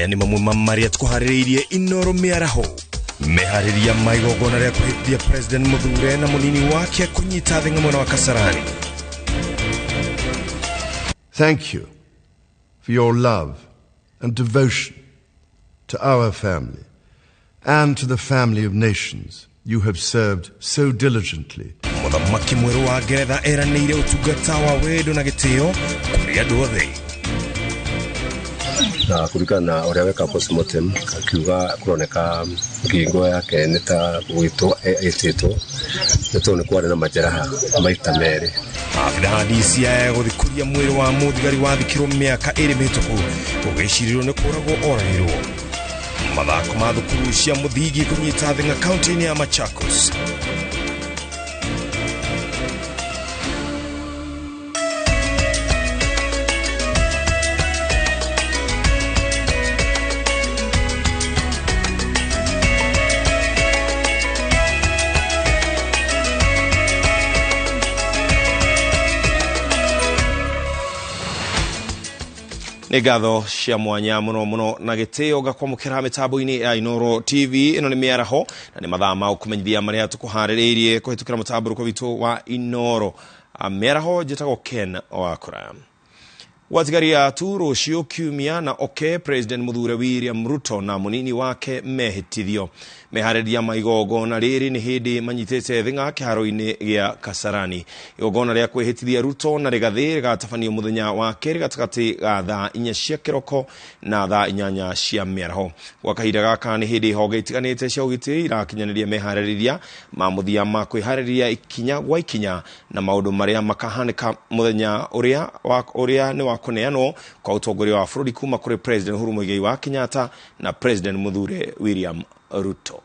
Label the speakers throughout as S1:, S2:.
S1: ni mamwe mamaria tukuhaririirie Inooro Mīaraho mehariria maigogona ria kuhithia President Muthure na munini wake kunyita thinga mwana wa Kasarani.
S2: Thank you for your love and devotion to our family and to the family of nations you have served so diligently.
S1: Muthamaki mweru wa Ngeretha eranĩire ũtungata wa wendo na gĩtĩo kũrĩ andũ othe.
S3: Na kurikana uria weka postmortem akiuga kuroneka ngingo yake nita gwitwo etito neto ni kwari na majeraha maita meri.
S1: Afida DCI guthikuria mwiri wa muthigari wathikirwo miaka 2 mihituku ugicirirwo ni kuragwo orahirwo. Mathako ma thukuru cia muthigi kunyita thinga kaunti-inĩ ya Machakos. Negatho cia mwanya muno na gitio gakwamukira mitambo-ini ya Inooro TV. Ino ni Mīaraho na ni mathaa ma kumenyithia maria tukuhaririirie kuhitukira mutamburuko witu wa Inooro Mīaraho. Jitagwo Ken Wakura. Watigaria tu rucio kiumia na President Muthure William Ruto na munini wake mehitithio mehariria maigogona riri ni hindi manyitete thinga kiharo-ini gia Kasarani. Igogona ria kwihitithia Ruto na rigathi rigatafanio muthenya wa keri gatagati ga thaa 4 cia kiroko na thaa 8 cia Mīaraho. Gwa kahinda gaka ni hindi honge itiganite cia ugitiri irakinyaniria mehariria ma muthia ma kwihariria ikinya gwa ikinya na maundu maria makahanika muthenya uria ni wa kuneano kwa utongoria wa bururi kuma kuri President Uhuru Muigai wa Kenyatta na President Muthure William Ruto.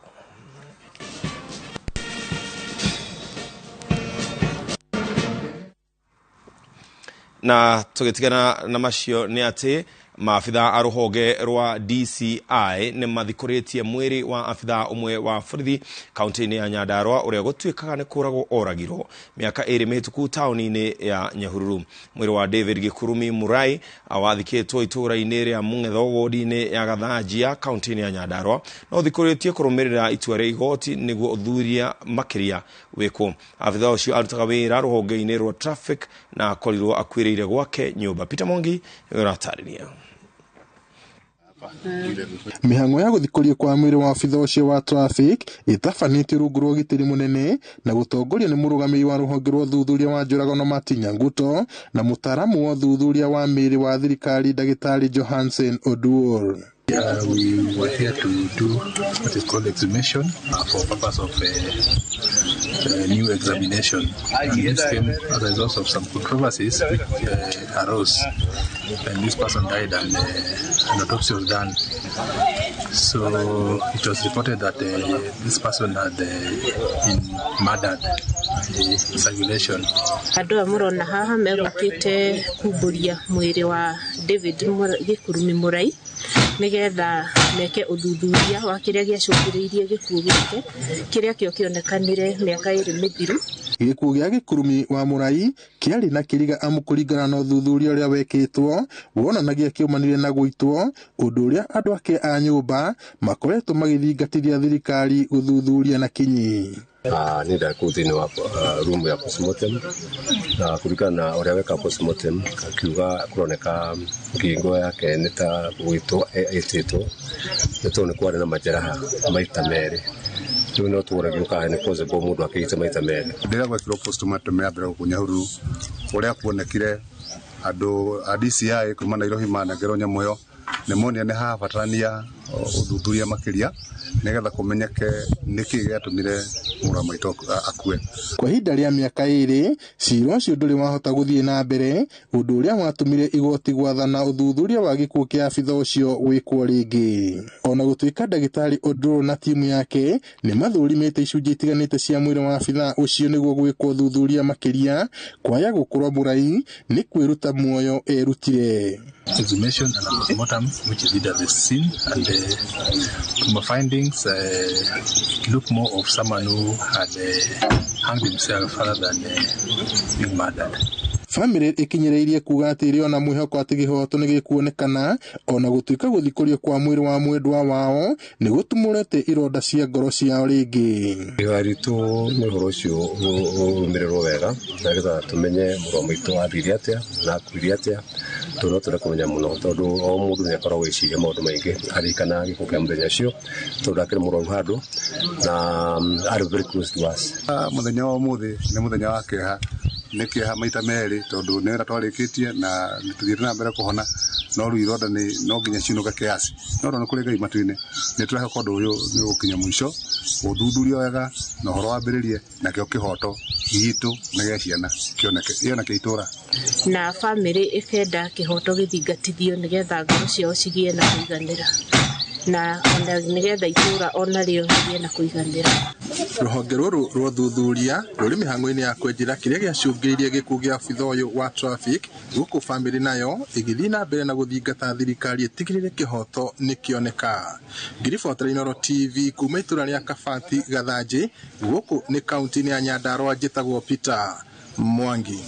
S1: Na tugitigana na macio ni ati maafitha a ruhonge rwa DCI ni mathikuritie mwiri wa afitha umwe wa borithi kaunti-ini ya Nyandarua uria gutuikaga ni kuragwo oragirwo miaka 2 mihituku tauni-ini ya Nyahururu. Mwiri wa David Gikurumi Murai awathikitwo itura-ini ria Mung'etho wodi-ini ya Gathajia kaunti-ini ya Nyandarua no thikuritie kurumirira itua ria igoti niguo uthuria makiria wiko. Afitha ucio arutaga wira ruhonge-ini rwa traffic na korirwo akwiriire gwake nyumba. Peter Mongi yoratariria.
S4: Mihango ya guthikuria kwa mwiri wa afitha ucio wa traffic itafanite rungu rwa gitiri munene na gutongoria ni murugamiri wa ruhonge rwa thuthuria wa njuragano Matinya Nguto na mutaramu wa thuthuria wa miri wa thirikari Dagitari Johansen Oduor.
S5: We were here to do what is called exhumation for purpose of new examination. And this came as a result of some controversies which arose, and this person died and an autopsy was done. So it was reported that this person had been murdered in circulation.
S6: Andũ murona haha megukite kuburia mwiri wa David Gikurumi Murai nigetha meke uthuthuria wa kiria giacungiriirie gikuo gike kiria kio kionekanire miaka 2 mithiru.
S4: Gikuo gia Gikurumi wa Murai kiari na kiriga amukuringana na uthuthuria uria wekitwo wonanagia kiumanire na guitwo undu uria andu ake a nyumba makoretwo magithingatithia thirikari guthuthuria na kinyi.
S3: Nida kuthini wa room ya postmortem na kurikana uria weka postmortem akiuga kuroneka ngingo yake nita gwitwo etito neto ni kwari na majeraha maita meri. Riu no tuoragio kana ni cause bo mundu akite maita meri.
S7: Ndira gwekirwo postmortem ya mbere ku Nyahururu uria kuonekire andu a DCI kuma Nairobi manengero Nyamoyo nemonia ne ha batarania uthuthuria makiria negetha kumenyeke niki giatumire muramaito akue.
S4: Kwa hinda ria miaka 2 ciro cio nduri wahota guthie na mbere undu uria watumire igoti gwathana uthuthuria wa gikuo kia afitha ucio wikwo ringi. Ona gutuika Dagitari Oduor na timu yake ni mathurimite icunjĩ itiganite cia mwiri wa afitha ucio niguo gwikwo uthuthuria makiria kwaya gukurwa Murai ni kwiruta muoyo erutire.
S5: Exhumation and postmortem, which is did at the scene, and from my findings, look more of someone who had hanged himself rather than being murdered.
S4: family ikinyereirie kuga atiri ona mwihoko ati gihoto ni gikuonekana ona gutuika guthikurio kwa mwiri wa mwendwa wao ni gutumurete ironda cia ngoro ciao ringi
S3: Aritu ni horocio umiriro wega nagetha tumenye muromo itu athiri atia na kwiri atia tuno turakumenya muno tondu o mundu ni akorwo wiciria maundu maingi arikana gikukia muthenya cio tondu akiri muroru handu na are very close to us.
S7: Muthenya wa muthi ni muthenya wa keha ni keha maita meri tondu ni wira twarikitie na nituthire na mbere kuhona no ru ironda ni no nginya ciunuka kiasi no ndo kuri Ngai matu-ini ni turahoka undu uyu ni gukinya mwisho uthuthuria wega na horo wambiririe na kio kihoto gitu na gia ciana kioneke iyo na kiitura
S6: na family ikenda kihoto githingatithio nigetha ngoro ciao cigie na kuiganira na ona nigetha itura ona rio cigie na kuiganira.
S4: Ruhonge ruru rwa thuthuria ruri mihango-ini ya kwenjira kiria giacungiirie gikuo gia abitha uyu wa traffic guku family nayo igithii na mbere na guthingata thirikari itigirire kihoto nikioneka. Ngiribotera Inooro TV kuma itura ria Kabati Gathanji guku ni kaunti-ini ya Nyandarua njitagwo Peter Mwangi.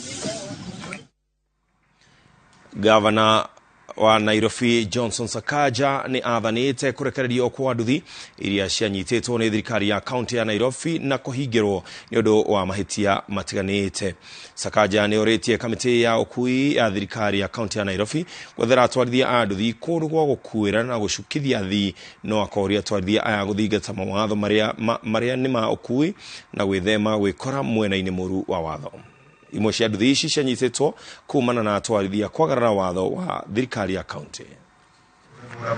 S1: Gavana wa Nairobi Johnson Sakaja ni athanite kurekererio kwa nduthi iria cianyitetwo ni thirikari ya kaunti ya Nairobi na kuhingirwo ni undu wa mahitia matiganite. Sakaja ni oretie kamiti ya ukui ya thirikari ya kaunti ya Nairobi gwethera atwarithia a nduthi kundu gwa gukuira na gucukithia thi no akoria atwarithia aya guthingata mawatho maria ni ma ukui na gwithema gwikora mwena-ini muru wa watho. Imwe cia nduthi ici cianyitetwo kumana na atwarithia kwagarara watho wa thirikari ya county.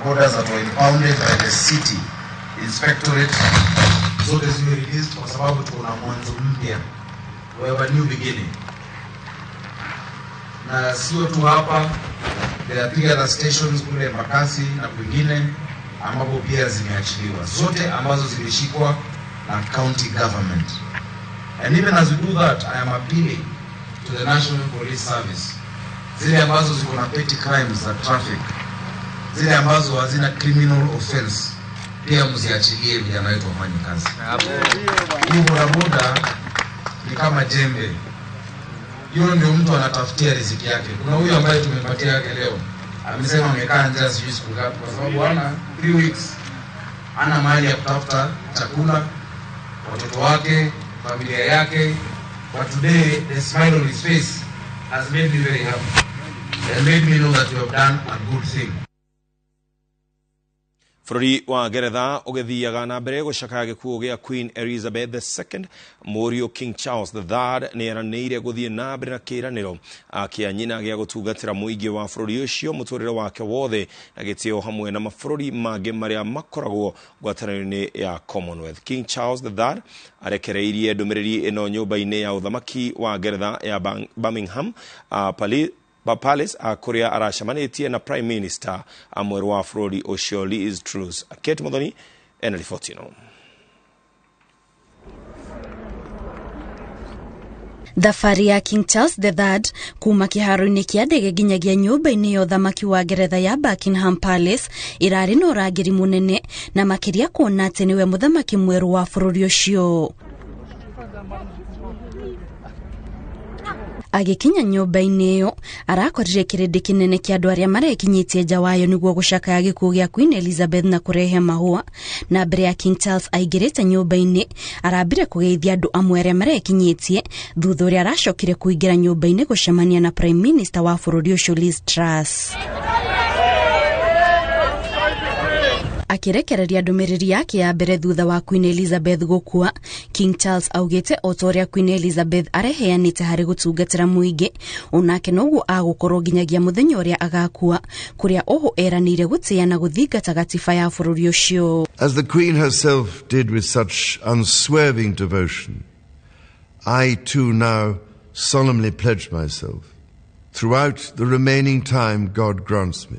S8: Borders that were impounded by the city inspectorate zote ziwe released kwa sababu tuna mwanzo mpya. We have a new beginning. Na sio tu hapa, there are 3 other stations kule Embakasi na kwingine ambapo pia zimeachiliwa. Zote ambazo zilishikwa na county government. And even as we do that, I am appealing to the National Police Service. Zile ambazo ziko na petty crimes za traffic, zile ambazo hazina criminal offense, pia mziachilie vijana wetu wafanye kazi. Hii bodaboda ni kama jembe. Hiyo ndio mtu anatafutia riziki yake. Kuna huyu ambaye tumempatia yake leo, amesema amekaa njaa sijui siku ngapi kwa sababu ana 3 weeks ana mahali ya kutafuta chakula, watoto wake, familia yake. But today, the smile on his face has made me very happy and made me know that we have done a good thing.
S1: Bururi wa Ngeretha ugithiaga na mbere gucakaya gikuo gia Queen Elizabeth II Murio King Charles III ni eranĩire guthie na mbere na kiraniro akianyina gia gutungatira muingi wa bururi ucio muturire wake wothe na gitio hamwe na mabũrũri mangĩ maria makoragwo ngwatanĩro-inĩ ya Commonwealth. King Charles III arekereirie ndumiriri ino nyumba-ini ya uthamaki wa Ngeretha ya Birmingham Palace akuria aracemanitie na Prime Minister amweru wa bururi ucio Liz Truss. Kate Muthoni ena riboti ino.
S9: Thabari ya King Charles III kuma kiharo-ini kia ndege nginyagia nyumba-ini ya uthamaki wa Ngeretha ya Buckingham Palace irari na urangiri munene na makiria kuona ati niwe muthamaki mweru wa bururi ucio. Agikinya nyumba-ini iyo arakorire kirindi kinene kia andu aria marekinyitie nja wayo niguo gucakaya gikuo gia Queen Elizabeth na kurehe mahua na mbere ya King Charles aingirite nyumba-ini arambire kugeithia andu amwe aria marekinyitie thutha uria aracokire kuingira nyumba-ini gucemania na Prime Minister wa bururi ucio Liz Truss. Akirekereria ndumiriri yake ya mbere thutha wa Queen Elizabeth gukua, King Charles augite otoria Queen Elizabeth areheanite hari gutungatira muingi onake noguo agukorwo nginyagia muthenya uria agakua kuria oho eranire gutia na guthingata gatiba ya bururi ucio.
S2: As the Queen herself did with such unswerving devotion, I too now solemnly pledge myself throughout the remaining time God grants me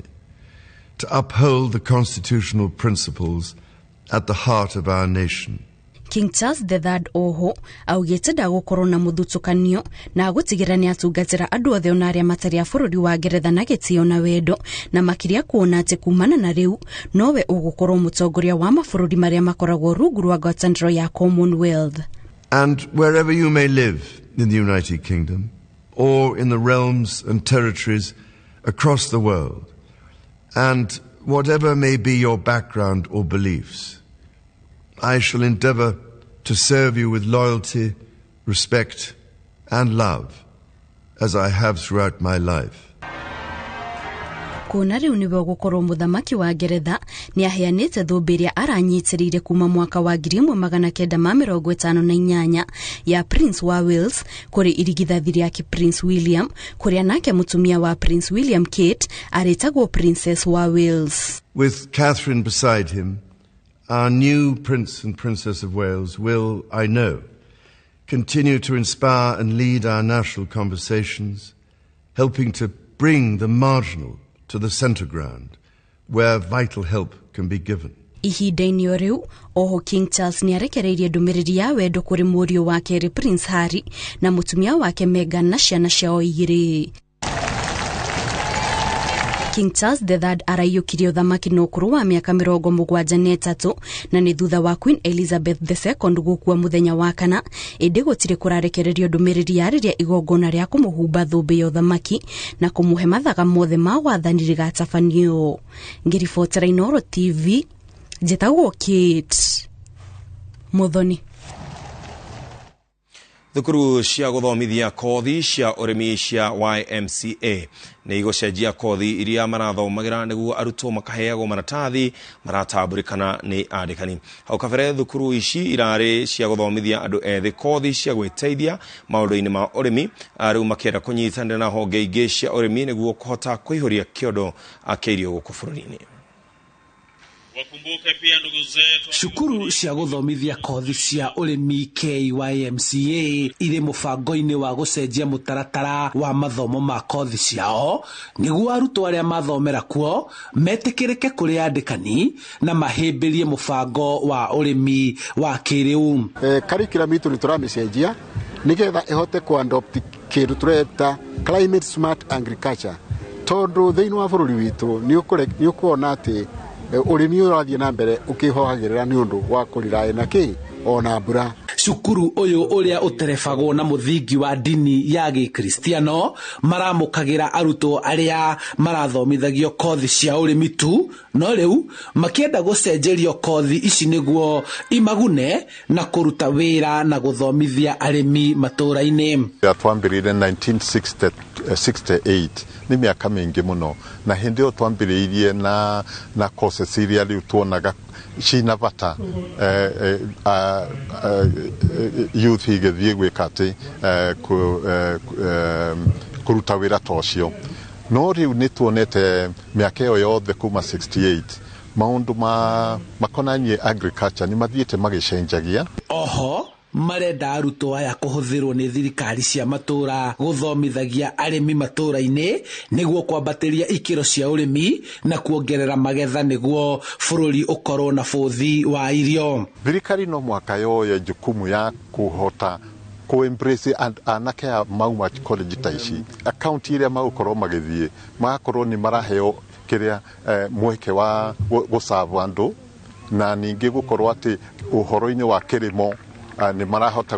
S2: to uphold the constitutional principles at the heart of our nation.
S9: King Charles III oho augite ndagukorwo na muthutukanio na agutigira ni atungatira andu othe ona aria matari a bururi wa Ngeretha na gitio na wendo na makiria kuona ati kumana na riu nowe ugukorwo mutongoria wa mabururi maria makoragwo rungu rwa ngwataniro ya Commonwealth.
S2: And wherever you may live in the United Kingdom or in the realms and territories across the world. And whatever may be your background or beliefs, I shall endeavor to serve you with loyalty, respect, and love, as I have throughout my life.
S9: Kuna riu niwe gukorwo muthamaki wa Ngeretha ni aheanite thumbi iria aranyitiriire kuma mwaka wa 1958 ya Prince wa Wales kuri irigithathi riake Prince William, kuria nake mutumia wa Prince William Kate aretagwo Princess wa Wales.
S2: With Catherine beside him, our new Prince and Princess of Wales will, I know, continue to inspire and lead our national conversations, helping to bring the marginal to the centre ground, where vital help can be given.
S9: Ihinda-inĩ o riu, oho King Charles ni arekereirie ndumiriri ya wendo kuri mũriũ wake Prince Harry na mutumia wake Meghan na ciana ciao igĩrĩ. King Charles III araiyũkirie uthamaki na ũkũrũ wa miaka 73 na ni thutha wa Queen Elizabeth II gũkua muthenya wa kana, ĩndĩ gũtirĩ kũrarekererio ndumiriri yarĩria igongona rĩa kũmũhumba thũmbĩ ya uthamaki na kũmũhe mathaga mothe ma wathani rĩgatabanio. Ngĩribotera Inooro TV, njĩtagwo Kate Muthoni.
S1: Thukuru cia guthomithia kothi cia urimi cia YMCA ni igũcenjia kothi iria marathomagira nĩguo arutwo makaheagwo maratathi maratamburikana ni andĩkani. Hau kabere thukuru ici irarĩ cia guthomithia andũ ethĩ kothi cia gwĩteithia maũndũ-inĩ ma urimi, rĩu makĩenda kũnyitanĩra na honge ingĩ cia urimi nĩguo kũhota kũihũria kĩondo kĩa irio gũkũ bũrũri-inĩ.
S10: Shukuru cia guthomithia kothi cia urimi KYMCA ire mubango-ini wa gucenjia mutaratara wa mathomo ma kothi ciao niguo arutwo aria mathomera kuo metikirike kuri andikani na mahimbirie mubango wa urimi wa kiriu.
S11: Curriculum itu nituramicenjia nigetha ihote ku adopt kindu tureta climate smart agriculture, tondu thiini wa bururi witu ni ukuona ati urimi urathie na mbere ukihohagirira ni undu wa kurirae na ki ona mbura.
S10: Cukuru uyu uria uterebagwo na muthingi wa dini ya Gikristiano maramukagira arutwo aria marathomithagio kothi cia urimi tu, no riu makienda gucenjerio kothi ici niguo imagune na kuruta wira na guthomithia arimi matura-ini.
S12: Twambirire 1968 ni miaka mingi muno, na hindi o twambiriirie na courses iria riu tuonaga cina bata youth igithie gwika ati kuruta wira tocio. No riu ni tuonete miaka iyo yothe kuma 68 maundu makonanie agriculture ni mathiete magicenjagia.
S10: Oho marenda arutwo aya kuhuthirwo ni thirikari cia matura guthomithagia arimi matura-ini niguo kwambatiria ikiro cia urimi na kuongerera magetha niguo bururi ukorwo na buthi wa irio.
S12: Thirikari no mwaka yoye jukumu ya kuhota embrace anake mauma college taici account iria magukorwo magithie magakorwo ni maraheo kiria mweke wa gusavu andu na ningi gukorwo ati uhoro-ini wa kirimo ni marahota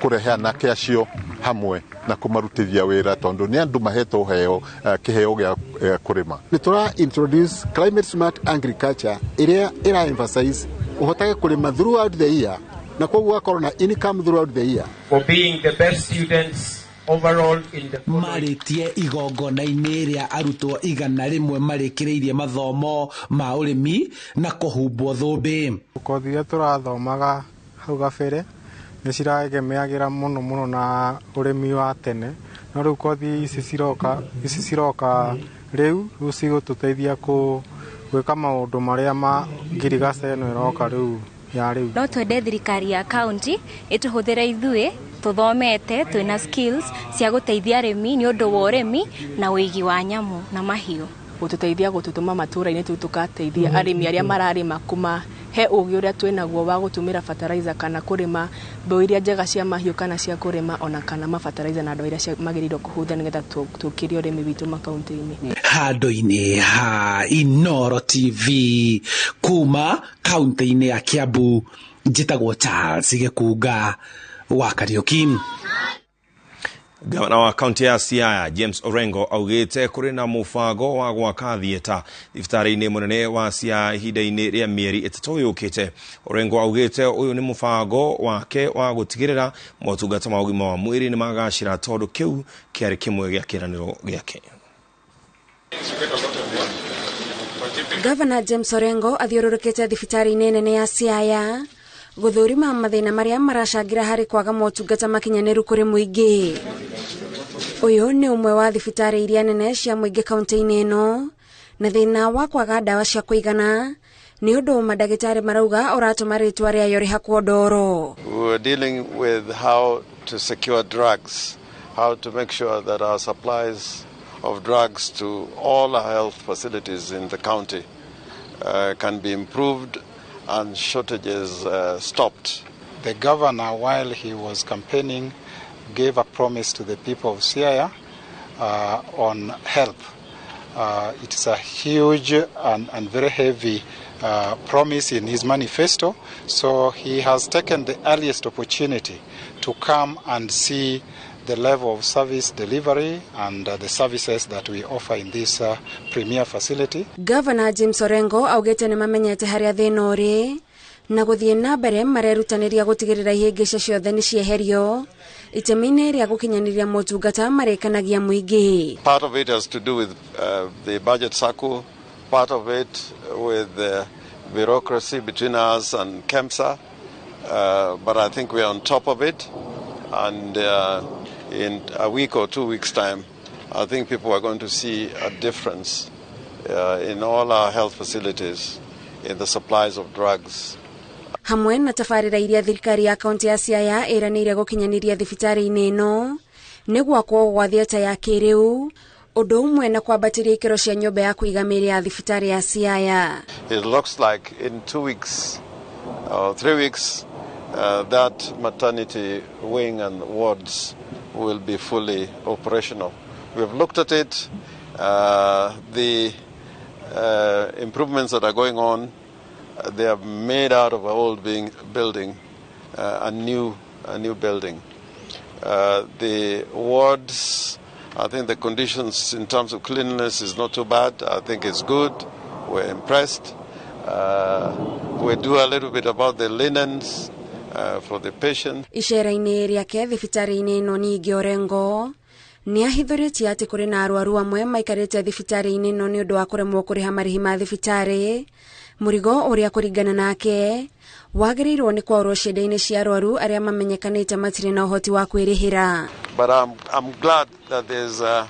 S12: kurehe anake acio hamwe na kumarutithia wira tondu ni andu mahetwo heo kiheo gya kurima.
S11: Ni tura introduce climate smart agriculture iria ira emphasize uhotage kurima throughout the year na koguo akorwo na income throughout the year.
S13: For being the best students overall in the
S10: maritie igongona-ini ria arutwo 100 marikireirie mathomo ma urimi na kuhumbwo thumbi.
S14: Kothi iria turathomaga hau gabere ni ciragemeagira muno na urimi wa tene, no riu kothi ici ciroka riu cigututeithia gwika maundu maria ma ngirigaca ino iroka riu ya riu.
S15: No twende thirikari ya county ituhuthire ithui tuthomete twina skills cia guteithia arimi ni undu wa urimi na wigi wa nyamu na mahiu,
S16: gututeithia gututuma matura-ini tu tukateithia arimi aria mararima kuma he ugi uria twinaguo wa gutumira fertilizer kana kurima mbeu iria njega cia mahiu kana cia kurima ona kana mafertilizer na ndo iria magirirwo kuhutha nigetha tukirie urimi witu makaunti-ini.
S10: Handu-ini ha Inooro TV kuma kaunti-ini ya Kiambu, njitagwo Charles Gĩkunga wa Kariuki.
S1: Gavana wa kaunti ya Siaya James Orengo augite kuri na mufango wa gwaka thieta thibitarĩ-inĩ mũnene wa Siaya ihinda-inĩ rĩa mĩeri ĩtatũ yũkĩte. Orengo augite uyu ni mufango wake wa gutigĩrĩra motungata ma ũgima wa mwĩrĩ nĩ magacĩra tondũ kĩu kĩarĩ kĩmwe gĩa kĩranĩro gĩake.
S9: Gavana James Orengo athiũrũrũkĩte thibitarĩ-inĩ nene ya Siaya guthurima mathina maria maracangĩra harĩ kwaga motungata makinyanĩru kũrĩ mũingĩ. Uyu ni umwe wa thibitarĩ iria nene cia mũingĩ kaunti-inĩ ĩno, na thĩna wa kwaga ndawa cia kũigana nĩ ũndũ mandagĩtarĩ marauga ũratũma rĩtwa rĩayo rĩhakwo ndoro.
S17: We're dealing with how to secure drugs, how to make sure that our supplies of drugs to all our health facilities in the county can be improved and shortages stopped.
S18: The governor, while he was campaigning, gave a promise to the people of Siaya on health. It is a huge and very heavy promise in his manifesto, so he has taken the earliest opportunity to come and see the level of service delivery and the services that we offer in this premier facility.
S9: Governor James Orengo augite nĩ mamenyete harĩa thĩna ũrĩ na gũthiĩ na mbere marerutanĩria gũtigĩrĩra ihĩngĩca ciothe nĩ cieherio itemi-inĩ rĩa gũkinyanĩria motungata marĩkanagia mũingĩ.
S17: Part of it has to do with the budget circle, part of it with the bureaucracy between us and KEMSA, but I think we are on top of it, and in a week or 2 weeks' time, I think people are going to see a difference in all our health facilities, in the supplies of drugs.
S9: Hamwe na tabarĩra iria thirikari ya kaunti ya Siaya ĩranĩire gũkinyanĩria thibitarĩ-inĩ ĩno nĩ gwakwo gwa thieta ya kĩrĩu, ũndũ ũmwe na kwambatĩria ikĩro cia nyũmba ya kũiga mĩĩrĩ ya thibitarĩ ya Siaya.
S17: It looks like in 2 weeks or 3 weeks that maternity wing and wards will be fully operational. We have looked at it. The improvements that are going on, they have made out of an old building a new building. The wards, I think the conditions in terms of cleanliness is not too bad. I think it's good. We're impressed. We do a little bit about the linens for the patient.
S9: Icera-inĩ rĩake thibitarĩ-inĩ ĩno ningĩ Orengo nĩ ahithũrĩtie atĩ kũrĩ na arwaru amwe maikarĩte thibitarĩ-inĩ ĩno nĩ ũndũ wa kũremwo kũrĩha marĩhi ma thibitarĩ, mũrigo ũrĩa kũringana nake wagĩrĩirwo nĩ kwaũrwo ciande-inĩ cia arwaru arĩa mamenyekanĩte matirĩ na ũhoti wa kwĩrĩhĩra.
S17: But I'm glad that there's a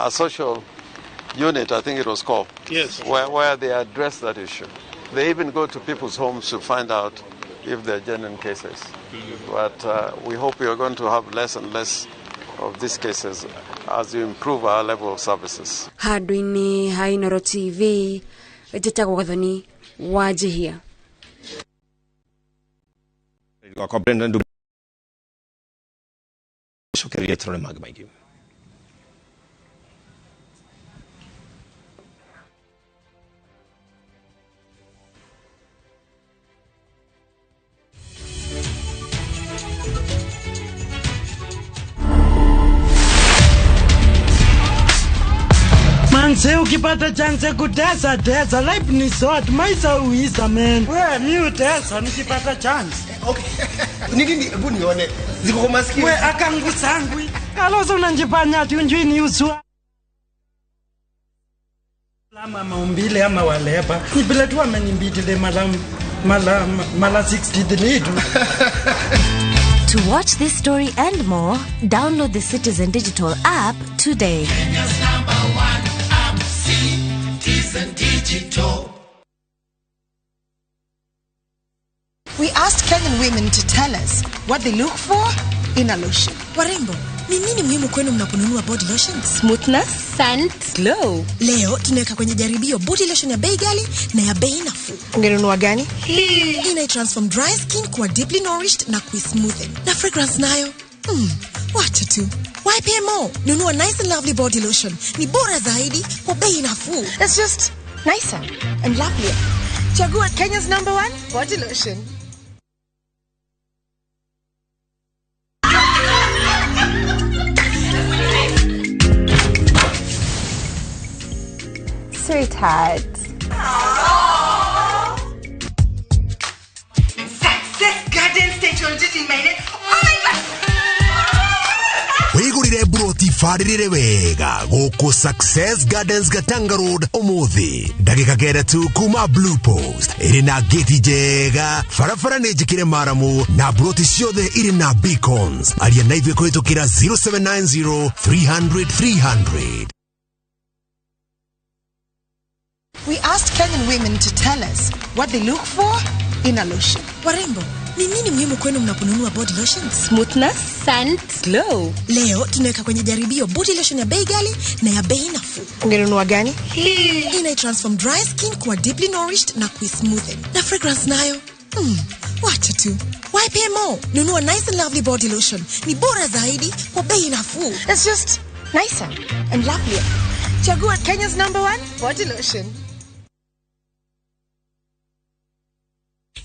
S17: social unit, I think it was called, yes, where they address that issue. They even go to people's homes to find out if they're genuine cases. But we hope we are going to have less and less of these cases as we improve our level of services.
S9: Handũ-inĩ ha Inooro TV, njĩtagwo Gathoni wa Njihia.
S1: Kwa Brendan Shokeria tũrore maũndũ maingĩ.
S19: Manze ukipata chance kutesa tesa, life ni short, maisha uisa man. Wewe mi utesa nikipata chance.
S20: Okay. Nini hebu nione. Ziko kwa masikio.
S19: Wewe akangu sangwi. Kaloso unanjifanya ati unjui ni uswa. Lama maumbile ama waleba. Ni bila tu amenimbitile mala 63 tu.
S21: To watch this story and more, download the Citizen Digital app today.
S22: Kenya's #1 app, Citizen Digital.
S23: We asked Kenyan women to tell us what they look for in a lotion.
S24: Warembo, ni nini muhimu kwenu mnaponunua body lotions?
S23: Smoothness, scent, glow.
S24: Leo tunaweka kwenye jaribio body lotion ya bei ghali na ya bei nafuu.
S23: Ungenunua gani?
S24: Hii inai-transform dry skin kuwa deeply nourished na kui-smoothen. Na fragrance nayo, wacha tu. Why pay more? Nunua nice and lovely body lotion. Ni bora zaidi kwa bei nafuu.
S23: It's just nicer and lovelier. Chagua Kenya's #1 body lotion.
S3: sweetheart.
S23: Success Garden Station just in my name. Oh my God!
S5: Wigurire broti faririre wega goko Success Gardens Gatanga Road omuthi ndagika kenda tu kuma Blue Post irina geti jega farafara nejikire maramu na broti ciothe irina beacons aria na ithwe kuhitukira 0790 300 300.
S23: We asked Kenyan women to tell us what they look for in a lotion.
S24: Warembo, ni nini muhimu kwenu mnaponunua body lotions?
S15: Smoothness, scent, glow.
S24: Leo tunaweka kwenye jaribio body lotion ya bei ghali na ya bei nafuu.
S23: Ungenunua gani?
S24: Hii inaitransform dry skin kuwa deeply nourished na kuismoothen. Na fragrance nayo, wacha tu. Why pay more? Nunua nice and lovely body lotion. Ni bora zaidi kwa bei nafuu.
S23: It's just nicer and lovelier. Chagua Kenya's #1 body lotion.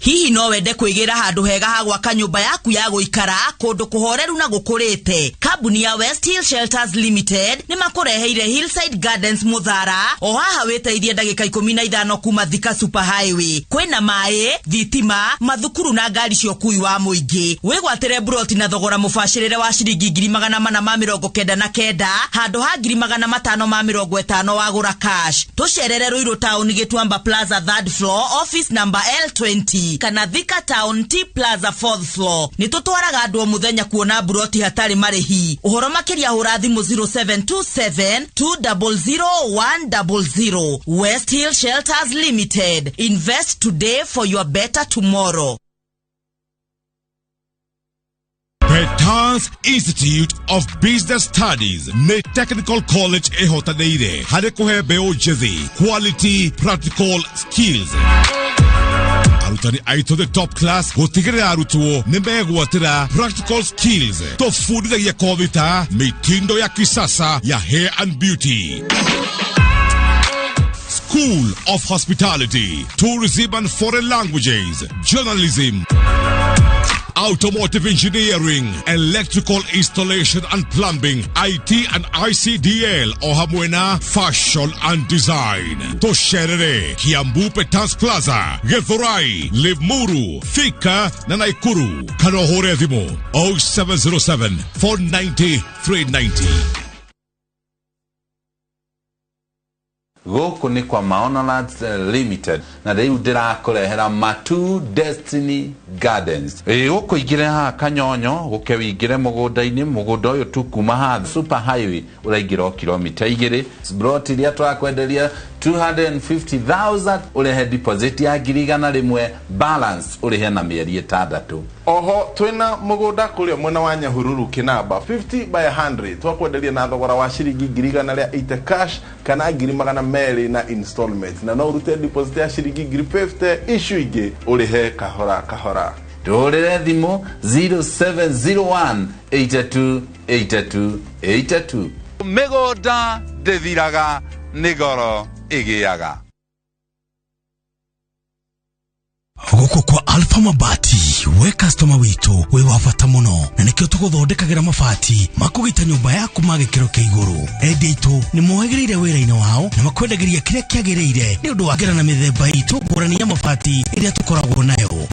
S6: Hihi no wende kwigira handu hega ha gwaka nyumba yaku ya guikara kundu kuhoreru na gukurite. Kambuni ya West Hill Shelters Limited ni makureheire Hillside Gardens Muthara o haha weteithie ndagika 15 kuma Thika Super Highway. Kwina mai, thitima, mathukuru na ngari cia ukui wa muingi. Wigwatire broti na thogora mubashirire wa ciringi 499 handu ha 550 wagura cash. Tucerere Ruiru Town Gitwamba Plaza 3rd floor office number L20 kana Thika Town T Plaza 4th floor. Nitutwaraga andu muthenya kuona broti hatari marihi. Uhoro makiria hura thimu 0727 200 West Hill Shelters Limited. Invest today for your better tomorrow.
S7: Petans Institute of Business Studies ne Technical College ehotadeire hade kuhe beo jezi quality practical skills. Arutani aito the top class gotigere arutuo nimegwatira practical skills tofunditha ya kovita mitindo ya kisasa ya hair and beauty. School of Hospitality, Tourism and Foreign Languages, Journalism, Automotive Engineering, Electrical Installation and Plumbing, IT and ICDL, Ohamwena, Fashion and Design. Tosherere, Kiambu Petans Plaza, Gethorai, Limuru, Thika, Nanaikuru, Kanohore Dhimo, 0707 490 390.
S25: Goko ni kwa Maonalands Limited na rĩu ndĩrakũrehera Matu Destiny Gardens. Goko igire ha Kanyonyo guke wingire mugunda-ini mugunda uyu tu kuma ha Super Highway uraingira kilomita 2 broti ria twakwenderia 250,000 urehe deposit ya 100,000 balance urehe na mieri 6.
S26: Oho twina mugunda kuria mwena wa Nyahururu Kinamba 50 by 100 twakwenderia na thogora wa ciringi 180 cash kana 200 na installment na no urute deposit ya ciringi 50 issue ingi urehe kahora kahora.
S25: Dorere thimo 0701 828282. Migunda ndithiraga nigoro igiaga.
S5: Guko kwa Alpha Mabati we customer witu we wafata muno na nikio tuguthondekagira mabati makugita nyumba yaku magikiro kia iguru. Endi itu ni mohegereire wira-ini wao na makwendagiria kiria kiagiriire ni undu wa ngera na mithemba itu ngurani ya mabati iria tukoragwo nayo.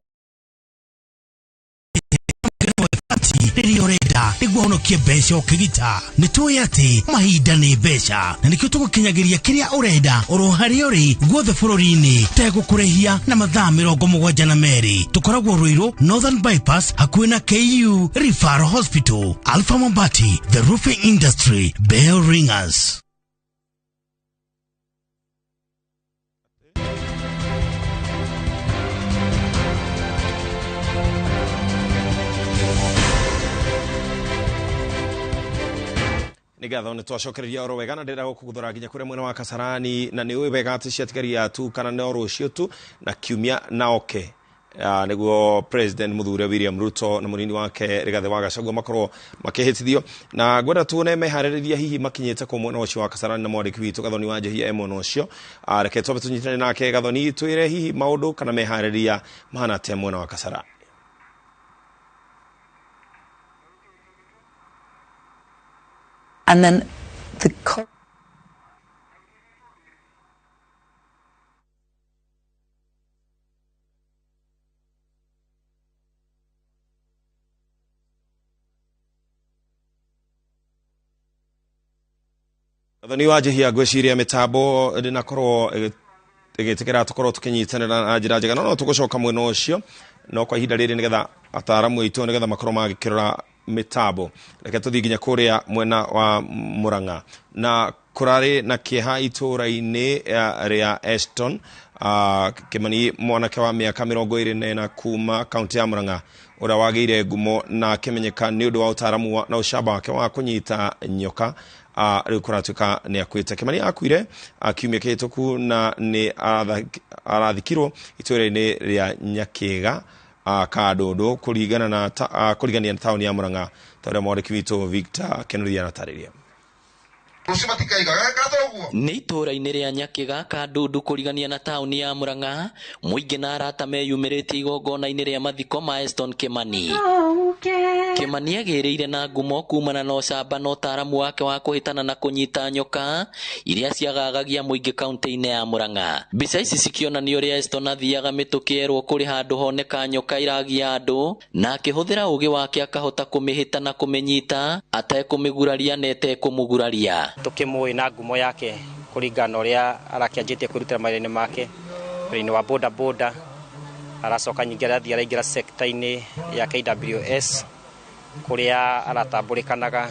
S5: Nĩrĩo renda nĩguo honokie mbeca ũkĩgita. Nĩtũĩ atĩ mahinda nĩ mbeca na nĩkĩo tũgũkinyageria kĩrĩa ũrenda oro harĩa ũrĩ guothe bũrũri-inĩ tegũkũrĩhia na mathaa 72. Tũkoragwo Ruiru Northern Bypass hakuhĩ na KU Referral Hospital. Alpha Mabati, the roofing industry, bell ringers.
S1: Nigatho ni twacokereria oro wega na ndira gukuguthura nginya kure mwena wa Kasarani na ni wega ati ciatigaria tu kana ne oro cio tu na kiumia naoke niguo President Muthure William Ruto na munini wake Rigathi wa Gachagua makorwo makihitithio na gwenda tuone mehaririria hihi makinyete ku mwena ucio wa Kasarani na mwandiki witu Gathoni wa Njehia mwena ucio reke twabe tunyitane nake Gathoni twire hihi maundu kana mehaririria mahana atia mwena wa Kasarani.
S27: And then
S1: Thoni wajihia gweciria mitambo ndinakorwo igitikira tukorwo tukinyitanira na njira njega no tugucoka mwena ucio no kwa ihinda riri nigetha ataramu aitu nigetha makorwo magikirora mitambo reke tuthi nginya kuria mwena wa Murang'a na kurari na kieha itura-ini ria Eston Kimani mwanake wa miaka 24 kuma kaunti ya Murang'a uria wageire ngumo na kimenyeka ni undu wa utaramu na ucamba wake wa kunyita nyoka riu kuratuika ni akwite. Kimani akuire akiumia kihituku na ni arathikirwo itura-ini ria Nyakiga Kadodo kurigana na kurigania na tauni ya Murang'a tore mwandiki witu Victor Kennedy anatariria.
S2: Nĩ itura-inĩ rĩa Nyakiga Kadodo kurigania na tauni ya Murang'a muingi na arata meyumĩrĩtie igongona-inĩ rĩa mathiko ma Eston Kimani. Kimani agĩrĩire na ngumo kumana na ũcamba na ũtaaramu wake wa kũhĩtana na kũnyita nyoka iria ciagagagia muingi kaunti-inĩ ya Murang'a. Mbica ici cikĩonania ũrĩa Eston athiaga mĩtũkĩ yerwo kũrĩ handũ honeka nyoka iragia andũ na akĩhũthĩra ũgĩ wake akahota kũmĩhĩta na kũmĩnyita atekũmĩguraria na etekũmũguraria.
S3: Tukimui na ngumo yake kuringana uria arakianjitie kwirutira mawira-ini make wira-ini wa boda boda aracoka nyingi araingira sekta-ini ya KWS kuria aratamburikanaga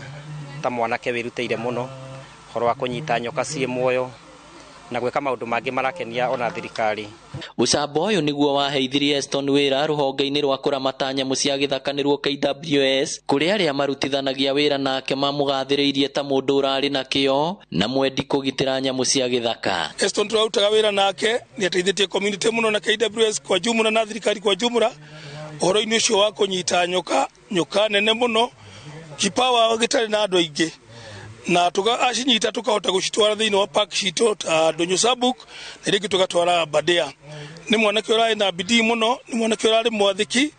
S3: ta mwanake wirutĩire muno horo wa kunyita nyoka cie muoyo na gwika maundu mangi marakenia ona thirikari.
S2: Ucamba ũyũ nĩguo waheithirie Eston wĩra rũhonge-inĩ rwa kũramata nyamũ cia gĩthaka nĩruo KWS kũrĩa arĩa marutithanagia wĩra nake mamũgathĩrĩirie ta mũndũ ũrarĩ na kĩo na mwendi kũgitĩra nyamũ cia gĩthaka.
S4: Eston tũrarutaga wĩra nake nĩ ateithĩtie community muno na KWS kwa jumla na thirikari kwa jumla ũhoro-inĩ ũcio wa kũnyita nyoka nene muno kipawa gĩtarĩ na andũ aingĩ na acinyita tukahota gucitwara thiini wa park cito ta Donyo Sabuk na rĩngĩ tugatwara Badea. Nĩ mwanake ũrarĩ na bidii muno, nĩ mwanake ũrarĩ mwathĩki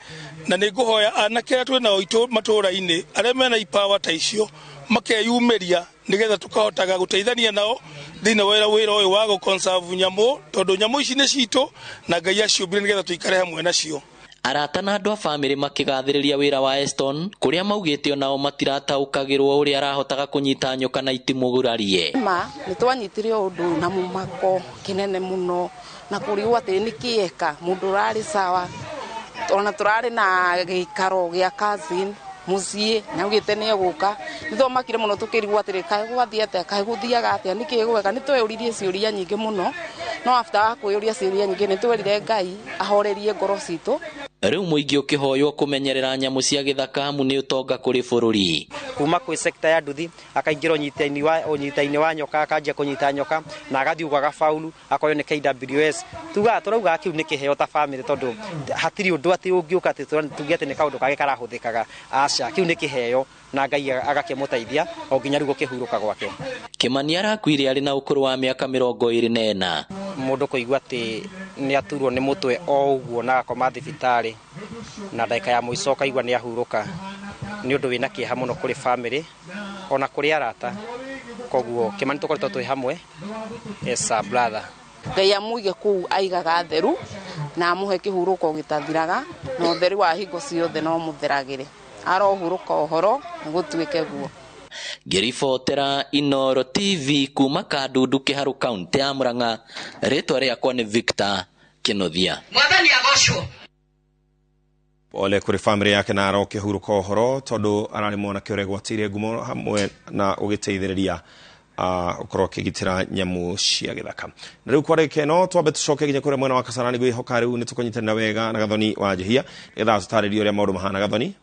S4: na nĩ ngũhoya anake arĩa twĩnao itũ matũũra-inĩ arĩa mena ipawa ta icio makeyumĩria nĩgetha tukahotaga gũteithania nao thĩinĩ wa wĩra ũyũ wa gũconserve nyamũ tondũ nyamũ ici nĩ citũ na Ngai aciũmbire nĩgetha tuikare hamwe nacio.
S2: Arata na andũ a bamĩrĩ makĩgathĩrĩria wĩra wa Eston kũrĩa maugĩte onao matirataũkagĩrwo ũrĩa arahotaga kũnyita nyoka na itimũgurarie.
S8: Nĩ twanyitire ũndũ na mũmako kĩnene mũno na kũrigwo atĩ nĩkĩ eka mũndũ ũrarĩ sawa ona tũrarĩ na gĩikaro gĩa cousin muciĩ na ugĩte nĩ egũka nĩ twamakire mũno tũkĩrigwo atĩ kaĩ gwathiĩte kaĩ gũthiaga atĩa nĩkĩ gweka nĩ tweyũririe ciũria nyingĩ mũno no after wa kwĩyũria ciũria nyingĩ nĩ twerire Ngai ahorerie ngoro citũ.
S2: Rĩu mũingĩ ũkĩhoywo kũmenyerera nyamũ cia gĩthaka hamu nĩ ũtonga kũrĩ bũrũri.
S3: Kuma kwĩ sekta ya nduthi akaingĩra ũnyita-inĩ wa nyoka akanjia kũnyita nyoka na agathiĩ ũgaga faulu akoyo nĩ KWS turauga kiu nĩ kĩheo ta family tondũ hatirĩ ũndũ atĩ ũngĩũka atĩ tuge atĩ nĩ kaũndũ kage karahũthĩkaga aca kiu nĩ kĩheo na Ngai agakĩmũteithia o nginya rĩu gũkĩhurũka gwake.
S2: Kimani arakuire arĩ na ũkũrũ wa mĩaka 24.
S3: Mũndũ kũigua atĩ nĩ aturwo nĩ mũtwe o ũguo na akoma thibitarĩ na ndagĩka ya mũico akaigua nĩ ahurũka nĩ ũndũ wĩna kĩeha mũno kũrĩ family ona kũrĩ arata koguo Kimani tũkoretwo twĩ hamwe as a brother.
S8: Ngai amũige kũu aigaga theru na amũhe kĩhurũko gĩtathiraga na ũtheri wa hingo ciothe no mũtheragĩre arohurũka ũhoro gũtuĩke guo.
S2: Ngĩribotera Inooro TV kuma Kadodo Kĩharũ kaunti ya Murang'a rĩtwa rĩakwa nĩ Victor Kinothia.
S22: Mwathani agocwo.
S1: Ole kuri family yake na aroke huruka ũhoro tondu ararĩ mwanake ũrĩa gwatĩire ngumo hamwe na ũgĩteithĩrĩria ukorwo kĩgitĩra nyamũ cia gĩthaka. Na rĩu kwa rĩke no twambe tũcoke nginya kũrĩa mwena wa Kasarani gwĩhoka rĩu nĩ tũkũnyitanĩra wega na Gathoni wa Njihia nĩgetha tũtarĩrie ũrĩa maũndũ mahana. Gathoni.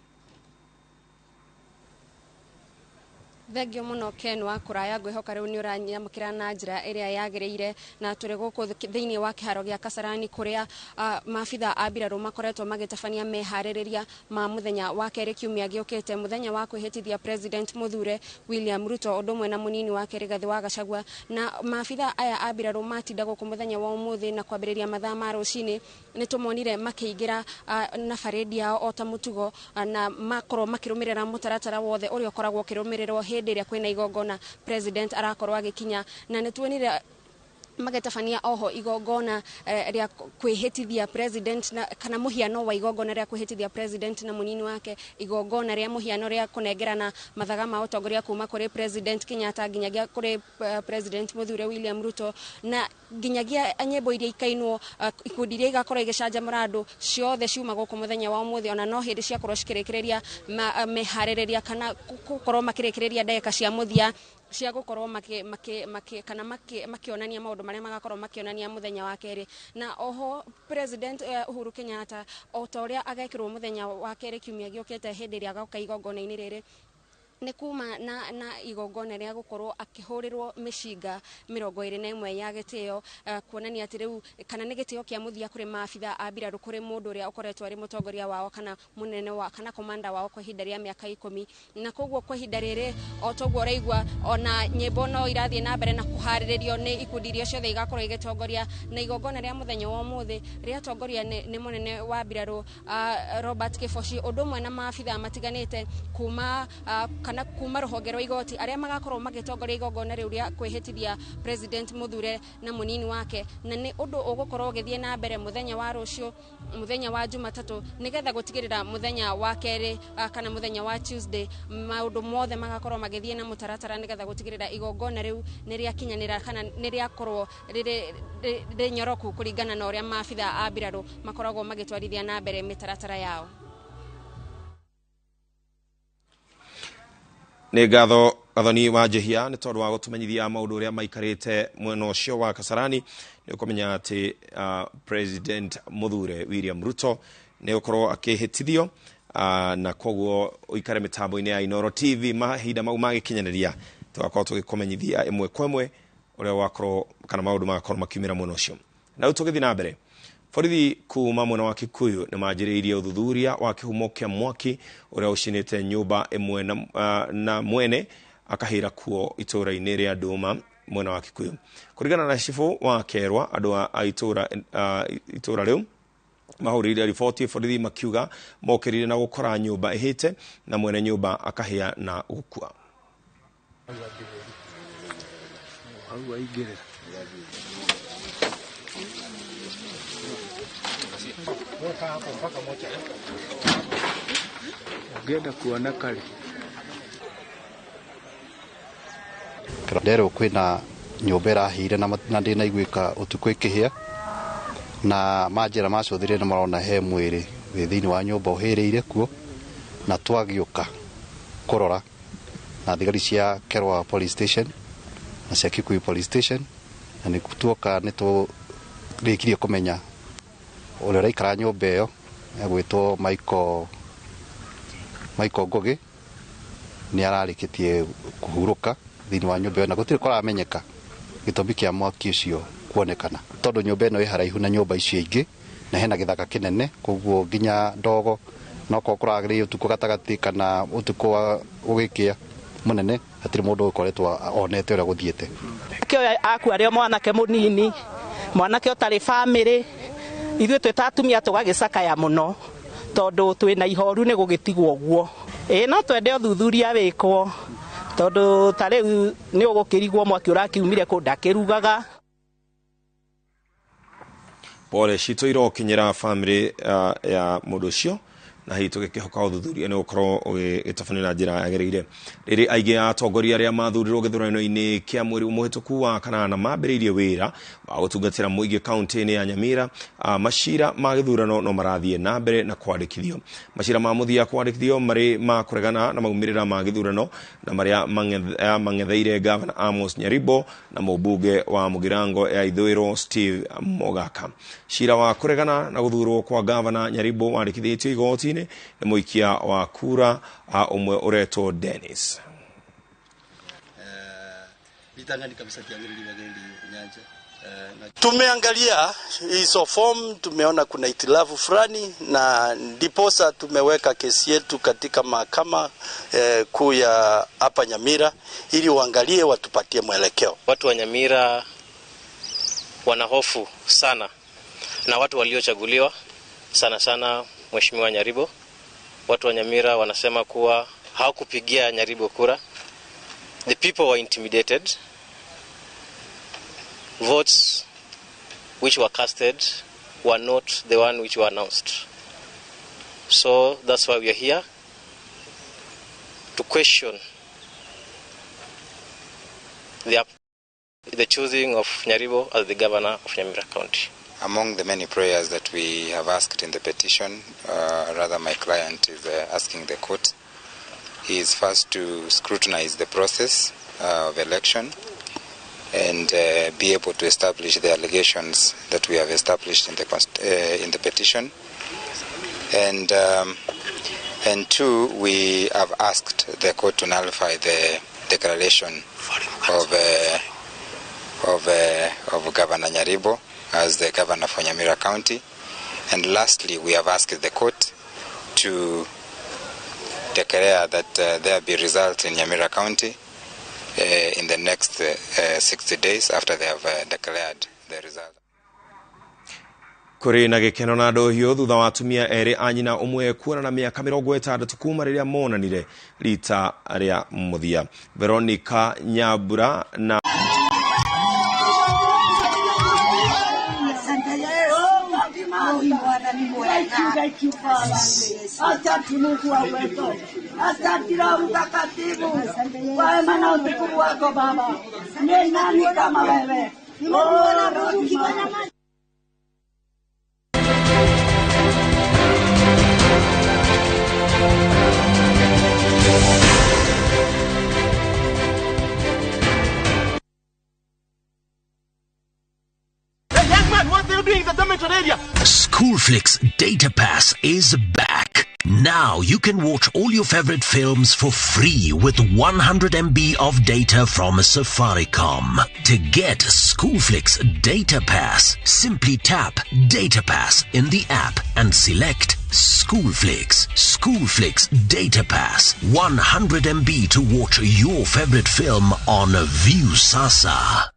S11: Thengio muno Ken wa kuraya ngwihoka riu ni uranyamukira na njira iria yagiriire na turi guku thiini wa kiharo gia Kasarani kuria maabitha a mbiraru makoretwo magitabania mehaririria ma muthenya wa keri kiumia giukite muthenya wa kwihitithia President Muthure William Ruto udumwe na munini wa Rigathi wa Gachagua na maabitha aya a mbiraru matinda guku muthenya wa umuthi na kwambiriria mathaa ma rucini ni tumonire makiingira na faredi yao ota mutugo na makorwo makirumirira mutaratara wothe uria ukoragwo kirumirirwo hĩndĩ ĩrĩa kwĩna igongona President arakorwo agikinya na nĩ tuonire magetabania oho igongona ria kwihitithia president na kana muhiano wa igongona ria kwihitithia president na munini wake, igongona ria muhiano ria kunengerana mathaga ma utongoria kuma kuri president Kenyatta nginyagia kuri president muthure William Ruto, na nginyagia nyimbo iria ikainwo ikundi iria igakorwo igicanjamũra andu ciothe ciuma guku muthenya wa umuthi, ona no hindi cia korwo cikirikiria mehaririria kana gukorwo makirikiria ndagika cia muthia cia gukorwo makionania maundu maria magakorwo makionania muthenya wa keri. Na oho president Uhuru Kenyatta otoria agekirwo muthenya wa keri kiumia giukite hindi ria gauka igongona-ini riri ni kuma na igongona ria gukorwo akihurirwo mishinga 21 ya gitio, kuonania ati riu kana ni gitio kia muthia kuri maabitha a mbiraru kuri mundu uria ukoretwo ari mutongoria wao kana munene wa kana komanda wao kwa ihinda ria miaka 10. Na koguo kwa ihinda riri otogwo raigwa ona nyimbo no irathie na mbere na kuhariririo ni ikundi iria ciothe igakorwo igitongoria, na igongona ria muthenya wa umuthi ria tongoria ni munene wa mbiraru Robert Kifoshi udumwe na maabitha matiganite kuma kana kuma ruhonge rwa igoti aria magakorwo magitongoria igongona riu ria kwihitithia president muthure na munini wake. Na ni undu ugukorwo ugithie na mbere muthenya wa rucio, muthenya wa Jumatatu, nigetha gutigirira muthenya wa keri kana muthenya wa Tuesday maundu mothe magakorwo magithie na mutaratara, nigetha gutigirira igongona riu ni ria kinyanira kana ni ria korwo ri nyoroku kuringana na uria maabitha a mbiraru makoragwo magitwarithia na mbere mitaratara yao.
S1: Nĩ ngatho athoni wa Jehia nĩ tondũ wa gũtũmenyithia maũndũ ũrĩa maikarĩte mwena ũcio wa Kasarani. Nĩ ũkũmenya atĩ President Muthure William Ruto nĩ ũkorwo akĩhĩtithio na koguo ũikare mĩtambo-inĩ ya Inooro TV mahinda mau magĩkinyanĩria tũgakorwo tũgĩkũmenyithia ĩmwe kwa ĩmwe ũrĩa wakorwo kana maũndũ magakorwo makiumĩra mwena ũcio. Na rĩu tũgĩthiĩ na mbere, borithi kuma mwena wa Kikuyu nĩ manjĩrĩirie ũthuthuria wa kĩhumo kĩa mwaki ũrĩa ũcinĩte nyũmba ĩmwe na mwene akahĩra kuo itũũra-inĩ rĩa Ndũma mwena wa Kikuyu. Kũringana na cibũ wa Kerwa, andũ a itũũra rĩu mahũrĩire riboti, borithi makiuga mokĩrire na gũkora nyũmba ĩhĩte na mwene nyũmba akahĩa na gũkua.
S10: Ungenda kuona kale
S12: ndero kwina nyumba irahire na ndina igwika utuku ikihia na majira macuthire ni marona he mwiri thini wa nyumba uhiriire kuo, na twagiuka kurora na thigari cia Kerwa police station na cia Kikuyu police station, na ni kutuoka ni tu rikirie kumenya uria raikara nyumba iyo egwitwo Michael Ngogi ni ararikitie kuhuruka thini wa nyumba iyo, na gutiri koramenyeka gitumi kia mwaki ucio kuonekana tondu nyumba ino iharaihu na nyumba icio ingi na hena githaka kinene, koguo nginya ndogo no kokuragirie utuku gatagati kana utuku ugikia munene atiri mundu ukoretwo onete uria guthiete
S13: kio akua rio mwanake munini mwanake utari family ithuĩ twĩtatumia tũgagĩcakaya mũno tondũ twĩna ihoru nĩ gũgĩtigwo ũguo. No twende ũthuthuria wĩkwo tondũ ta rĩu nĩ ũgũkĩrigwo mwaki ũrakiumire kũ ndakĩrugaga.
S1: Pole citũ irokinyĩra family ya mũndũ ũcio na hitu gĩkĩhoka ũthuthuria nĩ ũkorwo ũgĩtabanio na njĩra yagĩrĩire. Rĩrĩ aingĩ a atongoria arĩa mathurirwo gĩthurano-inĩ kĩa mweri mũhĩtũku wa kanana mambĩrĩirie wĩra wa gũtungatĩra mũingĩ kaunti-inĩ ya Nyamira. Macira ma gĩthurano no marathiĩ na mbere na kwandĩkithio. Macira ma mũthia kwandĩkithio marĩ ma kũregana na maumĩrĩra ma gĩthurano na marĩa mang'etheire Gavana Amos Nyaribo na mũmbunge wa Mugirango ya ithũĩro Steve Mogaka. Cira wa kũregana na gũthurwo kwa Gavana Nyaribo wandĩkithĩtio igoti ni muikia wa kura umwe uretwo Dennis.
S14: Tumeangalia hizo form, tumeona kuna itilafu fulani na ndiposa tumeweka kesi yetu katika mahakama kuu ya hapa Nyamira ili waangalie watupatie mwelekeo.
S16: Watu wa Nyamira wana hofu sana na watu waliochaguliwa sana sana Mheshimiwa Nyaribo. Watu wa Nyamira wanasema kuwa hawakupigia Nyaribo kura. The people were intimidated. votes which were casted were not the one which were announced. So that's why we are here to question the choosing of Nyaribo as the governor of Nyamira County.
S9: Among the many prayers that we have asked in the petition, rather my client is asking the court, he is first to scrutinize the process of election and be able to establish the allegations that we have established in the petition. And two, we have asked the court to nullify the declaration of Governor Nyaribo as the governor for Nyamira County. And lastly, we have asked the court to declare that there be results in Nyamira County in the next 60 days after they have declared the result.
S1: Kuri na gikeno na ndohio thutha wa atumia eri anyina umwe kuona na miaka 60 kuma riria monanire rita ria muthia. Veronica Nyabura na
S17: Thank you, Father. Asante Mungu wa wetu. Asante Roho Mtakatifu. Kwa maana utukufu wako Baba. Ni nani kama wewe? Nimeona Roho ukifanya
S5: Schoolflix Data Pass is back. Now you can watch all your favorite films for free with 100 MB of data from Safaricom. To get Schoolflix Data Pass, simply tap Data Pass in the app and select Schoolflix. Schoolflix Data Pass. 100 MB to watch your favorite film on View Sasa.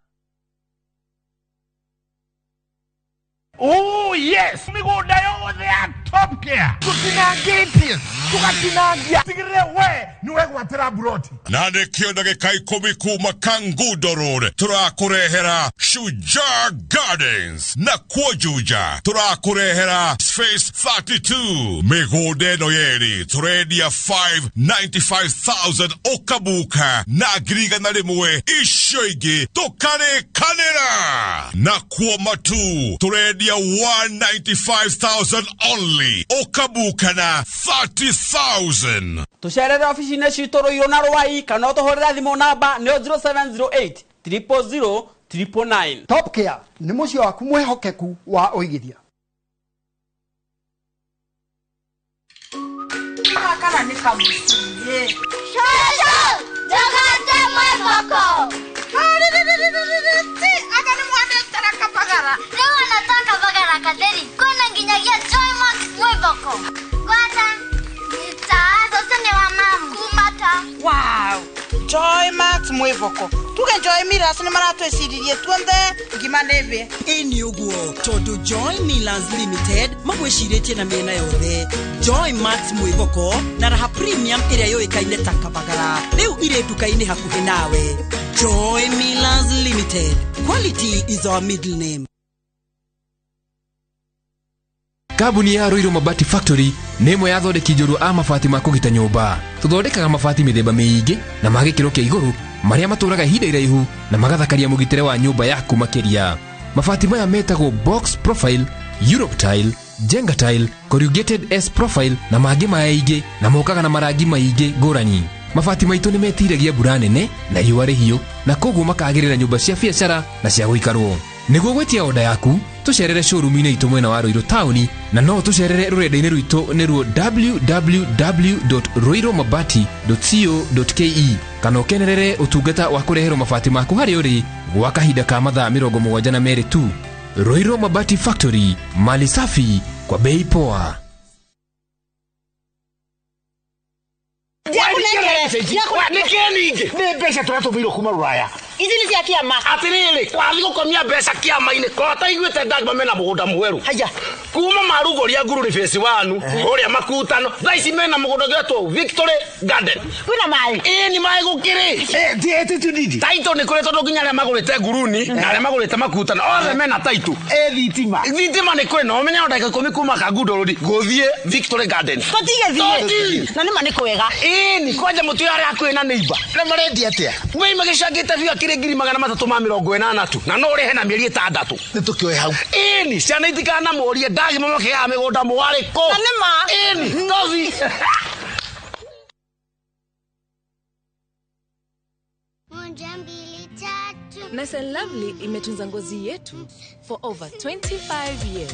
S18: Oh yes! Migoda yothe ya Top Care. Tutinangĩtie, tugatinangia. Tigire we, niwe gwatĩra buroti.
S7: Na nĩkĩo ndagĩka 10 kuma Kangundo Road tũrakũrehera Shujaa Gardens na Kuojuja tũrakũrehera Space 32 mĩgũnda ĩno yerĩ tũrendia 595,000 ũkabuka na ngirigana rĩmwe icio ingĩ tũkarĩkanĩra na Kuomatu tũrendia 195,000 only okabuka na 30,000.
S19: Tusherere ofisi-inĩ citũ Ruiru na Rwai kana ũtũhũrĩre thimũ namba nĩ 0708 000 999.
S20: Top Care nĩ mũciĩ waku mwĩhokeku wa ũigithia.
S17: Kana nĩ kamuciĩ.
S22: Shosho! Jogate mwefoko!
S17: Aga nĩ mwana taraka bagara.
S22: Leo anataka bagara kaderi. Kuna nginyagia Joy Max mwefoko. Kwanza nitaanza sene wa mama kumata.
S17: Wow! Joy Max mwefoko. Tuge Joy Millers nĩ maratwĩciririe tuothe ngima nĩve.
S6: Ĩni ũguo tondu Joy Millers Limited magwĩcirĩtie na mĩena yothe. Joy Max mwĩvoko na raha premium ĩrĩa yũĩkaine ta kabagara rĩu irĩ nduka-inĩ hakuhĩ nawe. Joy Millers Limited. Quality is our middle name.
S21: Kambuni ya Inooro Mabati Factory nĩ ĩmwe ya athondeki njorua a mabati ma kũgita nyũmba. Tũthondekaga mabati mĩthemba mĩingĩ na ma gĩkĩro kĩa igũrũ marĩa matũraga ihinda iraihu na magathakaria mũgitĩre wa nyũmba yaku makĩria. Mabati maya metagwo box profile, Europe tile, Jenga tile, corrugated S profile na mangĩ maingĩ na mokaga na marangi maingĩ ngũrani. Mabati maitũ nĩ metiragia mbura nene na riũa rĩhiũ na koguo makagĩrĩra nyũmba cia biacara na cia gũikarwo. Nĩguo gwetia oda yaku tucerere showroom-inĩ itũ mwena wa Ruiru town na no tucerere rũrenda-inĩ rwitũ nĩruo www.ruiromabati.co.ke kana ũkenerere ũtungata wa kũreherwo mabati maku harĩa ũrĩ gwa kahinda ka mathaa 72 tu. Inooro Mabati Factory, mali safi kwa bei poa.
S18: Nĩ mbeca tũratũmĩirwo kuma Rũraya.
S4: Ici ni cia kiama.
S18: Atiriri, wathi gukomia mbeca kiama-ini kota igwite ndagima mena mugunda mweru.
S4: Haya.
S18: Kuma marugoria nguru ni face wanu, uria makutano. Thaici mena mugunda getwo Victory Garden.
S4: Kwina mai.
S18: Ni mai gukiri. Tiete tudidi. Taito ni kure tondu nginya aria magurite nguruni, na aria magurite makutano. Othe mena taito. Thitima. Thitima ni kwina, umenya ndaka 10 kuma kagundo rudi. Guthie Victory Garden.
S4: Totige thie. Na nima ni kwega.
S18: Ni kwaja mutu aria akwina neighbor. Na marendi atia. Wei magicangite biu akiri 380 tu. Na no urihe na mieri 6. Nitukioe hau. Ni ciana itikana morie ndagima makiaga migunda mwari ko.
S4: Na nima.
S18: Ni tovi.
S15: Nice and Lovely imetunza ngozi yetu for over 25 years.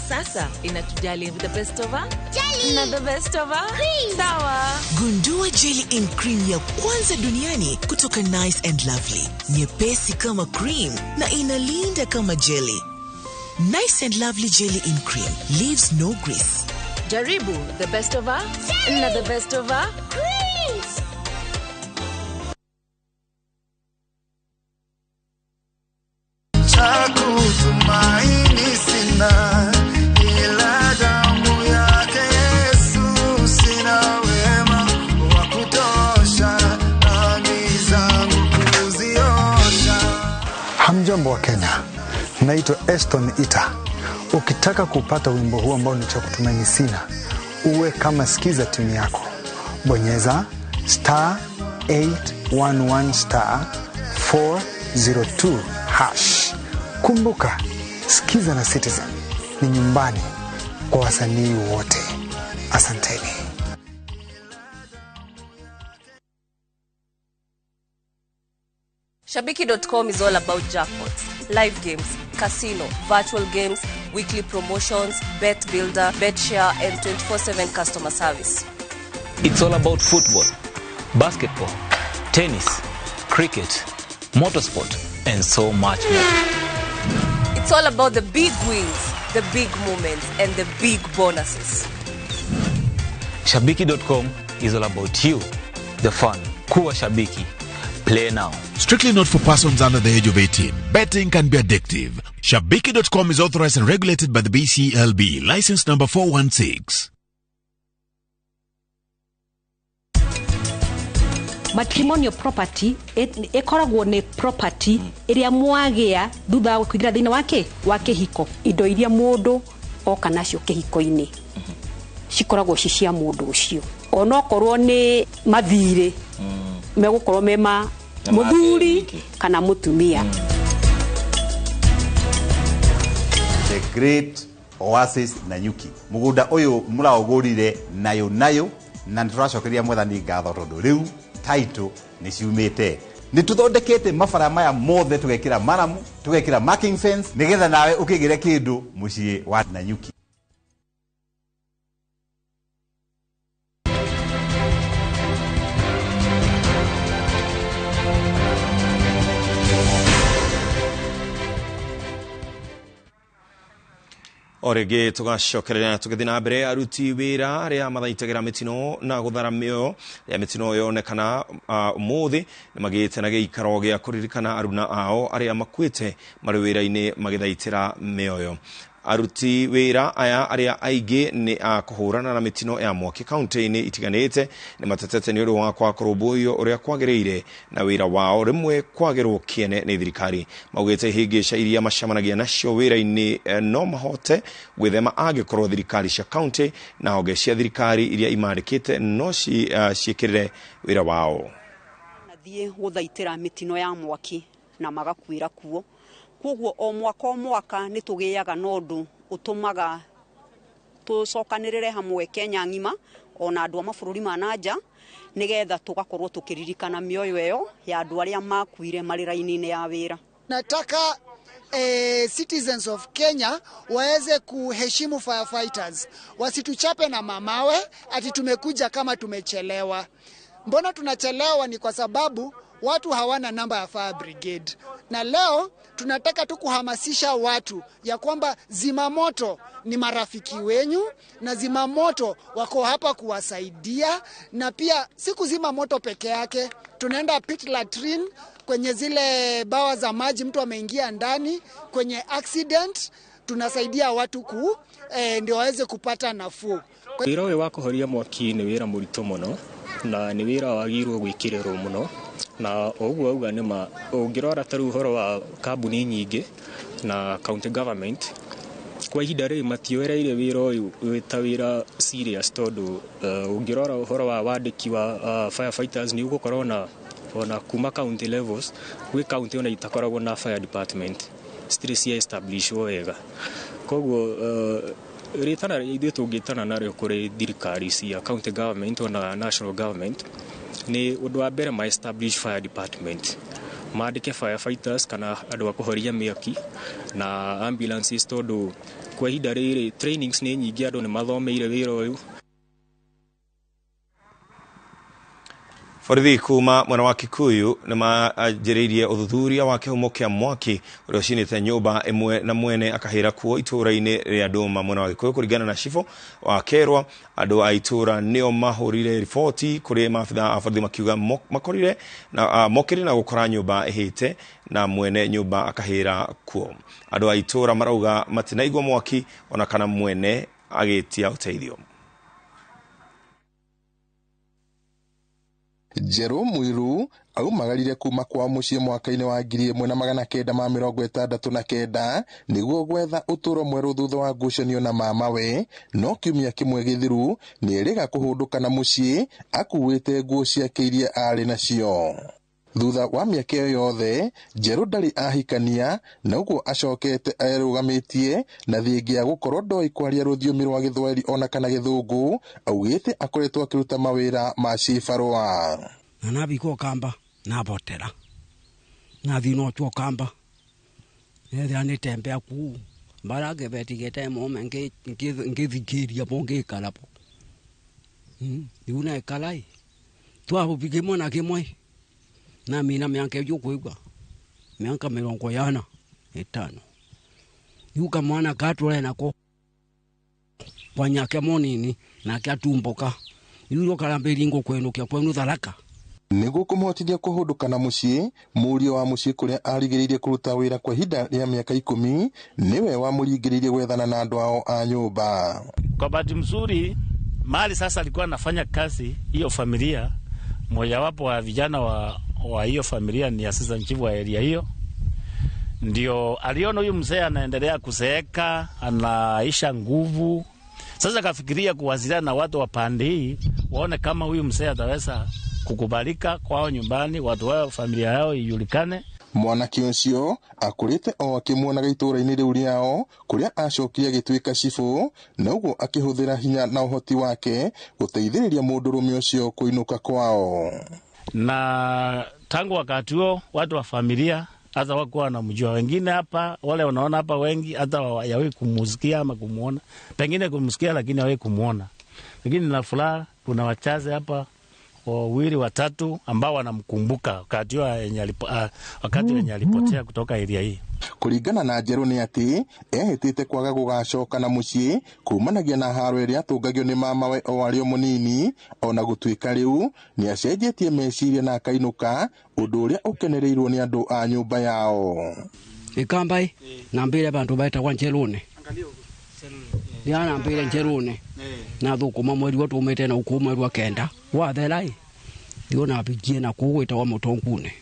S15: Sasa inatujali with the best of jelly na the best of cream. Sawa.
S23: Gundua jelly in cream ya kwanza duniani kutoka Nice and Lovely. Nyepesi kama cream na inalinda kama jelly. Nice and Lovely jelly in cream leaves no grease.
S15: Jaribu the best of jelly na the best of cream.
S24: Tumaini sina ila damu yake Yesu, sina wema wa kutosha dhambi zangu kuziosha.
S25: Hamjambo wa Kenya, naitwa Eston Ita. Ukitaka kupata wimbo huu ambao ni cha kutumaini sina, uwe kama sikiza tuni yako. Bonyeza *811 *402#. Kumbuka, sikiza na Citizen ni nyumbani kwa wasanii wote. Asanteni.
S26: Shabiki.com is all about jackpots, live games, casino, virtual games, weekly promotions, bet builder, bet share, and 24/7 customer service.
S27: It's all about football, basketball, tennis, cricket, motorsport, and so much more.
S26: It's all about the big wins, the big moments, and the big bonuses.
S27: Shabiki.com is all about you, the fun. Kuwa Shabiki. Play now.
S7: Strictly not for persons under the age of 18. Betting can be addictive. Shabiki.com is authorized and regulated by the BCLB. License number 416.
S28: Matrimonial property ekoragwo ni property iria mwagia thutha wa kuingira thina wake hiko. Indo iria mundu oka nacio kihiko-ini cikoragwo ciccia mundu ucio. Onokorwo ni mathire megukorwo mema muthuri kana mutumia.
S29: The Great Oasis Nanyuki. Mugunda uyu muraugurire nayo na nituracokeria mwathani ngatho tondu riu title ni ciumite. Ni tuthondekete mabara maya mothe tugekira maramu, tugekira marking fence nigetha nawe ukigire kindu mucii wa Nanyuki.
S1: Orege tugacokerera tugithi na mbere aruti wira aria mathaitagira mitino na guthara mioyo ya mitino yonekana umuthi ni magite na giikaro gia kuririkana aruna ao aria makwite mari wira-ini magithaitira mioyo. Aruti wira aya aria aige ni akuhurana na mitino ya mwaki county-ini itiganite ni matetete ni wa kwa kurubuyo uria kwagiriire na wira wao rimwe kwagirwo kiene ni thirikari. Maugite higisha iria macamanagia nacio wira-ini no mahote gwithema agikorwo thirikari cia county na honge cia thirikari iria imandikite no ciikirire wira wao.
S30: Nathie guthaitira mitino ya mwaki na magakwira kuo. Koguo o mwaka ni tugiaga nondu utumaga tucokanirire hamwe Kenya ngima ona andu a mabũrũri ma nanja nigetha tugakorwo tukiririkana mioyo yo ya andu aria makuire mariraini ya wira.
S20: Nataka citizens of Kenya waweze kuheshimu firefighters, wasituchape na mamawe ati tumekuja kama tumechelewa. Mbona tunachelewa? Ni kwa sababu watu hawana namba ya fire brigade. Na leo tunataka tu kuhamasisha watu ya kwamba zimamoto ni marafiki wenyu na zimamoto wako hapa kuwasaidia, na pia si kuzima moto peke yake. Tunaenda pit latrine kwenye zile bawa za maji, mtu ameingia ndani kwenye accident, tunasaidia watu ndio waweze kupata nafuu.
S2: Wira uyu wa kuhoria mwaki ni wira murito muno na ni wira wagirwo gwikirerwo muno, na oguo auga nima ungirora taru uhoro wa kambuni nyingi na county government kwa ihinda rĩu matioereire wira uyu wita wira serious, tondu ungirora uhoro wa wandiki wa firefighters ni ugukorwo na ona kuma county levels gwi county ona itakoragwo na fire department stiri cia establish wega. Koguo ritana ithuĩ tũngĩtana narĩo kũrĩ thirikari cia county government na national government ni ũndũ wa mbere ma establish fire department, maandĩke firefighters kana andũ a kũhoria mĩaki na ambulances, tondũ kwa ihinda rĩrĩ trainings nĩ nyingĩ, andũ nĩ mathomeire wĩra ũyũ.
S1: Borithi kuma mwena wa Kikuyu nĩ manjĩrĩirie ũthuthuria wa kĩhumo kĩa mwaki ũrĩa ũcinĩte nyũmba ĩmwe na mwene akahĩra kuo itũũra-inĩ rĩa Ndũma mwena wa Gĩkũyũ. Kũringana na cibũ wa Kerwa, andũ a itũũra nĩo mahũrire riboti kũrĩ maabitha a borithi makiuga mokĩrire na gũkora nyũmba ĩhĩte na mwene nyũmba akahĩra kuo. Andũ a itũũra marauga matinaigua mwaki ona kana mwene agĩtia ũteithio.
S3: Jero Mwiru aumagarire kuma kwa muciĩ mwaka-inĩ wa 1969 nĩguo gwetha ũtũũro mwerũ thutha wa ngucanio na mamawe, no kiumia kĩmwe gĩthiru nĩerĩga kũhũndũka na muciĩ akuĩte nguo ciake iria arĩ nacio. Thutha wa mĩaka ĩyo yothe Jero ndarĩ ahikania, na ũguo acokete erũgamĩtie na thengia gũkorwo ndoĩ kwaria rũthiomi rwa Gĩthwaĩri ona kana Gĩthũngũ. Augĩte akoretwo akĩruta mawĩra ma cibarũa.
S8: Na nabiko kamba nabotera na thino chwo kamba ethia ni tembea ku barage betigete mome ngithikiria bonge kalapo yuna kalai twa bigemo na kimwe na mina mianke yukuigwa mianka 50 yuka mwana katule nako kwanyake monini na kyatumboka yuko kalambelingo kwenu kya kwenu tharaka
S3: nĩguo kũmũhotithia kũhũndũka na muciĩ. Mũriũ wa muciĩ kũrĩa arigĩrĩirie kũruta wĩra kwa ihinda rĩa mĩaka 10 niwe wamũringĩrĩirie gwethana na andũ ao a nyũmba.
S9: Kwa bahati mzuri mali sasa alikuwa anafanya kazi hiyo familia, mojawapo wa vijana wa hiyo familia ni assistant chief wa area hiyo, ndio aliona huyu mzee anaendelea kuzeeka, anaisha nguvu. Sasa kafikiria kuwasiliana na watu wa pande hii waone kama huyu mzee ataweza kukubalika kwao nyumbani, watu wao familia yao ijulikane.
S3: Mwanake ũcio akũrĩte o akĩmuonaga itũũra-inĩ rĩu rĩao kũrĩa acokire agĩtuĩka cibũ, na ũguo akĩhũthĩra hinya na ũhoti wake gũteithĩrĩria mũndũrũme ũcio kũinũka kwao.
S9: Na tangu wakati huo watu wa familia hata wakuwa wanamjua. Wengine hapa wale unaona hapa wengi hata hawajawahi kumusikia ama kumuona, pengine kumsikia lakini hawajawahi kumuona. Lakini na furaha kuna wachache hapa wawili watatu ambao wanamkumbuka wakati wenye alipotea kutoka area hii.
S3: Kũringana na Njerũ nĩ atĩ ehĩtĩte kwaga gũgacoka na muciĩ kumanagia na haro ĩrĩa atũngagio nĩ mamawe o arĩ o mũnini, ona gũtuĩka rĩu nĩ acenjetie meciria na akainũka, ũndũ ũrĩa ũkenereirwo nĩ andũ a nyũmba yao.
S8: Ikambai na mbere bantu baitagwa Njerũne yana mbere Njerũne na thũkũma mweri wa tumĩte na ukũ mweri wa kenda wa thelai ndio na bigie na kugwita wa mutongune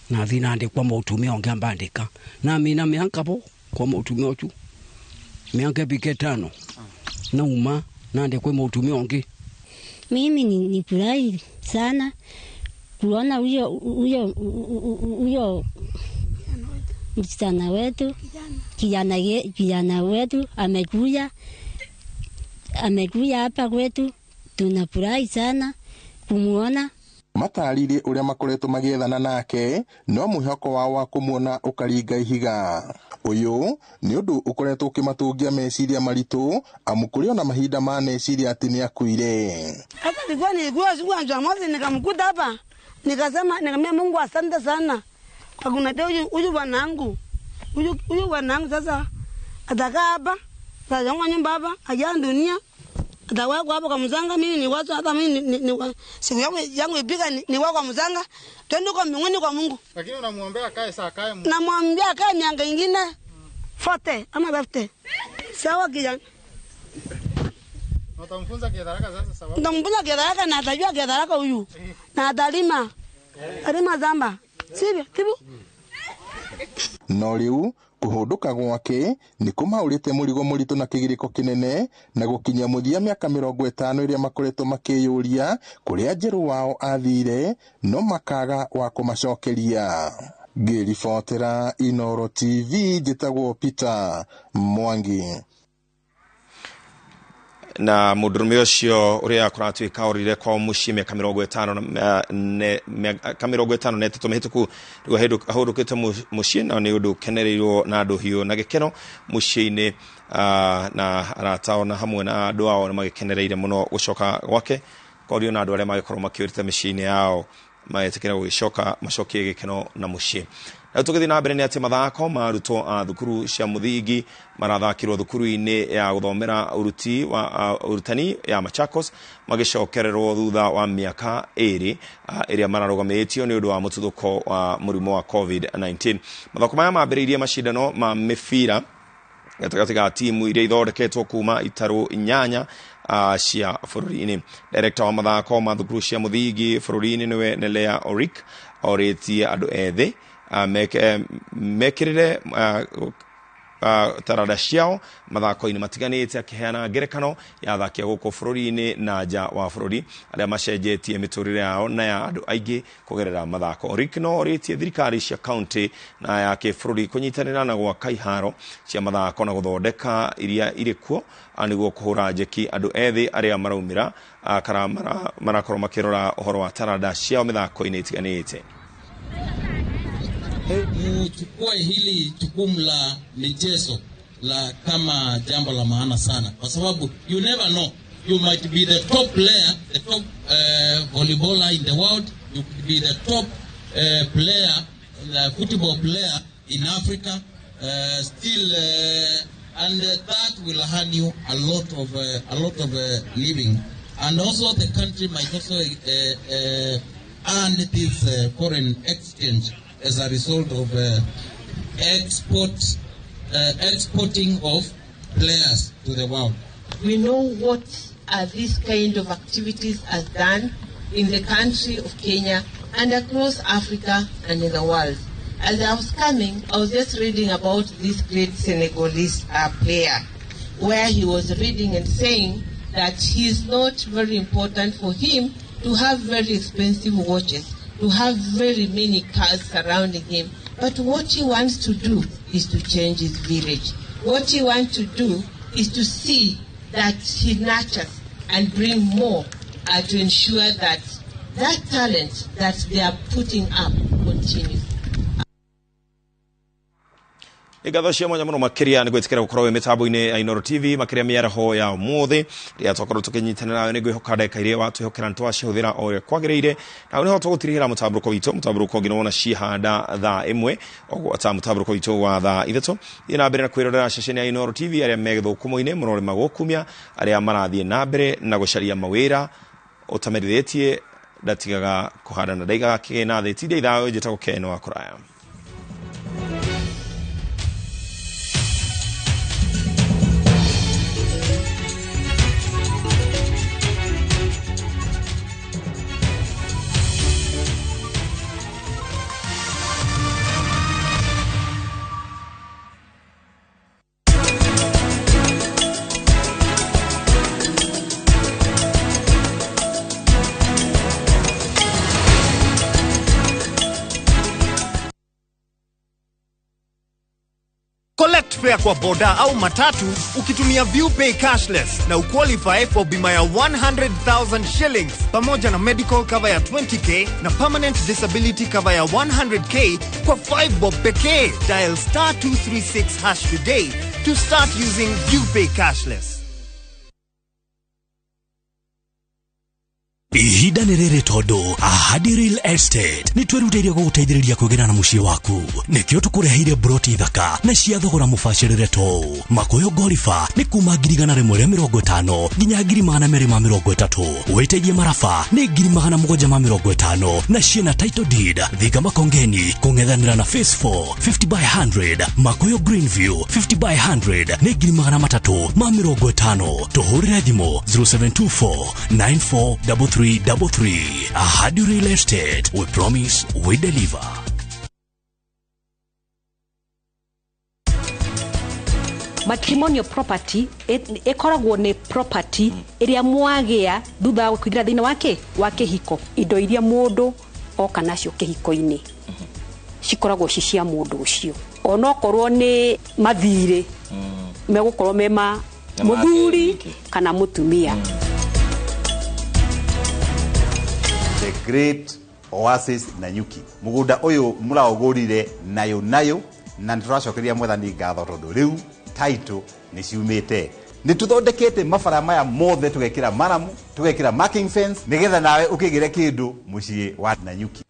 S8: na thina ndi kwa mutumia onge mbandika na mina mianka bo kwa mutumia ochu mianka bike 5 na uma na ndi kwa mutumia onge.
S10: Mimi ni furahi sana kuona huyo msichana wetu kijana wetu amekuja hapa kwetu. Tunafurahi sana kumuona.
S3: Matarire ũrĩa makoretwo magĩethana nake, no mwĩhoko wao wa kũmuona ũkaringa ihiga. Ũyũ nĩ ũndũ ũkoretwo ũkĩmatũngia meciria maritũ, amu kũrĩ ona mahinda ma meciria atĩ nĩ akuire.
S17: Hata nilikuwa siku ya Jumamosi nikamkuta hapa, nikamwambia Mungu asante sana Kwa kuna huyu wanangu. Huyu wanangu sasa atakaa hapa. Sasa nyumba hapa, aja dunia. Atawa hapa kwa mzanga, mimi ni watu hata mimi ni siku yangu ipika ni wako kwa mzanga. Twende kwa mbinguni kwa Mungu.
S5: Lakini unamuombea kae saa kae Mungu.
S17: Namwambia kae mianga ingine 40 ama 50. Sawa kijana.
S5: Utamfunza kidaraka sasa sababu.
S17: Utamfunza kidaraka na atajua kidaraka huyu. Na atalima. Alima zamba. Sivyo? Tibu.
S3: No riu kuhunduka gwake ni kumaurite murigo muritu na kigiriko kinene na gukinya muthia miaka 50 iria makoretwo makiyuria kuria njeru wao athire no makaga wa kumacokeria. Ngiribotera Inooro TV njitagwo Peter Mwangi.
S1: Na mudurume ucio uria akuratuika urire kwa muci miaka 50 na tumehituku rigo ahurukite muci na ni undu kenereirwo na andu hiu na gikeno muci-ini na arataona hamwe na andu ao na magikenereire muno gucoka gwake korio na andu aria magikorwo makiurite micini yao maetekera gugicoka macokie gikeno na muci. Na tukithi na mbere ni ati mathako marutwo a thukuru cia muthingi marathakirwo thukuru-ini ya guthomera uruti wa urutani ya Machakos magicokererwo thutha wa miaka 2 iria mararugamitio ni undu wa mututhuko wa murimu wa COVID-19. Mathako maya mambiriirie mashindano ma mifira gatagati ga timu iria ithondeketwo kuma itaru 8 cia bururi-ini. Director wa mathako ma thukuru cia muthingi bururi-ini niwe Nelea Orik oritie andu ethi mekirire tarada ciao mathako-ini matiganite akiheana ngerekano ya athaki guku bururi-ini na nja wa bururi aria macenjetie miturire yao na ya andu aingi kugerera mathako. Rikno oritie thirikari cia county na ya kibururi kunyitanira na gwaka iharo cia mathako na guthondeka iria irikuo aniguo kuhura njeki andu ethi aria maraumira kara marakorwo makirora uhoro wa tarada ciao mithako-ini itiganite.
S6: Muchukue hili jukumu la michezo la kama jambo la maana sana, kwa sababu you never know, you might be the top player, the top volleyballer in the world, you could be the top player, the football player in Africa, still and that will earn you a lot of living, and also the country might also earn this foreign exchange as a result of exporting of players to the world.
S11: We know what these kind of activities are done in the country of Kenya and across Africa and in the world. As I was coming, I was just reading about this great Senegalese player, where he was reading and saying that he is not very important for him to have very expensive watches, to have very many cars surrounding him. But what he wants to do is to change his village. What he wants to do is to see that he nurtures and bring more to ensure that that talent that they are putting up continues.
S1: Igatho cia mwanya muno makiria ni gwitikira gukorwo mitambo-ini ya Inooro TV makiria Mīaraho ya umuthi ria twakorwo tukinyitanira nayo ni gwihoka ndeka iria watwihokera ntwacihuthira o ria kwagiriire na ni ho tugutirihira mutambuko ngino wona cihanda thaa 1 ogwo ta mutambuko witu wa thaa 3 ina mbere na kwirorera ceceni ya Inooro TV aria megithukumo-ini murore magukumia aria marathie na mbere na gucaria mawira utamerithietie ndatigaga kuhanda na ndaigaga kigina thetiria ithayo njitagwo Ken wa kuraya.
S12: Collect fare kwa boda au matatu ukitumia ViewPay cashless na uqualify for bima ya 100,000 shillings pamoja na medical cover ya 20k na permanent disability cover ya 100k kwa 5 bob pekee. Dial *236# today to start using ViewPay cashless.
S4: ihinda nĩ rĩrĩ tondũ Ahadi Real Estate nĩ twĩrutĩire gũgũteithĩrĩria kwĩgĩra na mũciĩ waku. Nĩkĩo tũkũreheire broti thaka na cia thogora mũbacĩrĩre to. Makoyo Gorifa nĩ kuma 150 nginya 230. Wĩteithie maraba nĩ 750 na ciena title deed. Thika Makongeni kũng'ethanĩra na Phase 4 50 by 100. Makoyo Greenview 50 by 100 nĩ 350. Tũhũrĩre thimũ 0724 943333. Ahadi Real Estate, we promise, we deliver.
S28: Matrimonial property ekoragwo ni property iria mwagĩa thutha wa kuingira thĩinĩ wa kĩhiko. Indo iria mũndũ oka nacio kĩhiko-inĩ cikoragwo cia mũndũ ũcio. Ona okorwo ni mathirĩ megũkorwo mema mũthuri kana mũtumia.
S29: The Great Oasis Nanyuki. Mugunda uyu muraogurire nayo na nituracokeria mwathani ngatho tondu riu title ni ciumite. Nituthondekete mabara maya mothe tugekira maramu, tugekira marking fence nigetha nawe ukigire kindu mucii wa Nanyuki.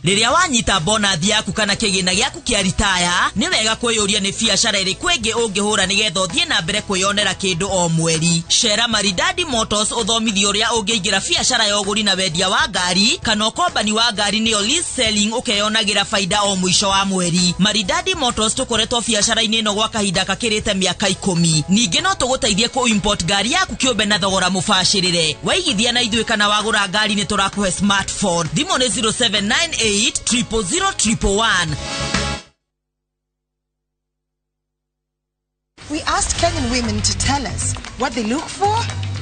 S13: Riria wanyita bonathi yaku kana kigina gyaku kia ritaya ni wega kwiyuria ni biashara iri kwingi ungihura nigetha uthie na mbere kwiyonera kindu o mweri. Shera Maridadi Motors uthomithio uria ungiingira biashara ya uguri na wendia wa ngari kana kombani wa ngari ni lease selling ukeyonagira faida o mwisho wa mweri. Maridadi Motors tukoretwo biashara-ini ino gwa kahinda kakirite miaka 10. Ningi no tuguteithie ku import ngari yaku kiumbe na thogora mubashirire. Waigithia na ithuĩ kana wagura ngari ni turakuhe smartphone. Thimo ni 0798 00001.
S14: We asked Kenyan women to tell us what they look for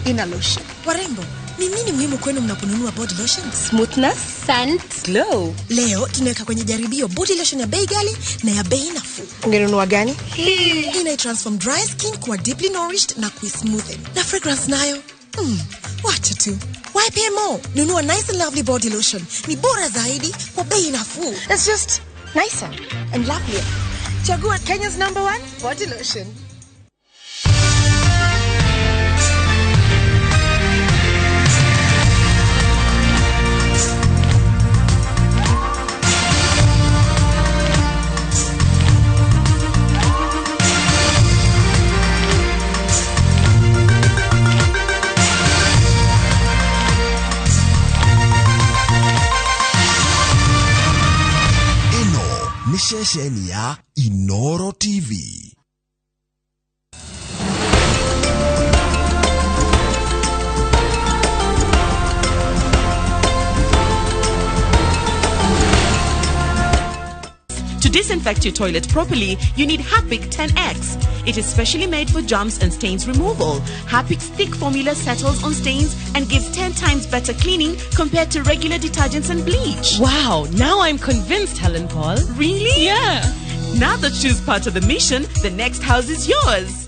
S14: in a lotion. Warembo, ni nini muhimu kwenu mnaponunua body lotions?
S28: Smoothness, scent, glow.
S14: Leo tunaweka kwenye jaribio body lotion ya bei ghali na ya bei nafuu.
S28: Ungenunua gani?
S14: Ina transform dry skin kuwa deeply nourished na kuismoothen. Na fragrance nayo wacha tu. Why pay more? Nunua nice and lovely body lotion. Ni bora zaidi kwa bei nafuu.
S28: It's just nicer and lovelier.
S14: Chagua Kenya's #1 body lotion.
S7: Ni shesheni ya Inooro TV.
S15: To disinfect your toilet properly, you need Harpic 10X. It is specially made for germs and stains removal. Harpic's thick formula settles on stains and gives 10 times better cleaning compared to regular detergents and bleach.
S16: Wow, now I'm convinced, Helen Paul.
S15: Really?
S16: Yeah.
S15: Now that she's part of the mission, the next house is yours.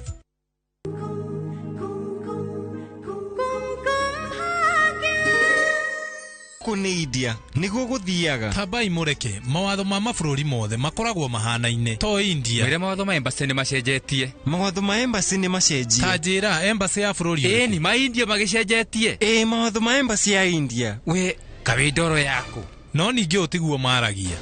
S18: Kuneidia niguo guthiaga
S19: tabai mureke mawatho ma mabũrũri mothe makoragwo mahanaine to India.
S16: Wĩra mawatho ma embassy nĩ macenjetie.
S18: Mawatho ma embassy nĩ macenjie.
S19: Ta njĩra embassy ya bũrũri.
S16: Ni ma India magĩcenjetie.
S18: Mawatho ma embassy ya India.
S16: We kawe ndoro yaku.
S19: No ningĩ ũtiguo maragia.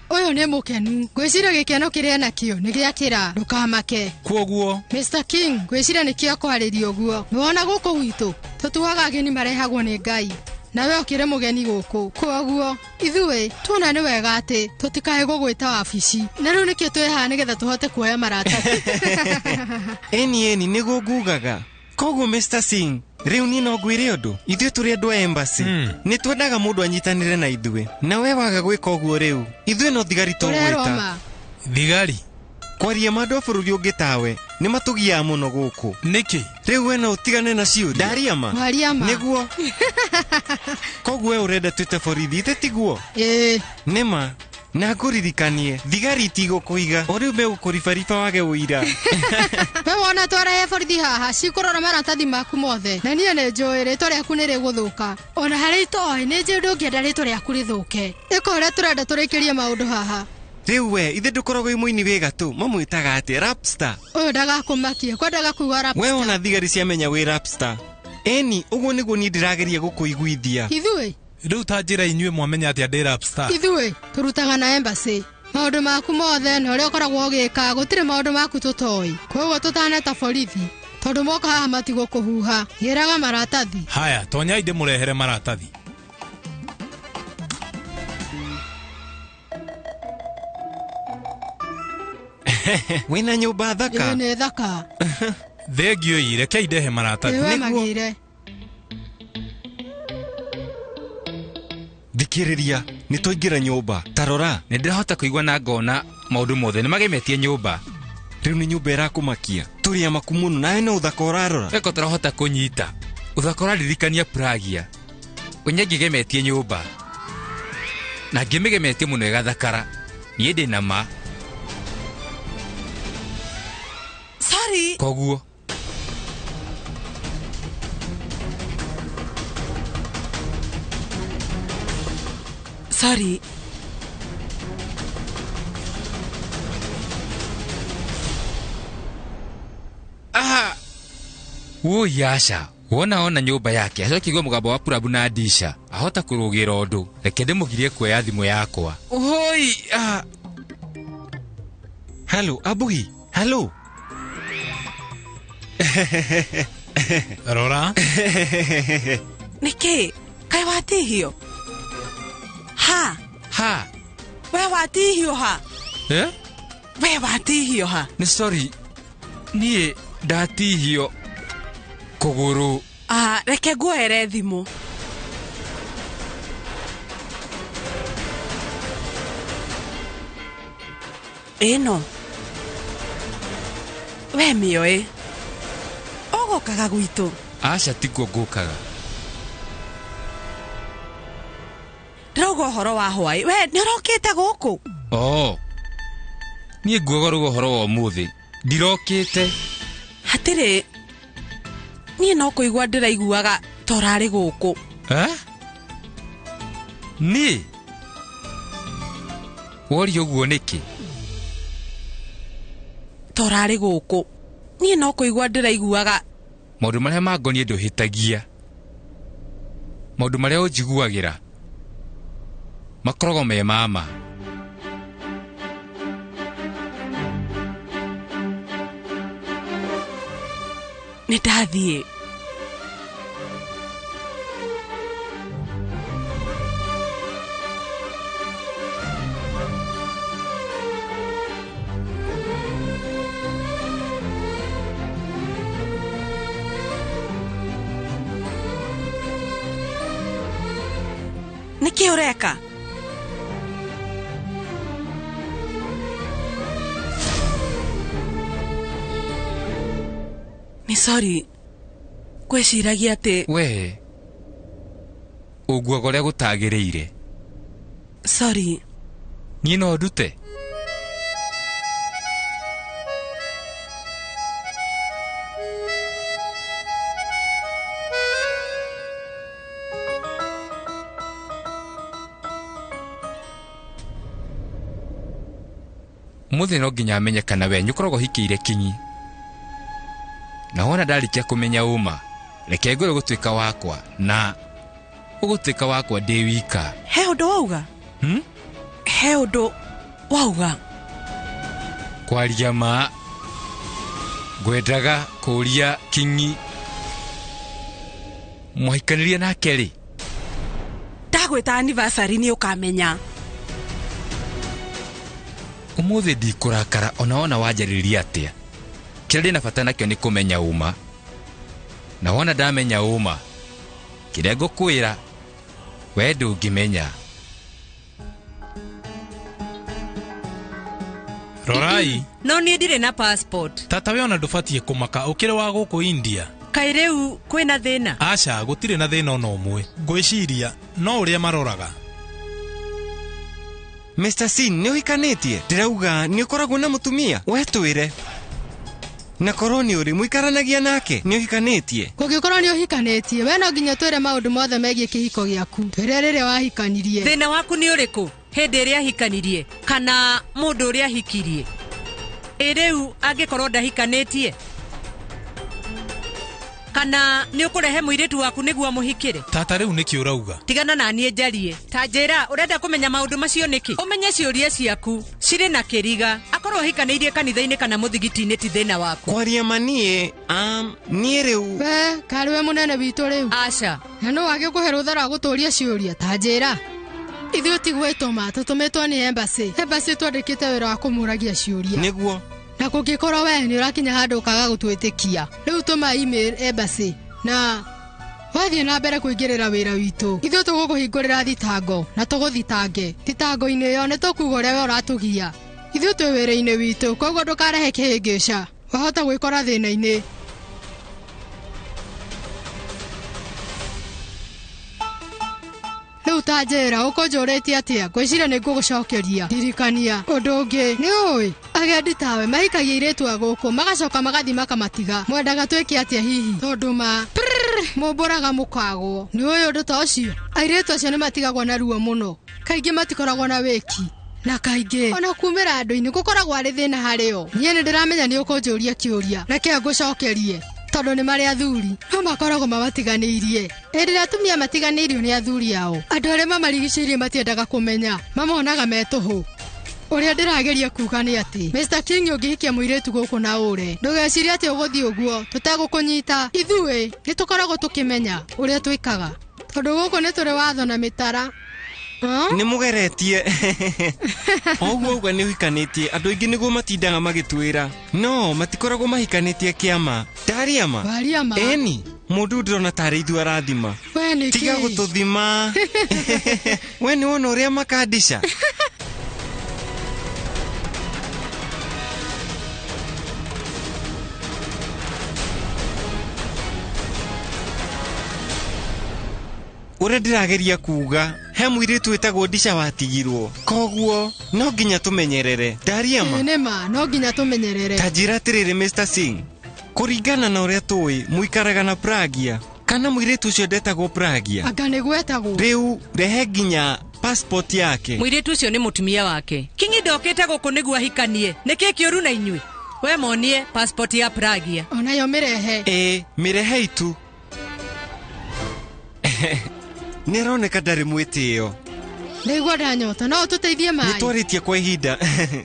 S21: Oyo nĩ mũkenu. Gwĩciria gĩkeno kĩrĩa nakĩo nĩ gĩakĩra ndũkamake.
S19: Kwoguo
S21: Mr King, gwĩciria nĩkĩo kwarĩrio ũguo. Nĩwona gũkũ gwitũ tũtuaga ageni marehagwo nĩ Ngai. Nawe ũkĩrĩ mũgeni gũkũ. Kwoguo ithuĩ tuona nĩ wega atĩ tũtikae gũgwĩta wabici. Na rĩu nĩkĩo twĩ haha nĩgetha tũhote kuoya maratathi.
S18: Eni nĩguo ngugaga. Koguo Mr Singh, riu ni no ngwire undu ithuĩ tũrĩ andũ a embassy nĩ twendaga mũndũ anyitanĩre na ithuĩ. Na we waga gwĩka ũguo rĩu ithuĩ no thigari tũgwĩta.
S19: Thigari
S18: kwaria mandũ a bũrũri ũngĩ tawe nĩ matũgiaga mũno gũkũ.
S19: Nĩkĩ?
S18: Rĩu we no ũtigane na ciũria. Ndaria ma nĩguo. Koguo we ũrenda twĩte borithi ithe tiguo? Nĩma na ngũririkanie thigari itigũkũiga o rĩu megũkũribariba wage ũira.
S21: We wona twarahe borithi haha cikũrora maratathi maku mothe na niĩ nĩ njũĩ rĩtwa rĩaku nĩ rĩgũthũka. Ona harĩ itoĩ nĩ njũĩ ndũngĩenda rĩtwa rĩaku rĩthũke. Ĩka ũrĩa tũrenda tũrĩkĩrie maũndũ haha.
S18: Riu we ithe ndukorogo imwe-ini wega tu mamwitaga ati rapstar.
S21: Uyu ndagakumakie kwa ndagakugwa rapstar.
S18: We ona thigari ciamenya wi rapstar. Eni uguo niguo ni ndirageria gukuiguithia.
S21: Ithuĩ
S19: riu ta njira inyuĩ mwamenya atia ndi rapstar.
S21: Ithuĩ turutaga na embassy. Maundu maku mothe na uria ukoragwo ugika gutire maundu maku tutoi. Koguo tutaneta borithi. Tondu moka haha matigo kuhuha. Giraga maratathi.
S19: Haya tonya inde murehere maratathi.
S18: Wina nyumba thaka.
S21: Nĩ thaka.
S19: Thengio ire ke idehe maratathi.
S21: Nĩwe magire.
S18: Thikiriria ni twaingira nyumba. Tarora
S16: Nĩ ndĩrahota kũigua na ngona maũndũ mothe nĩ magemetie nyũmba.
S18: Riu ni nyumba irakumakia. Turi amaku muno nawe no uthaka urarora.
S16: Eko tũrahota kũnyita. Uthaka ũraririkania Pragia. Ũnya ngĩgemetie nyũmba. Na ngĩmĩgemetie mũno ĩgathakara. Niĩ ndĩ na ma.
S14: Sorry.
S16: Koguo.
S14: Sorry.
S16: Yasha. Ona nyũmba yake acokigwo mũgambo wa purabu na ndisha ahota kũrũgĩra ũndũ reke ndĩmũgirie kuoya thimũ yakwa.
S18: Oi. Hello Abugi. Hello.
S19: Rora.
S14: Niki kai watihio. Ha. We watihio ha. We watihio ha.
S16: Nĩ sorry. Niĩ ndatihio kũgũrũ.
S14: Reke nguoere thimũ. Ĩno. We mĩoĩ. Ũgũkaga gwitũ.
S16: Aca tiguo ngũkaga.
S14: Ndĩrauga ũhoro wa hwaĩ. We nĩ ũrokĩte gũkũ?
S16: Niĩ nguogaruga ũhoro wa ũmũthĩ. Ndirokĩte.
S14: Hatirĩ. Niĩ no kũigua ndĩraiguaga torarĩ gũkũ.
S16: Niĩ? Woria ũguo nĩkĩ?
S14: Torarĩ gũkũ. Niĩ no kũigua ndĩraiguaga.
S16: Maũndũ marĩa mangoniĩ ndũhĩtagia. Maũndũ marĩa ũnjiguagĩra makoragwo me mama.
S14: Nĩ ndathiĩ. Nĩkĩ ũreka? Nĩ sorry. Gwĩciragia atĩ
S16: we ũguaga ũrĩa gũtagĩrĩire.
S14: Sorry.
S16: Niĩ no ndute. Mũthĩ no nginya amenye kana we nyũkoragwo hikĩire kinyi. Na wona ndarikia kũmenya uma reke ngũre gũtuĩka wakwa na ũgũtuĩka wakwa ndĩ wika.
S14: He ũndũ wauga? He ũndũ wauga?
S16: Kwaria ma ngwendaga kũria kinyi mwahikanĩria nake rĩ?
S14: Ndagwĩta anniversary nĩ ũkamenya.
S16: Ũmũthĩ ndikũrakara ona wanjarĩria atĩa. Kĩrĩa ndĩ na bata nakĩo nĩ kũmenya uma. Na wona ndamenya uma kĩrĩa ngũkwĩra we ndũngĩmenya.
S19: Rorai.
S2: No niĩ ndirĩ na passport.
S19: Tata we ona ndũbatiĩ kũmaka ũkĩrĩ wa gũkũ India.
S2: Kaĩ rĩu kwĩna thĩna?
S19: Aca gũtirĩ na thĩna ona ũmwe. Ngwĩciria no ũrĩa maroraga.
S18: Mr. Sin nĩ ũhikanĩtie? Ndĩrauga nĩ ũkoragwo na mũtumia. We twĩre. Na korwo nĩ ũrĩ mũikaranagia nake nĩ ũhikanĩtie?
S21: Kũngĩkorwo nĩ ũhikanĩtie we no nginya twĩre maũndũ mothe megiĩ kĩhiko gĩaku. Twĩre rĩrĩa wahikanirie.
S2: Thĩna waku nĩ ũrĩkũ? hĩndĩ ĩrĩa hikanirie kana mũndũ ũrĩa hikirie? Rĩu angĩkorwo ndahikanĩtie kana nĩ ũkũrehe mũirĩtu waku nĩguo mũhikĩre?
S19: Tata rĩu nĩkĩ ũrauga?
S2: Tigana na niĩ njarie. Ta njĩra ũrenda kũmenya maũndũ macio nĩkĩ? Ũmenye ciũria ciaku cirĩ na kĩriga. Akorwo hikanĩirie kanitha-inĩ kana mũthigiti-inĩ ti thĩna waku.
S18: Kwaria manie niĩ rĩu
S21: we karĩwe mũnene witũ rĩu.
S2: Aca
S21: na no wage kũhe rũtha rwa gũtũũria ciũria. Ta njĩra ithuĩ ti gwĩtũma tũtũmĩtwo nĩ embassy twandĩkĩte wĩra wa kũmũragia ciũria
S18: nĩguo.
S21: Na kũngĩkorwo we nĩ ũrakinya handũ ũkaga gũtwĩtĩkia, rĩu tũma email embassy na wathiĩ na mbere kũingĩrĩra wĩra witũ. Ithuĩ tũgũkũhingũrĩra thitango na tũgũthitange. Thitango-inĩ ĩyo nĩ tũkuga ũrĩa we ũratũgia. Ithuĩ twĩ wĩra-inĩ witũ, koguo ndũkarehe kĩhĩngĩca. Wahota gwĩkora thĩna-inĩ. Rĩu ta njĩra ũkũnjũrĩtie atĩa? Ngwĩciria nĩ ngũgũcokeria. Ndirikania ũndũ ũngĩ nĩ ũĩ agendi tawe mahikagia airĩtu a gũkũ magacoka magathi makamatiga. Mwendaga twĩke atĩa hihi? Tondũ mũmbũraga mũkagwo. Nĩ ũĩ ũndũ ta ũcio? Airĩtu acio nĩ matigagwo na ruo mũno, kaingĩ matikoragwo na wĩki, na kaingĩ ona kumĩra andũ-inĩ gũkoragwo arĩ thĩna harĩo. Niĩ nĩ ndĩramenya nĩ ũkũnjũria kĩũria na kĩo ngũcokerie, tondũ nĩ marĩ athuri no makoragwo mamatiganĩirie. Hĩndĩ ĩrĩa atumia matiganĩirio nĩ athuri ao, andũ arĩa mamarigicĩirie matiendaga kũmenya, mamonaga metũhũ. Ũrĩa ndĩrageria kuga nĩ atĩ Mr. King ũngĩhikia mũirĩtu gũkũ na ũre, ndũgecirie atĩ ũgũthiĩ ũguo tũtegũkũnyita. Ithuĩ nĩ tũkoragwo tũkĩmenya ũrĩa twĩkaga, tondũ gũkũ nĩ tũrĩ watho na mĩtara.
S18: Nĩ mũgeretie oguo uga nĩ ũhikanĩtie. Andũ aingĩ nĩguo matindaga magĩtwĩra no matikoragwo mahikanĩtie kĩama. Ndaria ma eni mũndũ ndĩrona tarĩ ithuĩ arathima. Tiga gũtũthima. We nĩ wona ũrĩa makandica. Ũrĩa ndĩrageria kuga he mũirĩtu wĩtagwo Ndisha watigirwo, koguo no nginya tũmenyerere. Ndaria ma
S21: nĩma no nginya tũmenyerere.
S18: Ta njĩra atĩrĩrĩ Mr. Singh, kũringana na ũrĩa tũĩ mũikaraga na Pragia, kana mũirĩtu ũcio ndetagwo Pragia?
S21: Anga nĩ gwetagwo.
S18: Rĩu rehe nginya passport yake.
S2: Mũirĩtu ũcio nĩ mũtumia wake. Kingi ndokĩte gũkũ nĩguo ahikanie. Nĩkĩ kĩũru na inyuĩ? We monie passport ya Pragia.
S21: Onayo mĩrehe.
S18: Mĩrehe itu. Nĩaroneka ndarĩ mwĩtĩo.
S21: Nĩguo ndanyota, no tũteithie maĩ.
S18: Nĩtwarĩtie kwa ihinda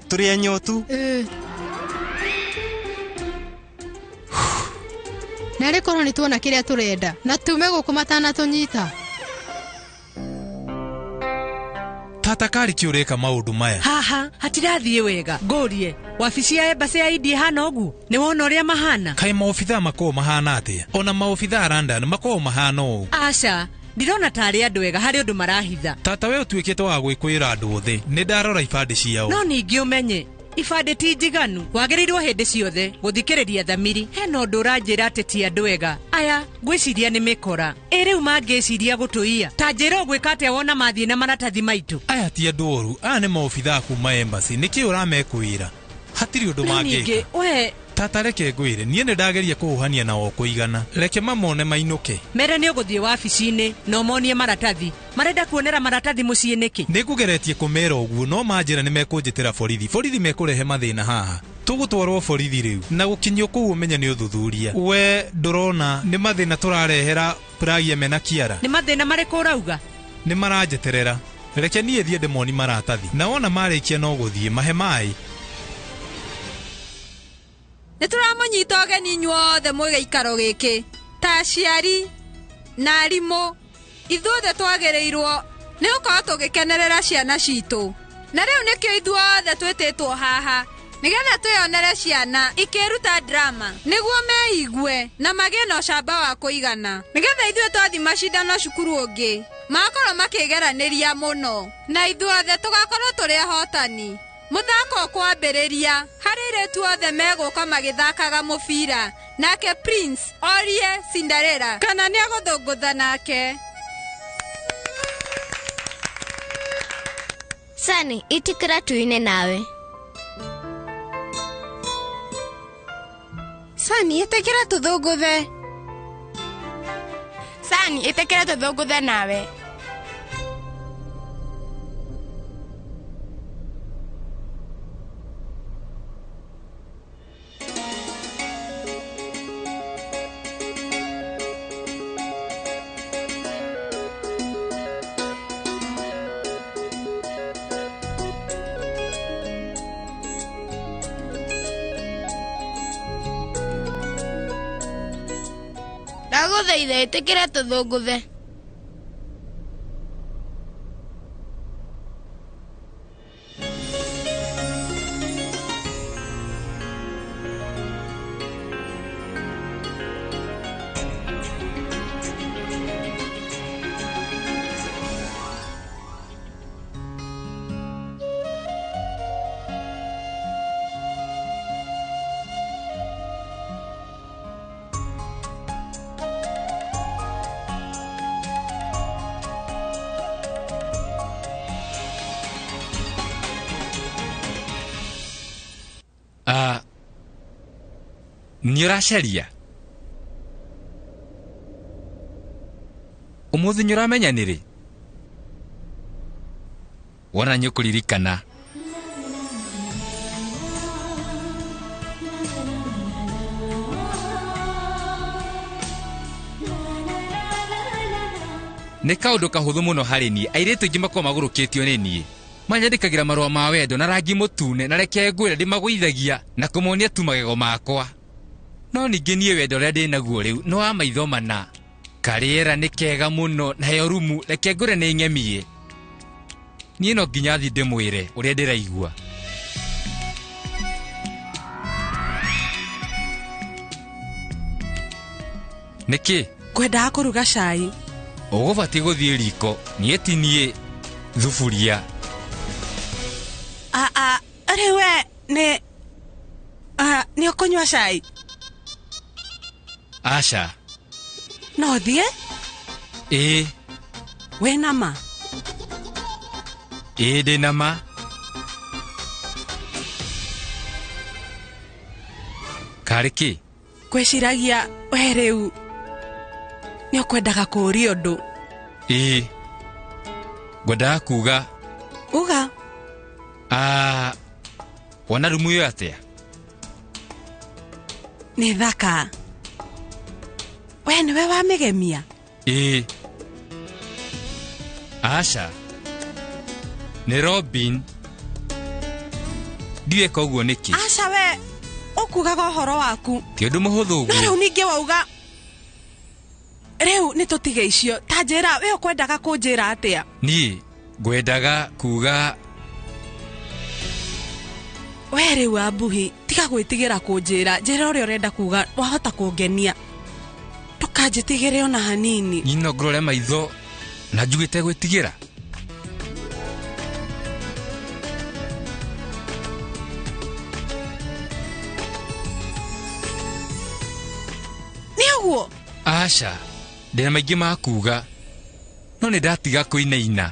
S18: tũrĩ anyotu.
S21: Narĩ korwo nĩ tuona kĩrĩa tũrenda na tume gũkũ matanatũnyita.
S19: Tata karĩ ũreka maũndũ maya.
S2: Haha hatirathiĩ wega. Ngũrie wabici ya embassy ya India hana ũguo? Nĩ wona ũrĩa mahana?
S19: Kaĩ maobithaa makorwo mahana atĩa? Ona maobithaa London makorwo mahana ũũ?
S2: Aca ndirona tarĩ andũ ega harĩ ũndũ marahitha.
S19: Tata we ũtuĩkĩte wa gwĩkwĩra andũ othe. Nĩ ndarora ibandĩ ciao.
S2: No ningĩ ũmenye ibandĩ ti njiganu. Wagĩrĩirwo hĩndĩ ciothe gũthikĩrĩria thamiri. Hena ũndũ ũranjĩra atĩ ti andũ ega aya, ngwĩciria nĩ mĩkora. Rĩu mangĩciria gũtũiya. Ta njĩra ũgwĩka atĩa wona mathiĩ na maratathi maitũ?
S19: Aya ti andũ oru, aya nĩ maobithaa kuma embassy. Nĩkĩ ũramekwĩra? Hatirĩ ũndũ mangĩka.
S2: We
S19: Tata reke ngwĩre, niĩ nĩ ndageria kũhuhania na kũigana. Reke mamone mainũke.
S2: Mere nĩ ũgũthiĩ wabici-inĩ na ũmonie maratathi. Marenda kuonera maratathi mũciĩ nĩkĩ?
S19: Nĩngũgeretie kũmera ũguo, no manjĩra nĩ mekũnjĩtĩra borithi. Borithi mekũrehe mathĩna haha. Tũgũtwarwo borithi rĩu na gũkinyio kũu ũmenye nĩ ũthuthuria. We ndũrona nĩ mathĩna tũrarehera Pragia mena Kiara.
S2: Nĩ mathĩna marĩkũ ũrauga?
S19: Nĩ maranjeterera. Reke niĩ thiĩ ndĩmoni maratathi. Na wona marĩkia no gũthiĩ mahe maĩ.
S8: Nĩtũramũnyita ũgeni inyuothe mwĩ gĩikaro gĩkĩ, ta aciari na arimũ. Ithuothe twagĩrĩirwo nĩ gũkorwo tũgĩkenerera ciana citũ, na rĩu nĩkĩo ithuothe twĩtĩtwo haha nĩgetha twĩonere ciana ikĩruta drama nĩguo meigue na magĩe na ũcamba wa kũigana, nĩgetha ithuĩ twathi macindano cukuru ũngĩ makorwo makĩgeranĩria mũno na ithuothe tũgakorwo tũrĩ ahotani. Mũthako kwambĩrĩria harĩ airĩtu othe megũka magĩthakaga mũbira, nake Prince orie Cinderella kana nĩ agũthũngũtha nake.
S9: Sani, itikira tuine nawe.
S8: Sani, itikira tuthũngũthe.
S9: Sani, itikira tuthũngũthe nawe. ndagũthaitha ĩtĩkĩra tũthũngũthe.
S16: Nĩũracaria ũmũthĩ nĩũramenya nĩrĩ wona nĩũkũririkana nĩ kaũndũ kahũthũ mũno harĩ niĩ airĩtu aingĩ makorwo magũrũkĩtio nĩ niĩ manyandĩkagĩra marũa ma wendo na rangi mũtune na reke ngwĩre ndĩmagũithagia na kũmonia tu magego makwa no ningĩ niĩ wendo ũrĩa ndĩ naguo rĩu nĩ wa maitho mana karĩera nĩ kega mũno na heyo rumu reke ngwĩre nĩ ng'emie niĩ no nginya thiĩ ndĩmwĩre ũrĩa ndĩraigua nĩkĩ
S2: ngwendaga kũruga cai
S16: ũgũbatiĩ gũthiĩ riko niĩ ti niĩ thuburia
S2: rĩu we nĩ ũkũnyua cai
S16: aca
S2: no thiĩ
S16: ĩĩ
S2: we nama
S16: ĩĩ ndĩ nama karĩ kĩ
S2: ngwĩciragia we rĩu nĩ ũkwendaga kũũria ũndũ
S16: ĩĩ ngwendaga kuuga
S2: uga
S16: wona rumu ĩyo atĩa
S2: nĩ thaka we nĩwe wamĩgemia
S16: ĩĩ aca nĩ Robin ndiweka ũguo nĩkĩ
S2: aca we ũkugaga ũhoro waku
S16: ti ũndũ mũhũthũ ũguo
S2: no rĩu ningĩ wauga rĩu nĩ tũtige icio ta njĩra we ũkwendaga kũnjĩra atĩa
S16: niĩ ngwendaga kuuga
S2: we rĩu ambuhi tiga gwĩtigĩra kũnjĩra njĩra ũrĩa ũrenda kuuga wahota kũngenia ndũkanjĩtigĩre ona hanini
S16: nyino ngũrore maitho na njugĩte gwĩtigĩra
S2: nĩ ũguo
S16: aca ndĩna maingĩ ma kuuga no nĩ ndatiga kũinaina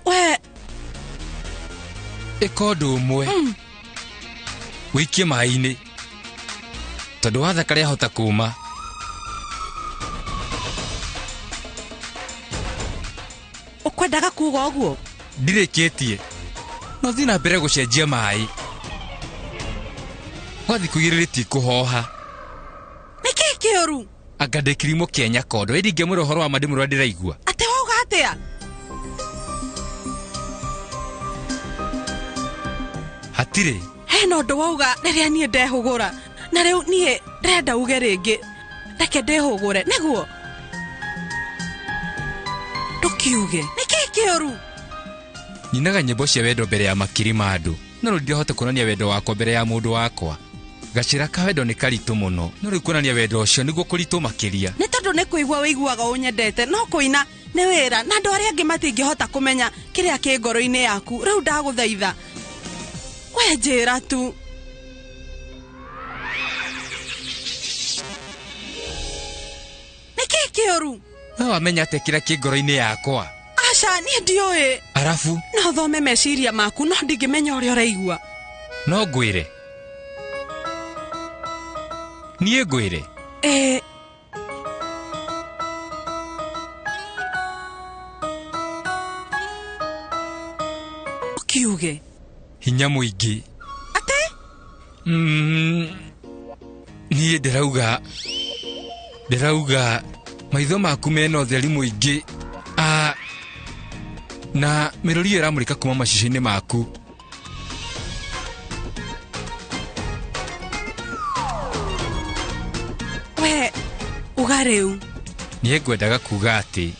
S2: we
S16: ĩka ũndũ ũmwe wĩikie maĩ-inĩ tondũ watha karĩa hota kuuma
S2: ũkwendaga kuuga ũguo
S16: ndirĩkĩtie no thiĩ na mbere gũcenjia maĩ wathi kũgirĩrĩtie kũhoha
S2: nĩkĩ kĩũru
S16: anga ndĩ kĩrimũ kĩa nyakondo ĩndĩ ingĩmwĩra ũhoro wa mandĩmũ ũrĩa ndĩraigua
S2: atĩ wauga atĩa
S16: hatirĩ
S2: hena ũndũ wauga rĩrĩa niĩ ndehũgũra na rĩu niĩ ndĩrenda uge rĩngĩ reke ndĩhũgũre nĩguo ndũkiuge nĩkĩ kĩũru
S16: nyinaga nyĩmbo cia wendo mbere ya makiri ma andũ no rĩu ndirahota kuonania wendo wakwa mbere ya mũndũ wakwa gacĩra ka wendo nĩ karitũ mũno no rĩu kuonania wendo ũcio nĩguo kũritũ makĩria
S2: nĩ tondũ nĩ kũigua wĩiguaga ũnyendete no kũina nĩ wĩra na andũ arĩa angĩ matingĩhota kũmenya kĩrĩa kĩ ngoro-inĩ yaku rĩu ndagũthaitha we njĩra tu nĩkĩ kĩũru
S16: no wamenya atĩ kĩrĩa kĩ ngoro-inĩ yakwa
S2: aca niĩ ndiũĩ
S16: arabu
S2: no thome meciria maku no ndingĩmenya ũrĩa ũraigua
S16: no ngwĩre niĩ ngwĩre ũkiuge hinya mũingĩ
S2: atĩ
S16: niĩ ndĩrauga maitho maku mena ũtheri mũingĩ na mĩrũri ĩyo ĩramũrĩka kuma macicio-inĩ maku
S2: Ugareu.
S16: Niĩ ngwendaga kuga atĩ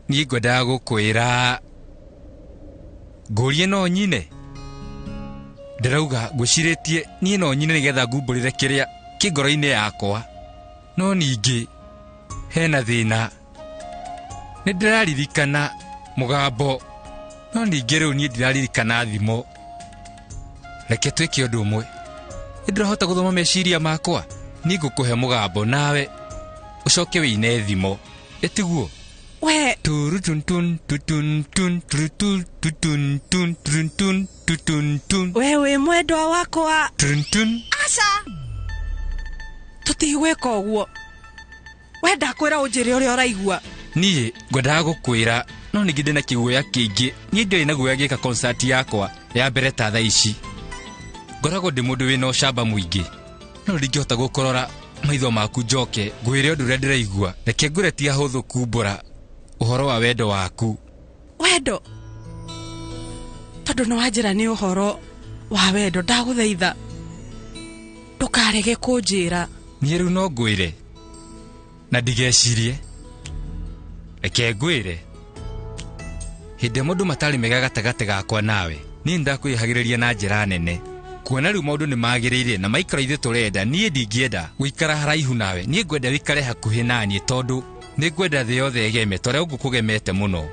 S16: niĩ ngwendaga gũkwĩra ngũrie no nyine. Ndĩrauga ngwĩcirĩtie niĩ no nyine nĩgetha ngumbũrĩre kĩrĩa kĩ ngoro-inĩ yakwa. No ningĩ hena thĩna. Nĩ ndĩraririkana mũgambo, no ningĩ rĩu niĩ ndiraririkana thimo. Reke twĩke ũndũ ũmwe. Nĩ ndĩrahota gũthoma meciria makwa. Niĩ ngũkũhe mũgambo nawe ucoke wĩine thimo. Ĩtiguo?
S2: We wewe mwendwa wakwa. Aca tutigwĩka ũguo. Wenda kwĩra ũnjĩre ũrĩa ũraigua.
S16: Niĩ ngwendaga gũkwĩra, no ningĩ ndĩna kĩguoya kĩingĩ. Niĩ ndĩrĩ na guoya gĩka concert yakwa ya mbere ta thaa ici. Ngoragwo ndĩ mũndũ wĩna ũcamba mũingĩ, no ndingĩhota gũkorora maitho maku njoke ngwĩre ũndũ ũrĩa ndĩraigua. Reke ngwĩre ti hũthũ kumbũra ũhoro wa wendo waku.
S2: Wendo? Tondũ nĩ wanjĩra nĩ ũhoro wa wendo, ndagũthaitha ndũkarege kũnjĩra.
S16: Niĩ rĩu no ngwĩre na ndigecirie. Reke ngwĩre, hĩndĩ mũndũ matarĩ mega gatagatĩ gakwa nawe, niĩ ndakwĩhagĩrĩria na njĩra nene. Kuona rĩu maũndũ nĩ magĩrĩire na maikara ithuĩ tũrenda, niĩ ndingĩenda gũikara haraihu nawe. Niĩ ngwenda wĩikare hakuhĩ naniĩ tondũ nĩ ngwenda thĩ yothe ĩgeme torĩa ũngĩkũgemete mũno.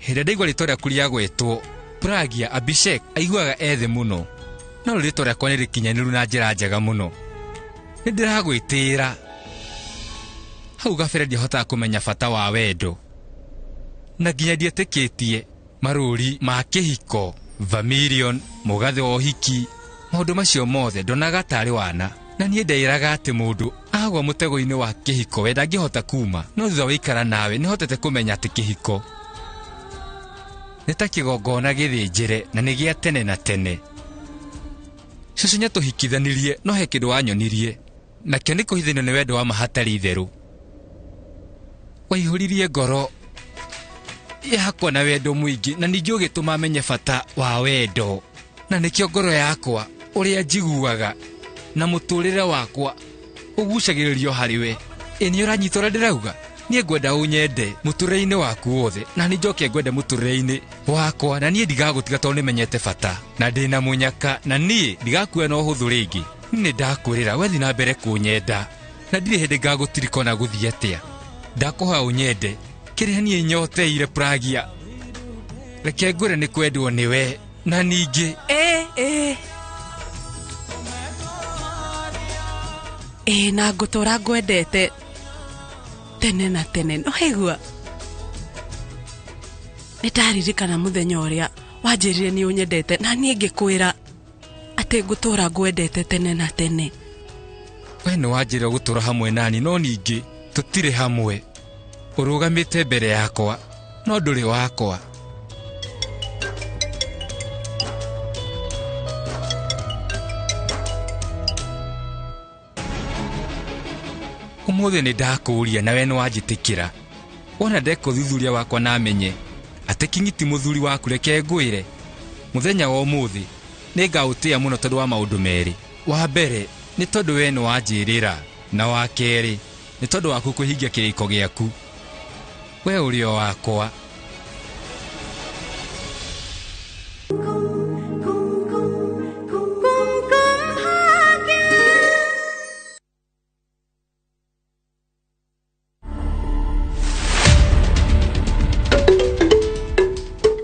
S16: Hĩndĩ ndaigua rĩtwa rĩaku rĩagwĩtwo Pragia Abhishek, aiguaga ethĩ mũno, no rĩtwa rĩakwa nĩ rĩkinyanĩru na njĩra njega mũno. Nĩ ndĩragwĩtĩĩra. Hau gabere ndiahotaga kũmenya bata wa wendo, na nginya ndietĩkĩtie marũri ma kĩhiko, vermilion, mũgathĩ wa ũhiki, maũndũ macio mothe ndonaga tarĩ wana. Na niĩ ndeĩraga atĩ mũndũ agwa mũtego-inĩ wa kĩhiko we ndangĩhota kuma, no thutha wĩikara nawe nĩhotete kũmenya atĩ kĩhiko nĩ ta kĩgongona gĩthĩnjĩre na nĩ gĩa tene na tene. Cucu nyatũhikithanirie no he kĩndũ wanyonirie, nakĩo nĩ kũhithanio nĩ wendo wa mahatari itherũ. Waihũririe ngoro yakwa na wendo mũingĩ, na ningĩ ũgĩtũma menye bata wa wendo, na nĩkĩo ngoro yakwa ũrĩa njiguaga na mũtũrĩre wakwa ũgucagĩrĩrio harĩ we. Nĩ ũranyita ũrĩa ndĩrauga? Niĩ ngwenda ũnyende mũtũrĩre-inĩ waku wothe, na nĩ njoke ngwende mũtũrĩre-inĩ wakwa, na niĩ ndigagũtiga tondũ nĩmenyete bata na ndĩna mũnyaka, na niĩ ndigakuoya na ũhũthũ rĩngĩ. Nĩ ndakwĩrĩra wethi na mbere kũnyenda, na ndirĩ hĩndĩ ngagũtirika na gũthiĩ atĩa. Ndakũhoya ũnyende kĩrĩa niĩ nyoteire Pragia. Reke ngwĩre nĩ kwendwo nĩwe, na ningĩ
S2: na ngũtũra ngwendete tene na tene. No haigua nĩ ndaririkana mũthenya ũrĩa wanjĩrire nĩ ũnyendete, na niĩ ngĩkwĩra atĩ ngũtũra ngwendete tene na tene.
S16: We nĩ wanjĩrire gũtũra hamwe nani, no ningĩ tũtirĩ hamwe. Ũrũgamĩte mbere yakwa no ndũrĩ wakwa. Ũmũthĩ nĩ ndakũũria na we nĩ wanjĩtĩkĩra. Wona ndeka ũthuthuria wakwa na menye atĩ Kingi ti mũthuri waku, reke ngwĩre mũthenya wa ũmũthĩ nĩ ngaũtĩa mũno tondũ wa maũndũ merĩ. Wa mbere nĩ tondũ we nĩ wanjĩrĩra, na wa kerĩ nĩ tondũ waku kwĩhingia kĩrĩko gĩaku. We ũrĩ o wakwa.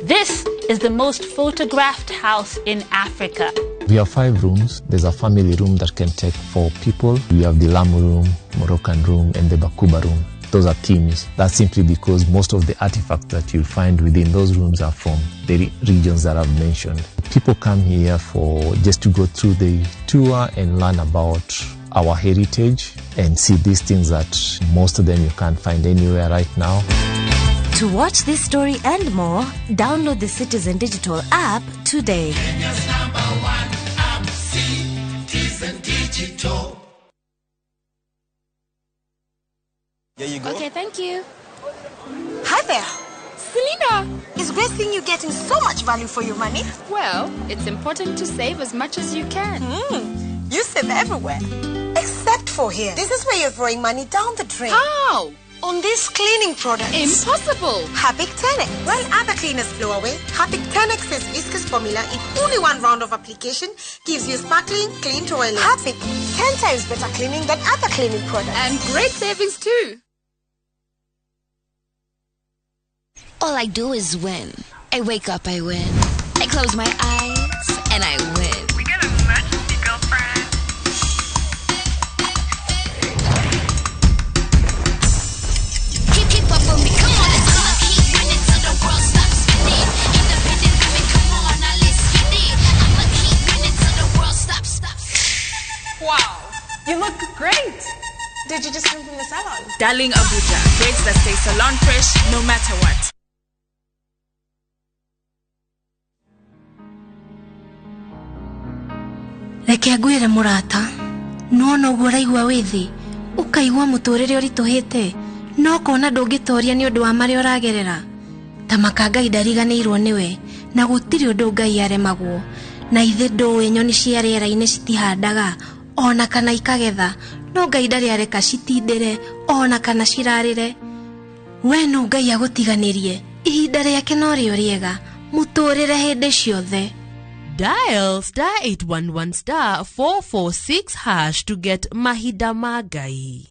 S5: This is the most photographed house in Africa.
S10: We have 5 rooms. There's a family room that can take 4 people. We have the Lamu room, Moroccan room, and the Bakuba room. Those are themes. That's simply because most of the artifacts that you'll find within those rooms are from the regions that I've mentioned. People come here for just to go through the tour and learn about our heritage and see these things that most of them you can't find anywhere right now.
S20: To watch this story and more, download the Citizen Digital app today.
S22: Kenya's #1 app, Citizen Digital.
S23: There you go.
S20: Okay, thank you.
S14: Hi there. Selena, it's great seeing you getting so much value for your money.
S8: Well, it's important to save as much as you can.
S14: You save everywhere, except for here. This is where you're throwing money down the drain.
S9: How?
S14: On these cleaning products.
S9: Impossible.
S14: Harpic 10X. While other cleaners blow away, Harpic 10X's viscous formula in only one round of application gives you sparkling, clean toilet. Harpic, 10 times better cleaning than other cleaning products.
S9: And great savings too.
S1: All I do is win. I wake up, I win. I close my eyes, and I win.
S3: We got a emergency, girlfriend.
S1: Keep up with me, come on, let's go. Keep running till the world stops spinning. Independent women, come on, now let's get it. I'ma keep running till the world stops.
S6: Wow, you look great. Did you just come from the salon?
S15: Darling Abuja, braids that stay salon fresh no matter what.
S20: Reke ngwire murata no guo raigua withi ukaigua muturire urituhite no kona ndungitoria ni undu wa mari uragerera ta makanga idariganirwo niwe na gutiri undu ngai aremagwo na ithe nduwe nyoni cia riera-ini citihandaga ona kana ikagetha no ngai ndari areka citindire ona kana cirarire we no ngai agutiganirie ihinda riake no rio riega muturire hindi ciothe.
S11: Dial *811*446# to get Mahida Magai.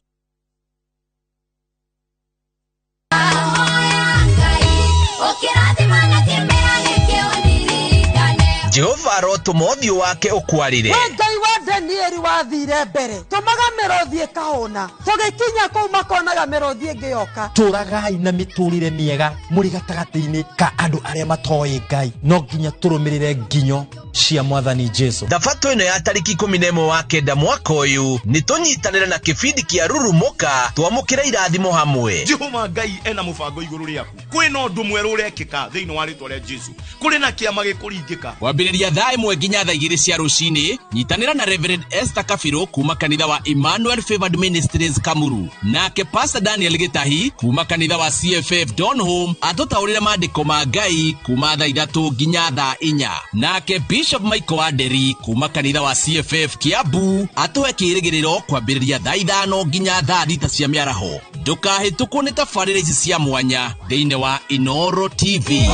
S17: Jehova rotuma ũthiũ wake ũkwarire.
S24: Ngai wa Danieli wathire mbere tumaga mĩrũthi ĩkahũna tũgĩkinya kũu makonaga mĩrũthi ĩngĩyoka.
S25: Tũragai na mĩtũrĩre mĩega mũrĩ gatagatĩ-inĩ ka andũ arĩa matoĩ Ngai no nginya tũrũmĩrĩre nginyo cia Mwathani Jesu.
S17: Thabatũ ĩno ya tariki 11 wa kenda mwaka ũyũ nĩtũnyitanĩre na kĩbindi kĩa Rurumuka twamũkĩre irathimo hamwe.
S26: Jehova Ngai ena mũbango igũrũ rĩaku. Kwĩna ũndũ mwerũ ũrekĩka thĩinĩ wa rĩtwa rĩa Jesu. Kũrĩ na kĩama gĩkũringĩka.
S17: Wambĩrĩria thaa 1 nginya thaa 2 cia rũcinĩ nyitanĩra na Reverend Esther Kafiro kuma kanitha wa Emmanuel Favored Ministries Kamuru nake Pastor Daniel Gitahi kuma kanitha wa CFF Donholm atũtaũrĩre maandĩko ma Ngai kuma thaa 3 nginya thaa 4 nake Bishop Michael Waderi kuma kanitha wa CFF Kiambu atũhe kĩĩrĩgĩrĩro kwambĩrĩria thaa 5 nginya thaa 6 cia mĩaraho. Ndũkahĩtũkwo nĩ tabarĩra ici cia mwanya thĩinĩ wa Inooro TV.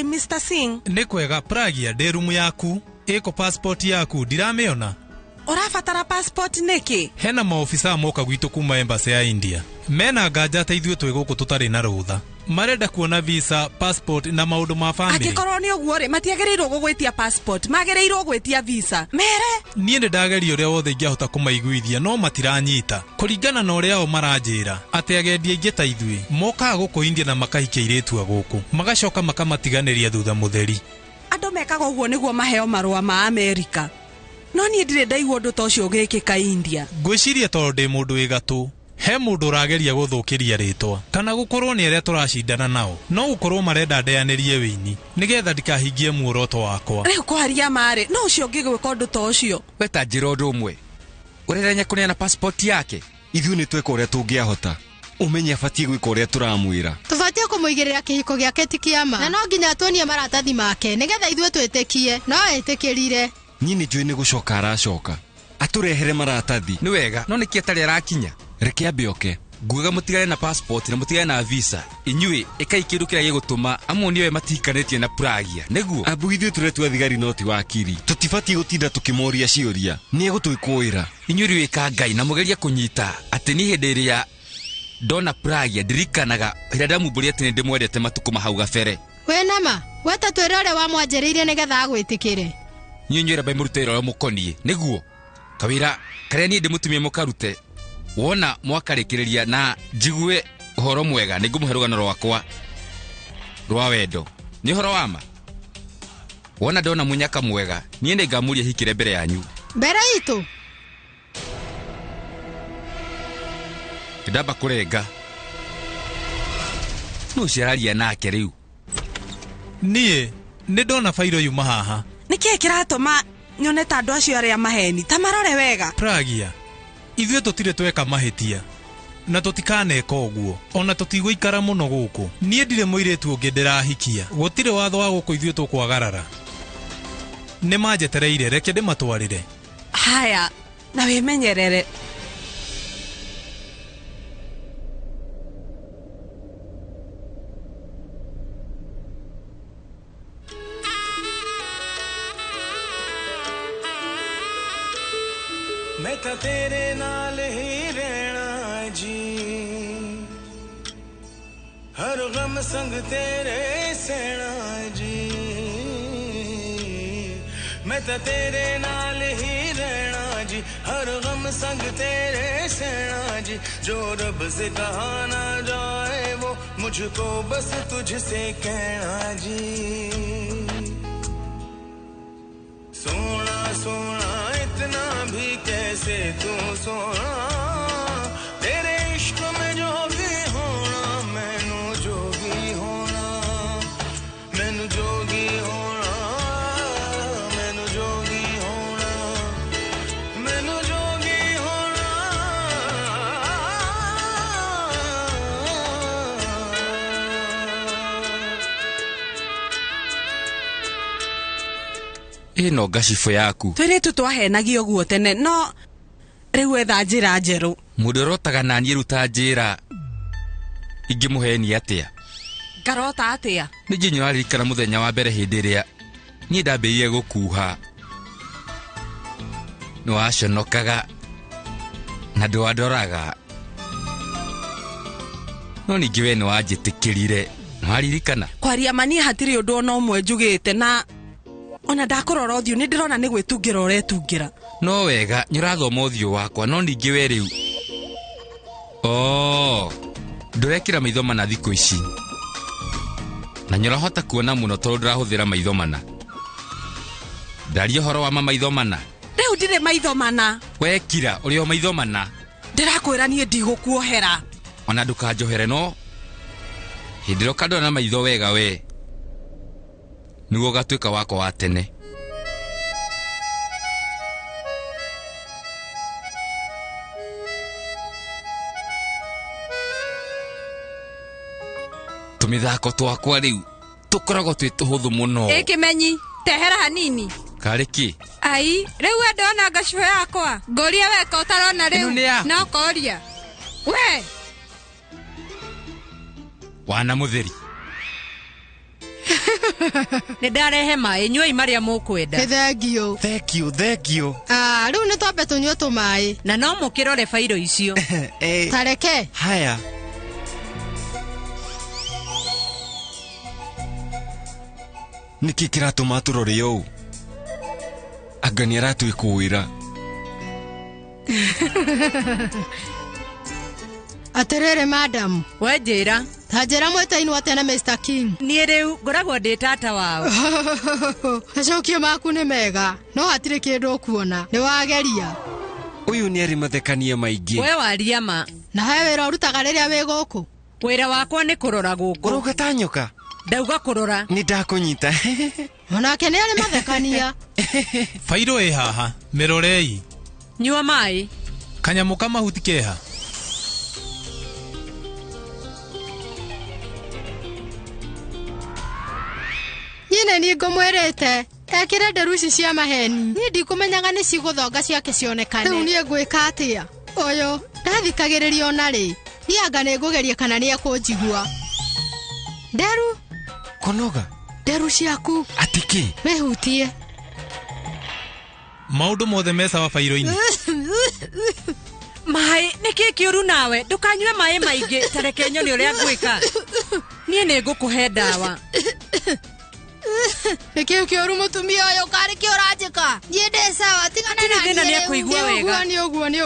S24: Mr. Singh,
S19: ni kwega pragia de room yaku iko passport yaku ndiramiona.
S24: Urabatara passport niki?
S19: Hena maofisa moka gwitu kuma embassy ya India. Mena nganja ta ithuĩ twĩ gũkũ tũtarĩ na rũtha. Marenda kuona visa, passport na maũndũ ma family.
S24: Angĩkorwo nĩ ũguo rĩ matiagĩrĩirwo gũgwĩtia passport, magĩrĩirwo gwĩtia visa. Mere
S19: niĩ nĩ ndageria ũrĩa wothe ingĩahota kũmaiguithia no matiranyita. Kũringana na ũrĩa o maranjĩra atĩ agendi aingĩ ta ithuĩ mokaga gũkũ India na makahikia airĩtu a gũkũ magacoka makamatiganĩria thutha mũtheri.
S24: Andũ mekaga ũguo nĩguo maheo marũa ma Amerika. No niĩ ndirĩ ndaigua ũndũ ta ũcio ũgĩkĩka India.
S19: Ngwĩciria tondũ ndĩ mũndũ wĩ gatũ. He mũndũ ũrageria gũthũkĩria rĩtwa kana gũkorwo nĩ arĩa tũracindana nao no gũkorwo marenda ndeyanĩrie wĩini nĩgetha ndikahingie muoroto wakwa.
S24: Rĩu kwaria marĩ no ũcio ũngĩgwĩka ũndũ ta ũcio.
S16: Weta njĩra ũndũ ũmwe ũrerenya kũneana passport yake.
S18: Ithuĩ nĩ tweka ũrĩa tũngĩahota. Ũmenye abatie gwĩka ũrĩa tũramwĩra.
S21: Tũbatie kũmũigĩrĩra kĩhiko gĩake ti kĩama na no nginya tuonie maratathi make nĩgetha ithuĩ twĩtĩkie no etĩkĩrire.
S18: Niĩ nĩ njũĩ nĩ gũcoka aracoka atũrehere maratathi.
S16: Nĩ wega no nĩkĩ atarĩ arakinya.
S18: Reke ambe oke.
S16: Nguga mũtigane na passport na mũtigane na visa. Inyuĩ ĩkai kĩndũ kĩrĩa gĩgũtũma amuonie we matikanĩtie na pragia. Nĩguo
S18: abu ithuĩ tũretua thigari noti wa kiri. Tũtibatie gũtinda tũkĩmoria ciũria. Nĩ egũtwĩkũĩra.
S16: Inyuĩ rĩwĩka Ngai na mũgeria kũnyita atĩ ni hĩndĩ ĩrĩa ndona pragia ndirikanaga hĩndĩ ndamumbũria atĩ nĩndĩmwendete matukũ mahau gabere.
S21: We nama weta twĩre ũrĩa wamwanjĩrĩirie nĩgetha agwĩtĩkĩre.
S16: Inyuĩ ramba mũrute wĩra ũrĩa mũkoniĩ. Nĩguo kawĩra karĩa niĩ ndĩmũtumie mũkarute wona mwakarĩkĩrĩria na njigue ũhoro mwega nĩngũmũhe rũgano rwakwa rwa wendo. Nĩ ũhoro wa ma wona ndona mũnyaka mwega niĩ nĩngamũria hikire mbere yanyu.
S21: Mbere itũ
S16: ndamba kũrenga no ciararia nake rĩu.
S19: Niĩ nĩ ndona fairo yuma haha.
S24: Nĩkĩĩ kĩratũma nyone ta andũ acio arĩa maheni ta marore wega?
S19: Pragia ithuĩ tũtirĩ tweka mahĩtia na tutikaneka uguo ona tutigũikara muno gũkũ niĩ ndirĩ mũirĩtu ũngĩ ndĩrahikia gũtirĩ watho wa gũkũ ithuĩ tũkwagarara nĩ manjetereire reke ndĩmatwarĩre
S11: haya na wĩmenyerere
S2: मैं तो तेरे नाल ही रहना जी हर गम संग तेरे सहना जी मैं तो तेरे नाल ही रहना जी हर गम संग तेरे सहना जी जो रब से कहा ना जाए वो मुझको बस तुझसे कहना जी सोना सोना इतना भी कैसे तू सोना तेरे इश्क में जोगी होना मैनू जोगी होना मैनू जोगी होना मैनू जोगी होना मैनू जोगी होना
S16: ino ngacibũ yaku
S11: twĩrĩtu twahenagio guo tene no rĩu etha njĩra njerũ
S16: mũndũ ũrotaga na niĩ ruta njĩra ingĩmũheni atĩa
S11: ngarota atĩa
S16: nĩ nginya ũraririkana mũthenya wa mbere hĩndĩ ĩrĩa niĩ ndambĩrĩirie gũkuha nĩ waconokaga na ndwandoraga no ningĩ we nĩ wanjĩtĩkĩrire nĩ waririkana
S11: kwaria ma niĩ hatirĩ ũndũ ona ũmwe njugĩte na ona ndakũrora ũthiũ nĩ ndĩrona nĩ gwĩtungĩra ũretungĩra
S16: no wega nyũrathoma ũthiũ wakwa no ningĩ we rĩu ndũrekĩra maitho mana thikũ ici na nyũrahota kuona mũno tondũ ndĩrahũthĩra maitho mana ndaria ũhoro wa maitho mana
S11: rĩu ndirĩ maitho mana
S16: wekira ũrĩ o maitho mana
S11: ndĩrakwĩra niĩ ndigũkuohera
S16: ona ndũkanjohere no hĩndĩ ĩrĩa ũkandora na maitho wega we nĩguo gatuĩka wakwa wa tene tũmĩthako twakwa rĩu tũkoragwo twĩ tũhũthũ mũno
S8: Kĩmenyi tehera hanini
S16: karĩ kĩ
S8: ai rĩu wende ona ngacibũ yakwa ngũria weka ũtarona rĩu no koria we
S16: wana mũtheri
S11: nĩ ndarehe maĩ nyuai marĩa mũkwenda
S21: thengio rĩu nĩ twambe tũnyue tũmaĩ
S11: na no mũkĩrore bairo icio
S21: tareke
S18: haya nĩkĩ kĩratũma tũrore ũũ anga nĩ aratwĩkũĩra
S21: atĩrĩrĩ madam
S11: we njĩra
S21: ta njĩra mwĩtainwo atĩa na Mr. King
S11: niĩ rĩu ngoragwo ndĩ tata wao
S21: macokio maku nĩ mega no hatirĩ kĩndũ ũkuona nĩ wageria
S18: ũyũ nĩ arĩ mathekania maingĩ
S11: we waria ma
S21: na he wĩra ũrutaga rĩrĩa wĩ gũkũ
S11: wĩra wakwa nĩ kũrora gũkũ
S18: ũrauga ta nyoka
S11: ndauga kũrora
S18: nĩ ndakũnyita
S21: onake nĩ arĩ mathekania
S19: fairo ĩ haha mĩrorei
S11: nyua maĩ
S19: kanyamũ kamahuti keha
S21: nyine nĩ ngũmwĩrĩte ekĩre nderu ici cia maheni niĩ ndikũmenyaga nĩ cigũthonga ciake cionekane rĩu niĩ ngwĩka atĩa ũyũ ndathikagĩrĩria ona rĩ niĩ anga nĩ ngũgeria kana nĩ ekũnjigua nderu
S18: konoga
S21: nderu ciaku
S18: atĩkĩ
S21: mehutie
S19: maũndũ mothe me sawa fairo-inĩ
S11: maĩ nĩkĩ kĩũru nawe ndũkanyue maĩ maingĩ tareke nyone ũrĩa ngwĩka niĩ nĩ ngũkũhe ndawa
S21: nĩkĩu kĩũru mũtumia ũyũ karĩ kĩ ũranjĩka niĩ ndĩ sawa tigana na
S11: niĩ nĩ akũigua wega
S21: nĩ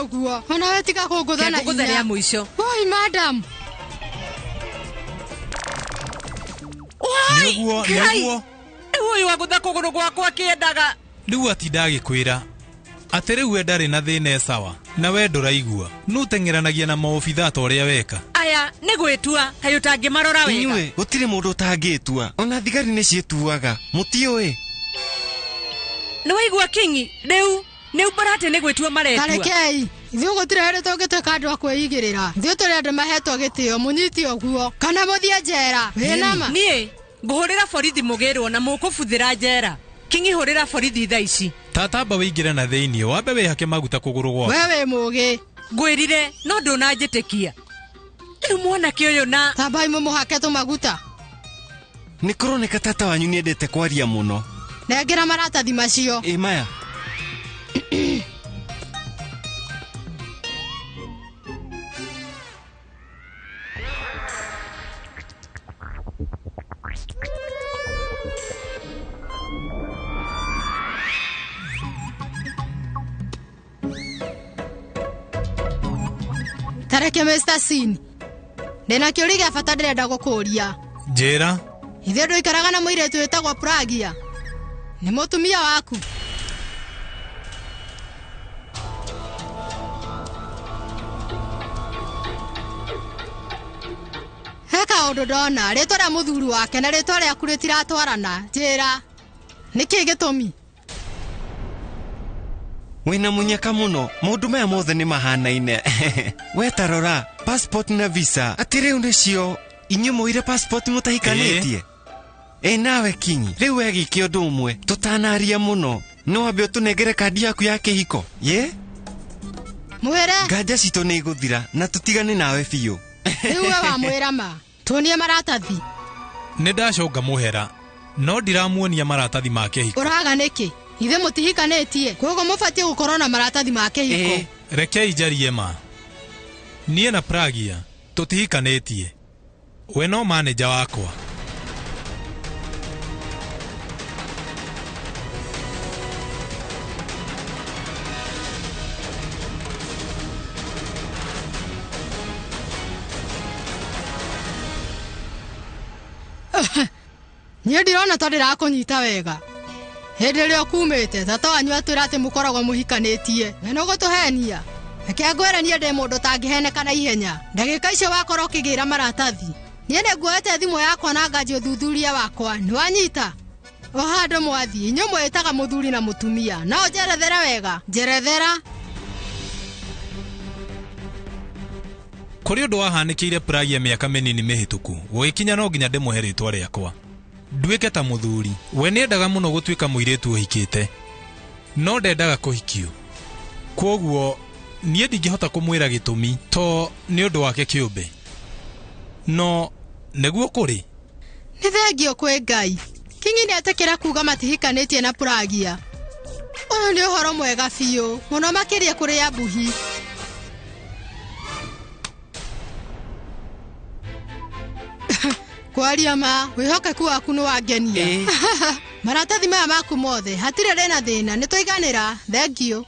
S21: ũguo ona we tiga kũngũthana
S11: hinya mũico
S21: oi madam
S19: nĩguo
S11: ũyũ wagũtha kũgũrũ gwakwa kĩendaga
S19: rĩu atinda agĩkwĩra atĩ rĩu we ndarĩ na thĩna sawa na we ndũraigua nũteng'eranagia na maobitha ta ũrĩa weka
S11: aya nĩ gwĩtua kaĩ ũtangĩmarora wega
S18: inyuĩ gũtirĩ mũndũ ũtangĩtua ona thigari nĩ ciĩtuaga mũtiũĩ
S11: nĩ waigua kingi rĩu nĩ ũmbara atĩ nĩ gwĩtua maretua
S21: tarekei Ithuĩ gũtirĩ hĩndĩ tũngĩtuĩka andũ a kwĩigĩrĩra. Ithuĩ tũrĩ andũ mahetwo gĩtĩo, mũnyiti ũguo kana mũthiĩ njera. Wĩna ma.
S11: Niĩ ngũhũrĩra borithi mũgĩrwo na mũkũbuthĩra njera. Kingi hũrĩra borithi thaa ici.
S19: Tatamba wĩingĩre na thĩinĩ wambe wĩhake maguta kũgũrũ gwaku.
S21: Wewe mũgĩ.
S11: Ngwĩrire no ndũnanjĩtĩkia. Rĩu mwanake ũyũ na
S21: tambai mũmũhake tũmaguta.
S18: Nĩ kũroneka tata wanyu nĩendete kwaria mũno.
S21: Nengera maratathi macio.
S18: Maya.
S21: Tareke Mr. Sin. Ndĩna kĩũria gĩa bata ndĩrenda gũkũria.
S19: Njĩra.
S21: Ithuĩ ndũikaraga na mũirĩtu wĩtagwo Pragia. Nĩ mũtumia waku. Heka ũndũ ndona, rĩtwa rĩa mũthuri wake na rĩtwa rĩaku rĩtiratwarana. Njĩra. Nĩkĩ gĩtũmi?
S18: Wĩna mũnyaka mũno, maũndũ maya mothe nĩ mahanaine. We tarora, passport na visa. Atĩ rĩu nĩcio, inyuĩ mũire passport mũtahikanĩtie. Nawe Kinyi, rĩu wegĩke ũndũ ũmwe, tũtanaria mũno. No wambe ũtũnengere kandi yaku ya kĩhiko. Ye?
S21: Mwĩre.
S18: Nganja citũ nĩ igũthira, na tũtigane nawe biũ.
S21: Rĩu we wamwĩra ma, tuonie maratathi.
S19: Nĩ ndacũnga mũhera, no ndiramuonia maratathi ma kĩhiko.
S21: Ũraga nĩkĩ? Ithe mũtihikanĩtie, koguo mũbatiĩ gũkorwo na maratathi ma kĩhiko.
S19: Rekei njarie ma. Niĩ na Pragia tũtihikanĩtie. We no manager wakwa.
S21: Niĩ ndirona ta ndĩrakũnyita wega. Hĩndĩ ĩrĩa ũkumĩte, tata wanyu atwĩra atĩ mũkoragwo mũhikanĩtie. We no gũtũhenia. Reke ngwĩre niĩ ndĩ mũndũ tangĩheneka na ihenya. Ndagĩka icio wakorwo ũkĩgĩra maratathi. Niĩ nĩnguoete thimũ yakwa na nganjia ũthuthuria wakwa. Nĩwanyita? O handũ mwathiĩ, inyuĩ mwĩtaga mũthuri na mũtumia. No njerethere wega. Njerethera.
S19: Kũrĩ ũndũ wahanĩkĩire Pragia mĩaka mĩnini mĩhĩtũku, gũgĩkinya no nginya ndĩmũhe rĩtwa rĩakwa. Nduĩke ta mũthuri, we nĩendaga mũno gũtuĩka mũirĩtu ũhikĩte, no ndendaga kũhikio. Kwoguo niĩ ndingĩhota kũmwĩra gĩtũmi, to nĩ ũndũ wake kĩũmbe. No nĩguo kũrĩ.
S21: Nĩ thengio kwĩ Ngai. Kingi nĩetĩkĩra kuuga matihikanĩtie na Pragia. Ũyũ nĩ ũhoro mwega biũ, mũno makĩria kũrĩ Abuhi. Kwaria ma, wĩhokeku waku nĩ wangenia. Maratathi maya maku mothe, hatirĩ rĩna thĩna, nĩ tũiganĩra. Thengio.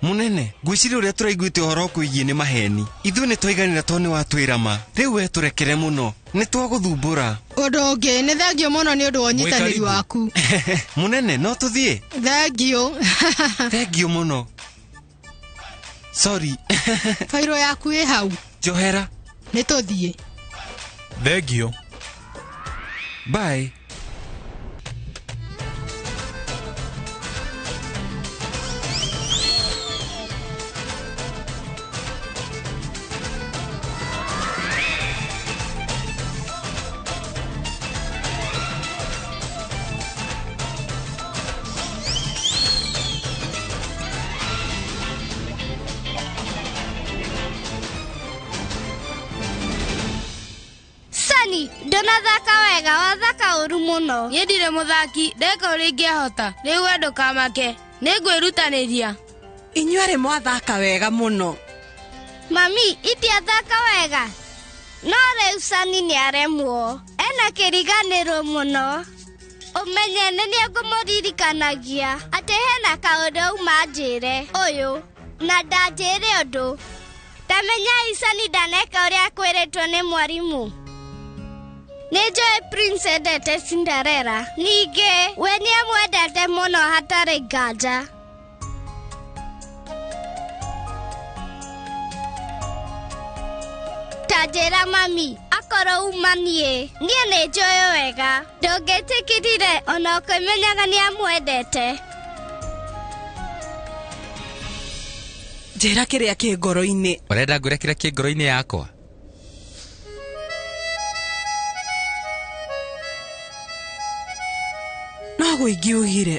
S18: Mũnene, ngwĩciria ũrĩa tũraiguĩte ũhoro kwĩgiĩ nĩ maheni. Ithuĩ nĩ twaiganĩra to nĩ watwĩra ma. Rĩu we tũrekere mũno, nĩ twagũthumbũra.
S21: Ũndũ ũngĩ, nĩ thengio mũno nĩ ũndũ wa ũnyitanĩri waku.
S18: Mũnene, no tũthiĩ?
S21: Thengio.
S18: Thengio mũno. Sorry.
S21: Fairo yaku ĩ hau.
S18: Njohera.
S21: Nĩ tũthiĩ.
S19: Thengio.
S18: Bye.
S1: Sani, ndũnathaka wega, wathaka ũru mũno.
S4: Niĩ ndirĩ mũthaki, ndeka ũrĩa ingĩhota. Rĩu we ndũkamake, nĩngwĩrutanĩria.
S11: Inyuĩ mwathaka wega mũno.
S1: Mami, itiathaka wega. No rĩu Sani nĩaremwo. Ena kĩriganĩro mũno. Ũmenye nĩ ngũmũririkanagia atĩ hena kaũndũ uma njĩre ũyũ, na ndanjĩre ũndũ. Tamenya Sani ndaneka ũrĩa akwĩrĩtwo nĩ mwarimũ. Nĩnjũĩ Prince endete Cinderella. Ningĩ, we nĩamwendete mũno hatarĩ nganja. Tanjĩra mami, akorwo uma niĩ nĩnjũĩ wega. Ndũngĩtĩkĩrire ona ũkĩmenyaga nĩamwendete.
S11: njĩra kĩrĩa kĩ ngoro-inĩ.
S16: Ũrenda ngwĩre kĩrĩa kĩ ngoro-inĩ yakwa?
S11: No gũingĩugire.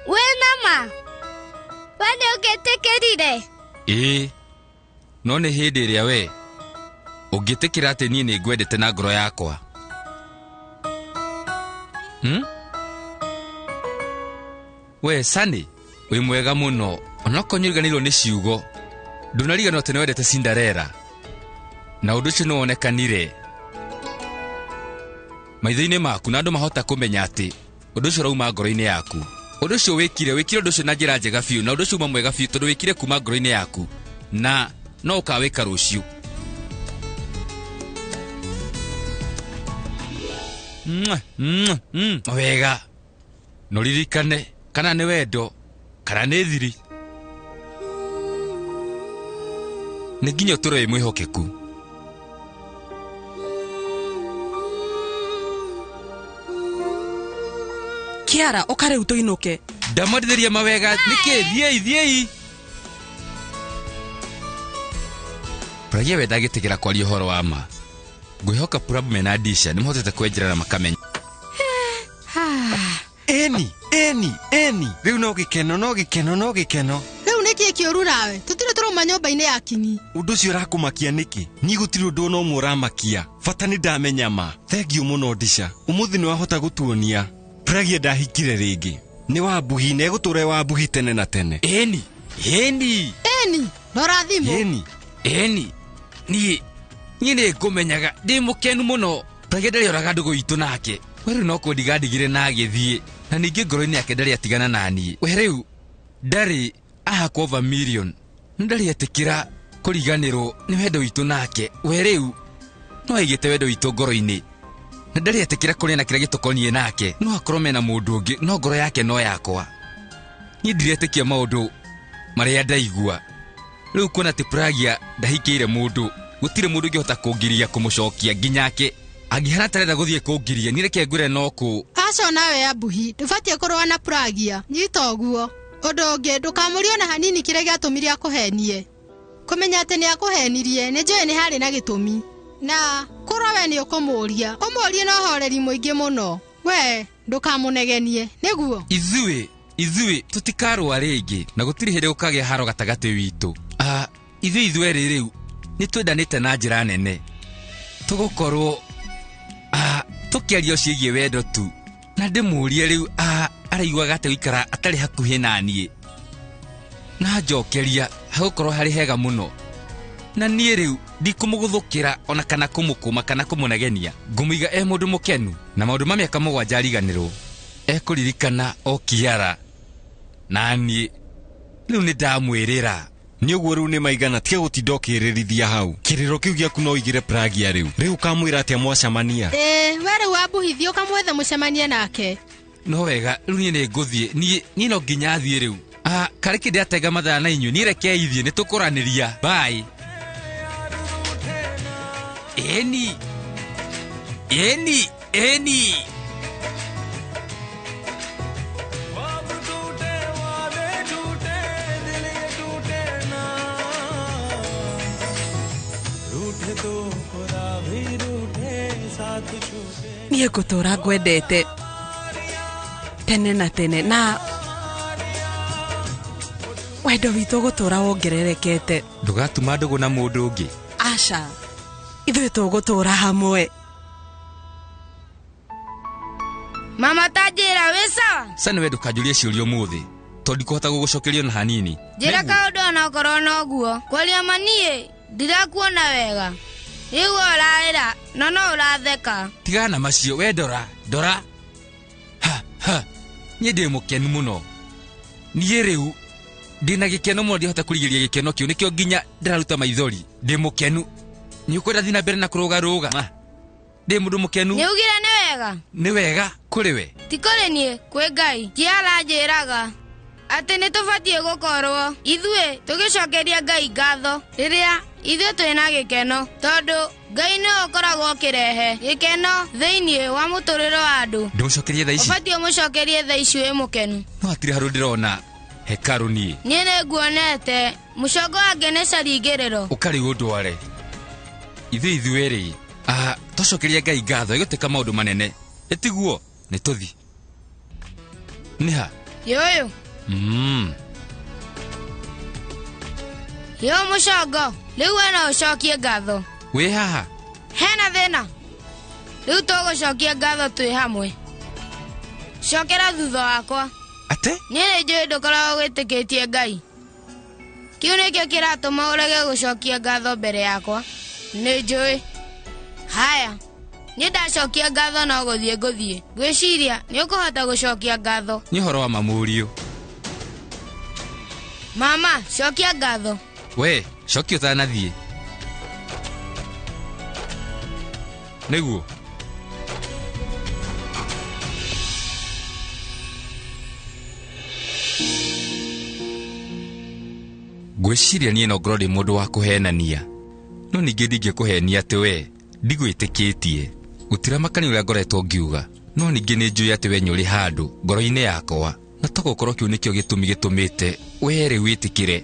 S4: We nama, we nĩ ũngĩtĩkĩrire?
S16: Ĩĩ, no nĩ hĩndĩ ĩrĩa we ũngĩtĩkĩra atĩ niĩ nĩ ngwendete na ngoro yakwa. We Sunny, wĩ mwega mũno. Onokorwo nĩũriganĩirwo nĩ ciugo, ndũnariganĩrwo atĩ nĩwendete Cinderella, na ũndũ ũcio nĩwonekanire maitho-inĩ maku, na andũ mahota kũmenya atĩ ũndũ ũcio ũrauma ngoro-inĩ yaku. Ũndũ ũcio wĩkire ũndũ ũcio na njĩra njega biũ, na ũndũ ũcio uma mwega biũ tondũ wĩkire kuma ngoro-inĩ yaku, na no ũkawĩka rũciũ. Wega, no ririkane kana nĩ wendo kana nĩ thiri, nĩ nginya ũtũũre wĩ mwĩhokeku.
S11: Kiara, ũka rĩu tũinũke.
S16: Ndamwendithĩria mawega, nĩkĩ? Thiĩi. Pragia we ndagĩtĩkĩra kwaria ũhoro wa ma. Ngwĩhoka Prab mena Disha nĩmahotete kwenjera na makamenya.
S18: Eni. Rĩu no gĩkeno.
S21: Rĩu nĩkĩ kĩũru nawe? Tũtirĩ tũrauma nyũmba-inĩ ya Kinyi.
S18: Ũndũ ũcio ũrakũmakia nĩkĩ? Niĩ gũtirĩ ũndũ ona ũmwe ũramakia. Bata nĩ ndamenya ma. Thengiũ mũno Disha. Ũmũthĩ nĩwahota gũtuonia. Pragia ndahikire rĩngĩ. Nĩ wa mbuhi na egũtũũra wa mbuhi tene na tene.
S16: Eni.
S21: Rora thimũ.
S16: Eni. Niĩ nĩ ngũmenyaga ndĩ mũkenu mũno. Pragia ndarĩ oraga ndũgũ itũ nake. We rĩu no kũndigandigire na agĩthiĩ, na ningĩ ngoro-inĩ yake ndarĩ atigana na niĩ. We rĩu ndarĩ ahakwo over million, ndarĩ etĩkĩra kũriganĩrwo nĩ wendo witũ nake. We rĩu no aigĩte wendo witũ ngoro-inĩ, na ndarĩ etĩkĩra kũrĩa na kĩrĩa gĩtũkoniĩ nake. No akorwo mena mũndũ ũngĩ, no ngoro yake no yakwa. Niĩ ndiretĩkia maũndũ marĩa ndaigua. Rĩu kuona atĩ Pragia ndahikĩire mũndũ, gũtirĩ mũndũ ũngĩhota kũngiria kũmũcokia nginyake. Angĩhana tarenda gũthiĩ kũngiria, niĩ reke ngwĩre no kũ.
S21: Aca nawe ya mbuhi, ndũbatiĩ kũrũa na Pragia. Nyita ũguo. Ũndũ ũngĩ, ndũkamũrie na hanini kĩrĩa gĩatũmire akũhenie. Kũmenya atĩ nĩ akũhenirie, nĩ njũĩ nĩ harĩ na gĩtũmi. Na kũrwo we nĩ ũkũmũria. Ũmũrie na ũhoreri mũingĩ mũno. We, ndũkamũnegenie. Nĩguo.
S16: Ithuĩ tũtikarũa rĩngĩ, na gũtirĩ hĩndĩ gũkagĩa haro gatagatĩ witũ. Ithuĩ rĩu nĩ twendanĩte na njĩra nene. Tũgũkorwo tũkĩaria ciĩgiĩ wendo tu, na ndĩmũrie rĩu araiguaga atĩ gũikara atarĩ hakuhĩ na niĩ. Na njokeria hagũkorwo harĩ hega mũno, na niĩ rĩu ndikũmũgũthũkĩra ona kana kũmũkũma kana kũmũnegenia. Ngũmũiga mũndũ mũkenu, na maũndũ ma mĩaka 7 ariganĩrwo ekũririkana o Kiara, na niĩ rĩu nĩ ndamwĩrĩra.
S18: Nĩ ũguo rĩu nĩ maigana, tiga gũtinda ũkĩrĩrithia hau. Kĩrĩro kĩu gĩaku no ũigĩre Pragia rĩu. Rĩu ũkamwĩra atĩa mwacemania?
S21: We rĩu wambuhithia ũkamwethe mũcemanie nake.
S16: No wega, rĩu niĩ nĩ ngũthiĩ. Niĩ no nginya thiĩ rĩu. Karĩ kĩndĩ atenga mathaa na inyuĩ, niĩ reke ithiĩ, nĩ tũkũranĩria. Bye. Eni.
S11: Niĩ ngũtũũra ngwendete tene na tene, na wendo witũ gũtũũra wongererekete.
S16: Ndũgatuma ndũgũ na mũndũ ũngĩ.
S11: Aca, ithuĩ tũgũtũũra hamwe.
S4: Mama Tajira, we sawa?
S16: Sana we ndũkanjũrie ciũria ũmũthĩ, tondũ ndikũhota gũgũcokeria na hanini.
S4: Njĩra kaũndũ ona okorwo noguo. Kwaria maniĩ ndirakuona wega. Rĩu ũrarĩra, no ũratheka.
S16: Tigana na macio, we ndora. Niĩ ndĩ mũkenu mũno. Niĩ rĩu ndĩna gĩkeno mũno, ndihota kũrigĩrĩria gĩkeno kĩu, nĩkĩo nginya ndĩraruta maithori. Ndĩ mũkenu. Nĩ ũkwenda thiĩ na mbere na kũrũgarũga? Ndĩ mũndũ mũkenu.
S4: Nĩ ugire nĩ wega?
S16: Nĩ wega kũrĩ we?
S4: Ti kũrĩ niĩ, kwĩ Ngai. Kiara njĩraga atĩ nĩ tũbatiĩ gũkorwo ithuĩ tũgĩcokeria Ngai ngatho rĩrĩa ithuĩ twĩ na gĩkeno, tondũ Ngai nĩ ũkoragwo ũkĩrehe gĩkeno thĩinĩ wa mũtũrĩre wa andũ.
S16: Ndĩmũcokerie thaa ici?
S4: Ũbatiĩ ũmũcokerie thaa ici wĩ mũkenu.
S16: No hatirĩ harũ ndĩrona hekaru nie
S4: Niene guonete mushogo agenesha rigerero
S16: ukari udware ithueri tocokeria Ngai ngatho iguteka maundu manene etiguo nituthi niha
S4: yoyo yo mushogo riu ena ucokie ngatho
S16: wi haha
S4: hena thina riu tugucokia ngatho twi hamwe cokera thutha wakwa
S16: ate
S4: niĩ njũĩ ndũkoragwo gwĩtĩkĩtie Ngai kĩu nĩkĩo kĩratũma ũrege gũcokia ngatho mbere yakwa nĩ njũĩ haya niĩ ndacokia ngatho no gũthiĩ ngũthiĩ ngwĩciria nĩ ũkũhota gũcokia ngatho
S16: nĩ ũhoro wa mamũriũ
S4: mama cokia ngatho
S16: we cokia ũtanathiĩ nĩguo ngwĩciria niĩ no ngorwo ndĩ mũndũ wa kũhenania no ningĩ ndingĩkũhenia atĩ we ndigwĩtĩkĩtie gũtiramakania ũrĩa ngoretwo ngiuga no ningĩ nĩ njũĩ atĩ we nĩ ũrĩ handũ ngoro-inĩ yakwa na to gũkorwo kĩu nĩkĩo gĩtũmi gĩtũmĩte we rĩ wĩtĩkĩre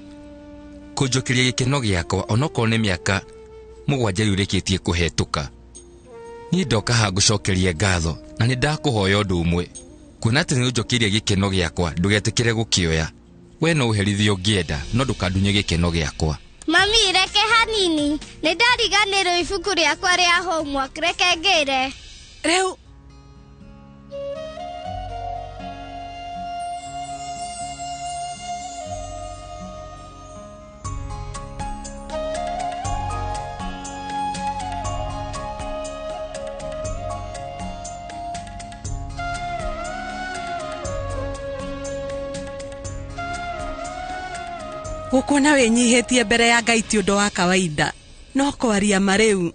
S16: kũnjokeria gĩkeno gĩakwa onokorwo nĩ mĩaka 7 rĩu rĩkĩtie kũhetũka niĩ ndoka haha ngũcokerie ngatho na nĩ ndakũhoya ũndũ ũmwe kuona atĩ nĩ ũnjokeirie gĩkeno gĩakwa ndũgetĩkĩre gũkĩoya we no ũherithio ũngĩenda no ndũkandunye gĩkeno gĩakwa
S5: mami reke hanini nĩ ndariganĩrwo ibuku rĩakwa rĩa homework reke ngĩre
S11: rĩu gũkuona wĩnyihĩtie mbere ya Ngai ti ũndũ wa kawaida no kwaria marĩu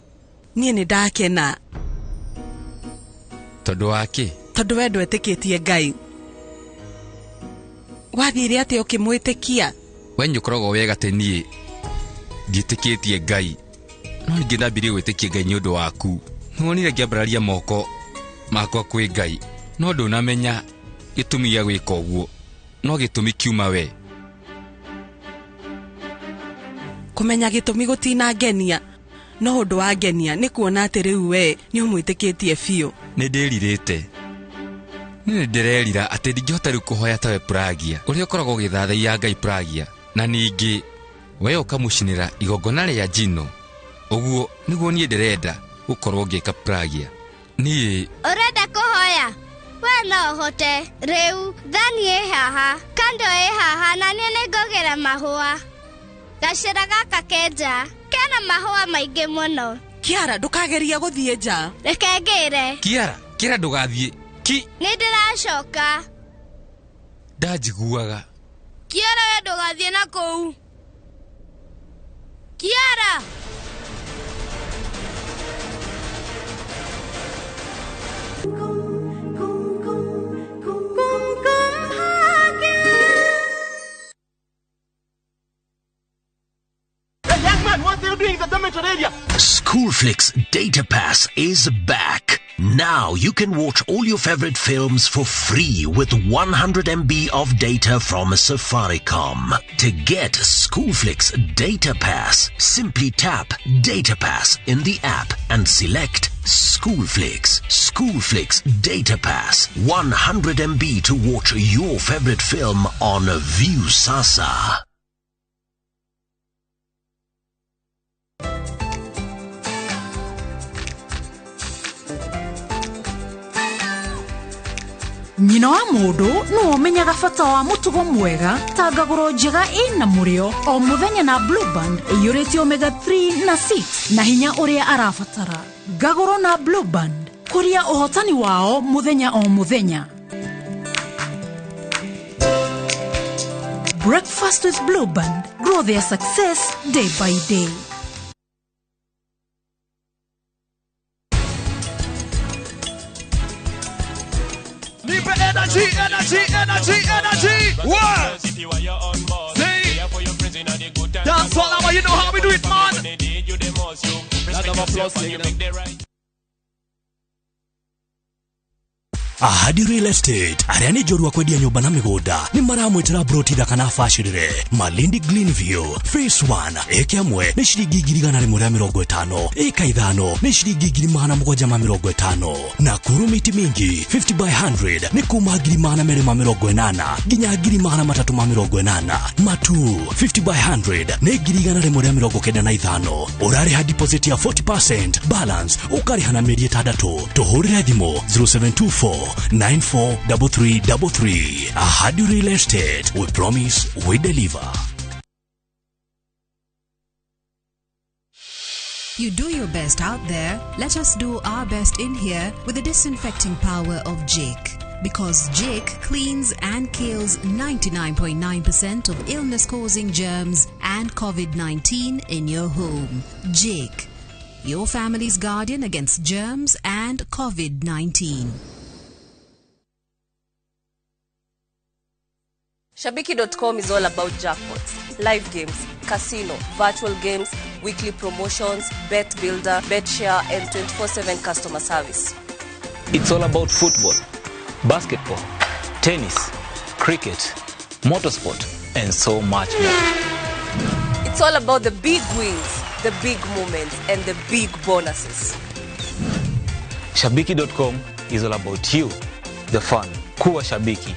S11: niĩ nĩ ndakena
S16: tondũ wake
S11: tondũ we ndwetĩkĩtie Ngai wathire atĩ ũkĩmwĩtĩkia
S16: we nĩũkoragwo wega atĩ niĩ ndiĩtĩkĩtie Ngai no ningĩ ndambirie gwĩtĩkia Ngai nĩ ũndũ waku nĩwonire ngĩambararia moko makwa kwĩ Ngai no ndũnamenya gĩtũmi gĩa gwĩka ũguo no gĩtũmi kiuma we
S11: kumenya gĩtũmi gũtinangenia no ũndũ wa ngenia nĩ kuona atĩ rĩu we nĩ ũmwĩtĩkĩtie biũ
S16: nĩ ndĩrirĩte nĩ ndĩrerira atĩ ndingĩhota rĩu kũhoya tawe Pragia ũrĩa ũkoragwo ũgĩthathaiya Ngai Pragia na ningĩ we ũkamũcinĩra igongona rĩa njino ũguo nĩguo niĩ ndĩrenda gũkorwo ngĩka Pragia niĩ
S5: ũrenda kũhoya we no ũhote rĩu thani ĩ haha kando ĩ haha na niĩ nĩ ngogera mahũa gacĩra gaka kenja kena mahũa maingĩ mũno
S11: Kiara ndũkageria gũthiĩ nja
S5: reke ngĩre
S16: Kiara ndũgathiĩ
S5: nĩ ndĩracoka
S16: ndanjiguaga
S4: Kiara we ndũgathiĩ na kũu Kiara
S7: Schoolflix Data Pass is back. Now you can watch all your favorite films for free with 100 MB of data from Safaricom. To get Schoolflix Data Pass, simply tap Data Pass in the app and select Schoolflix. Schoolflix Data Pass. 100 MB to watch your favorite film on View Sasa.
S10: Nyina wa mũndũ no ũmenyaga bata wa mũtugo mwega ta ngagũro njega ĩna mũrĩo o mũthenya na Blue Band ĩiyũrĩtio omega 3 na 6 na hinya ũrĩa arabatara. Ngagũro na Blue Band kũria ũhotani wao mũthenya o mũthenya. Breakfast with Blue Band. Grow their success day by day.
S12: Energy. What? See? Dance all now, you know how we do it, man. Round of applause,
S3: Ahadi Real Estate aria ni jorua kwendia nyumba na migoda ni maramwitira broti thaka na bacirire. Malindi Greenview Phase 1 eka mwe ni ciringi 150, eka ithano ni ciringi 750. Na kuru miti mingi 50 by 100 ni kuma 280 nginya 380. Matu 50 by 100 ni 195. Urari ha deposit ya 40%, balance ukariha na mieri 3. Tuhurire thimo 0724 943333. Ahadi Real Estate, we promise, we deliver.
S9: You do your best out there. Let us do our best in here with the disinfecting power of Jake. Because Jake cleans and kills 99.9% of illness-causing germs and COVID-19 in your home. Jake, your family's guardian against germs and COVID-19.
S13: Shabiki.com is all about jackpots, live games, casino, virtual games, weekly promotions, bet builder, bet share, and 24/7 customer service.
S14: It's all about football, basketball, tennis, cricket, motorsport, and so much more.
S13: It's all about the big wins, the big moments, and the big bonuses.
S14: Shabiki.com is all about you, the fun. Kuwa Shabiki.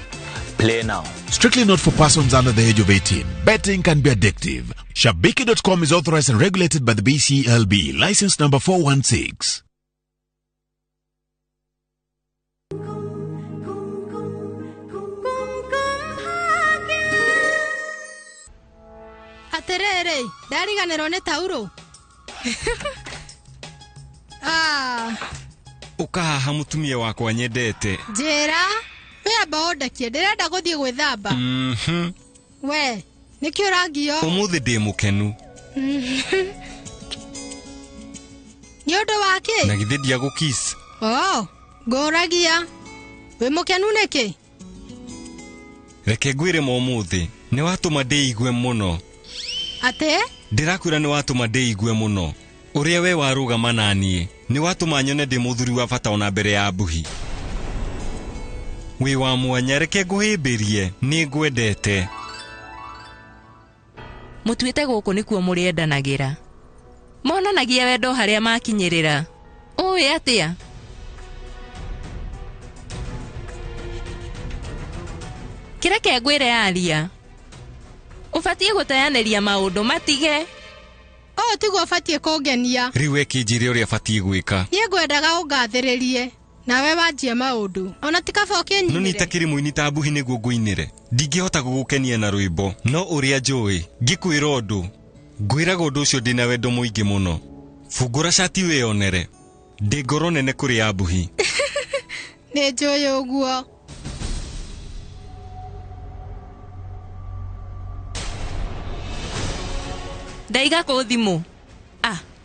S14: Play now.
S22: Strictly not for persons under the age of 18. Betting can be addictive. Shabiki.com is authorized and regulated by the BCLB. License number 416.
S21: Aterere, ndariganirwo ni tauro.
S18: Ukahaha mutumia wakwa nyendete.
S21: Njera, we amba ondakie, ndirenda guthie gwithamba. We, niki urangio?
S18: Umuthi ndi mukenu.
S21: Ni undu wake?
S18: Na githi ndia gukis.
S21: Nguragia. We mukenu niki?
S18: Reke ngwire mo umuthi, ni watuma ndigwe muno.
S21: Ate?
S18: Ndirakwira ni watuma ndigwe muno. Uria we warugama nanie, ni watuma nyone ndi muthuri wa bata ona mbere ya mbuhi. We wa mwanya reke nguhimbirie, ni ngwendete.
S23: Mutuite guku nikuo muriendanagira. Monanagia wendo haria makinyirira. Uwi atia? Kireke ngwire aria. Ufatie gutayaneria maundu matige.
S21: Tiguo fatie kungenia.
S18: Riu ekinjire uria fatie gwika.
S21: Ye ngwendaga ungathiririe. Nawe wanjie maundu. Ona tikaba ukinyire.
S18: No nitakiri muini ta mbuhi niguo nguinire. Ndingihota gugukenia na rwimbo. No uria njui, ngikwira undu. Ngwiraga undu ucio ndina wendo muingi muno. Fungura shati wionere. Ndi ngoro nene kuri ya mbuhi.
S21: Ni njui uguo.
S23: Ndaiga ku thimu.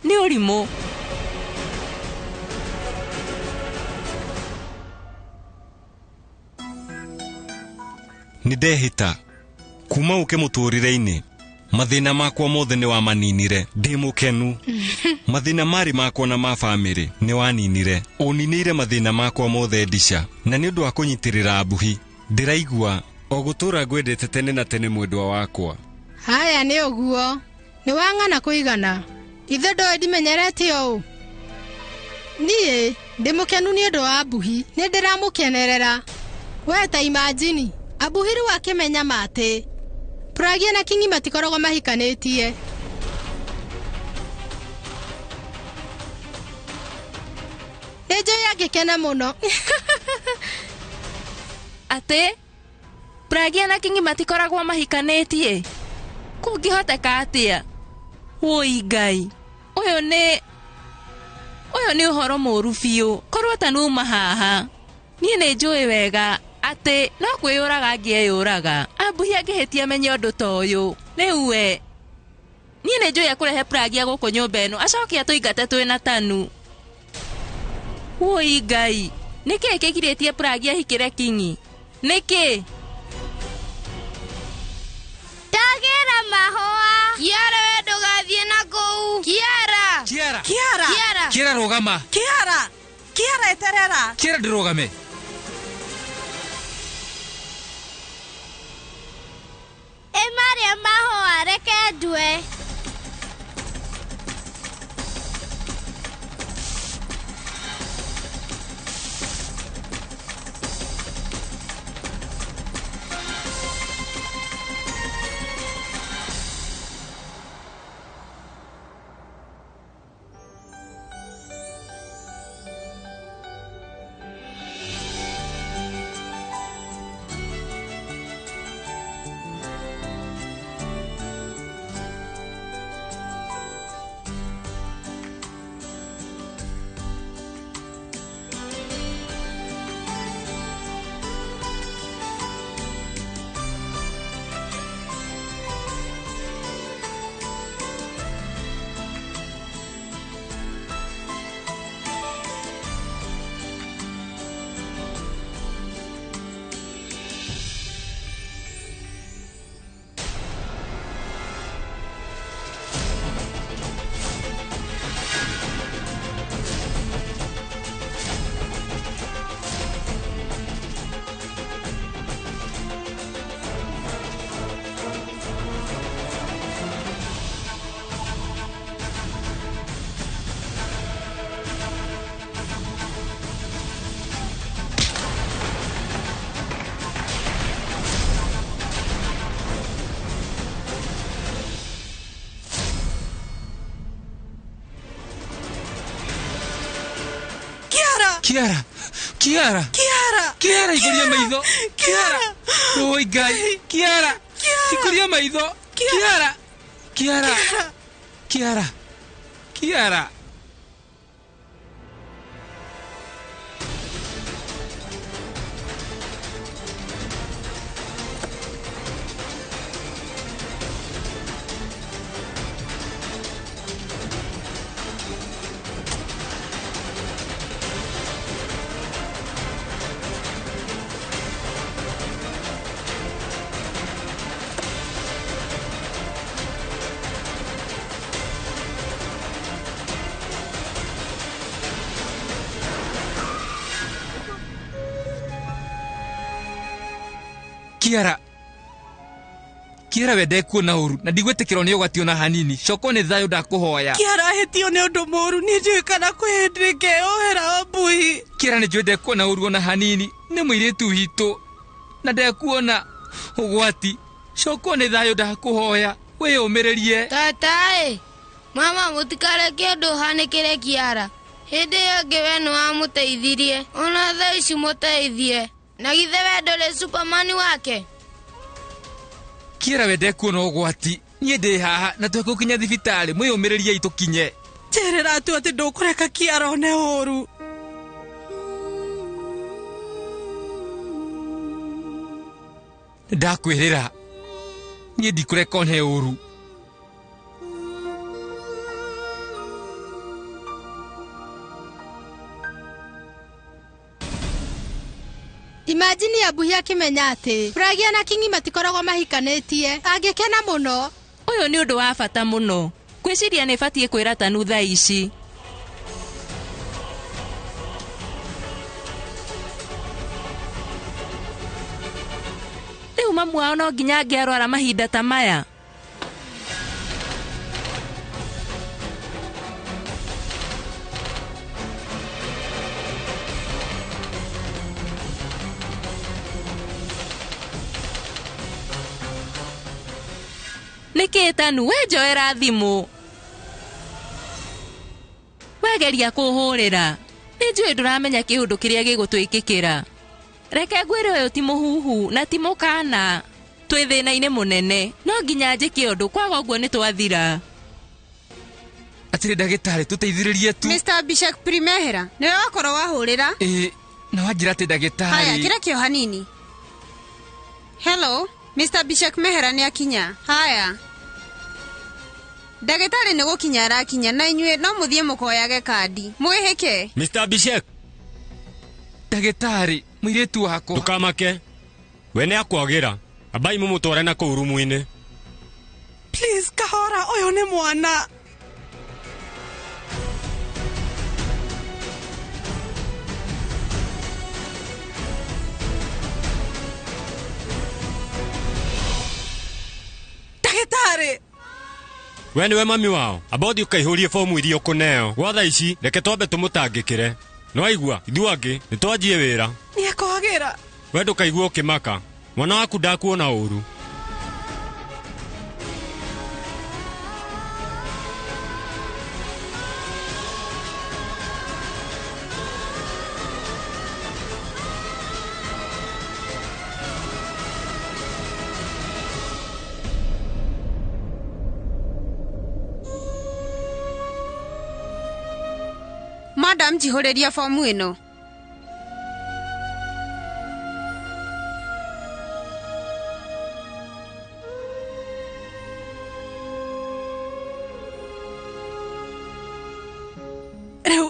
S23: Ni urimu.
S18: Nidehita. Kuma uke muturire-ini. Mathina makwa mothe ni wamaninire. Ndi mukenu. Mathina mari makwa na ma family ni waninire. Uninire mathina makwa mothe ndisha. Na ni undu wa kunyitirira mbuhi. Ndiraigua o gutura ngwendete tene na tene mwendwa wakwa.
S21: Haya ni uguo. Ni wangana kuigana. Ithe ndo ndimenyerete o. Nie ndi mukenu ni undu wa mbuhi. Ni ndiramukenerera. We ta imagine. Abuhiru akimenya mate. Pragia na kingi matikorogo mahikanetie. Ejo yagikena muno.
S23: Ate? Pragia na kingi matikoragwo mahikanetie. Kungihoteka atia? Woi Ngai. Uyo ni uhoro muru biu. Korwo tanuma haha. Nie ni njui wega. Ate no kwiyuraga ngiyuraga. Ambuhi angihitia menye undu ta uyu. Riu we. Nie ni njui akurehe pragia guku nyumba eno. Acokia tuingate twina tanu. Woi Ngai. Niki kigiritie pragia hikire kingi? Niki?
S5: Tagira mahoa.
S4: Kiara we ndugathie na kuu. Kiara.
S16: Kiara.
S8: Kiara.
S16: Kiara rugama.
S8: Kiara eterera.
S16: Kiara ndirugame.
S5: Mai Maria mahũa reke ndue.
S16: Kiara, ikuria maitho. Oi gai, Kiara. Ikuria maitho. Kiara. Kiara wende kuona uru na ndigwetikira ni ugwatio na hanini coko ni thayo ndakuhoya.
S11: Kiara hetio ni undu moru ni njui kana kwendeke ohera obui.
S16: Kiara ni njui kuona uru na hanini ni mwiritu hitu na ndekuona ugwati coko ni thayo ndakuhoya we umirerie.
S4: Tatae mama mutikare kiondo hanikire Kiara hindi yonge we no amuteithirie ona thaa ici muteithie na githe we ndore Superman wake.
S16: Kiara wende kuona ugwati nie ndi haha na twekukinya thibitari mwiyumirerie itukinye.
S11: Terera tu ati ndukureka Kiara one horu.
S16: Ndakwirira nie ndikureka one horu.
S21: Imagine abuhi akimenya ati Pragia na Kingi matikoragwo mahikanetie angikena muno.
S23: Uyu ni undu wa bata muno. Kwiciria ni batie kwira Tanu thaa ici. Riu mamu wao no nginya angiarwara mahinda ta maya. Niki Tanu we njoera thimu. Wegeria kuhurira. Ni njui nduramenya kiundu kiria gigutwikikira. Reke ngwire uyu ti muhuhu na ti mukana. Twi thina-ini munene. No nginya njike undu kwaga uguo ni twathira.
S16: Atiri ndagitari tuteithiririe tu.
S8: Mr. Bishop Primehera, niwe wakorwo wahurira?
S16: Na wajira ati ndagitari.
S8: Haya, kira kio hanini. Hello, Mr. Bishop Mehera ni akinya. Haya. Ndagitari ni gukinya arakinya na inyue no muthie mukoyage kandi. Mwihike.
S6: Mr. Bishop.
S16: Ndagitari, mwiritu wako.
S6: Tukamake. We ni akwagira. Abai mumutware na kuu rumu-ini.
S11: Please kahora uyu ni mwana.
S6: We niwe mami wao abothi ukaihurie fomu iria ukuneo gwa tha ici reke twambe tumutangikire no aigua ithuangi nitwanjie wira
S11: niekogira
S6: we ndukaigua ukimaka mwana waku ndakuona uru
S8: Madam jihoreria fomu ino.
S11: Reu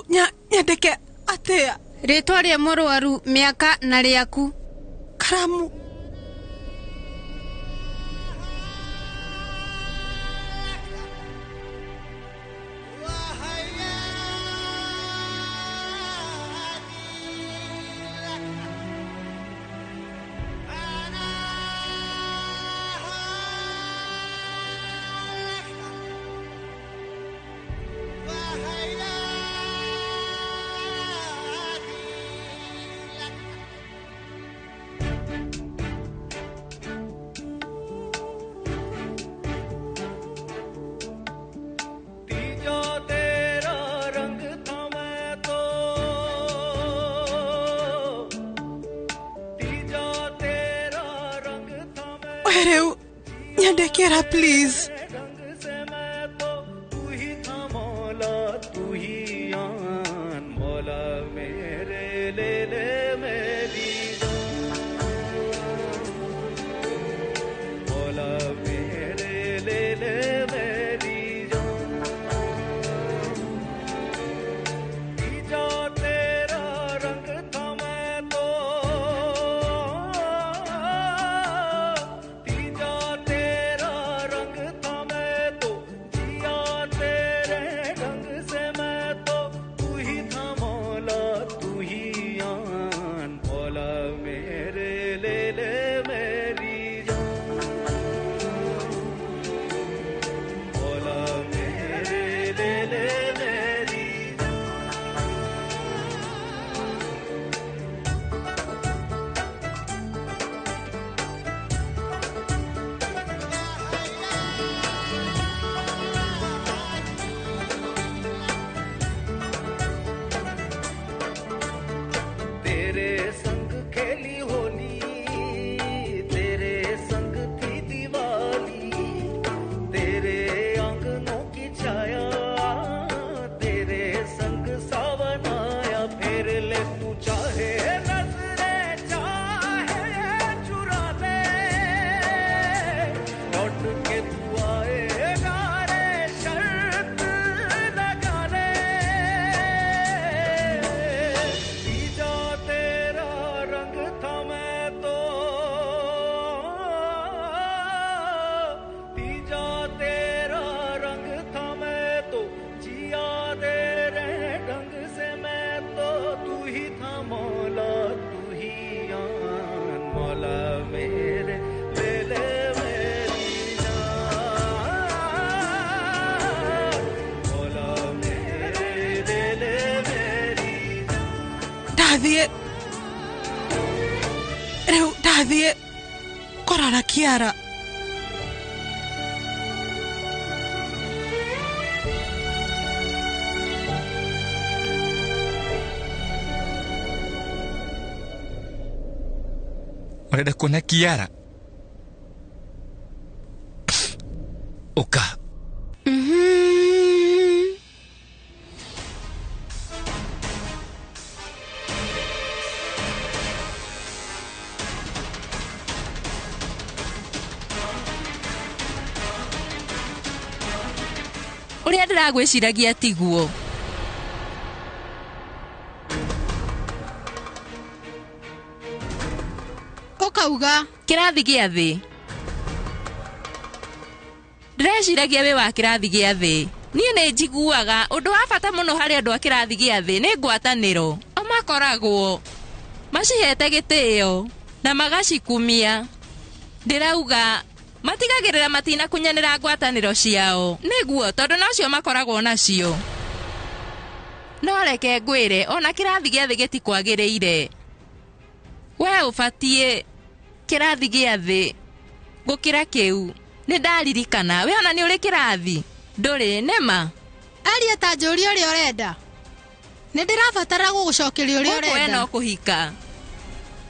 S11: nyandike atia
S8: Ritwa ria murwaru miaka na riaku.
S11: Karamu Reu nyandikira please Reu ndathie korora Kiara
S16: Urenda kuona Kiara Uka
S23: Uria ndiragwiciragia tiguo
S21: ukauga
S23: kirathi gia thi ndireciragia we wa kirathi gia thi nie ne njiguaga undu wa bata muno hari andu a kirathi gia thi ni ngwataniro o makoragwo macihete gitio na magacikumia ndirauga matigagirira matina kunyanira ngwataniro ciao niguo tondu nocio makoragwo nacio no reke ngwire ona kirathi gĩa thĩ gĩtikwagĩrĩire we ũbatie kirathi gĩa thĩ gũkĩra kĩu nĩ ndaririkana we ona nĩ ũrĩ kirathi ndũrĩ nema
S21: aria ta njũria ũrĩa ũrenda nĩ ndĩrabatara gũgũcokeria ũrĩa ũrenda
S23: we no kũhika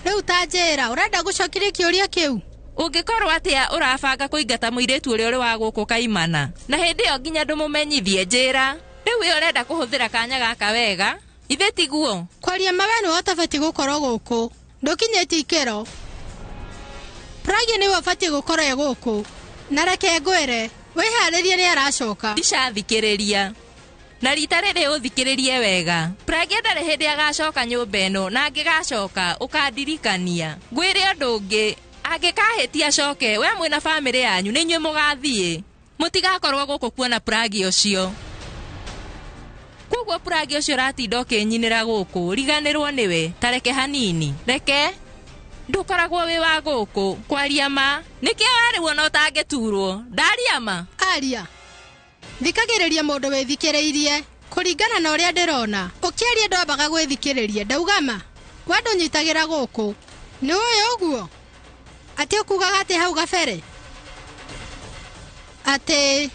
S21: rĩu ta njĩra ũrenda gũcokeria kĩũria kĩu
S23: ũngĩkorwo atĩa ũrabanga kũingata mũirĩtu ũrĩa ũrĩ wa gũkũ kaimana na hĩndĩ ĩyo nginya ndũmũmenyithie njĩra rĩu we ũrenda kũhũthĩra kanya gaka wega ithe tiguo
S21: kwaria mawe nĩ ũtabatiĩ gũkorwo gũkũ ndũkinyĩtie ikĩro Pragia nĩwe ũbatiĩ gũkorwo gũkũ na reke ngwĩre wĩharĩrie nĩ aracoka
S23: ndicathikĩrĩria na rita rĩrĩ ũthikĩrĩrie wega Pragia ndarĩ hĩndĩ agacoka nyũmba ĩno na angĩgacoka ũkandirikania ngwĩre ũndũ ũngĩ angĩkahĩtia acoke we mwĩna bamĩrĩ yanyu nĩ inyuĩ mũgathiĩ mũtigakorwo gũkũ kuona Pragia ũcio koguo Pragia ũcio ũratinda ũkĩnyinĩra gũkũ riganĩrwo nĩwe ta reke hanini reke ndukoragwo wĩ wa gũkũ kwaria ma nĩkĩo warĩguo no tangĩturwo ndaria ma
S21: aria thikagĩrĩria mũndũ wĩthikĩrĩirie kũringana na ũrĩa ndĩrona ũkĩaria ndwambaga gwĩthikĩrĩria ndauga ma we ndũnyitagĩra gũkũ nĩ ũĩ ũguo atĩ ũkugaga atĩ hau gabere atĩ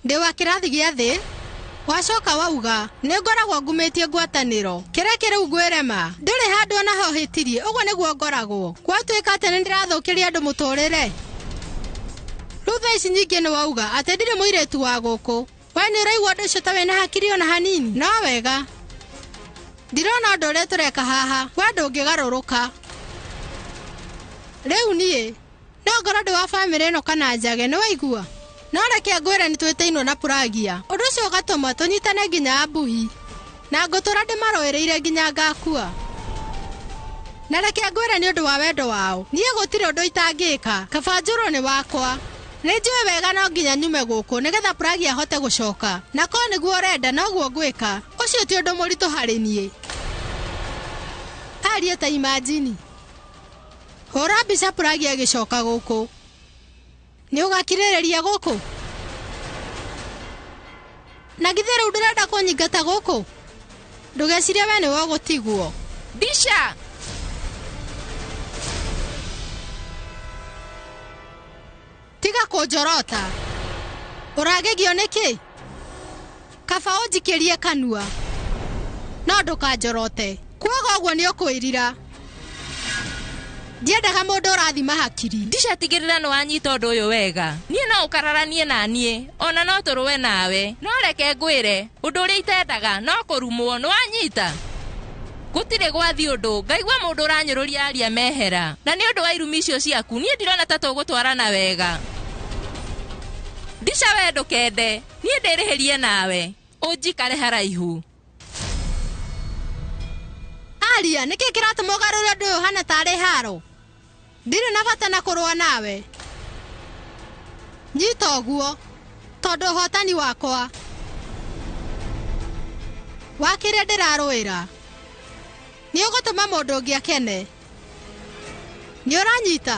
S21: ndĩ wa kĩrathi gĩa thĩ wacoka wauga nĩ ngoragwo ngumĩtie ngwatanĩro kĩrĩa kĩrĩu ngwĩrema ndũrĩ handũ ona ho hĩtirie ũguo nĩguo ngoragwo gwatuĩka atĩ nĩ ndĩrathũkĩria andũ mũtũrĩre rĩu thaa ici nyingĩ nĩ wauga atĩ ndirĩ mũirĩtu wa gũkũ we nĩ ũraigua ũndũ ũcio ta wĩna hakiri ona hanini no wega ndirona ũndũ ũrĩa tũreka haha we ndũngĩgarũrũka rĩu niĩ no ngorwo ndĩ wa bamĩrĩ ĩno kana njage nĩ waigua no reke ngwĩre nĩ twĩtĩinwo na Pragia ũndũ ũcio ũgatũma tũnyitane nginya ambuhi na ngũtũra ndĩmarũĩrĩire nginya ngakua na reke ngwĩre nĩ ũndũ wa wendo wao niĩ gũtirĩ ũndũ itangĩka kaba njũrwo nĩ wakwa nĩ njũĩ wega no nginya nyume gũkũ nĩgetha Pragia ahote gũcoka na ko nĩguo ũrenda noguo ngwĩka ũcio ti ũndũ mũritũ harĩ niĩ aria ta imagine hũra mbica Pragia gĩcoka gũkũ nĩ ũgakirĩrĩria gũkũ na githĩ rĩu ndĩrenda kũnyingata gũkũ ndũgecirie we nĩ wagũtigwo
S23: mbica
S21: tiga kũnjorota ũragegio nĩkĩ kaba ũnjikĩrie kanua no ndũkanjorote kuoga ũguo nĩ ũkwĩrira ndiendaga mũndũ ũrathima hakiri
S23: ndicatigĩrĩra nĩ wanyita ũndũ ũyũ wega niĩ no ũkararanie na niĩ ona no tũrũwe nawe no reke ngwĩre ũndũ ũrĩa itendaga no kũrumwo nĩ wanyita gũtirĩ gwathi ũndũ ngaigua mũndũ ũranyũrũria aria mehera na nĩ ũndũ wa irumi icio ciaku niĩ ndirona ta tũgũtwarana wega ndica we ndũkende niĩ ndĩrĩhĩrie nawe ũnjikare haraihu
S21: aria nĩkĩ kĩratũma ũgarũre ũndũ ũyũ hana tarĩ haro ndirĩ na bata na kũrũa nawe nyita ũguo tondũ ũhotani wakwa wa kĩrĩa ndĩrarũĩra nĩ ũgũtũma mũndũ ũngĩ akene nĩ ũranyita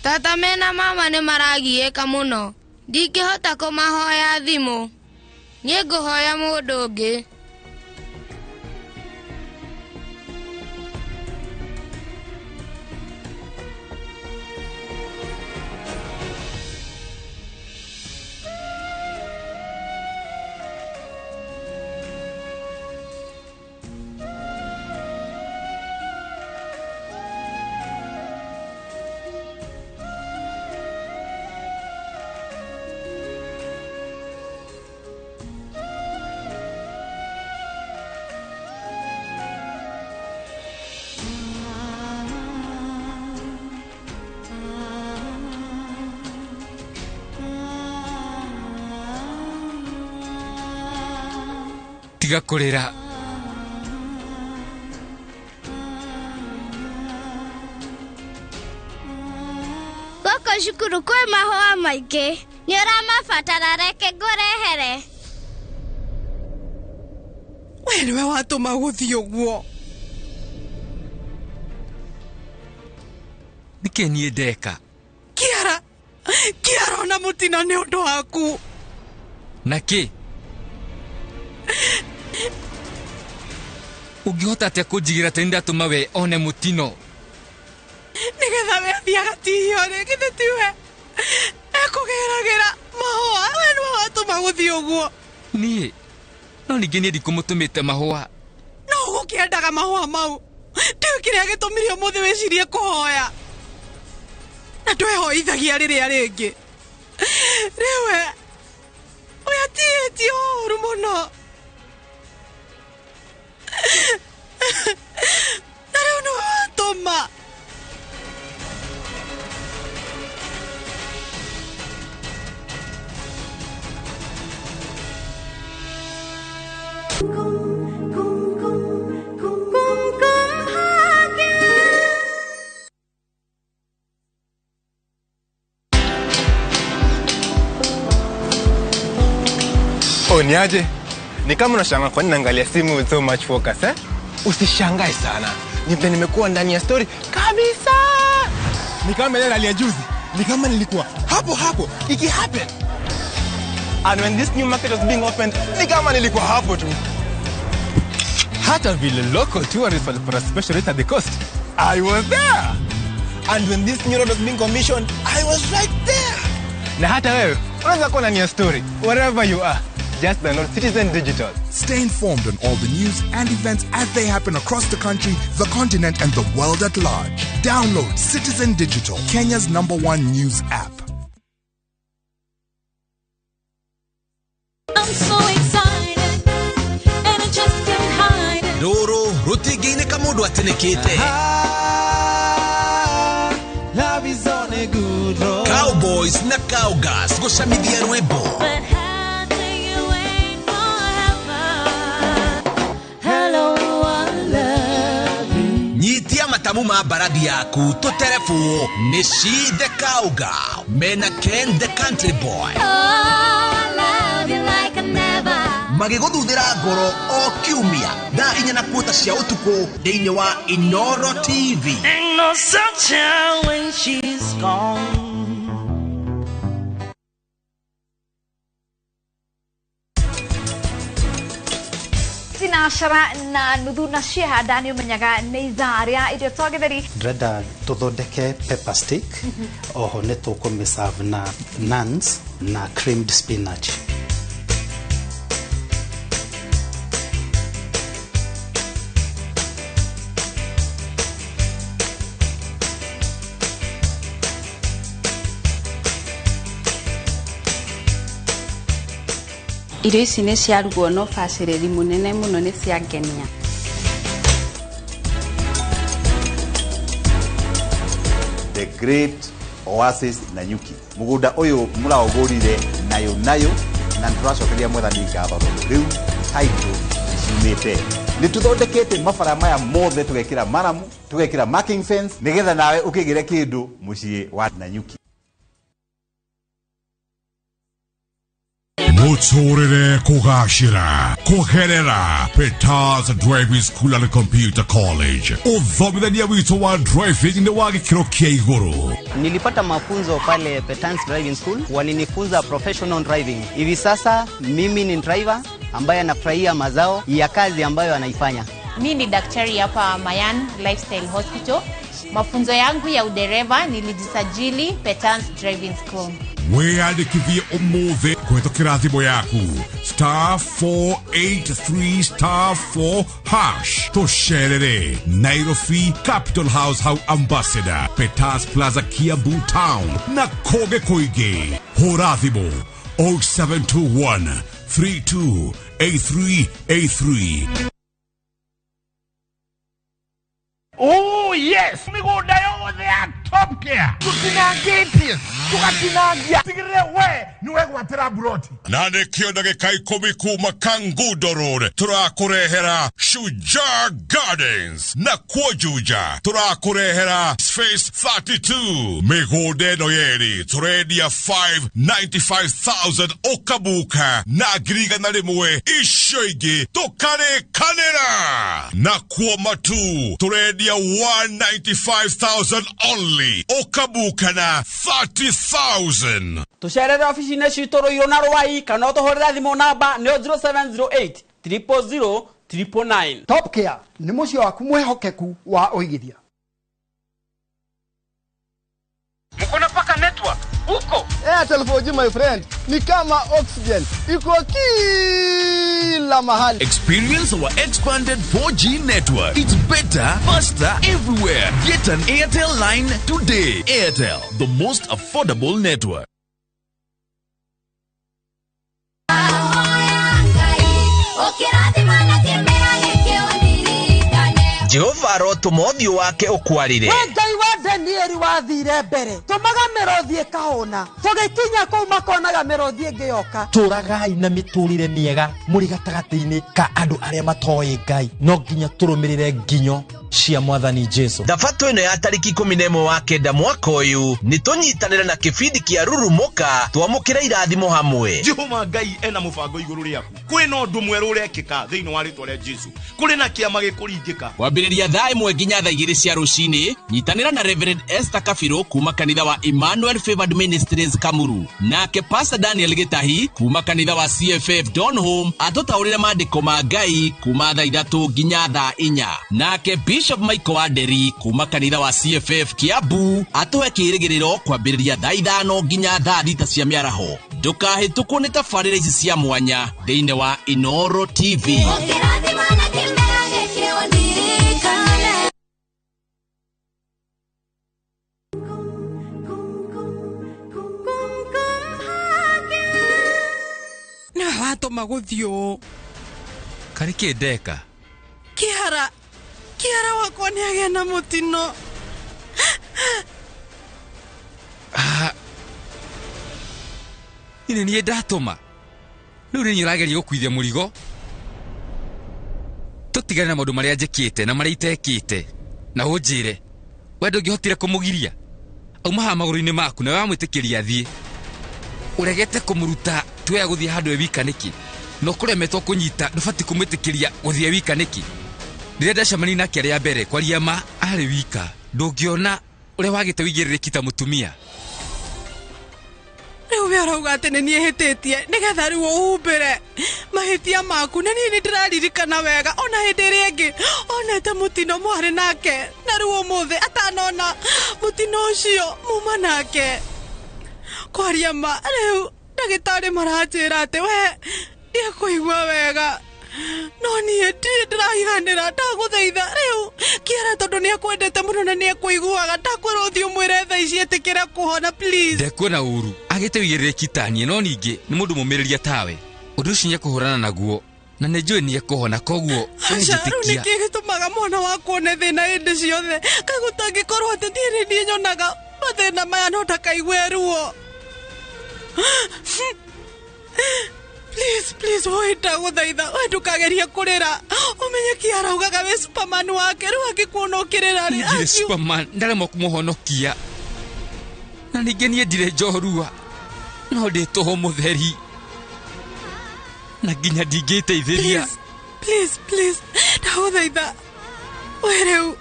S4: Tata mena mama nĩ maragiĩka mũno ndingĩhota kũmahoya thimũ niĩ ngũhoya mũndũ ũngĩ
S16: tiga kurira.
S5: Goko cukuru kwĩ mahũa maingĩ. Nĩ ũramabatara reke ngũrehere.
S11: We nĩwe watũma gũthiĩ ũguo.
S16: Nĩkĩ niĩ ndeka?
S11: Kiara ona mũtino nĩ ũndũ waku.
S16: Na kĩ? Ũngĩhota atĩa kũnjigĩra atĩ nĩndatũma we one mũtino?
S11: Nĩgetha we athiaga tihio rĩngĩ nĩ tiwe. Ekũgeragĩra mahũa. We nĩwe watũma gũthiĩ ũguo.
S16: Niĩ? No ningĩ niĩ ndikũmũtũmĩte mahũa.
S11: No ũgũkĩendaga mahũa mau. Ndiũĩ kĩrĩa gĩtũmire ũmũthĩ wĩcirie kũhoya. Na ndwehoithagia rĩrĩa rĩngĩ. Rĩwe ũyatihĩtie ũũru mũno. Na rĩu nĩwe watũma.
S15: Niaje? Ni kama unashangaa kwa nini naangalia simu with so much focus, eh? Usishangae sana. Nimekuwa ndani ya story kabisa. Ni kama ile hali ya juzi. Ni kama nilikuwa hapo iki happen. And when this new market was being opened, ni kama nilikuwa hapo tu. Hata vile local tourists for a special rate at the coast, I was there. And when this new road was being commissioned, I was right there. Na hata wewe unaweza kuwa ndani ya story wherever you are. Just download Citizen Digital.
S17: Stay informed on all the news and events as they happen across the country, the continent, and the world at large. Download Citizen Digital, Kenya's #1 news app.
S1: I'm so excited, and I just can't hide it.
S3: Doro, rutigine kamudu atenekete.
S2: Love is on a good road.
S3: Cowboys na cowgirls, goshamithia rwebo. Nyitia matamu ma baradi yaku to telefu Nishi the cowgirl Mena Ken the country boy.
S1: Oh, I love you like I never.
S3: Magigothudira ngoro o kiumia da inya na kuota cia utuko thĩinĩ wa Inooro TV.
S2: Ain't no sunshine when she's gone.
S20: Tinashara na nuthu na ciaha ndani umenyaga nĩ itharia irio twagetheri.
S24: Ndĩrenda tũthondeke pepper steak. Oho nĩ tũkũmĩserve na naans na creamed spinach.
S25: Irio ici nĩ ciarugwo no bacĩrĩri mũnene mũno nĩ ciangenia.
S26: The Great Oasis Nanyuki. Mugunda uyu muraogorire nayo na turacokeria mwathani ngatho riu title cimite. Ni tuthondekete mabara maya mothe tugekira maramu, tugekira marking fence nigetha nawe ukigire kindu mucii wa Nanyuki.
S22: Muturire kugashira kugerera Peters Driving School and Computer College. Uthomithania witu wa driving ni wa gikiro kia iguru.
S27: Nilipata mafunzo pale Peters Driving School, walinifunza professional driving. Hivi sasa mimi ni driver ambaye anafurahia mazao ya kazi ambayo anaifanya.
S28: Mimi ni daktari hapa Mayan Lifestyle Hospital. Mafunzo yangu ya udereva nilijisajili Peters Driving School.
S22: Weyandikithie umuthi kwetokera thimu yaku *483*4# tucerere Nairobi Capital House How Ambassador Peters Plaza Kiambu Town na koge koige hura thimu 0721 328383.
S12: Oh yes, migunda yothe
S22: Top Gear. Tutinangĩtie, tugatinangia. Tigĩrĩre we nĩwe gwatĩra buroti. Na nĩkĩo ndagĩka 10 kuma Kangundo Road tũrakũrehera Shujaa Gardens na Kuojuja tũrakũrehera Space 32 mĩgũnda ĩno yerĩ tũrendia 595,000 ũkabuka na ngirigana rĩmwe icio ingĩ tũkarĩkanĩra na Kuomatu tũrendia 195,000 only ũkabuka na 30,000.
S6: Tucerere ofici-inĩ citũ Ruiru na Rwai kana ũtũhũrĩre thimũ namba nĩ 0708 000 999.
S7: Top Care nĩ mũciĩ waku mwehokeku wa ũigithia.
S12: Mkono paka network huko.
S7: Airtel 4G my friend ni kama oxygen, iko kila mahali.
S9: Experience our expanded 4G network. It's better, faster everywhere. Get an Airtel line today. Airtel, the most affordable network.
S10: Jehova roto mothio wake ukwarire.
S13: Ngai wa Danieli wathire mbere. Tumaga merothie kahona. Tugikinya kuu makonaga merothie ngiyoka.
S14: Turagai na miturire miega muri gatagati-ini ka andu aria matoe Ngai. No nginya turumirire nginyo cia mwathani Jesu.
S10: Thabato ino ya tariki 11 wa kenda mwaka uyu ni tunyitanira na kibindi kia rurumuka twamukira irathimo hamwe.
S12: Jehova Ngai ena mubango iguru riaku. Kwina undu mweru urekika thiini wa ritwa ria Jesu. Kuri na kiama gikuringika.
S10: Wambiriria thaa 1 nginya thaa 2 cia rucini nyitanira na Reverend Esther Kafiro kuma kanitha wa Emmanuel Favored Ministries Kamuru. Nake Pastor Daniel Gitahi kuma kanitha wa CFF Donholm atutaurira maandiko ma Ngai kuma thaa 3 nginya thaa 4. Nake Bishop Michael Aderi kuma kanitha wa CFF Kiambu atuhe kirigiriro kwambiriria thaa 5 nginya thaa 6 cia miaraho. Ndukahĩtũkwo nĩ tabarĩra ici cia mwanya thĩinĩ wa Inooro TV.
S11: Na wato maguthio.
S16: Kariki ndeka.
S11: Kiara wakwa nĩ agĩa na mũtino.
S16: Ine niĩ ndatũma. Rĩu nĩ ũrageria gũkuithia mũrigo. Tũtigane na maũndũ marĩa njĩkĩte na marĩa itekĩte. Na ũnjĩre, we ndũngĩhotire kũmũgiria. Auma haha magũrũ-inĩ maku na wamwĩtĩkĩria athiĩ. Ũregete kũmũruta tuoya gũthiĩ handũ e wika nĩkĩ. No kũremetwo kũnyita ndũbatiĩ kũmwĩtĩkĩria gũthiĩ wika nĩkĩ. Rĩrĩa ndacemania nake rĩa mbere kwaria ma arĩ wika. Ndũngĩona ũrĩa wagĩte wĩigĩrĩrĩki ta mũtumia.
S11: Rĩu we arauga atĩ nĩ niĩ hĩtĩtie nĩgetha rĩu ũhumbĩre mahĩtia maku na niĩ nĩndĩraririkana wega ona hĩndĩ ĩrĩa ĩngĩ onete mũtino mwarĩ nake na rĩu ũmũthĩ atanona mũtino ũcio muma nake. Kwaria ma rĩu ndagĩtarĩ maranjĩra atĩ we ndĩekũigua wega no niĩ ndĩrahiganĩra ndagũthaitha rĩu Kiara tondũ nĩekwendete mũno na nĩekũiguaga ndakwĩra ũthiĩ ũmwĩre thaa ici etĩkĩra kũhona please.
S16: Ndekuona ũru agĩte wĩigĩrĩrĩki ta niĩ no ningĩ nĩ mũndũ mũmĩrĩria tawe. Ũndũ ũcio nĩekũhũrana naguo na nĩnjũĩ nĩekũhona koguo
S11: rĩu nĩkĩ gĩtũmaga mwana wakwa one thĩna hĩndĩ ciothe kaĩ gũtangĩkorwo atĩ niĩ nyonaga mathĩna maya no ndakaigue ruo. Please woita gũthaitha we ndũkagerie kũrĩra ũmenye Kiara augaga wĩ Superman wake rĩu angĩkuona ũkĩrĩra
S16: ndirĩ Superman ndaremwo kũmũhonokia na ningĩ niĩ ndirĩ njorua no ndĩ tũhũ mũtheri na nginya ndingĩteithĩria.
S11: Please ndagũthaitha we rĩu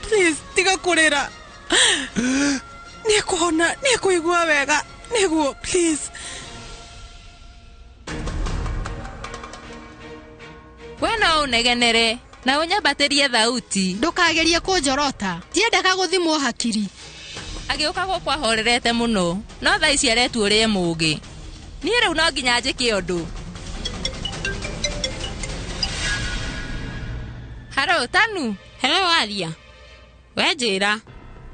S11: please tiga kũrĩra nĩekũhona nĩekũigua wega nĩguo please.
S23: We no ũnegenere na ũnyambatĩrie thauti.
S21: Ndũkagerie kũnjorota. Ndiendaga gũthimwo hakiri.
S23: Agĩũka gũkũ ahorerete mũno no thaa ici aretuũrĩe mũũgĩ. Niĩ rĩu no nginya njĩke ũndũ. Haro Tanu.
S18: Hello Aria. We njĩra.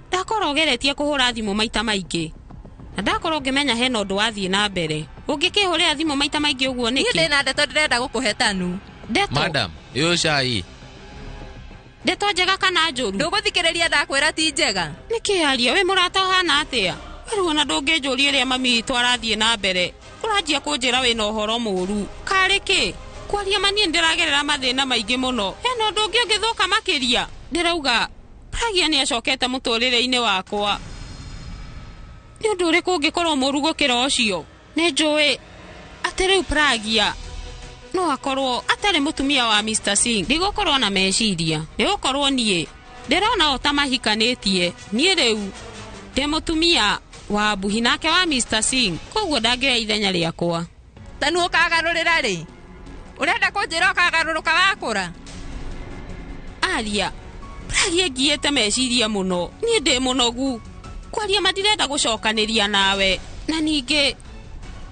S18: Ndakorwo ũgeretie kũhũra thimũ maita maingĩ. Na ndakorwo ngĩmenya hena ũndũ wathiĩ na mbere. Ũngĩkĩhũrĩra thimũ maita maingĩ ũguo nĩkĩ?
S23: Niĩ ndĩna ndeto ndĩrenda gũkũhe Tanu.
S18: Ndeto.
S19: Madam, yo cai.
S18: ndeto njega kana njũru
S23: ndũgũthikĩrĩria ndakwĩra ti njega
S18: nĩkĩ aria we mũrata ũhana atĩa weru ona ndũngĩnjũria ũrĩa mami witũ arathiĩ na mbere ũranjia kũnjĩra wĩna ũhoro mũũru karĩ kĩ kwaria manie ndĩragerera mathĩna maingĩ mũno hena ũndũ ũngĩ ũngĩthũka makĩria ndĩrauga Pragia nĩacokete mũtũrĩre-inĩ wakwa nĩ ũndũ ũrĩkũ ũngĩkorwo mũũru gũkĩra ũcio nĩnjũĩ atĩ rĩu Pragia no akorwo atarĩ mũtumia wa Mr. Singh ndigũkorwo na meciria nĩgũkorwo niĩ ndĩrona o ta mahikanĩtie niĩ rĩu ndĩ mũtumia wa Mbuhi nake wa Mr. Singh koguo ndangĩoya ithenya rĩakwa
S23: tanu ũkagarũrĩra rĩ ũrenda kũnjĩra ũkagarũrũka wakũra
S18: aria Pragia ngiĩte meciria mũno niĩ ndĩ mũnogu kwaria matirenda gũcokanĩria nawe na ningĩ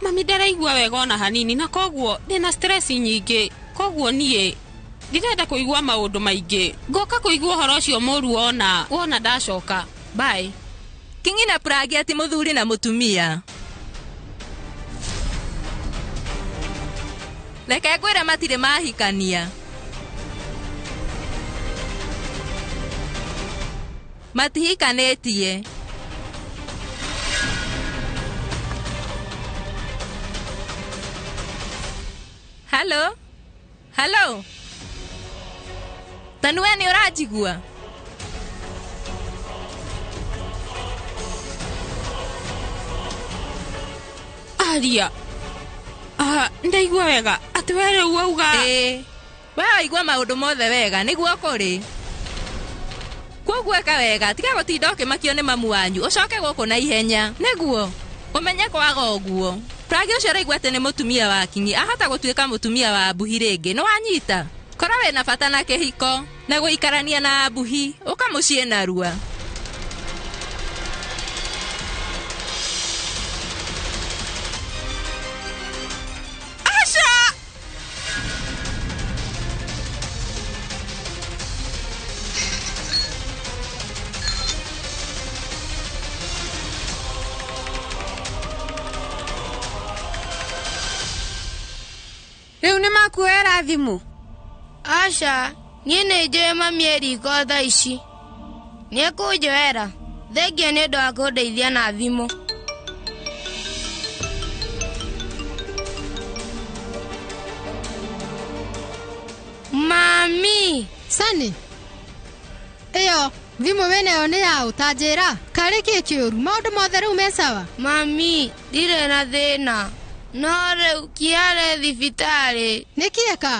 S18: mami ndaraigua wega ona hanini na koguo ndĩna stress nyingĩ koguo niĩ ndirenda kũigua maũndũ maingĩ ngoka kũigua ũhoro ũcio mũũru wona ndacoka bye
S23: Kingi na Pragia ti mũthuri na mũtumia reke ngwĩre matirĩ mahikania matihikanĩtie Hello tanu we nĩ ũranjigua
S18: aria ndaigua wega atĩ we rĩu wauga
S23: we waigua maũndũ mothe wega nĩguo kũrĩ koguo eka wega tiga gũtinda ũkĩmakio nĩ mamu wanyu ũcoke gũkũ na ihenya nĩguo ũmenye kwaga ũguo Pragia ũcio araigua atĩ nĩ mũtumia wa Kingi ahota gũtuĩka mũtumia wa Mbuhi rĩngĩ nĩ wanyita korwo wĩna bata na kĩhiko na gũikarania na Mbuhi ũkamũciĩ narua
S1: Rĩu nĩ makuoera thimũ aca niĩ nĩ njũĩ mami eriko thaa ici nĩ ekũnjoera thengia nĩ ũndũ wa kũndeithia na thimũ mami
S21: Sani ĩyo thimũ wĩnayo nĩ ya ũtanjĩra karĩ kĩ kĩũru maũndũ mothe rĩu me sawa
S1: mami ndirĩ na thĩna no rĩu kĩare thibitarĩ
S21: nĩ kĩeka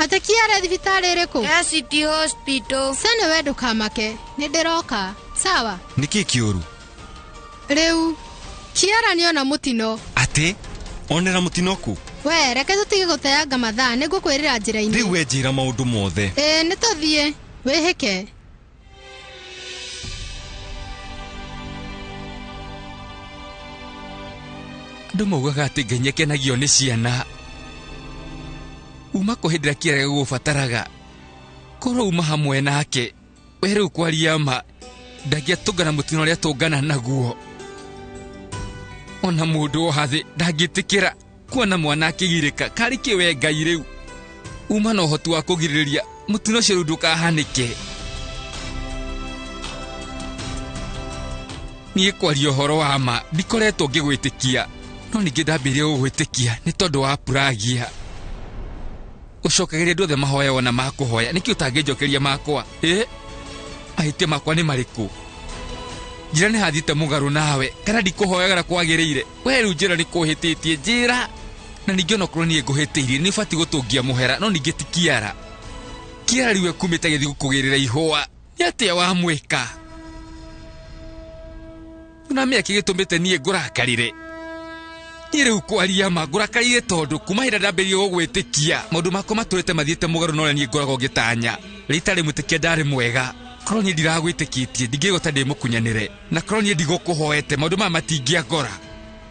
S21: atĩ kĩare thibitarĩ ĩrĩkũ
S1: City Hospital
S21: Sani we ndũkamake nĩ ndĩroka sawa
S16: nĩkĩ kĩũru
S21: rĩu kĩara nĩona mũtino
S16: atĩ onera mũtino kũ
S21: we reke tũtige gũteanga mathaa nĩngũkwĩrĩra njĩra-inĩ
S16: rĩu we njĩra maũndũ mothe
S21: nĩ tũthiĩ wĩhĩke
S16: andũ maugaga atĩ Ngai nĩakenagio nĩ ciana uma kũhĩndĩra kĩara gĩgũbataraga korwo uma hamwe nake we rĩu kwaria ma ndangĩatũngana mũtino ũrĩa tũngana naguo ona mũndũ o hathĩ ndangĩtĩkĩra kuona mwana akĩgirĩka karĩ kĩ we Ngai rĩu uma na ũhoti wa kũgirĩrĩria mũtino ũcio rĩu ndũkahanĩke niĩ kwaria ũhoro wa ma ndikoretwo ngĩgwĩtĩkia no ningĩ ndambĩrĩria gũgwĩtĩkia nĩ tondũ wa Pragia ũcokagĩria ndothe mahoya ona makũhoya nĩkĩ ũtangĩnjokeria makwa ahĩtia makwa nĩ marĩkũ njĩra nĩ hathite mũgarũ nawe kana ndikũhoyagara kwagĩrĩire we rĩu njĩra nĩ kũhĩtĩtie njĩra na ningĩ onokorwo niĩ ngũhĩtĩirie nĩ ũbatiĩ gũtũngia mũhera no ningĩ ti Kĩara rĩu ekumĩte gĩthiĩ gũkũgĩrĩra ihũa nĩ atĩa wamwĩka ũnamĩa kĩgĩtũmĩte niĩ ngũrakarire niĩ rĩu kwaria ma ngũrakarire tondũ kuma hĩndĩ ndambĩrĩirie gũgwĩtĩkia maũndũ makwa matũrĩte mathiĩte mũgarũ na ũrĩa niĩ ngoragwo ngĩtanya rĩita rĩmwe mũtĩkia ndarĩ mwega korwo niĩ ndiragwĩtĩkĩtie ndingĩhota ndĩmũkunyanĩre na korwo niĩ ndigũkũhoete maũndũ maya matingĩangora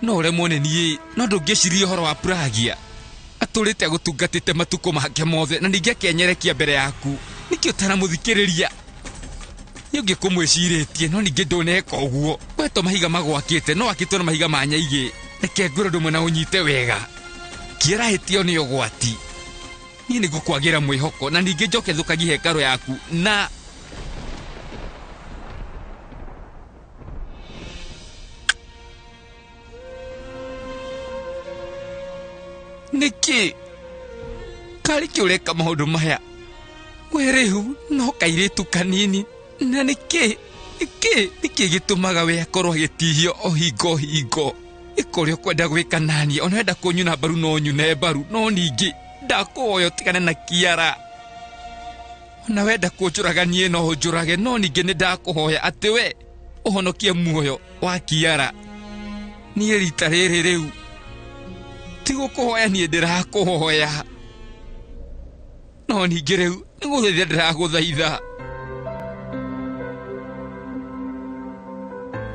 S16: no ũremwo nĩ niĩ no ndũngĩciria ũhoro wa Pragia atũrĩte agũtungatĩte matukũ make mothe na ningĩ akenyerekia mbere yaku nĩkĩ ũtaramũthikĩrĩria Yugi kumwiciretie no ninge ndoneka uguo. Weto mahiga magwakite no akitwo na mahiga manyaige. Reke ngoro ndumwe na unyite wega. Kiera hitio ni ogwati. Ni ngukwagira mwihoko na ninge njoke thukagi hekaro yaku na Niki Kariki ureka maundu maya. Werehu no kairitu kanini na niki gitumaga we akorwo agitihio o hingo ikorio kwenda gwika nani ona enda kunyuna baru no nyune baru no ningi ndakuoyo tigane na Kiara ona wenda kunjuraganie no njurage no ningi ni ndakuhoya ati we uhonokie muoyo wa Kiara ni rita riri riu tigukuhoya ni ndirakuhoya no ningi riu niguthithia ndiraguthaitha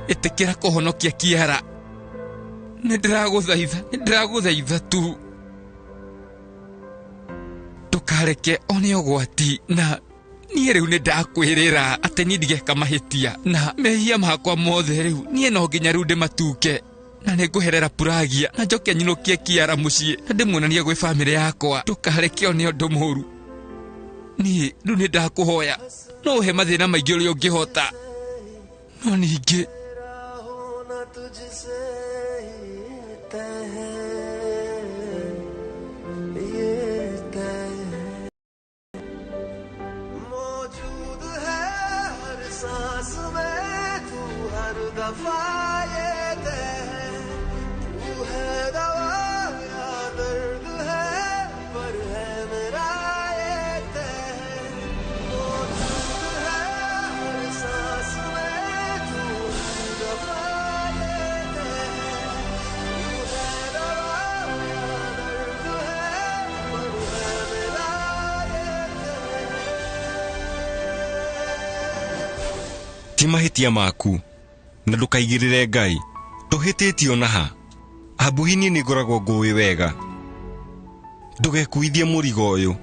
S16: itikira kuhonokia Kiara ni ndiraguthaitha tu tukareke one ogwati na nie riu ni ndakwirira ati ni ndigeka mahitia na mehia makwa mothe riu nie no nginya riu ndimatuke na niguherera puragia na njoke nyinukie Kiara mucii na ndimuonanie gwi family yakwa tukareke one undu muru ni riu ni ndakuhoya no he mathina maingi uri ungihota no ningi
S2: Mahitia maku na ndukaigirire Ngai tuhititio naha abuhini ni ngoragwo ngui wega ndugekuithie murigo uyu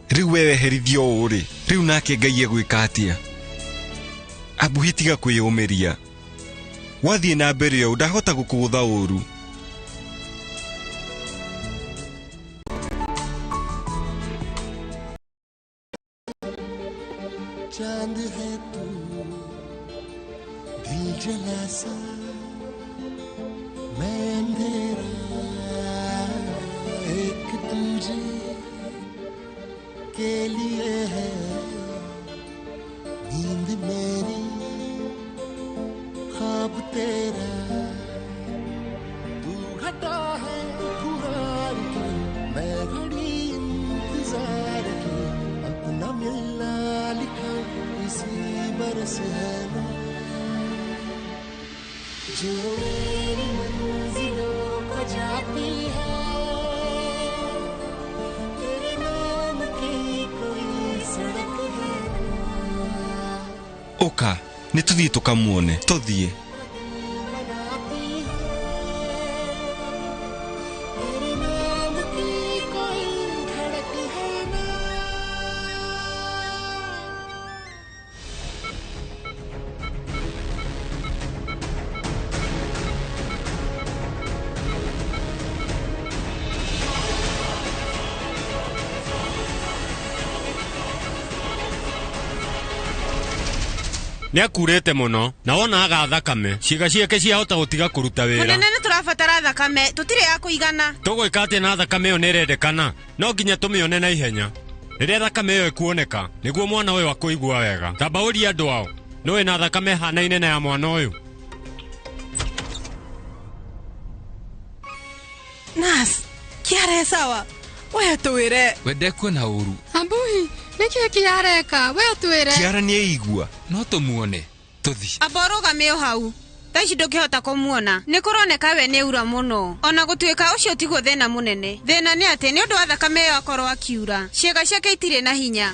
S2: riu wewe herithio uri riu nake Ngai egwika atia abuhitiga kwiyumiria wathie na mbere yo ndahota gukugutha uru
S3: चांद है तू दिल जला सा मैं अंधेरा एक तुझे के लिए है नींद मेरी ख्वाब तेरा तू घटा है फुहार के मैं घड़ी इंतजार के अपना मिलना लिखा इसी बरस है ना जो मेरी मंजिलों को जाती है तेरे नाम की कोई सड़क है
S2: Oka nituthie tukamuone tuthie
S4: Niakurete muno na wona aga thakame ciiga ciake ciahota gutiga kuruta wira
S11: munene ni turabatara thakame tutire ya kuigana
S4: tugwika atia na thakame yo nirendekana no nginya tumione na ihenya riria thakame yo ikuoneka niguo mwana uyu akuigua wega tamba uria andu ao no ina thakame hanaine na ya mwana uyu
S11: Nas Kiara sawa we tuwire
S16: wende kuona uru
S21: Ambuhi niki Kiareka we tuwire
S2: Kiara ni eigua
S16: no tumuone tuthi
S11: aboroga meo hau taici ndukihota kumuona ni kuroneka we ni ura muno ona gutuika ucio tiguo thina munene thina ni ati ni undu wa thakame yo akorwo akiura ciega ciake itire na hinya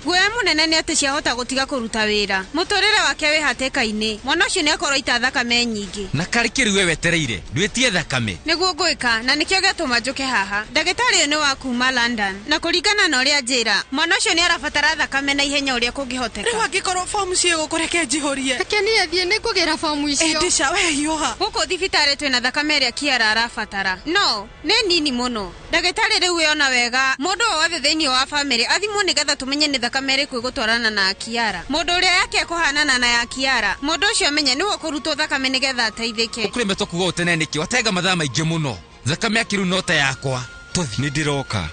S11: guoya munene nĩ atĩ ciahota gũtiga kũruta wĩra. Mũtũrĩre wake wĩ hatĩka-inĩ. Mwana ũcio nĩakorwo ita thakame nyingĩ.
S16: Na karĩ kĩrĩ we wetereire ndwĩtie thakame.
S11: Nĩguo ngwĩka na nĩkĩo gĩatũma njũke haha. Ndagĩtarĩ ũyũ nĩ wa kuma London na kũringana na ũrĩa njĩra mwana ũcio nĩarabatara thakame na ihenya ũrĩa kũngĩhoteka. Rĩu angĩkorwo fomu ciĩ gũkũreke njihũrie.
S21: Reke niĩ thiĩ nĩngũgĩra fomu icio.
S11: Ndĩca we hiũha. Gũkũ thibitarĩ twĩna thakame ĩrĩa Kiara arabatara. No nĩ nini mũno. Ndagĩtarĩ rĩu yona wega mũndũ o wothe thĩinĩ wa famĩlĩ athimwo nĩgetha tũmenye nĩ thakame ĩrĩkũ ĩgũtwarana na Kiara. Mũndũ ũrĩa yake kũhanana na ya Kiara mũndũ ũcio amenye nĩwe kũrutwo thakame nĩgetha ateithĩke.
S16: Ũkũrĩmetwo kuga ũtene nĩkĩ watenga mathaa maingĩ mũno. Thakame yakiru nota yakwa.
S2: Tũthi nĩ ndĩroka.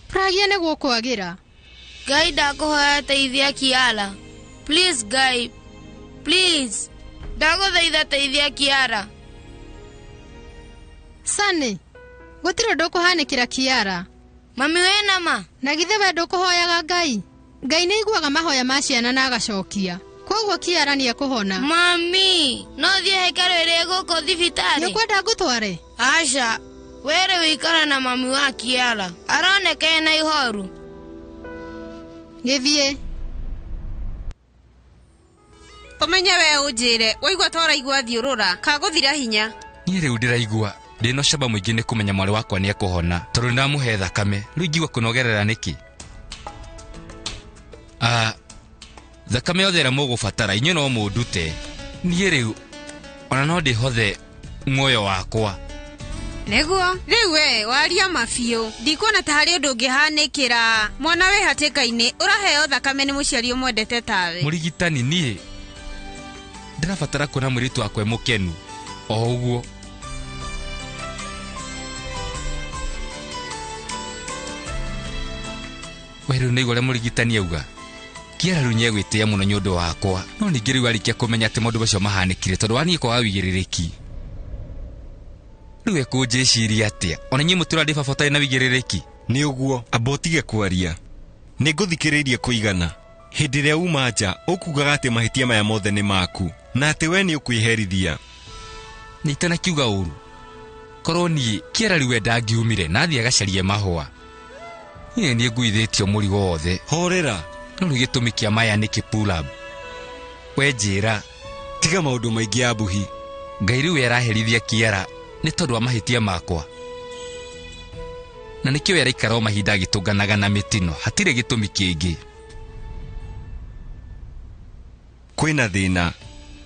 S21: Pragia nĩguo kwagĩra.
S1: Ngai ndakũhoya teithia Kiara. Please Ngai. Please. Ndagũthaitha teithia Kiara.
S21: Sani. Gũtirĩ ndũkũhanĩkĩra Kiara.
S1: Mami wĩna ma.
S21: Na githĩ we ndũkũhoyaga Ngai? Ngai nĩ iguaga mahoya ma ciana na agacokia. Koguo Kiara nĩekũhona.
S1: Mami, no thiĩ hekarũ ĩrĩa gũkũ thibitarĩ.
S21: Nĩũkwenda ngũtware?
S1: Aca. Were wĩikara na mami wa Kiara. Aroneka ena ihoru.
S21: Gĩthiĩ.
S11: Ũmenye we ũnjĩre, waigua ta ũraigua thiũrũra, kagũthira hinya.
S16: Niĩ rĩu ndĩraigua ndĩna camba mũingĩ nĩ kũmenya mwarĩ wakwa nĩekũhona tondũ ndamũhe thakame. Rĩu ingĩgua kũnogerera nĩkĩ? Thakame yothe ĩrĩa mũgũbatara inyuĩ no mũndute. Niĩ rĩu ona no ndĩhothe muoyo wakwa.
S11: Nĩguo rĩu we waria mabiũ. Ndikuona ta harĩ ũndũ ũngĩhanĩkĩra. Mwana wĩ hatĩka-inĩ ũraheo thakame nĩ mũciari ũmwendete tawe.
S16: Mũrigitani niĩ ndĩrabatara kuona mũirĩtu wakwa mũkenu o ũguo. We rĩu nĩigua ũrĩa mũrigitani auga. Kiara rĩu nĩegwĩtĩĩa mũno nĩ ũndũ wakwa. No ningĩ rĩu arĩkia kũmenya atĩ maũndũ macio mahanĩkire tondũ waniĩ kwaga wĩigĩrĩrĩki. Rĩu ekũnjĩciria atĩa? Ona inyuĩ mũtũra ndĩ baba ũtarĩ na wĩigĩrĩrĩki.
S2: Nĩ ũguo amba ũtige kwaria. Nĩngũthikĩrĩirie kũigana. Hĩndĩ ĩrĩa uma nja ũkugaga atĩ mahĩtia maya mothe nĩ maku na atĩ we nĩ ũkwĩherithia.
S16: Nĩ itanakiuga ũru. Korwo niĩ Kiara rĩu we ndangiumire na athiĩ agacarie mahũa. Niĩ nguithĩtio mũrigo wothe.
S2: Horera.
S16: No rĩu gĩtũmi kĩa maya nĩkĩ pull-up? We njĩra.
S2: Tiga maũndũ maingĩ Abuhi.
S16: Ngai rĩu araherithia Kiara nĩ tondũ wa mahĩtia makwa. Na nĩkĩo araikara o mahinda agĩtũnganaga na mĩtino. Hatirĩ gĩtũmi kĩngĩ.
S2: Kwĩna thĩna.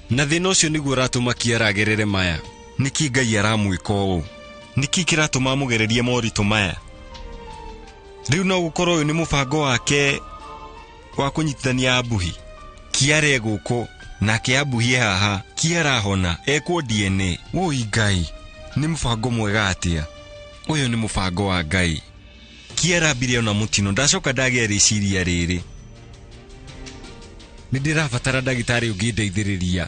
S2: Na thĩna ũcio nĩguo ũratũma Kiara agerere maya. Nĩkĩ Ngai aramwĩka ũũ? Nĩkĩ kĩratũma amũgererie moritũ maya? Rĩu no gũkorwo ũyũ nĩ mũbango wake wa kũnyitithania Abuhi. Kiara egũkũ nake Abuhi haha. Kiara hona ekwo DNA. Woi Ngai, nĩ mũbango mwega atĩa? Ũyũ nĩ mũbango wa Ngai. Kiara ambire ona mũtino ndacoka ndagĩa rĩciria rĩrĩ. Nĩndĩrabatara ndagĩtarĩ ũngĩndeithĩrĩria.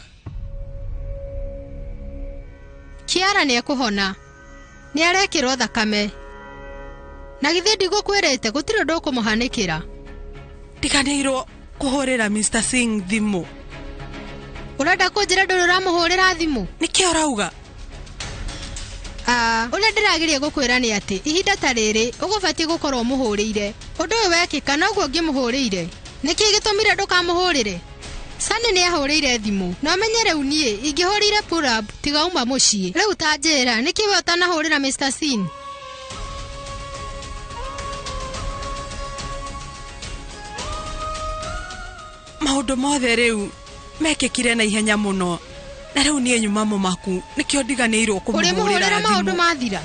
S21: Kiara nĩekũhona. Nĩarekĩrwo thakame. Na githĩ ndigũkwĩrĩte gũtirĩ ũndũ ũkũmũhanĩkĩra.
S11: Ndiganĩirwo kũhũrĩra Mr. Singh thimũ.
S21: Ũrenda kũnjĩra ndũrĩ ũramũhũrĩra thimũ?
S11: Nĩkĩo ũrauga?
S21: Ũrĩa ndĩrageria gũkwĩra nĩ atĩ ihinda ta rĩrĩ ũgũbatiĩ gũkorwo mũhũrĩire. Ũndũ ũyũ wekĩka noguo ngĩmũhũrĩire. Nĩkĩ gĩtũmire ndũkamũhũrĩre? Sani nĩahũrĩire thimũ. Na ũmenye rĩu niĩ ingĩhũrĩire pull-up tiga uma mũciĩ. Rĩu ta njĩra nĩkĩ we ũtanahũrĩra Mr. Singh?
S11: Maũndũ mothe rĩu mekĩkire na ihenya mũno. Na rĩu niĩ nyuma mũmaku nĩkĩo ndiganĩirwo kũmũhũrĩra
S21: maũndũ mathira.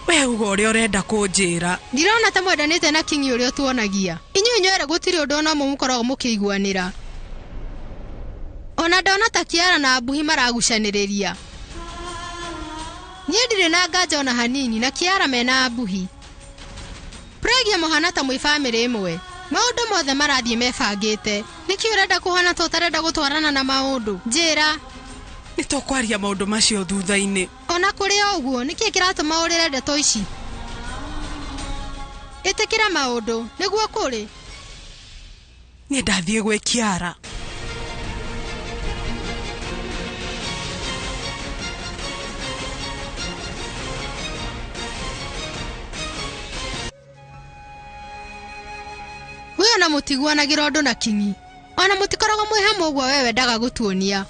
S11: We uga ũrĩa ũrenda kũnjĩra.
S21: Ndirona ta mwendanĩte na Kingi ũrĩa tuonagia. Inyuĩ inyuĩ gũtirĩ ũndũ ona mũmwe mũkoragwo mũkĩiguanĩra. Ona ndona ta Kiara na Abuhi maragucanĩrĩria. Niĩ ndirĩ na nganja ona hanini na Kiara mena Abuhi. Pragia mũhana ta mwĩ bamĩrĩ ĩmwe. Maũndũ mothe marathiĩ mebangĩte. Nĩkĩ ũrenda kũhana ta ũtarenda gũtwarana na maũndũ? Njĩra.
S11: Nĩtũkwaria maũndũ macio thutha-inĩ.
S21: Ona kũrĩ ũguo nĩkĩ kĩratũma ũrĩre ndeto ici? Ĩtĩkĩra maũndũ nĩguo kũrĩ.
S11: Niĩ ndathiĩ gwĩ Kiara.
S21: ona mutiguanagira undu na kingi ona mutikoragwo mwi hamwe uguo wewe ndaga gutuonia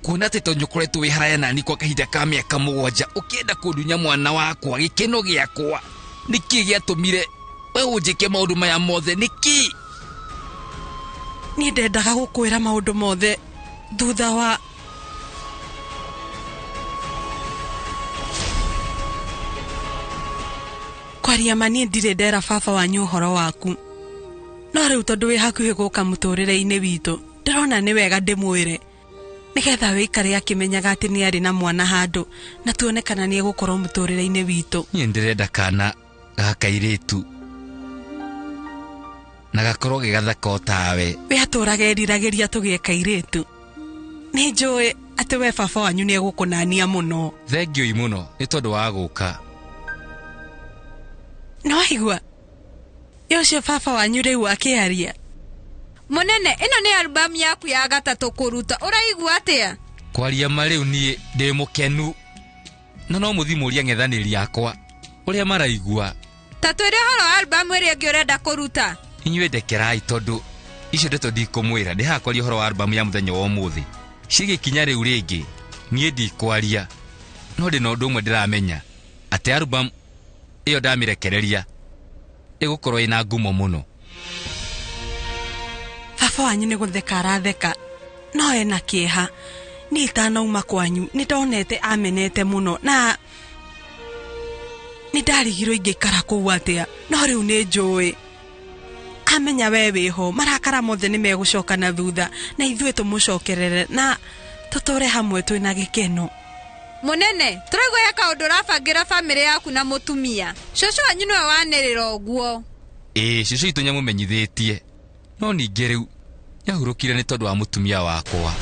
S16: kuona ati tonyo koretwo wi haraya nani kwa kahinda ka miaka 7 ukienda kundunya mwana wakwa gikeno giakwa niki giatumire we unjike maundu maya mothe niki
S11: ni ndendaga gukwira maundu mothe thutha wa kwaria mani ndire ndera baba wanyu uhoro waku no riu tondu wi hakuhi guka muturire-ini witu ndirona ni wega ndimwire nigetha wikare akimenyaga ati ni ari na mwana handu na tuone kana ni egukorwo muturire-ini witu
S16: ni ndirenda kana gakairitu na gakorwo gigathaka o tawe
S11: we aturage eriragiria tugie kairitu ni njui ati we baba wanyu ni egukunania muno
S16: thengio muno ni tondu wa guka
S11: no igwa yocio baba wanyu riu akiaria
S5: munene ino ni album yaku ya gatatu kuruta uraigua atia
S16: kwaria mariu nie ndi mukenu no muthimuria ng'ethaniri yakwa uria maraigua
S5: tatwire horo album iri ngi urenda kuruta
S16: inywe ndekerai tondu icio ndeto ndikumwira ndi hakwaria horo wa album ya muthenya wa umuthi cigikinya riu ringi nie ndikwaria no ndi no ndumwe ndiramenya ati album iyo ndamirekereria igukorwo ina ngumo muno
S11: baba wanyu ni gutheka aratheka no ena kieha ni itanauma kwanyu ni ndonete amenete muno na ni ndarigirwo ingikara kuu atia no riu ni njui amenya we wiho marakara mothe ni megucoka na thutha na ithuĩ tumucokerere na tuture hamwe twina gikeno
S5: munene turaigua ya kaundu rabangira family yaku na mutumia cucu wanyu niwe wanirira uguo
S16: cucu itu nyamumenyithitie no ningi riu nyahurukire ni tondu wa mutumia wakwa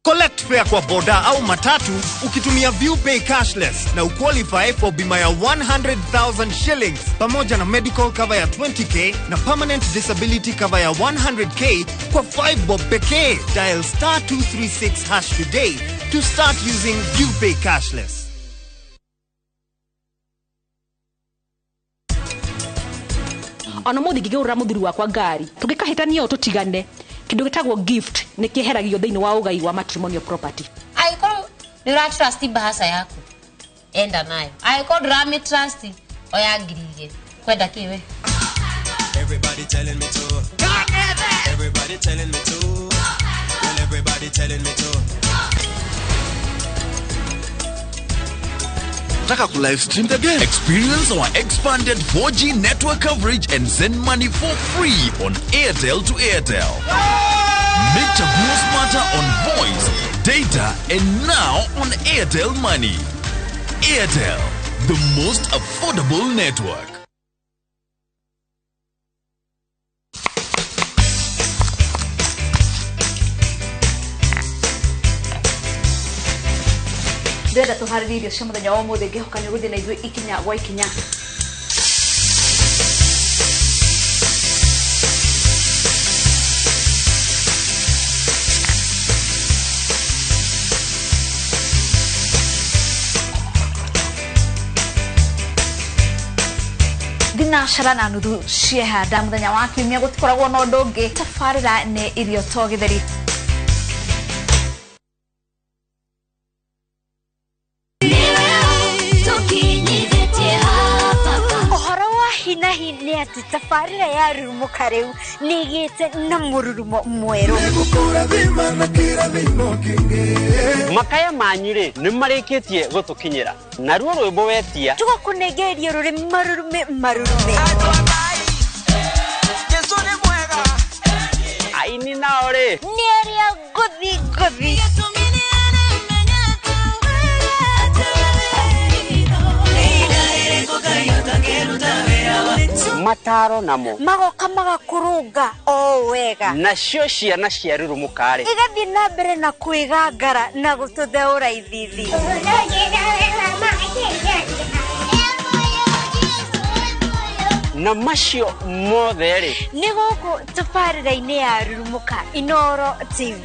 S12: Collect fare kwa boda au matatu ukitumia ViewPay cashless na uqualify for bima ya 100,000 shillings pamoja na medical cover ya 20k na permanent disability cover ya 100k kwa 5 bob pekee. Dial *236# today to start using ViewPay cashless.
S8: Ona muthi ngigurura muthuri wakwa ngari tugikahitania o tutigane kindu gitagwo gift ni kiheragio thiini wa ugai wa matrimonial property
S28: aiko ndira trust bahasa yako enda nayo aiko drama trust oyangirige kwenda kiwe
S15: everybody telling me to everybody telling me to well everybody telling me to
S9: Taka ku live stream the game. Experience our expanded 4G network coverage and send money for free on Airtel to Airtel. Make Chaguo smarter on voice, data, and now on Airtel Money. Airtel, the most affordable network.
S8: ndenda tuharĩrie irio cia muthenya wa ũmũthĩ ngĩhoka nĩ gũthiĩ na ithuĩ ikinya gwa ikinya thinacara na nuthu ciehanda muthenya wa kiumia gũtikoragwo na ũndũ ũngĩ tabarĩra nĩ irio to gĩtheri
S17: hinahi ni ati tabarĩra ya rurumuka rĩu nĩgĩte na mũrurumo mwerũ
S6: makaya manyire nĩ marĩkĩtie gũtũkinyĩra na ruo rwĩmbo wetia
S17: tũgakũnengereria rũrĩmĩ marurume
S15: Yesu nĩ mwega
S6: aini nao rĩ
S17: nĩ arĩa ngũthi
S6: mataro namo
S17: magoka magakurunga o wega
S6: nacio ciana cia rurumuka rĩ
S17: igathiĩ na mbere na kwĩgangara na gũtũtheũra ithithi
S6: na macio mothe rĩ
S17: nĩ gũkũ tabarĩra-inĩ ya rurumuka Inooro TV.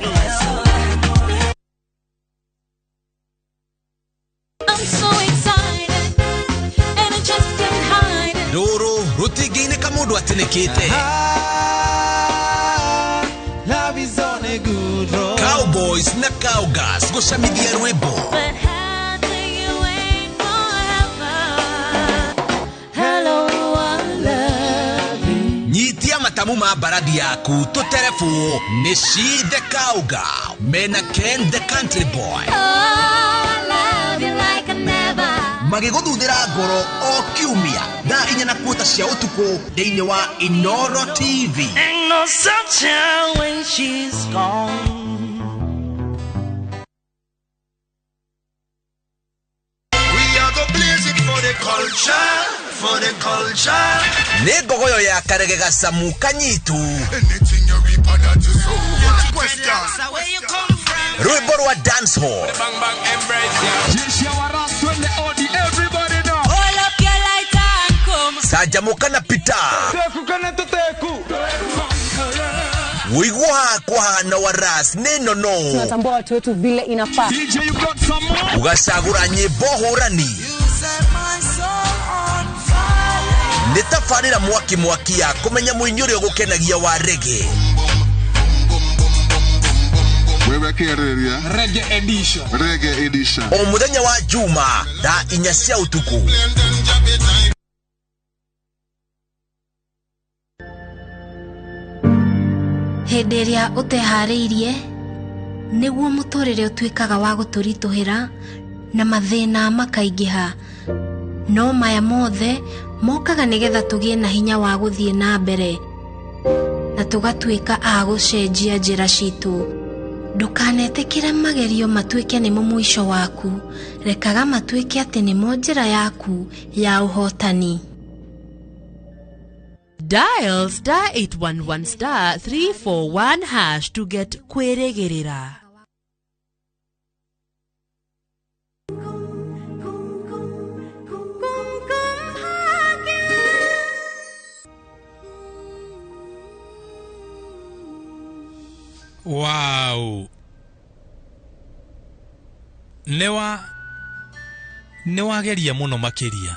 S10: Ndũrũ rũtingĩinĩka mũndũ atĩnĩkĩte. Cowboys na cowgirls gũcamithia rwĩmbo. Nyitia matamu ma baradi yaku tũterebu nĩ She the Cowgirl mena Ken the Country Boy. Magĩgũthuthĩra ngoro o kiumia thaa 4:15 cia ũtukũ thĩinĩ wa Inooro TV.
S3: Ain't no sunshine when she's gone.
S10: We are go blaze it for the culture, for the culture. Nĩ ngogoyo ya karege gacamu kanyitu. Anything you reap and that is so. Question. Where you come from? Rwĩmbo rwa dancehall. Bang bang embrace ya. Everybody know. Hold up your lighter and come. Sajamuka na pita. Teku kana tuteku. Wigwa kwa na waras neno no.
S8: Tunatambua watu wetu vile inafaa.
S10: DJ you got some more. Ugasagura nyimbo hurani. Nitafarira mwaki ya kumenya muinyuri ogukenagia wa reggae.
S7: Reggae edition.
S10: O muthenya wa Juma thaa 4 cia utuku.
S1: Hĩndĩ ĩrĩa ũteharĩirie nĩguo mũtũrĩre ũtuĩkaga wa gũtũritũhĩra na mathĩna makaingĩha, no maya mothe mokaga nĩgetha tũgĩe na hinya wa gũthiĩ na mbere na tũgatuĩka a gũcenjia njĩra citũ. Ndũkanetĩkĩre magerio matuĩke nĩmo mũico waku, rekaga matuĩke atĩ nĩmo njĩra yaku ya ũhotani.
S19: Dial *811*341# to get kwĩrĩgĩrĩra.
S20: Wow. Newageria muno makiria.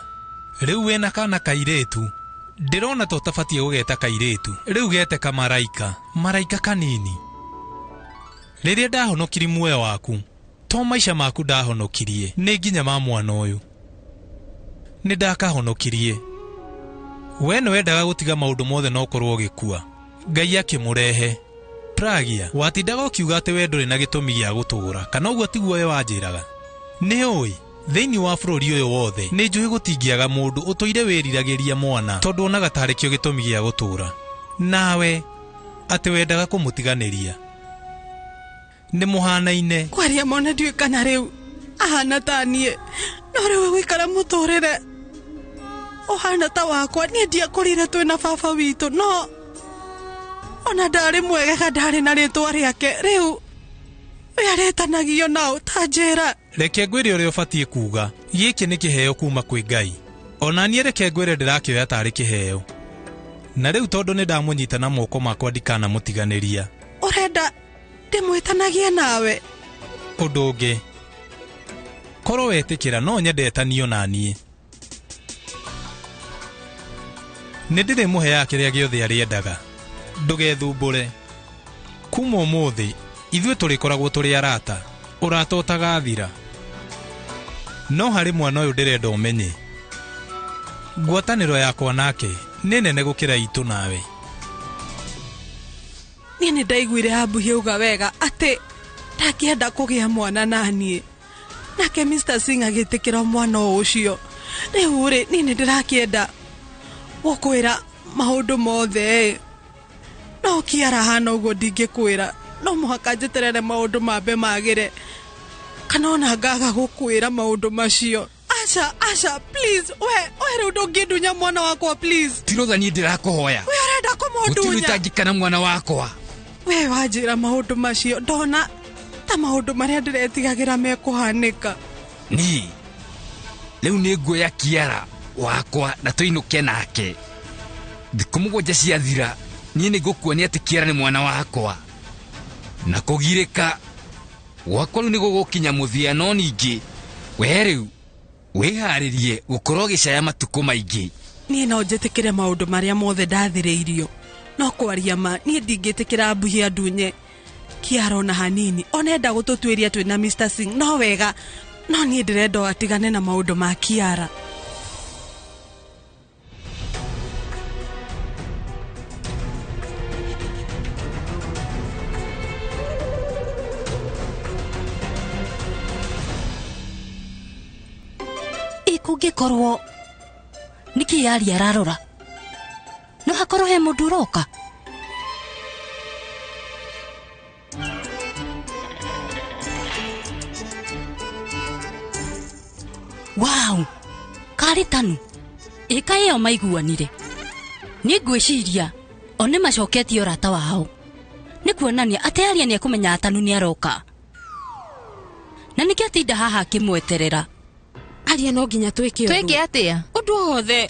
S20: Riu wena kana kairetu. Ndirona to tabatie gugeta kairetu. Riu gete kamaraika. Maraika kanini. Riria ndahonokiri muoyo waku. To maisha maku ndahonokirie. Ni nginya ma mwana uyu. Ni ndakahonokirie. We wendaga gutiga maundu mothe no korwo gikua. Ngai akimurehe. Pragia, watindaga ukiuga ati we nduri na gitumi gia gutura, kana uguo tiguo we wanjiraga. Ni oi, thiini wa bururi uyu wothe, ni njui gutingiaga mundu utoire wiriragiria mwana, tondu onaga tarikio gitumi gia gutura. Nawe ati wendaga kumutiganiria. Ni muhanaine.
S11: Kwaria mona ndiwe kana riu. Ahana tanie. No riu gwikara muturire. Ohana ta wakwa ni ndia kurira twina baba witu, no ona ndari mwega ndari na ritwa riake riu yaretanagio nao tanjera.
S20: Reke ngwire uria ubatie kuga giki ni kiheo kuma kwi Ngai. Ona nie reke ngwire ndirakioya tari kiheo. Na riu tondu ni ndamunyita na moko makwa ndikana mutiganiria.
S11: Urenda ndimwitanagie nawe.
S20: Undu ungi korwo wetikira no nyendetanio na nie. Ni ndire muhea kiria giothe ariendaga. Ndugethumbure. Kuma umuthi ithuĩ tũrĩkoragwo tũrĩ arata. Ũrata ũtagathira. No hari mwana ũyũ ndĩrenda ũmenye. Ngwatanĩro yakwa nake nĩ nene gũkĩra itũ nawe.
S11: Niĩ nĩ ndaiguire habuhi uga wega atĩ ndangĩenda kũgĩa mwana naniĩ. Nake Mr. Singh agĩtĩkĩra mwana ũcio. Rĩu rĩ niĩ nĩ ndĩrakĩenda gũkwĩra maũndũ mothe. No kiara hana ugo ndingĩkwĩra. No mũhaka njeterere maũndũ mambe magĩre. Kana ona ngaga gũkwĩra maũndũ macio. Asha, please. We rĩu ndũngĩndunya mwana wakwa, please.
S16: Tirotha niĩ ndĩrakũhoya.
S11: We ũrenda kũmũndunya.
S16: Gũtirutangĩkana mwana wakwa.
S11: We wanjĩra maũndũ macio. Ndona ta maũndũ marĩa ndĩretigagĩra mekũhanĩka.
S16: Ni Leu nĩ nguoya Kiara wakwa na tũinũke nake. Thikũ mũgwanja ciathira, niĩ nĩ ngũkuonia atĩ Kiara nĩ mwana wakwa. Na kũgirĩka gwakwa rĩu nĩ gũgũkinya mũthia, no ningĩ we rĩu wĩharĩrie gũkorwo gĩcaya matukũ maingĩ.
S11: Niĩ no njĩtĩkĩre maũndũ marĩa mothe ndathĩrĩirio, no kwaria ma niĩ ndingĩtĩkĩra mbuhi andunye. Kiara ona hanini onenda gũtũtuĩria twĩna Mr. Singh, no wega, no niĩ ndĩrenda atigane na maũndũ ma Kiara.
S13: Kũngĩkorwo nĩkĩ yari ararora, no hakorwo he mũndũ ũroka. Wow, karĩ Tanu, ĩka ĩyo maiguanire. Nĩ ngwĩciria o nĩ macoketie ũrata wao, nĩ kuonania atĩ Aria nĩ ekũmenya Tanu nĩ aroka, na nĩkĩ atinda haha akĩmweterera.
S14: Aria no nginya twĩke ũndũ.
S23: Twĩke atĩa?
S14: Ũndũ wothe.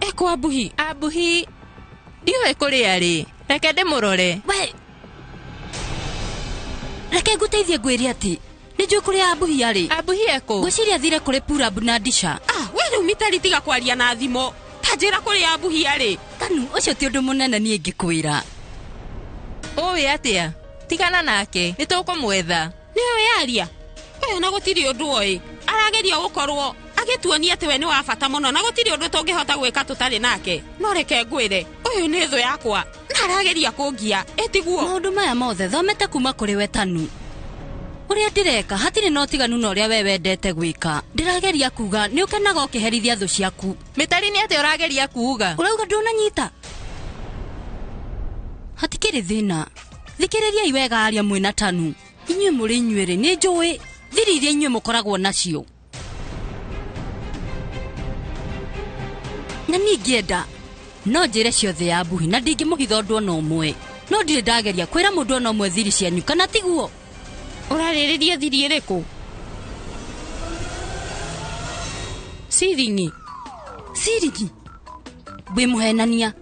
S14: Eko Abuhi.
S23: Abuhi ndiũĩ kũrĩa arĩ. Reke ndĩmũrore.
S13: We, reke ngũteithie ngwĩre atĩ nĩ njũĩ kũrĩa Abuhi arĩ.
S23: Abuhi eko?
S13: Ngwĩciria athire kũrĩ Purab na Disha.
S14: We rĩu Mitali tiga kwaria na thimo. Ta njĩra kũrĩa Abuhi arĩ.
S13: Tanu, ũcio ti ũndũ mũnene niĩ ngĩkwĩra.
S23: Ũĩ atĩa? Tigana nake, nĩ tũkũmwetha.
S14: Nĩwe Aria. We na gũtirĩ ũndũ oĩ. Arageria gũkorwo agĩtuonia atĩ we nĩ wa bata mũno na gũtirĩ ũndũ tũngĩhota gwĩka tũtarĩ nake. No reke ngwĩre, ũyũ nĩ thũ yakwa na arageria kũngia. Ĩtiguo
S13: maũndũ maya mothe thomete kuma kũrĩ we Tanu. Ũrĩa ndĩreka hatirĩ na ũtiganu na ũrĩa we wendete gwĩka. Ndĩrageria kuga nĩ ũkenaga ũkĩherithia thũ ciaku.
S23: Mitali nĩ atĩ ũrageria kuuga?
S13: Ũrauga ndũnanyita? Hatikĩrĩ thĩna. Thikĩrĩriai wega Aria mwĩna Tanu. Inyuĩ mũrĩ inyuĩrĩ nĩ njũĩ thiri iria inyuĩ mũkoragwo nacio. Na ningĩenda no njĩre ciothe ya Abuhi na ndingĩmũhitha ũndũ ona ũmwe. No ndirĩ ndageria kwĩra mũndũ ona ũmwe thiri cianyu, kana tiguo?
S14: Ũrarĩrĩria thiri ĩrĩkũ? Siringi.
S13: Siringi? Wĩmũhenania.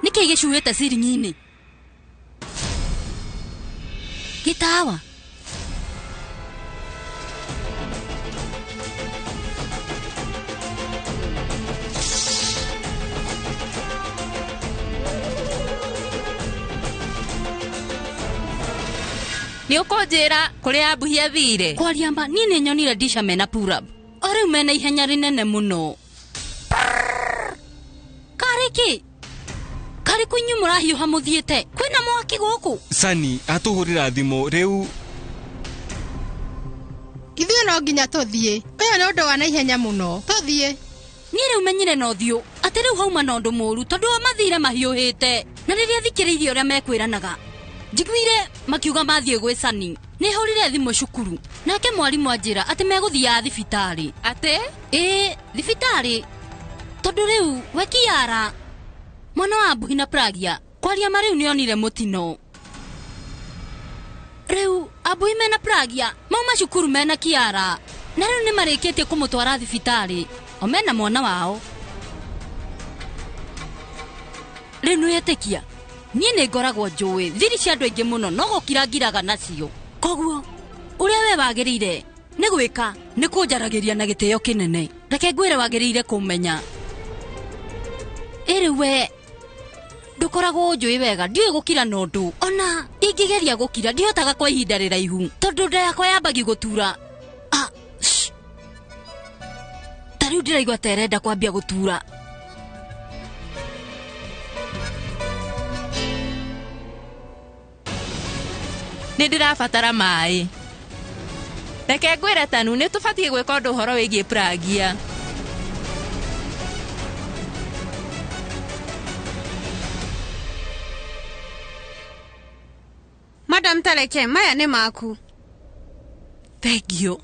S13: Nĩkĩ gĩcuhĩte siringi-inĩ? Gĩtawa.
S23: Nĩ ũkũnjĩra kũrĩa Abuhi athire?
S13: Kwaria ma niĩ nĩ nyonire Disha mena Purab. O rĩu mena ihenya rĩnene mũno. Karĩkĩ? Karĩkũ inyuĩ mũrahiũha mũthiĩte? Kwĩna mwaki gũkũ?
S2: Sani atũhũrĩra thimũ rĩu.
S21: Ithuĩ no nginya tũthiĩ. Ũyũ nĩ ũndũ wa naihenya mũno. Tũthiĩ.
S13: Niĩ rĩu menyire na ũthiũ atĩ rĩu hauma na ũndũ mũũru tondũ o mathire mahiũhĩte. Na rĩrĩa thikĩrĩirie ũrĩa mekwĩranaga, njiguire makiuga mathiĩ gwĩ Sani. Nĩ hũrire thimũ cukuru nake mwarimũ anjĩra atĩ megũthiaga thibitarĩ.
S23: Atĩ?
S13: Ĩĩ, thibitarĩ. Tondũ rĩu we Kiara mwana wa Abuhi na Pragia kwaria ma rĩu nĩonire mũtino. Rĩu Abuhi mena Pragia mauma cukuru mena Kiara na rĩu nĩ marĩkĩtie kũmũtwara thibitarĩ o mena mwana wao. Rĩu nĩwĩtĩkia niĩ nĩ ngoragwo njũĩ thiri cia andũ aingĩ mũno no gũkira ngiraga nacio. Koguo ũrĩa we wagĩrĩire nĩ gwĩka nĩ kũnjaragĩria na gĩtĩo kĩnene. Reke ngwĩre wagĩrĩire kũmenya. Ĩrĩ we ndũkoragwo njũĩ wega, ndiũĩ gũkira na ũndũ. Ona ingĩgeria gũkira ndihotaga kwa ihinda rĩraihu tondũ nda yakwa yambagia gũtura. Ta rĩu ndĩraigua ta ĩrenda kwambia gũtura.
S23: Nĩ ndĩrabatara maĩ. Reke ngwĩre Tanu nĩ tũbatiĩ gwĩka ũndũ ũhoro wĩgiĩ Pragia.
S5: Madam Tareke, maya nĩ maku.
S11: Thank you.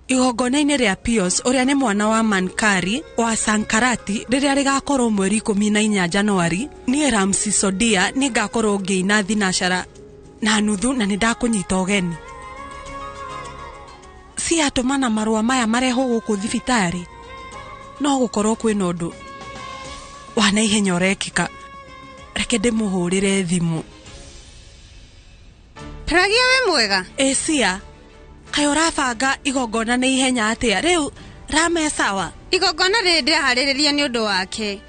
S11: igongona-inĩ rĩa Pius ũrĩa nĩ mwana wa Mankari wa Sankarati rĩrĩa rĩgakorwo mweri 14 Januari, niĩ Ramsi Sodia nĩ ngakorwo ngĩina thinacara na nuthu na nĩ ndakũnyita ũgeni. Si atũmana marũa maya mareho gũkũ thibitarĩ, no gũkorwo kwĩna ũndũ wa naihenya ũrekĩka. Reke ndĩmũhũrĩre thimũ.
S5: Pragia we mwega?
S11: Cia kaĩ ũrabanga igongona nĩ ihenya atĩa rĩu? Rame sawa,
S5: igongona rĩrĩ ndĩraharĩrĩria nĩ ũndũ wake.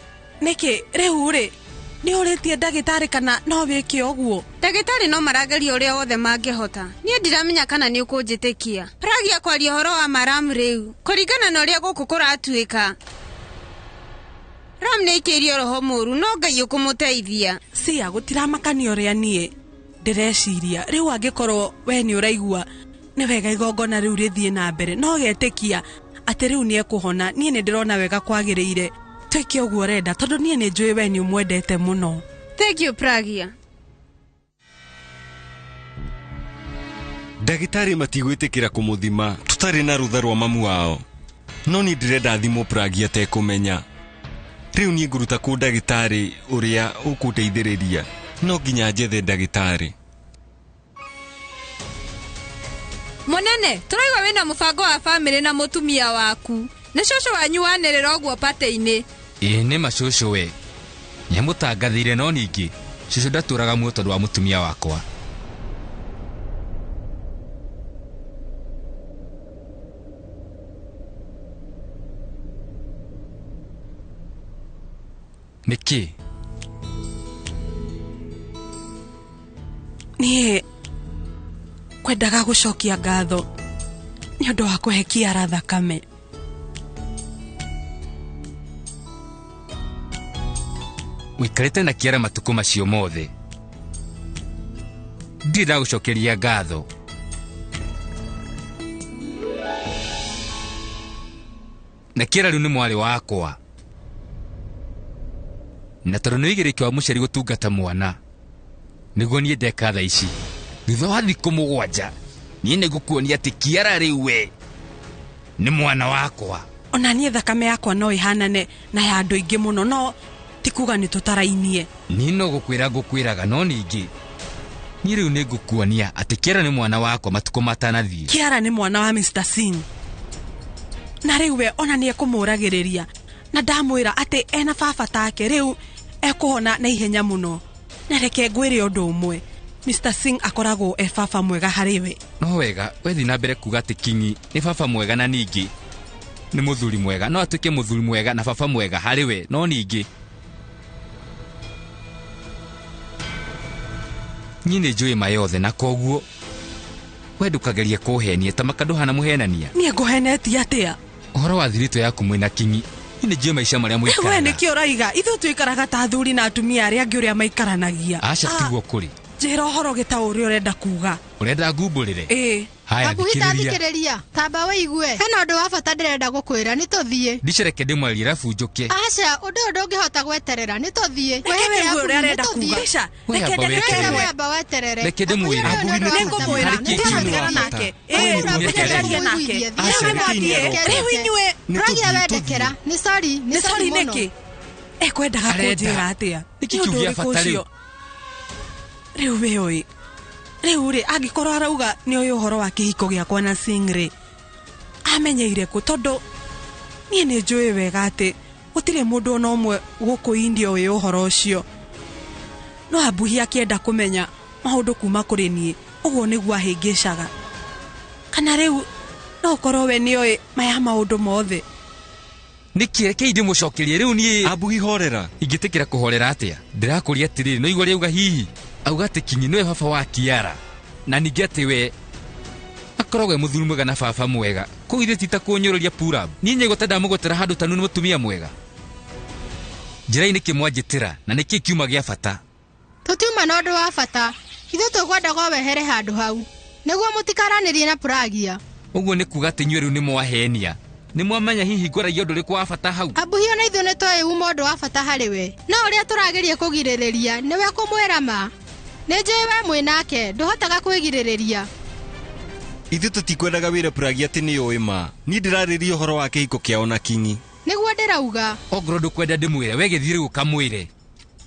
S11: Nĩkĩ rĩu rĩ nĩ ũrĩtie ndagĩtarĩ kana no wĩke ũguo?
S5: Ndagĩtarĩ no marageria ũrĩa wothe mangĩhota. Niĩ ndiramenya kana nĩ ũkũnjĩtĩkia. Pragia kwaria ũhoro wa Maram rĩu kũringana na ũrĩa gũkũ kũratuĩka. Ram nĩ aikĩirio roho mũru, no Ngai ũkũmũteithia.
S11: Cia gũtiramakania ũrĩa niĩ ndĩreciria. Rĩu angĩkorwo we nĩ ũraigua nĩ wega igongona rĩu rĩthiĩ na mbere, no getĩkia atĩ rĩu nĩ ekũhona, niĩ nĩ ndĩrona wega kwagĩrĩire twĩke ũguo ũrenda, tondũ niĩ nĩ njũĩ we nĩ ũmwendete mũno.
S5: Thank you Pragia.
S2: Ndagĩtarĩ matigwĩtĩkĩra kũmũthima tũtarĩ na rũtha rwa mamu wao, no niĩ ndĩrenda thimũ Pragia tekũmenya. Rĩu niĩ ngũruta kũ ndagĩtarĩ ũrĩa ũkũndeithĩrĩria? No nginya njethe ndagĩtarĩ.
S5: Mũnene, tũraigua wĩna mũbango wa family na mũtumia waku. Nĩ cũcũ wanyu wanĩrĩra ũguo pate-inĩ.
S16: Nĩ macũcũ we. Nĩamũtangathire no ningĩ cũcũ ndatũraga muo tondũ wa mũtumia wakwa. Nĩkĩ?
S11: Niĩ kwendaga gũcokia ngatho nĩ ũndũ wa kũhe Kiara thakame.
S16: Wikarĩte na Kiara matukũ macio mothe. Ndirĩ ndagũcokeria ngatho. Na Kiara rĩu nĩ mwarĩ wakwa. Na tondũ nĩ wĩigĩrĩki wa mũciari gũtungata mwana, nĩguo niĩ ndeka tha ici. Thutha wa thikũ 7 niĩ nĩ ngũkuonia atĩ Kiara rĩu we nĩ mwana wakwa.
S11: Ona niĩ thakame yakwa no ĩhanane na ya andũ aingĩ mũno, no ti kuga nĩ tũtarainie.
S16: Niĩ no ngũkwĩraga no ningĩ niĩ rĩu nĩ ngũkuonia atĩ Kiara nĩ mwana wakwa matukũ matanathiĩ.
S11: Kiara nĩ mwana wa Mr. Singh, na rĩu we ona nĩ ekũmũragĩrĩria, na ndamwĩra atĩ ena baba take rĩu ekũhona na ihenya mũno. Na reke ngwĩre ũndũ ũmwe, Mr. Singh akoragwo baba mwega harĩ we.
S16: No wega wethi na mbere kuga atĩ Kingi nĩ baba mwega na ningĩ nĩ mũthuri mwega, no atuĩke mũthuri mwega na baba mwega harĩ we, no ningĩ niĩ nĩ njũĩ mayothe, na koguo we ndũkagerie kũhenia ta makandũhana mũhenania.
S11: Niĩ ngũhenetie atĩa?
S16: Ũhoro wa thirito yaku mwĩna Kingi nĩ njũĩ maica marĩa mũikaraga.
S11: We nĩkĩ ũraiga ithuĩ twĩkaraga ta athuri na atumia arĩa angĩ ũrĩa maikaranagia?
S16: Aca tiguo kũrĩ.
S11: Njĩra ũhoro gĩta ũrĩa ũrenda kuga.
S16: Ũrenda ngumbũrĩre?
S21: Haya thikĩrĩria. Tamba wĩigue. Hena ũndũ wa bata ndĩrenda gũkwĩra, nĩ tũthiĩ.
S16: Ndicereke ndĩmwarĩrie arabu njũke.
S21: Aca ũndũ ũyũ ndũngĩhota gweterera, nĩ tũthiĩ.
S11: Wewe ũrĩa arenda kuga. Aca reke
S21: weterere.
S16: Reke ndĩmwĩre.
S11: Nĩngũmwĩra nĩngũtigana nake. Nĩngũtigana nake. Rĩu inyuĩ
S21: Pragia wendekera. Nĩ sorry
S11: nĩkĩ? Ekwendaga kũnjĩra atĩa?
S16: Nĩkĩ kiugia bata rĩu?
S11: Rĩu we ũĩ, rĩu rĩ angĩkorwo arauga nĩ ũyũ ũhoro wa kĩhiko gĩakwa na Singh rĩ, amenyeire kũ? Tondũ niĩ nĩ njũĩ wega atĩ gũtirĩ mũndũ ona ũmwe gũkũ India ũĩ ũhoro ũcio. No Abuhi akĩenda kũmenya maũndũ kuma kũrĩ niĩ, ũguo nĩguo ahĩngĩcaga. Kana rĩu no ũkorwo we nĩ ũĩ maya maũndũ mothe.
S16: Nĩkĩ reke ndĩmũcokerie rĩu niĩ.
S2: Abuhi horera.
S16: Ingĩtĩkĩra kũhorera atĩa? Ndĩrakũria atĩrĩrĩ, no igua rĩauga hihi auga atĩ Kingi nĩwe baba wa Kiara, na ningĩ atĩ we akoragwo e mũthuri mwega na baba mwega. Kũu ithe ti ta kũnyũrũria purab. Niĩ nyegota ndamũgotera handũ tanu nĩ mũtumia mwega. Njĩra-inĩ kĩmwanjĩtĩra na nĩkĩ kiuma gĩa bata?
S21: Tũtiuma na ũndũ wa bata, ithuĩ tũkwendaga wehere handũ hau nĩguo mũtikaranĩrie na Pragia.
S16: Ũguo nĩ kuga atĩ inyuĩ rĩu nĩ mwahenia, nĩ mwamenya hihi ngwaragia ũndũ ũrĩkũ wa bata hau?
S21: Abuhi ona ithuĩ nĩ tũĩ uma ũndũ wa bata harĩ we, no ũrĩa tũrageria kũgirĩrĩria nĩwe kũmwĩra ma. Nĩ njũĩ we mwĩ nake ndũhotaga kwĩgirĩrĩria.
S2: ithu tutikwendaga wĩra Pragia atĩ nĩ ũĩ ma. Niĩ ndĩrarĩria ũhoro wa kĩhiko kĩao na Kingi.
S21: Nĩguo ndĩrauga.
S16: Ongorwo ndũkwenda ndĩmwĩre we gĩthiĩ rĩu ũkamwĩre.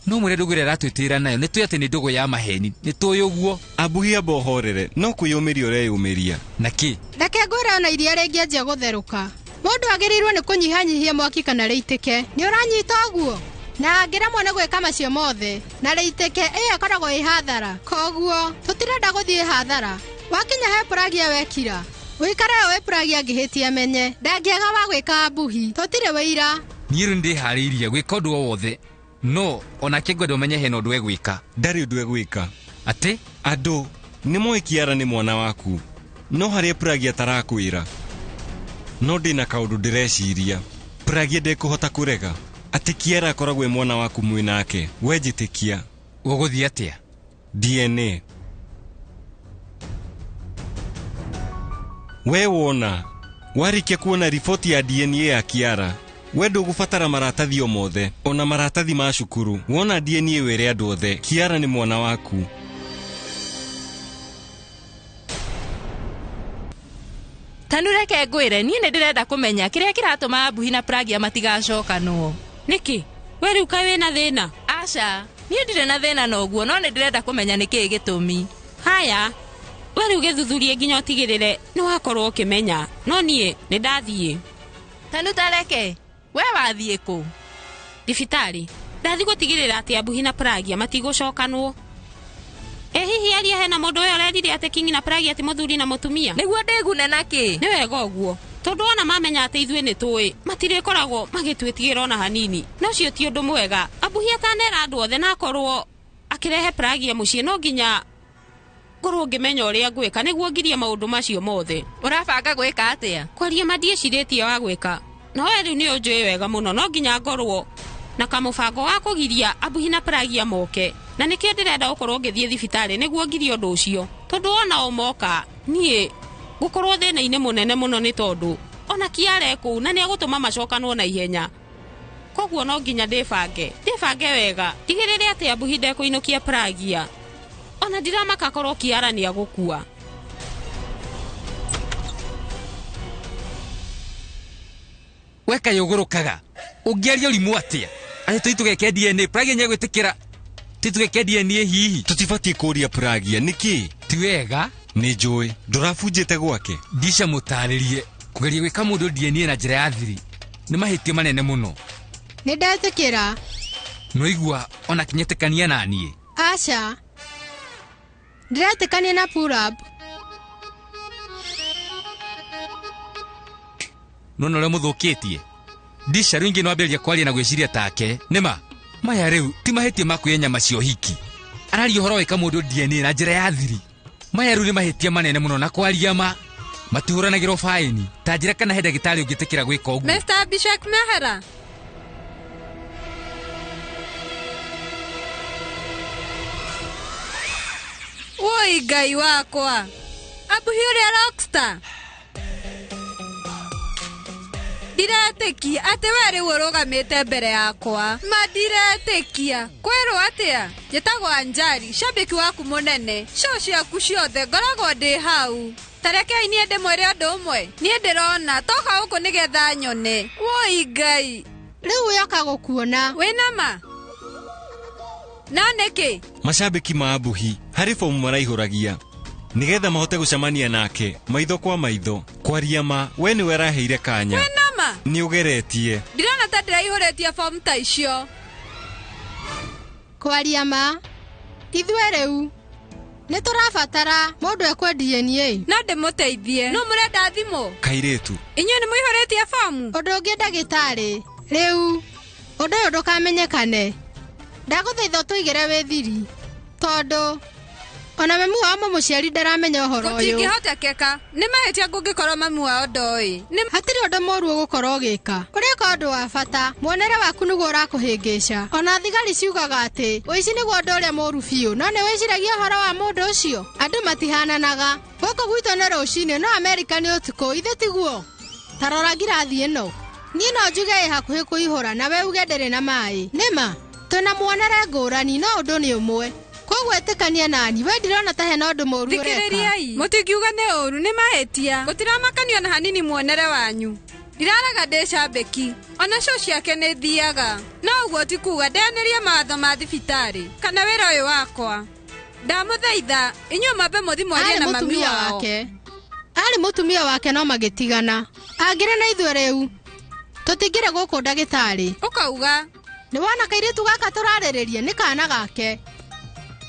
S16: No mwĩre ndũgũ ĩrĩa aratwĩtĩra nayo nĩ tũĩ atĩ nĩ ndũgũ ya maheni. Nĩ tũĩ ũguo.
S2: Abuhi amba ũhorere, no kwĩyũmĩria ũreyũmĩria.
S16: Na kĩ?
S21: Reke ngwĩre ona iria rĩngĩanjia gũtherũka. Mũndũ agĩrĩirwo nĩ kũnyihanyihia mwaki kana rĩitĩke. Nĩ ũranyita ũguo? Na ngĩremwo nĩ gwĩka macio mothe. Na rĩitĩke ĩyo ĩkoragwo ĩ hathara. Koguo tũtirenda gũthiĩ hathara. Wakinya he Pragia wekira. Wĩikare we Pragia ngĩhĩtia menye. Ndangĩaga wa gwĩka Abuhi. Tũtirĩ wĩira.
S16: Niĩ rĩu ndĩharĩirie gwĩka ũndũ o wothe. No, onake ngwenda ũmenye hena ũndũ egwĩka.
S2: Ndarĩ ũndũ egwĩka.
S16: Atĩ?
S2: Andũ, nĩ moĩ Kiara nĩ mwana waku. No harĩa Pragia tarakwĩra. No ndĩna kaũndũ ndĩreciria. Pragia ndekũhota kũrega. Atĩ Kiara akoragwo e mwana waku mwĩ nake. We njĩtĩkia.
S16: Ũgũthiĩ atĩa?
S2: DNA. We wona. Warĩkia kuona riboti ya DNA ya Kiara. We ndũgũbatara maratathi o mothe. Ona maratathi ma cukuru. Wona DNA were andũ othe. Kiara nĩ mwana waku.
S23: Tanu reke ngwĩre niĩ nĩ ndĩrenda kũmenya kĩrĩa kĩratũma Abuhi na Pragia matigacokanwo.
S14: Nĩkĩ? We rĩu kaĩ wĩna thĩna?
S23: Aca, niĩ ndirĩ na thĩna na ũguo no nĩ ndĩrenda kũmenya nĩkĩĩ gĩtũmi.
S14: Haya, we rĩu gĩthuthurie nginya ũtigĩrĩre nĩ wakorwo ũkĩmenya. No niĩ nĩ ndathiĩ.
S23: Tanu tareke, we wathiĩ kũ?
S14: Thibitarĩ. Ndathiĩ gũtigĩrĩra atĩ Abuhi na Pragia matigũcokanwo. Hihi aria hena mũndũ ũyũ ũrerire atĩ Kingi na Pragia atĩ mũthuri na mũtumia.
S23: Nĩguo ndĩgune nakĩ?
S14: Nĩ wega ũguo. Tondũ ona mamenya atĩ ithuĩ nĩ tũĩ, matirĩkoragwo magĩtwĩtigĩra ona hanini. No ũcio ti ũndũ mwega. Abuhi atanera andũ othe na akorwo akĩrehe Pragia mũciĩ no nginya ngorwo ngĩmenya ũrĩa ngwĩka nĩguo ngirie maũndũ macio mothe.
S23: Ũrabanga gwĩka atĩa?
S14: Kwaria mandiĩcirĩtie wa gwĩka. No we rĩu nĩ ũnjũĩ wega mũno no nginya ngorwo na kamũbango wa kũgiria Abuhi na Pragia moke. Na nĩkĩo ndĩrenda gũkorwo ngĩthiĩ thibitarĩ nĩguo ngirie ũndũ ũcio. Tondũ ona o moka niĩ ngũkorwo thĩna-inĩ mũnene mũno nĩ tondũ ona Kiara kũu na nĩ agũtũma macokanwo na ihenya. Koguo no nginya ndĩbange wega. Tigĩrĩre atĩ Abuhi ndekũinũkia Pragia. Ona ndiramaka korwo Kiara nĩ agũkua.
S16: Weka yũgũrũkaga. Ũngĩaria ũrimũ atĩa? Atĩ tũitũgeke DNA Pragia nyegwĩtĩkĩra. Titũgeke DNA hihi.
S2: Tũtibatiĩ kũria Pragia nĩkĩ?
S16: Ti wega.
S2: Nĩ njũĩ. Ndũrabunjĩte gwake.
S16: Ndica mũtarĩrie. Kũgeria gwĩka mũndũ DNA na njĩra ya thiri. Nĩ mahĩtia manene mũno.
S21: Nĩ ndetĩkĩra.
S16: Noigua ona kinyetĩkania na niĩ.
S21: Aca. Ndiretĩkania na Purab.
S16: Nona ũrĩa mũthũkĩtie. Ndica rĩu ingĩ no ambĩrĩria kwaria na gwĩciria take. Nĩma. Maya rĩu ti mahĩtia ma kwĩya nyama cia ũhiki. Araria ũhoro wĩka mũndũ DNA na njĩra ya thiri. Maya rĩu nĩ mahĩtia manene mũno na kwaria matihũranagĩrwo faini. Ta njĩra kana he ndagĩtarĩ ũngĩtĩkĩra gwĩka ũguo.
S5: Mr. Bishop Mehera. Woi Ngai wakwa. Abuhi ũrĩa rockstar. Ndiretĩkia atĩ we rĩu ũrũgamĩte mbere yakwa. Ndiretĩkia. Kwĩrwo atĩa? Njĩtagwo Anjari, shabiki waku mũnene. Show ciaku ciothe ngoragwo ndĩ hau. Tarekei niĩ ndĩmwĩre ũndũ ũmwe. Niĩ ndĩrona toka gũkũ nĩgetha nyone. Woi Ngai.
S21: Rĩu yoka gũkuona.
S5: Wĩna ma? Na nĩkĩ?
S2: Mashabiki ma Abuhi harĩ fomu maraihũragia nĩgetha mahote gũcemania nake maitho kwa maitho. Kwaria ma we nĩwe araheire kanya.
S5: Wĩna ma?
S2: Nĩ ũgeretie.
S5: Ndirona ta ndĩraihũrĩtie fomu ta icio.
S21: Kwaria ma. Ithuĩ rĩu nĩ tũrabatara mũndũ ekwe DNA.
S5: No ndĩmũteithie. No mũrenda thimũ?
S2: Kairĩtu.
S5: Inyuĩ nĩ mũihũrĩtie fomu?
S21: Ũndũ ũngĩ ndagĩtarĩ. Rĩu ũndũ ũyũ ndũkamenyekane. Ndagũthaitha tũigĩre wĩ thiri. Tondũ ona mami wao mũciari ndaramenya ũhoro ũyũ.
S5: Gũtingĩhotekeka. Nĩ mahĩtia ngũngĩkorwo mami wao ndoĩ.
S21: Hatirĩ ũndũ mũru ũgũkorwo ũgĩka. Ũrĩka ũndũ wa bata. Muonere waku nĩguo ũrakũhĩngĩca. Ona thigari ciugaga atĩ ũici nĩguo ũndũ ũrĩa mũru biũ. No nĩ wĩciragia ũhoro wa mũndũ ũcio. Andũ matihananaga. Gũkũ gwitũ nĩ rũcinĩ no Amerika nĩ ũtukũ. Ithe tiguo. Ta rora ngirathi ĩno. Niĩ no njuge ĩ hakuhĩ kũihũra na we uge ndĩrĩ na maĩ. Nĩma twĩna muonere ngũrani no ũndũ nĩ ũmwe. Koguo etekania nani we ndirona ta hena undu moru ureka.
S5: Thikiririai mutikiuga ne oru ni mahetia gutiramakania na hanini muonere wanyu. Ndiraraga ndecambeki ona cio ciake ni thiaga no uguo ti kuga ndenirie mawatho ma thibitari kana wira uyu wakwa. Ndamuthaitha inyu mambe muthi mwarie na mami wao.
S21: Ari mutumia wake no magitigana. Angire na ithuĩ rĩu tutingire guku ndagĩtarĩ.
S5: Ukauga
S21: ni wana kairitu gaka turarĩrĩrie ni kana gake.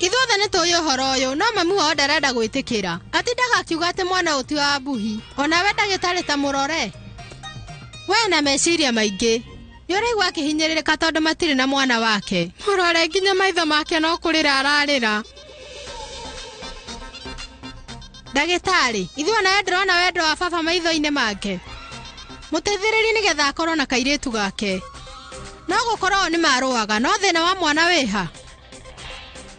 S21: Ithuothe nĩ tũĩ ũhoro ũyũ no mami wao ndarenda gwĩtĩkĩra. Atindaga akiuga atĩ mwana ũti wa mbuhi. Ona we ndagĩtarĩ ta mũrore. We na meciria maingĩ. Nĩ ũraigua akĩhinyĩrĩrĩka tondũ matirĩ na mwana wake. Mũrore nginya maitho make no kũrĩra ararĩra. Ndagĩtarĩ, ithuĩ na ndĩrona wendo wa baba maitho-inĩ make. Mũteithĩrĩrie nĩgetha akorwo na kairĩtu gake. No gũkorwo nĩ marũaga no thĩna wa mwana wĩha.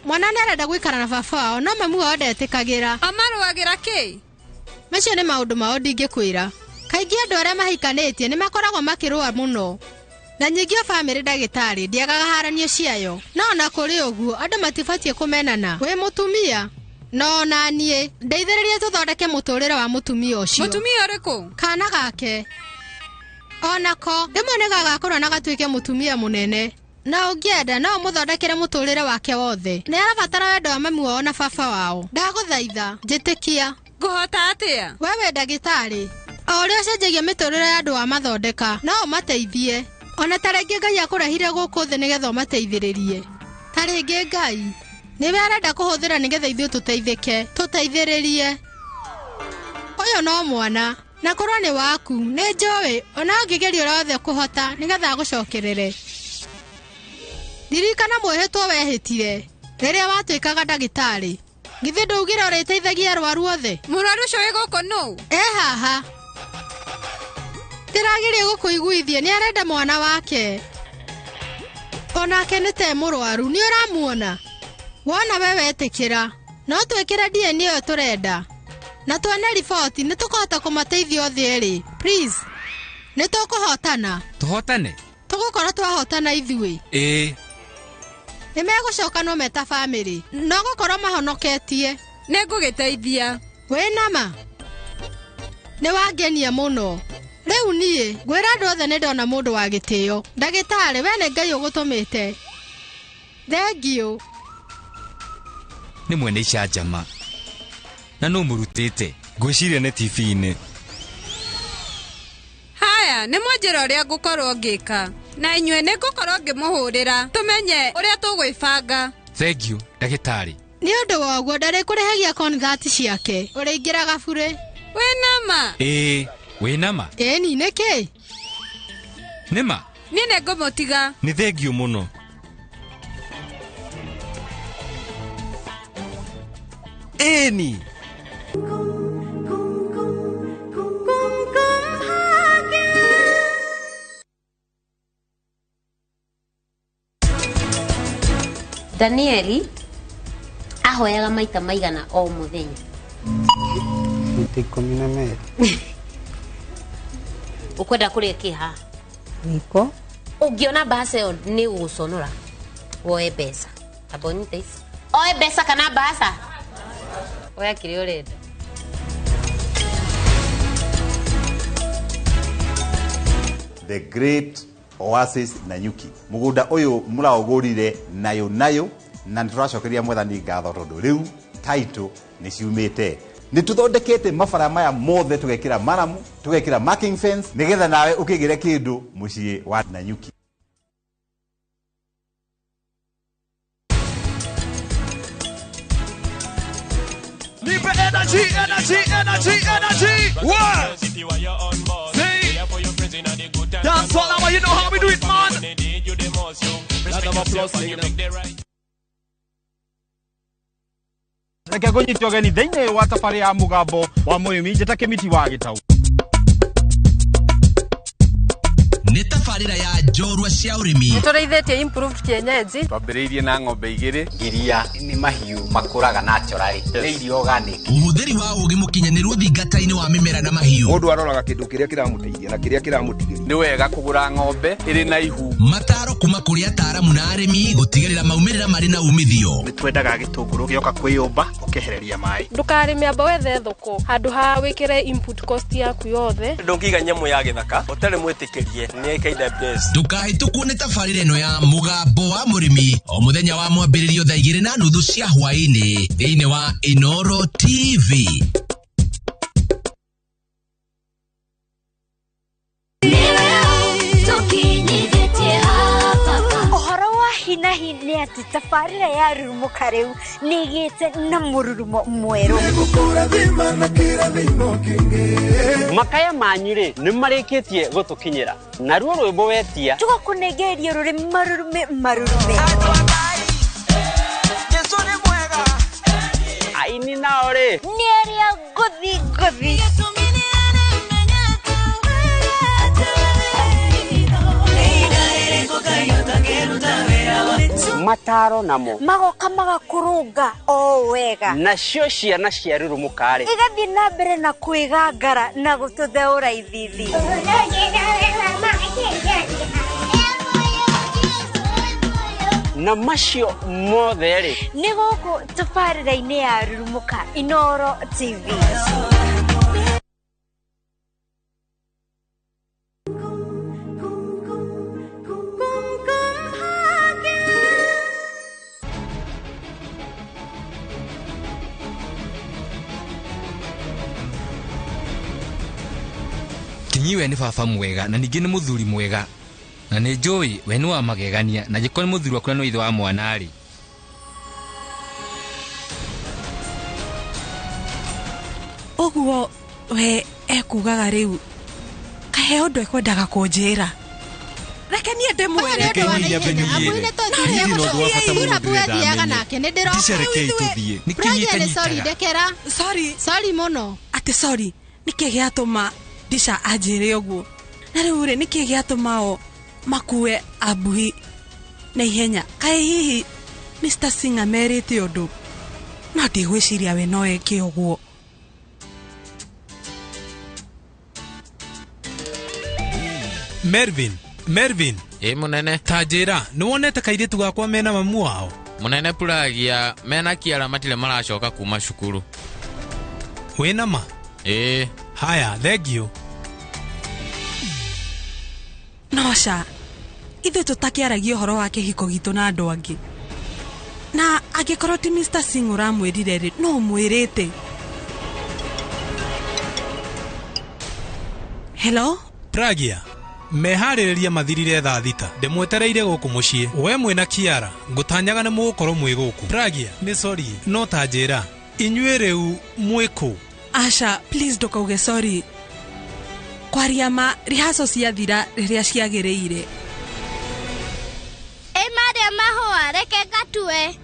S21: Mwana nĩarenda gũikara na baba wao no mami wao ndetĩkagĩra.
S5: Amarũagĩra kĩ?
S21: Macio nĩ maũndũ mao ndingĩkwĩra. Kaingĩ andũ arĩa mahikanĩtie nĩ makoragwo makĩrũa mũno. Na nyingĩ o bamĩrĩ ndagĩtarĩ ndiagaga haranio ciayo. No na kũrĩ ũguo andũ matibatiĩ kũmenana. Wĩ mũtumia no naniĩ ndeithĩrĩrie tũthondeke mũtũrĩre wa mũtumia ũcio.
S5: Mũtumia ũrĩkũ?
S21: Kana gake. Onako rĩmwe nĩ gagakorwo na gatuĩke mũtumia mũnene. Na ũngĩenda no mũthondekere mũtũrĩre wake wothe. Nĩ arabatara wendo wa mami wao na baba wao. Ndagũthaitha njĩtĩkia.
S5: Ngũhota atĩa?
S21: Wewe ndagĩtarĩ o ũrĩa ũcenjagia mĩtũrĩre ya andũ amathondeka no ũmateithie. Ona ta rĩngĩ Ngai akũrehire gũkũ thĩ nĩgetha ũmateithĩrĩrie. Ta rĩngĩ Ngai niwe arenda kũhũthĩra nĩgetha ithuĩ tũteithĩke. Tũteithĩrĩrie. Ũyũ no mwana na korwo nĩ waku nĩ njũĩ ona ũngĩgeria ũrĩa wothe kũhota nĩgetha agũcokerere. Ririkana mwĩhĩtwo wehĩtire rĩrĩa watuĩkaga ndagĩtarĩ. Githĩ ndaugire ũrĩteithagia arwaru othe?
S5: Mũrwaru ũcio wĩ gũkũ nũ?
S21: Haha. Ndĩrageria gũkũiguithia nĩ arenda mwana wake. Onake nĩ te mũrwaru nĩ ũramuona. Wona we wetĩkĩra no twĩkĩre DNA ĩyo tũrenda. Na tuone riboti nĩ tũkũhota kũmateithia othe erĩ. Please. Nĩ tũkũhotana.
S16: Tũhotane?
S21: Tũgũkorwo twahotana ithuĩ. Nĩ megũcoka no meta bamĩrĩ. No gũkorwo mahonoketie.
S5: Nĩ ngũgĩteithia.
S21: Wĩ nama. Nĩ wangenia mũno. Rĩu niĩ ngwĩra andũ othe nĩ ndona mũndũ wa gĩtĩo. Ndagĩtarĩ we nĩ Ngai ũgũtũmĩte. Thengiũ.
S16: Nĩ mwene icanjama. Na no mũrutĩte.
S2: Ngwĩciria nĩ TV-inĩ.
S5: Haya nĩ mwanjĩra ũrĩa ngũkorwo ngĩka. Na inyuĩ nĩ ngũkorwo ngĩmũhũrĩra. Tũmenye ũrĩa tũgwĩbanga.
S16: Thengiũ ndagĩtarĩ.
S21: Nĩ ũndũ wa ũguo ndarĩkũrĩhagia konthati ciake. Ũrĩingĩraga burĩ.
S5: Wĩ nama.
S16: Wĩ nama.
S21: Ĩni nĩkĩ?
S16: Nĩma.
S5: Niĩ nĩ ngũmũtiga.
S2: Nĩ thengiũ mũno. Ĩni.
S4: Danieli ahoyaga maita maigana o muthenya?
S12: Maita 12.
S4: Ukwenda kuria kiha?
S12: Niko.
S4: Ungiona bahasa yo ni gũconora woe mbeca. Abonite ici. Oe mbeca kana bahasa? Oya kĩrĩa ũrenda.
S18: The Great Oasis Nanyuki. Mugunda uyu muraugurire nayo na nituracokeria mwathani ngatho tondu riu title ni ciumite. Ni tuthondekete mabara maya mothe tugekira maramu, tugekira marking fence nigetha nawe ukigire kindu mucii wa Nanyuki.
S9: Nipe energy. What? Dance all now, you know how we do it, man. Round of applause,
S6: Reke kũnyitwo geni thĩinĩ wa tabarĩ ya mũgambo wa mũrĩmi njĩta kĩmiti wa gĩtau.
S10: nĩ tabarĩra ya njorua cia ũrĩmi.
S15: Nĩtũrĩithĩtie improved kienyeji.
S17: Twambĩrĩirie na ng'ombe igĩrĩ. Iria nĩ mahiũ makũraga naturally. Nĩ irio organic.
S10: Ũhũthĩri wa ũũgĩ mũkinyanĩru ũthingata-inĩ wa mĩmera na mahiũ.
S17: Mũndũ aroraga kĩndũ kĩrĩa kĩramũteithia na kĩrĩa kĩramũtigĩria. Nĩ wega kũgũra ng'ombe ĩrĩ na ihu.
S10: Mataro kuma kũrĩ ataaramu na arĩmi gũtigĩrĩra maumĩrĩra marĩ na umithio.
S17: Nĩtwendaga gĩtũngũrũ gĩoka kwĩyũmba ũkehereria maĩ.
S15: Ndũkarĩme amba wethe thoko handũ ha wĩkĩre input cost yaku yothe.
S17: Ndũngĩiga nyamũ ya gĩthaka ũtarĩ mwĩtĩkĩrie nĩ KWS.
S10: Ndũkahĩtũkwo nĩ tabarĩra ĩno ya mũgambo wa mũrĩmi o mũthenya wa mwambĩrĩrio thaa 2:30 cia hwaĩ-inĩ thĩinĩ wa Inooro TV.
S22: Hinahi nĩ atĩ tabarĩra ya rurumuka rĩu nĩgĩte na mũrurumo mwerũ.
S6: Makaya manyu-rĩ nĩmarĩkĩtie gũtũkinyĩra na ruo rwĩmbo wetia
S22: tũgakũnengereria rũrĩ marurume.
S6: Jesũ nĩ mwega. Aini nao-rĩ
S22: nĩ arĩa ngũthi.
S6: Mataro namo
S22: magoka magakũrũnga o wega
S6: nacio ciana cia rurumuka-rĩ
S22: igathiĩ na mbere na kwĩgangara na gũtũtheũra ithithi.
S6: Na macio mothe-rĩ
S22: nĩ gũkũ tabarĩra-inĩ ya rurumuka Inooro TV.
S16: Kinyi we nĩ baba mwega na ningĩ nĩ mũthuri mwega na nĩ njũĩ we nĩ wa magegania na gĩkorwo nĩ mũthuri waku na nĩ ithe wa mwana-rĩ.
S11: Ũguo we ekugaga rĩu kahe ũndũ ekwendaga kũnjĩra. Reke niĩ ndĩmwĩre. Sorry mũno. Atĩ sorry nĩkĩ gĩatũma Disha anjĩre ũguo. Na rĩu-rĩ nĩkĩ gĩatũma o makue Abuhi na ihenya. Kaĩ hihi Mr. Singer merĩte ũndũ no ndigwĩciria we no eke ũguo.
S20: Mervin.
S24: Mũnene.
S20: Ta njĩra, nĩwonete kairĩtu gakwa mena mamu wao?
S24: Mũnene Puragia mena Kiara matire maracoka kuma cukuru.
S20: Wĩna ma? Haya, thengio.
S11: Noca, ithuĩ tũtakĩaragia ũhoro wa kĩhiko gitũ na andũ angĩ. Na angĩkorwo ti Mr. Singh ũramwĩrire-rĩ, no mwĩrĩte. Hello?
S20: Pragia, meharĩrĩria mathirire thaa 6. Ndĩmwetereire gũkũ mũciĩ. We mwĩna Kiara, ngũtanyaga nĩ mũgũkorwo mwĩ gũkũ. Pragia, nĩ sorry, no ta njĩra. Inyuĩ rĩu mwĩkũ?
S11: Asha, please ndũkauge sorry. Kwaria ma rehearsal ciathira rĩrĩa ciagĩrĩire.
S22: Marĩa mahũa reke ngatue.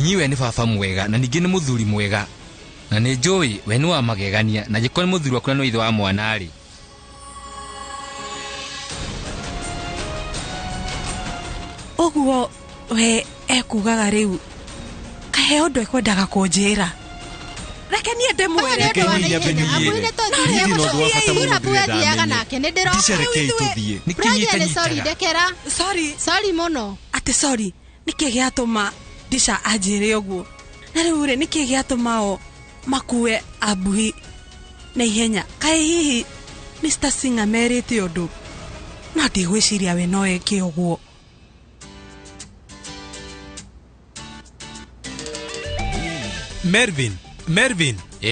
S16: Kinyiwe ni baba mwega na ningĩ nĩ mũthuri mwega. Na nĩ njũĩ we nĩ wa magegania na gĩkorwo nĩ mũthuri waku na no ithe wa mwana rĩ.
S11: Ũguo we ekugaga rĩu kahe ũndũ ekwendaga kũnjĩra. Reke niĩ ndĩmwĩre. Sorry mũno. Atĩ sorry nĩkĩ gĩatũma Disha anjĩre ũguo. Na rĩu rĩ nĩkĩ gĩatũma o makue Abuhi na ihenya. Kaĩ hihi Mr. Singer merĩte ũndũ. No ndigwĩciria we no eke ũguo.
S20: Mervin.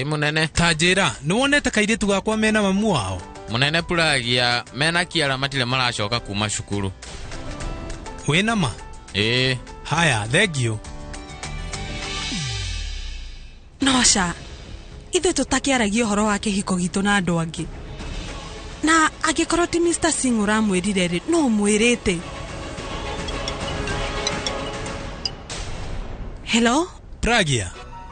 S24: Munene.
S20: Tajira, nuonete kairitu gakwa mena mamu wao.
S24: Munene puragia mena kiara matile maracoka kuma cukuru.
S20: Wena ma? Haya, thegio.
S11: Noca, ithuĩ tũtakiaragia ũhoro wa kĩhiko gitũ na andũ angĩ. Na angĩkorwo ti Mr. Singh ũramwĩrire rĩ, no mwĩrĩte. Hello?
S20: Pragia.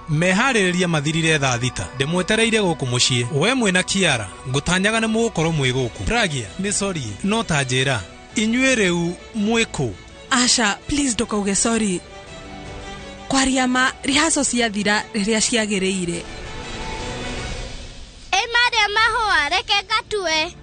S20: Meharĩrĩria mathirire thaa thita. Ndĩmwetereire gũkũ mũciĩ. We mwena Kiara, ngũtanyaga nĩ mũgũkorwo mwĩ gũkũ. Pragia, nĩ sorry, no ta njĩra. Inyuĩ rĩu mwĩkũ?
S11: Asha, please ndũkauge sorry. Kwaria ma rehearsal ciathira rĩrĩa ciagĩrĩire.
S22: Maria mahũa, reke ngatue.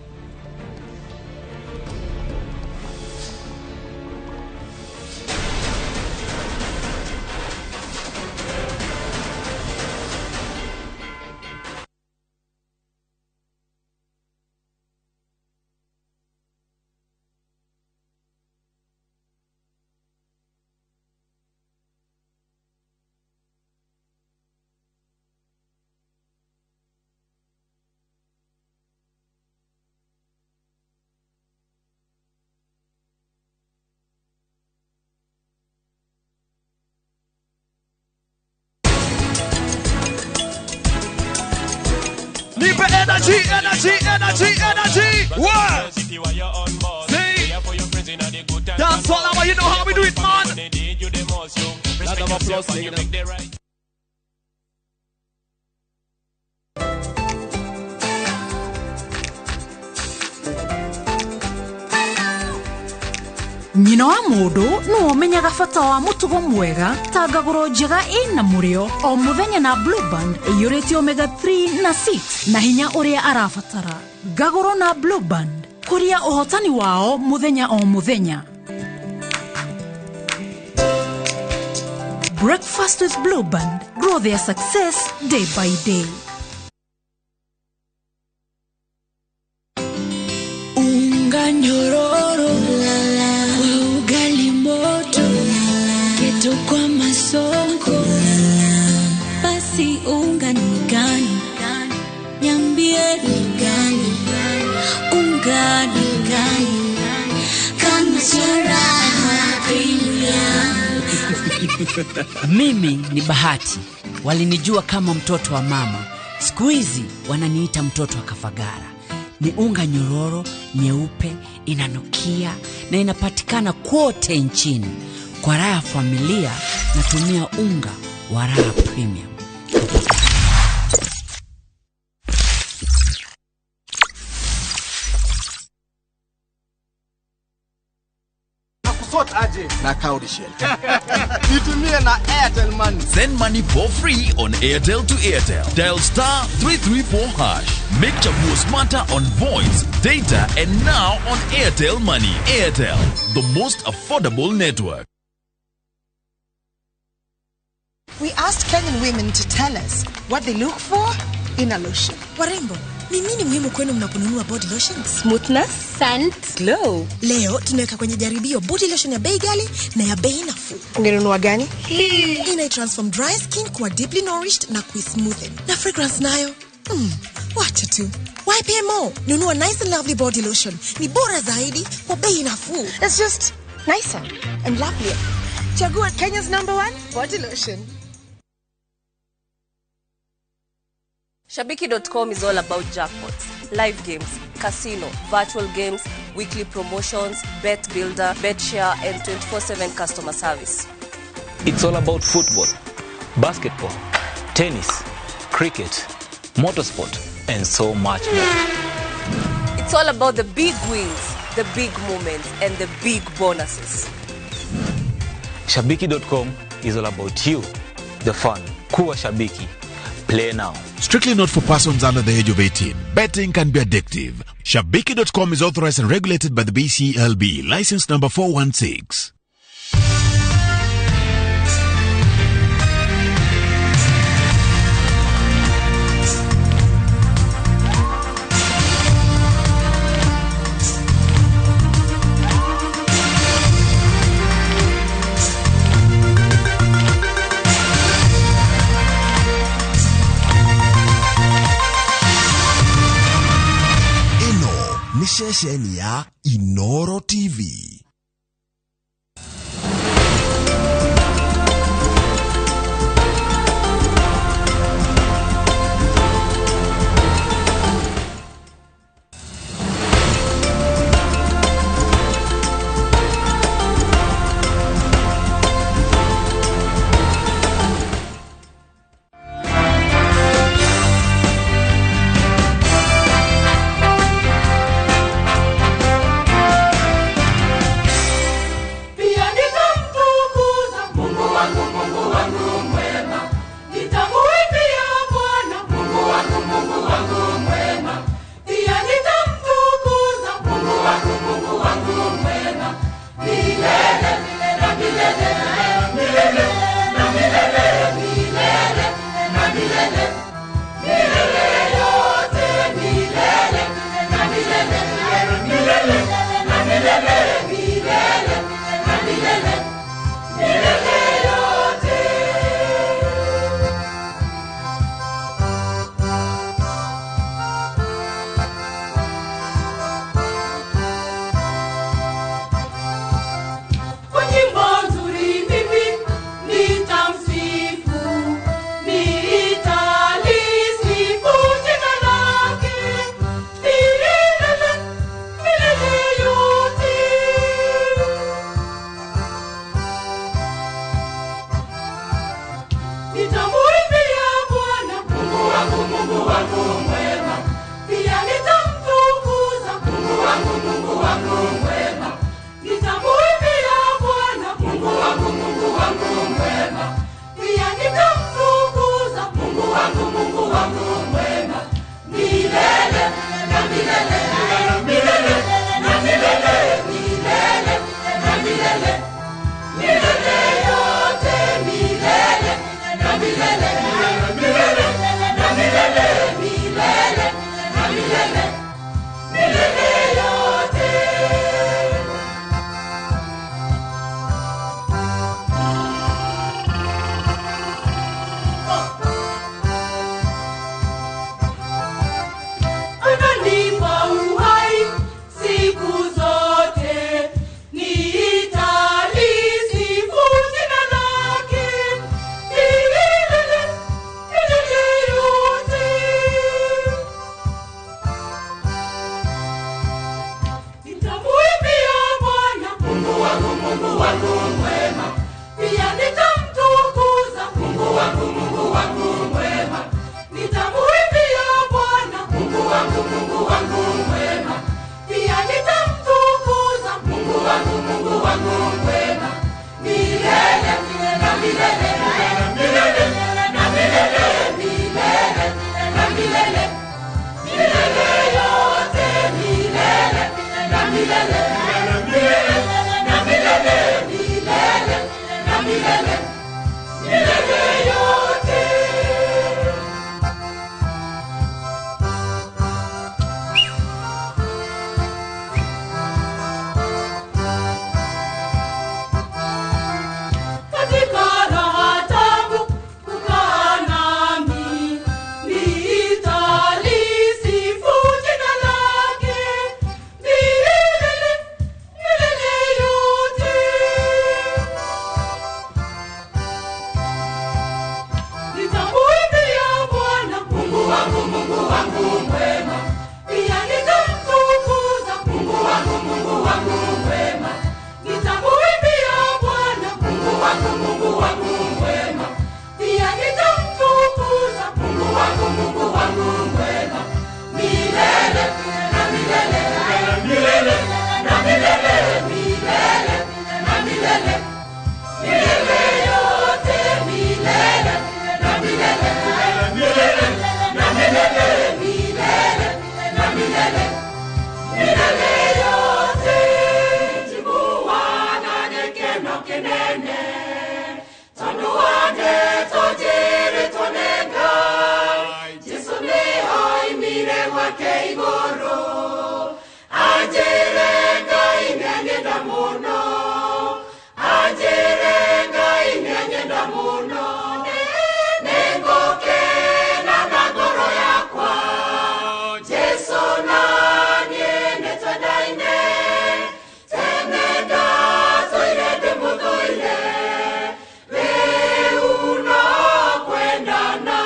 S9: Energy. What? See? That's all I want. You know how we do it, man. Round of applause,
S19: Nyina wa mũndũ no ũmenyaga bata wa mũtugo mwega ta ngagũro njega ĩna mũrĩo o mũthenya na Blue Band ĩiyũrĩtio omega 3 na 6 na hinya ũrĩa arabatara. Ngagũro na Blue Band kũria ũhotani wao mũthenya o mũthenya. Breakfast with Blue Band. Grow their success day by day.
S1: Unga nyororo kwa ugali moto keto kwa masongo basi unga ni gani niambie ni gani unga ni gani kama sharaha premium.
S3: Mimi ni Bahati, walinijua kama mtoto wa mama. Siku hizi wananiita mtoto wa Kafagara. Ni unga nyororo, nyeupe, inanukia na inapatikana kote nchini. Kwa raha familia natumia unga wa Raha Premium.
S9: na Kaudishel. Nitumie na Airtel Money. Send money for free on Airtel to Airtel. Dial star 334 hash. Make Chaguo smarter on voice, data, and now on Airtel Money. Airtel, the most affordable network.
S7: We asked Kenyan women to tell us what they look for in a lotion.
S8: Warembo, ni nini muhimu kwenu mnaponunua body lotions?
S7: Smoothness, scent, glow.
S8: Leo tunaweka kwenye jaribio body lotion ya bei ghali na ya bei nafuu.
S7: Ungenunua gani?
S8: Ina transform dry skin kuwa deeply nourished na smoothen. Na fragrance nayo. Wacha tu. Why pay more? Nunua nice and lovely body lotion. Ni bora zaidi kwa bei nafuu.
S7: It's just nicer and lovelier. Chagua Kenya's #1 body lotion.
S25: Shabiki.com is all about jackpots, live games, casino, virtual games, weekly promotions, bet builder, bet share, and 24/7 customer service.
S5: It's all about football, basketball, tennis, cricket, motorsport, and so much more.
S25: It's all about the big wins, the big moments, and the big bonuses.
S5: Shabiki.com is all about you, the fun. Kuwa Shabiki. Play now.
S13: Strictly not for persons under the age of 18. Betting can be addictive. Shabiki.com is authorized and regulated by the BCLB. License number 416. Nishesheni ya Inooro TV.
S1: Milele yote. kinene tondu wande tojere tonenga Jesu niho imire gwake iguru ajere ngai nyenda muno ajere ngai nyenda muno nengoke na ngoro yakwa Jesu nanie netwadaine tenenda toirede mugoile reuno kwendana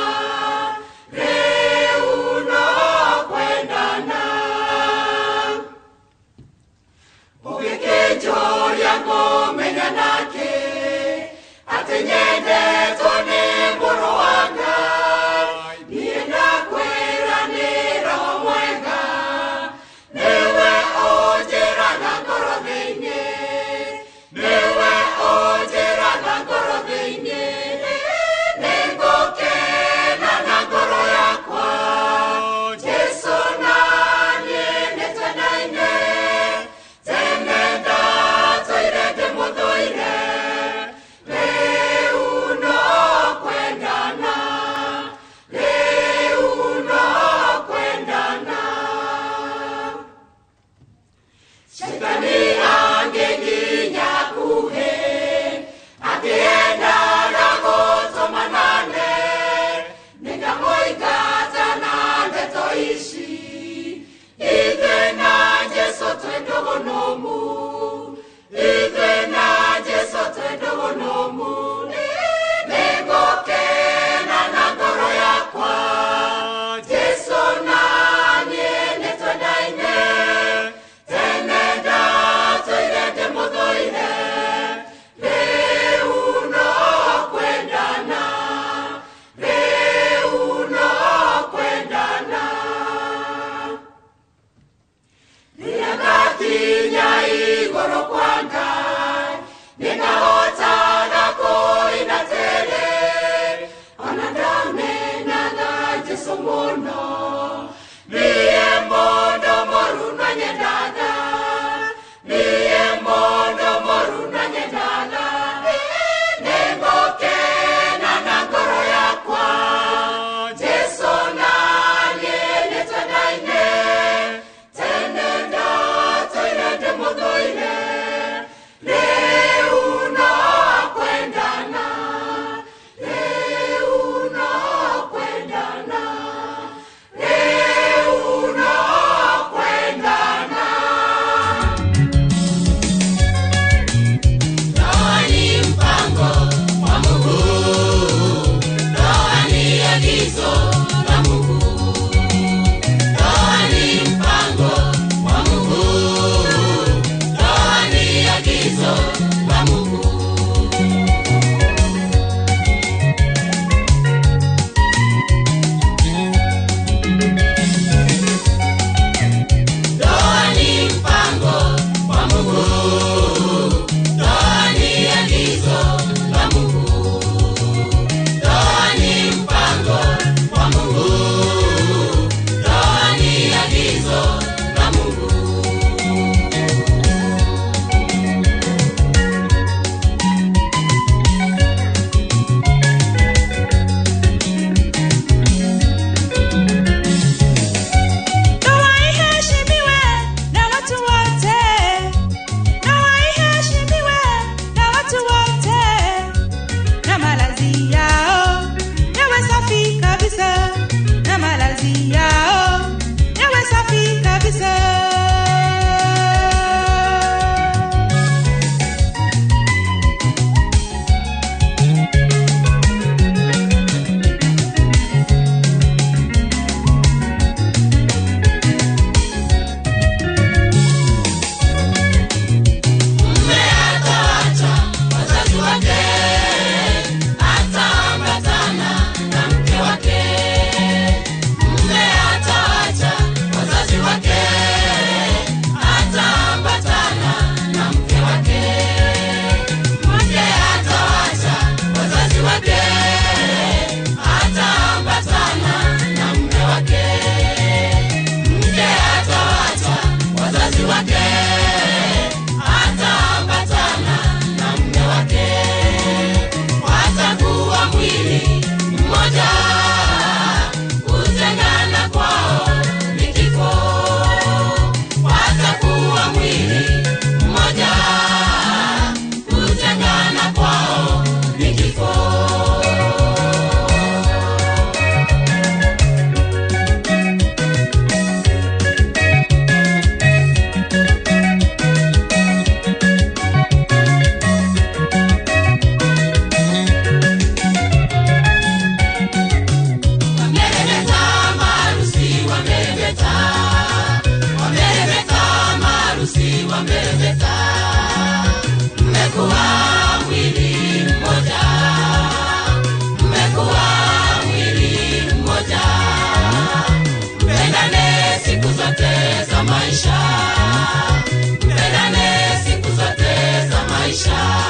S1: ugekejoria ngomenya nake atenyende tone mboro wanga nienda kwiranira omwega newe ojeraga ngoro thĩinĩ newe ojeraga ngoro thĩinĩ nĩngũkena na ngoro yakwa Jesu nanie nĩtwendaine tenenda toirete mũthũire rĩu no kwendana Shetani angeginya kuhe akienda nagotomanane ningamoigatana ndetoishi ithe na Jesu twendogonomu ithe na Jesu twendogonomu ningokena na ngoro yakwa Jesu nanie netwendaine tenenda wameremeta, mmekuwa mwili mmoja, mmekuwa mwili mmoja. Mpendane siku zote za maisha, mpendane siku zote za maisha.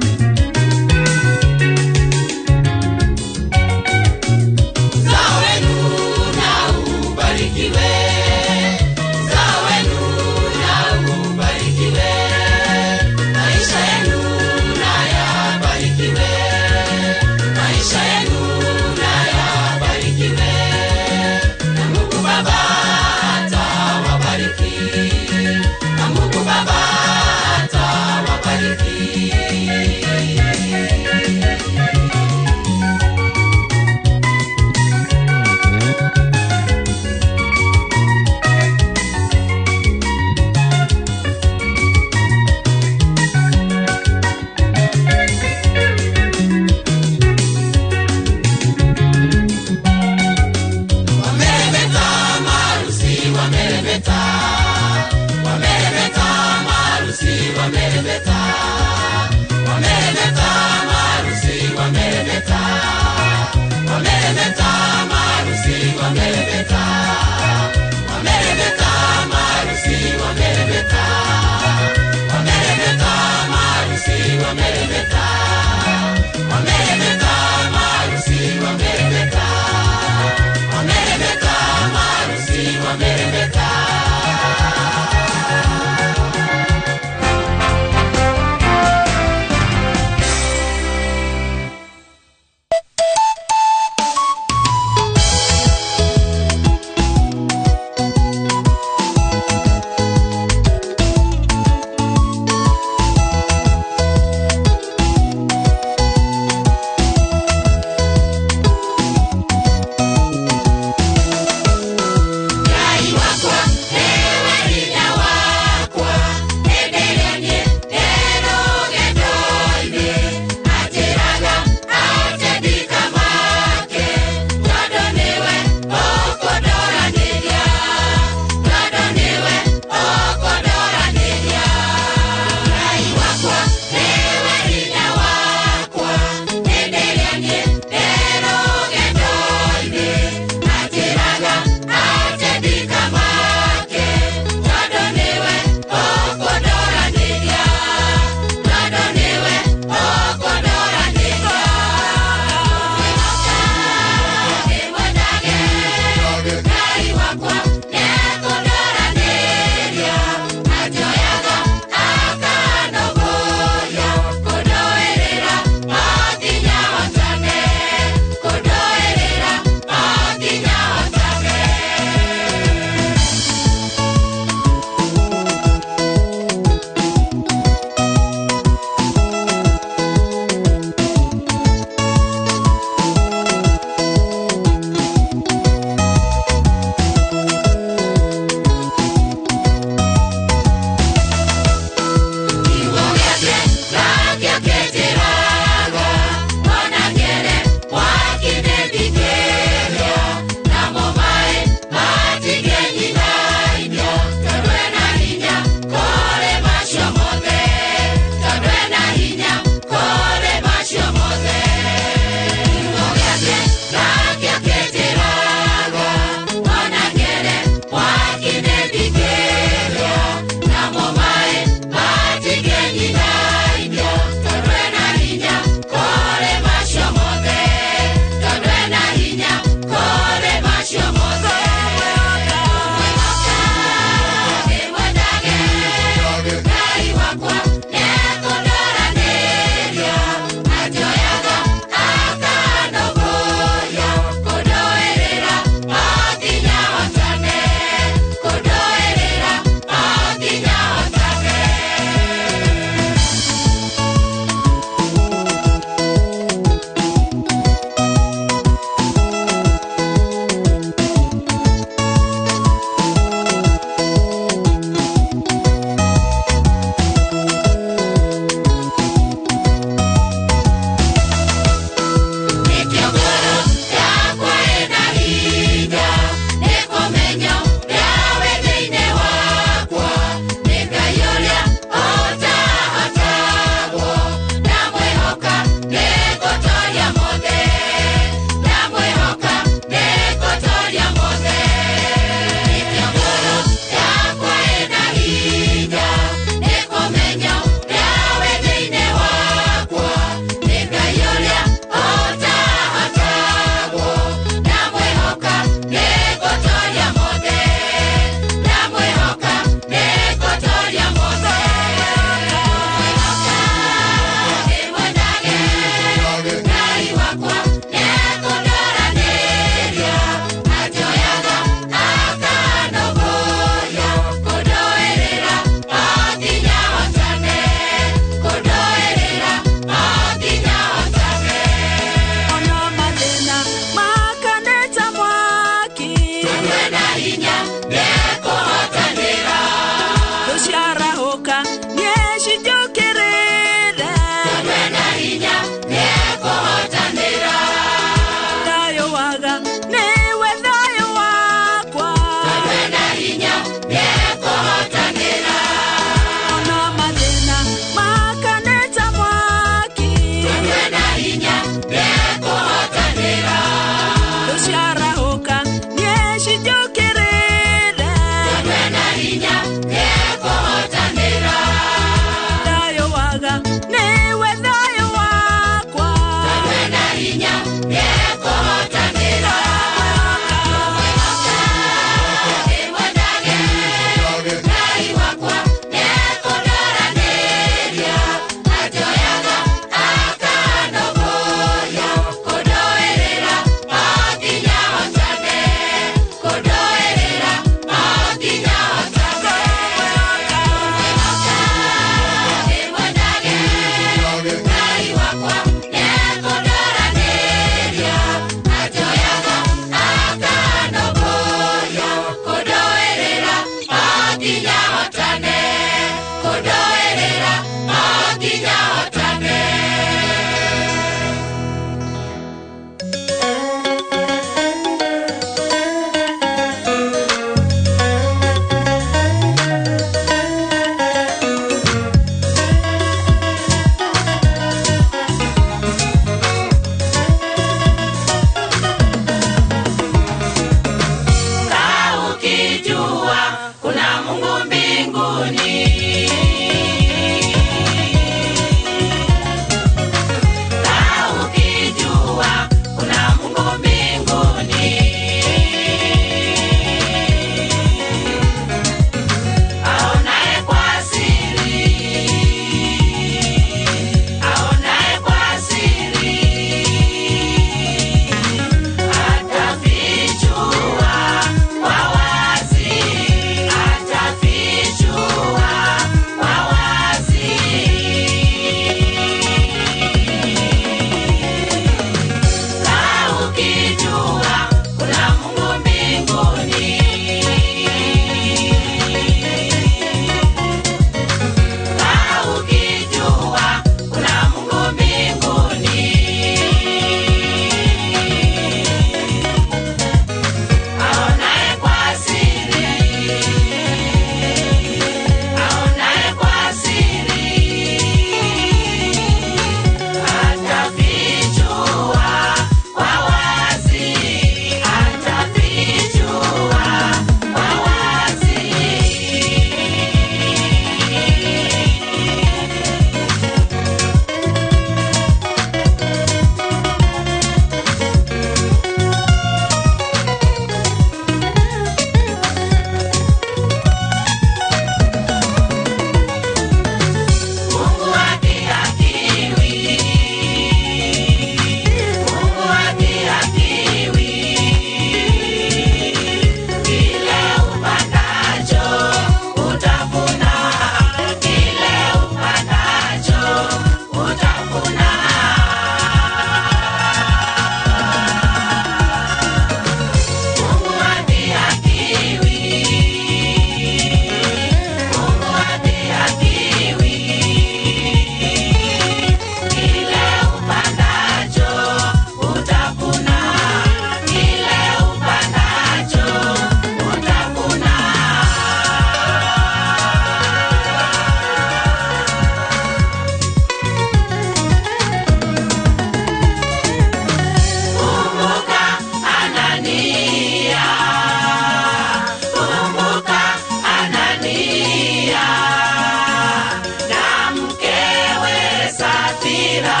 S1: Safira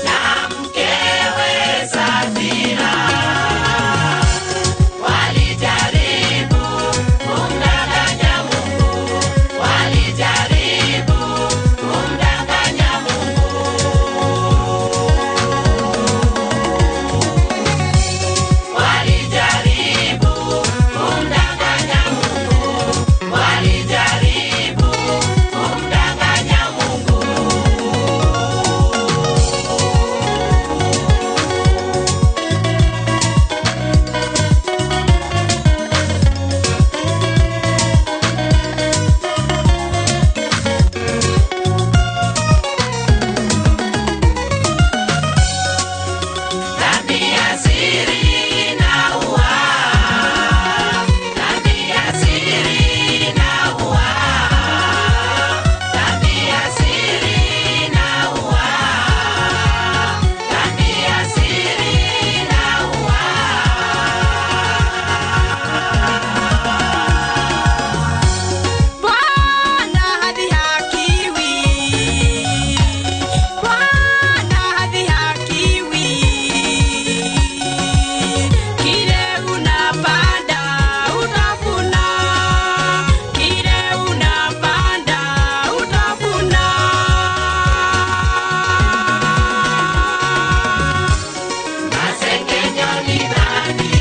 S1: na mkewe Safira walijaribu kumdanganya Mungu, walijaribu kumdanganya Mungu, walijaribu kumdanganya Mungu, walijaribu kumdanganya Mungu. Dhambi ya siri inaua, dhambi ya siri inaua, dhambi ya siri inaua, dhambi ya siri inaua.
S2: Bwana hadhihakiwi, Bwana hadhihakiwi. Kile unapanda utavuna, kile unapanda utavuna.
S1: Masengenyo ni dhambi,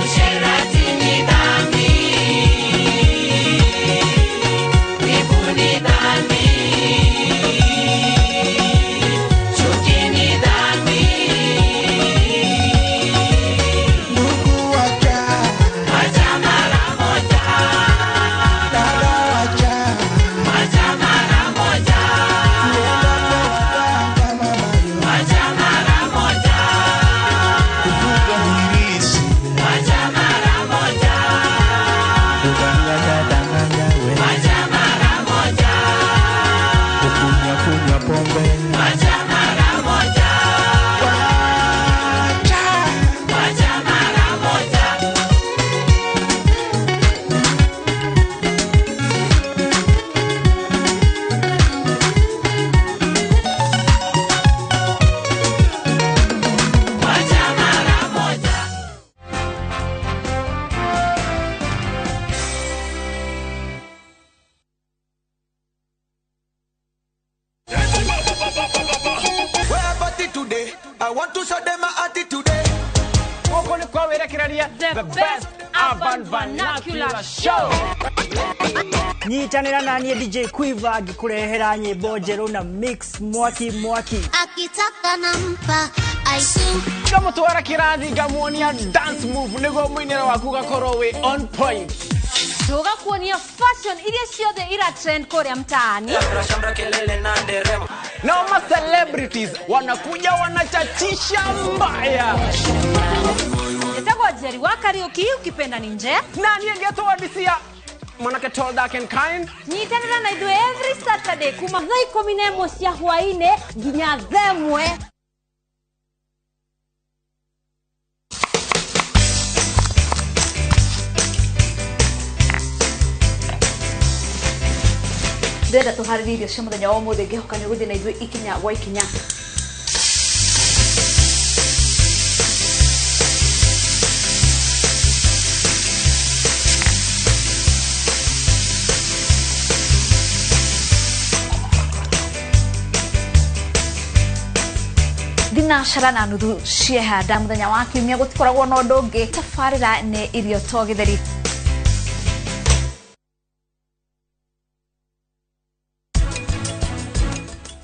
S1: usherati ni dhambi, wivu ni dhambi, chuki ni dhambi. Ndugu wacha mara moja, dada wacha mara moja, wacha mara moja, kuvuga mwilisi wacha mara moja, kudanganya wacha mara moja, kunywa pombe wacha mara moja, wacha mara moja. Wacha mara moja.
S12: Today, I want to show them my attitude.
S14: The best urban vernacular show.
S21: Nyitanira nanie DJ Quiver agikurehera nyimbo njeru na mix mwaki
S23: akitaka nampa aisu
S6: kama twara kirathi gamuonia dance move nego mwinera waku gakorowe on point
S19: tugakuonia fashion iria ciothe ira trend korea mtaani
S6: na ma celebrities wanakuja wanachachisha mbaya.
S19: Itakuwa Jerry wa karaoke ukipenda ni nje.
S6: Nani angetoa disia manake tall dark and kind.
S19: Nyitanira na idwe every Saturday kuma thaa 11 cia hwaine nginya themwe. Ndenda tuhariririe cia muthenya wa muthe ngihoka ni guthi na idwe ikinya gwa ikinya. Dinashara na nuthu ciehanda muthenya wa kiumia gutikoragwo na undu ungi tafarira ni irio to githeri.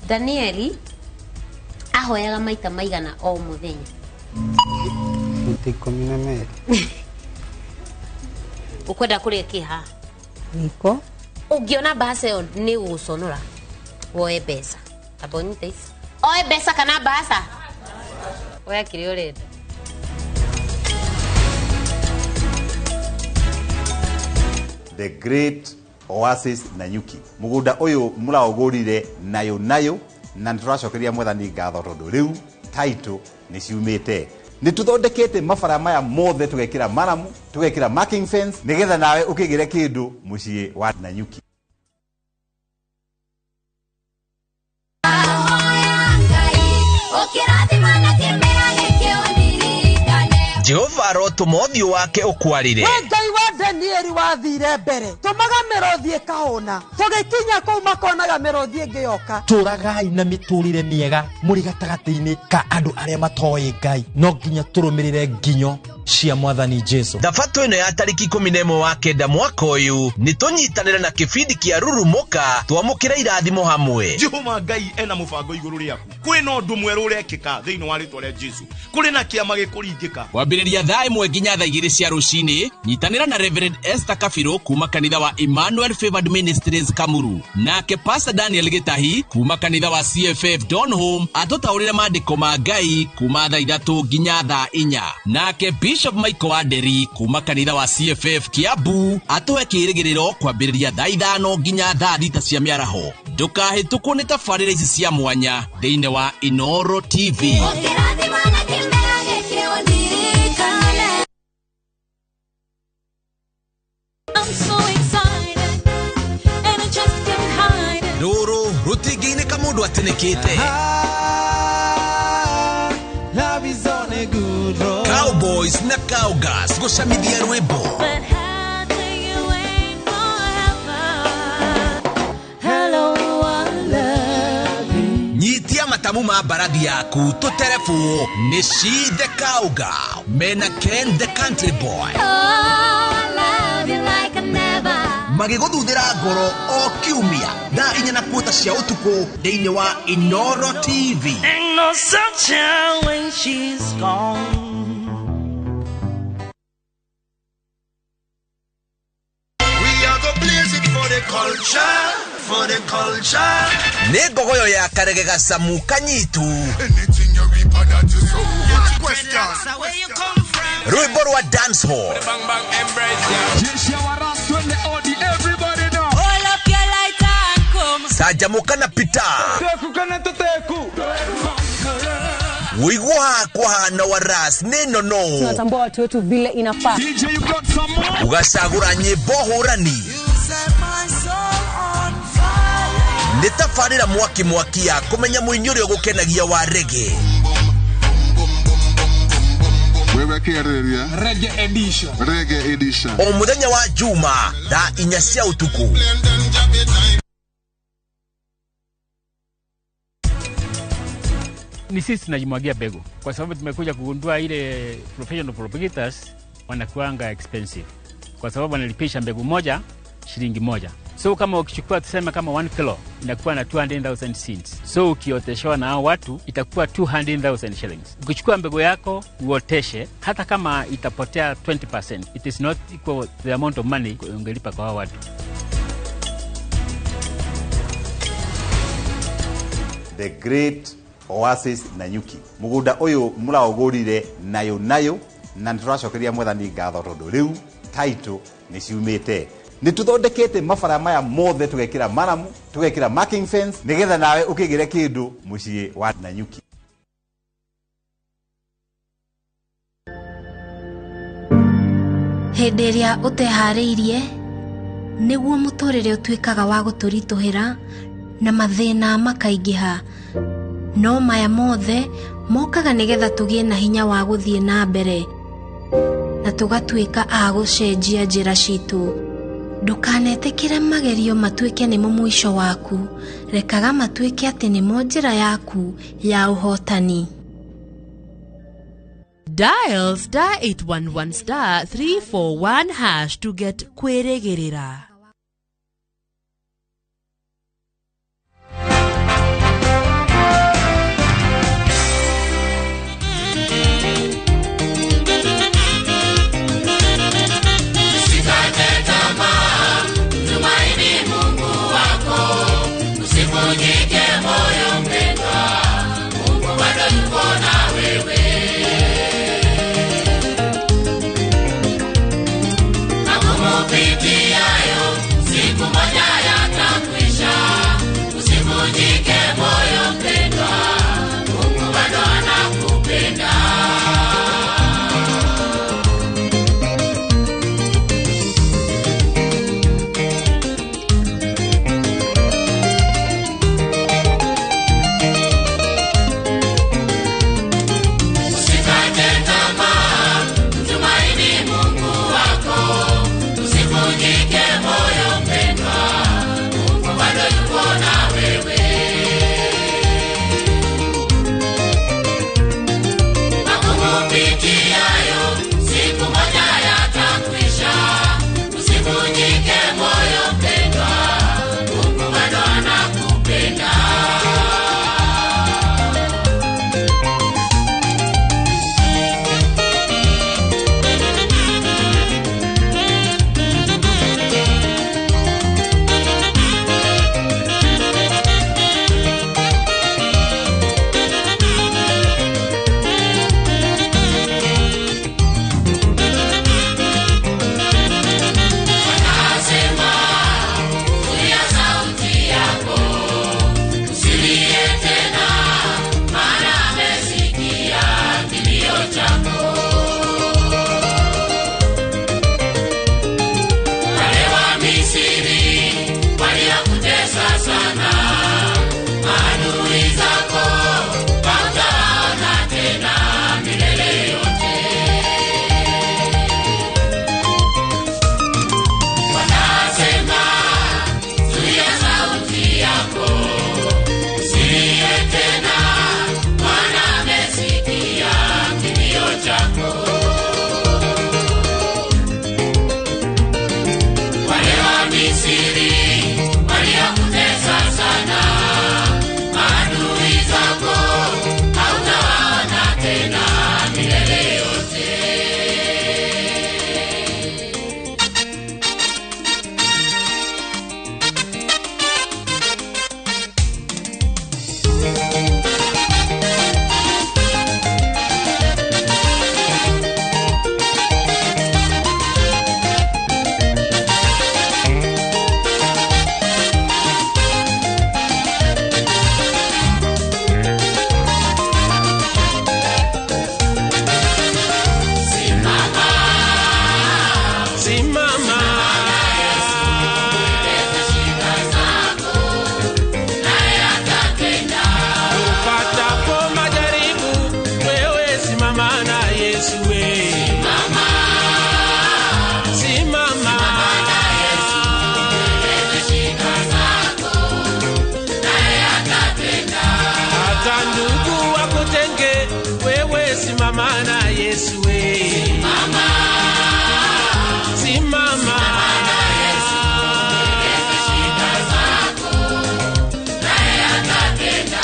S4: Danieli ahoyaga maita maigana o muthenya?
S26: Ikumi na meri.
S4: Ukwenda kuria kiha?
S26: Niko.
S4: Ungiona basa ni uguconora woe pesa abonite ici oe pesa kana basa oya kiri urenda
S18: the great Oasis Nanyuki mugunda uyu muraugurire nayo na nituracokeria mwathani ngatho tondu riu title ni ciumite ni tuthondekete mabara maya mothe tugekira maramu tugekira marking fence nigetha nawe ukigire kindu mucii wa Nanyuki.
S10: Jehova roto mothio wake ukwarire
S15: Ngai wa Danieli wathire mbere tumaga merothie kahona tugikinya kuu makonaga merothie ngioka
S16: turagai na miturire miega muri gatagati-ini ka andu aria matoe Ngai no nginya turumirire nginyo cia mwathani Jesu.
S10: Thabato ino ya tariki 11 wa kenda mwaka uyu nitunyitanira na kibindi kia rurumuka twamukira irathimo hamwe.
S17: Jehova Ngai ena mubango iguru riaku kwina undu mweru urekika thiini wa ritwa ria Jesu kuri na kiama gikuringika
S10: wambiriria thaa 1 nginya thaa 2 cia rucini nyitanira na Reverend Esther Kafiro kuma kanitha wa Emmanuel Favored Ministries Kamuru nake Pastor Daniel Gitahi kuma kanitha wa CFF Donholm atutaurira maandiko ma Ngai kuma thaa 3 nginya thaa 4 nake Bishop Michael Aderi kuma kanitha wa CFF Kiambu atuhe kirigiriro kwambiriria thaa 5 nginya thaa 6 cia miaraho ndukahitũkwo nĩ tabarĩra ici cia mwanya thĩinĩ wa Inooro TV. Rũrũ rũtingĩinĩka mũndũ atĩnĩkĩte. Cowboys na Cowgirls gũcamithia rwĩmbo. Nyitia matamu ma barathi yaku tuterefu nĩ She the Cowgirl mena Ken the Country Boy. Magĩgũthuthĩra ngoro o kiumia thaa 4:15 cia ũtukũ thĩinĩ wa Inooro TV.
S1: Ain't no sunshine when she's gone.
S12: We are go blaze it for the culture, for the culture.
S10: Nĩ ngogoyo ya karege gacamu kanyitu.
S12: Anything you reap and that you sow. What's the question?
S1: Where you come from?
S10: Rwĩmbo rwa dancehall.
S1: Bang bang embrace
S10: Sajamuka na pita Wigwa kwa na waras neno no
S24: tunatambua watu wetu vile inafaa
S10: Ugasagura nyimbo hurani Nitafarira mwaki ya kumenya muinyuri ogukenagia wa reggae
S12: Reggae edition.
S10: O muthenya wa juma thaa 4 cia utuku.
S26: Ni sisi tunajimwagia bego kwa sababu tumekuja kugundua ile professional propagators wanakuanga expensive kwa sababu wanalipisha mbegu moja shilingi moja. So kama ukichukua tuseme kama 1 kilo inakuwa na 200,000 seeds. So ukioteshwa na hao watu itakuwa 200,000 shillings. Ukichukua mbegu yako uoteshe hata kama itapotea 20%, it is not equal to the amount of money ungelipa kwa hao watu.
S18: The great Oasis Nanyuki mugunda uyu muraogurire nayo na turacokeria mwathani ngatho tondu riu title ni ciumite ni tuthondekete mabara maya mothe tugekira maramu tugekira marking fence nigetha nawe ukigire kindu mucii wa Nanyuki.
S23: Hĩndĩ ĩrĩa ũteharĩirie nĩguo mũtũrĩre ũtuĩkaga wa gũtũritũhĩra na mathĩna makaingĩha no maya mothe mokaga nĩgetha tũgĩe na hinya wa gũthiĩ na mbere na tũgatuĩka a gũcenjia njĩra citũ. Ndũkanetĩkĩre magerio matuĩke nĩmo mũico waku, rekaga matuĩke atĩ nĩmo njĩra yaku ya ũhotani.
S27: Dial *811*341# to get kwĩrĩgĩrĩra.
S3: wewe simama na Yesu we. Simama. Simama na Yesu. Eleze shida zako. Naye atatenda.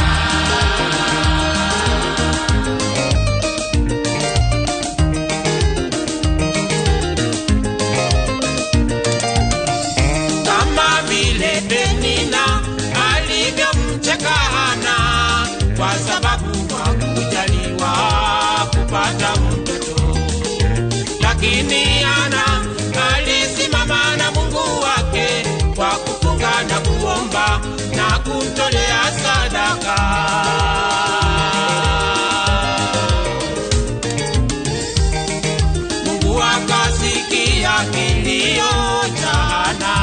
S3: Kama vile Penina alivyomcheka Hana kwa sababu hakujaliwa kupata mtoto, lakini Hana alisimama na Mungu wake kwa kufunga na kuomba na kumtolea sadaka. Mungu akasikia kilio cha Hana,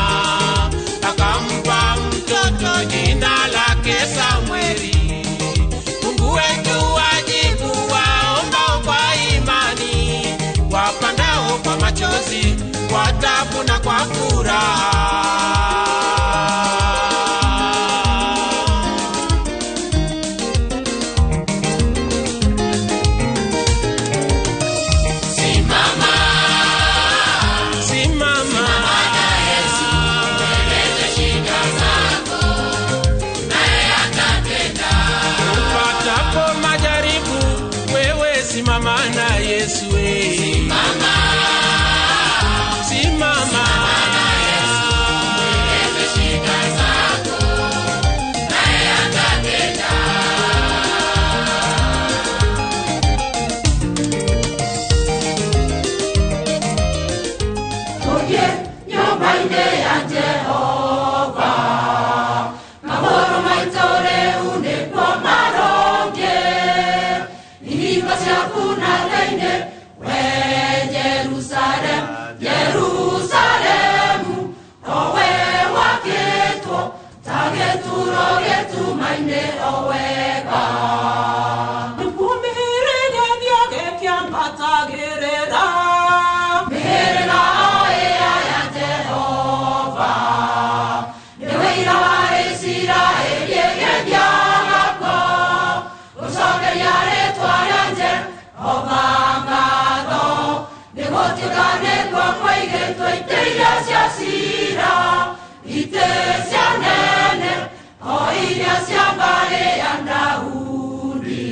S3: akampa mtoto jina lake Samueli. Mungu wetu wajibu waombao kwa imani, wapandao kwa machozi, kwa taabu na kwa furaha. Simama. Simama na Yesu. Eleze shida zako. Naye atatenda. Upatapo majaribu, wewe simama na Yesu we. Simama. Simama na Yesu. Eleze shida zako. Naye atatenda.
S2: Oye, nyumba-inĩ ya Jehova, magũrũ maitũ rĩu nĩkuo maronge, ihingo ciaku na thĩinĩ, wee Jerusalemu, Jerusalemu, o wee wakĩtwo ta gĩturo gĩtuma-inĩ o wega. Nĩkuo mĩhĩrĩga gĩothe kĩambatagĩrĩra, mĩhĩrĩga ĩyo ya Jehova, nĩwe ira wa Isiraeli ĩgĩthiagako, gũcokeria rĩĩtwa rĩa Jehova ngatho, nĩgũtuĩka nĩkuo kũigĩtwo itĩ iria cia ciira, itĩ cia nene, o iria cia mbarĩ ya Daudi.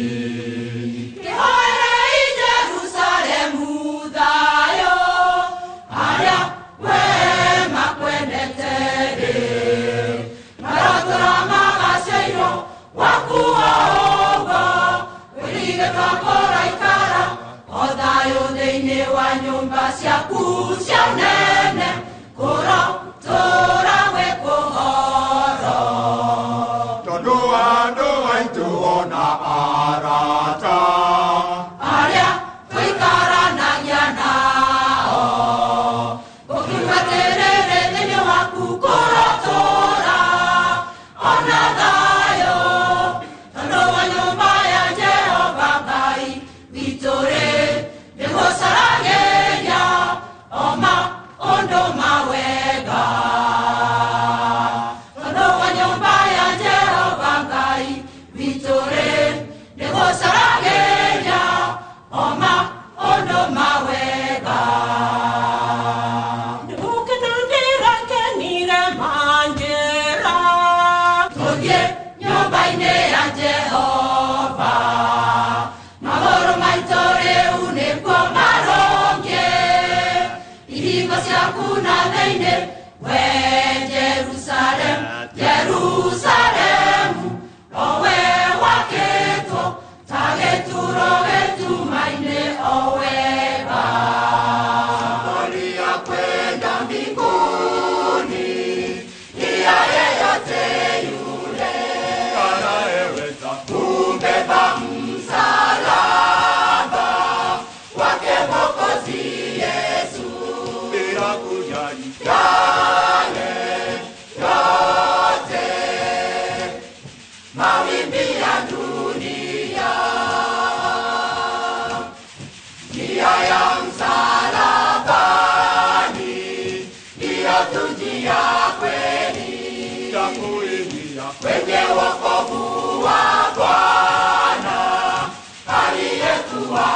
S2: Kĩhoerei Jerusalemu thayũ, arĩa wee makwendete rĩ, marotũra magaceirwo waku ũguo, kwĩrigĩtwo kũraikara o thayũ thĩinĩ wa nyũmba ciaku cia ũnene, kũrotũra gwĩ kũhoro.
S12: Tondũ andũ aitũ ona arata
S2: Arĩa tũikaranagia nao, gũkiuga atĩrĩrĩ thĩinĩ waku kũrotũra ona thayũ, tondũ wa nyũmba ya Jehova Ngai witũ rĩ, nĩgũcaragĩria o maũndũ ma wega. Tondũ wa nyũmba ya Jehova Ngai witũ rĩ, nĩgũcaragĩria o maũndũ ma wega. Nĩgũkenanĩra kenire manjĩra, tũthiĩ nyũmba-inĩ ya Jehova, magũrũ maitũ rĩu nĩkuo maronge, ihingo ciaku na thĩinĩ, wee Jerusalemu, Jerusalemu, o wee wakĩtwo ta gĩturo gĩtuma-inĩ o wega. Safari ya kwenda mbinguni, njia yeyote yule anayeweza kubeba msalaba wake Mwokozi Yesu, bila kujali yale yote, mawimbi ya dunia, njia ya msalabani ndiyo tu njia kweli ya kuingia kwenye wokovu wa Bwana aliyetuwa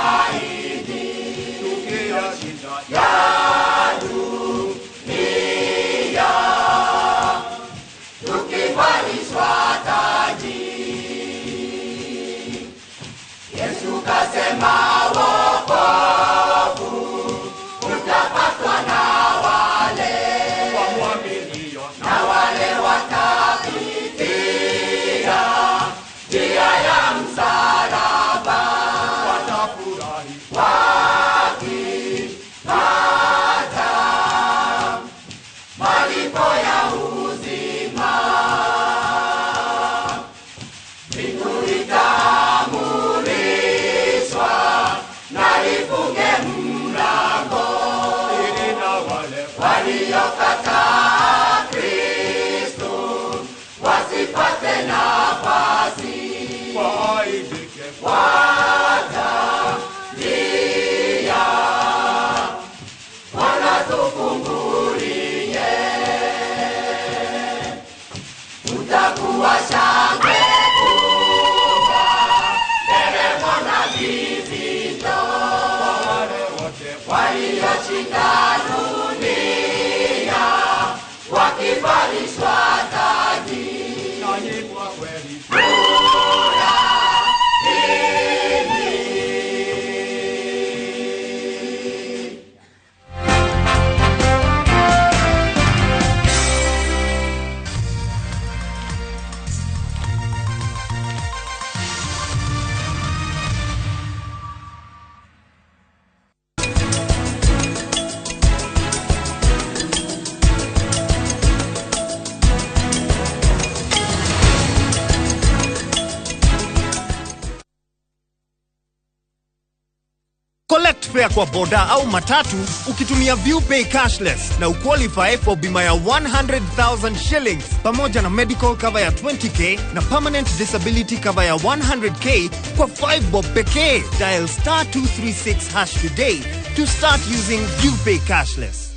S7: Collect fare kwa boda au matatu ukitumia ViewPay cashless na uqualify for bima ya 100,000 shillings pamoja na medical cover ya 20k na permanent disability cover ya 100k kwa 5 bob pekee. Dial *236# today to start using ViewPay cashless.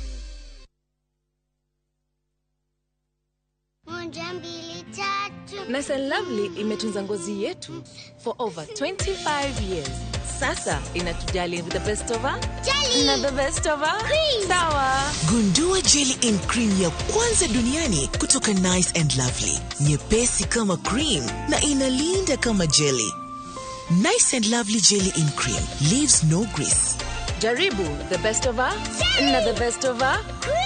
S8: Nice and Lovely imetunza ngozi yetu for over 25 years. Sasa inatujali with the best of her jelly na the best of her cream. Sawa.
S9: Gundua jelly in cream ya kwanza duniani kutoka Nice and Lovely. Nyepesi kama cream na inalinda kama jelly. Nice and Lovely jelly in cream leaves no grease.
S8: Jaribu the best of her na the best of her cream.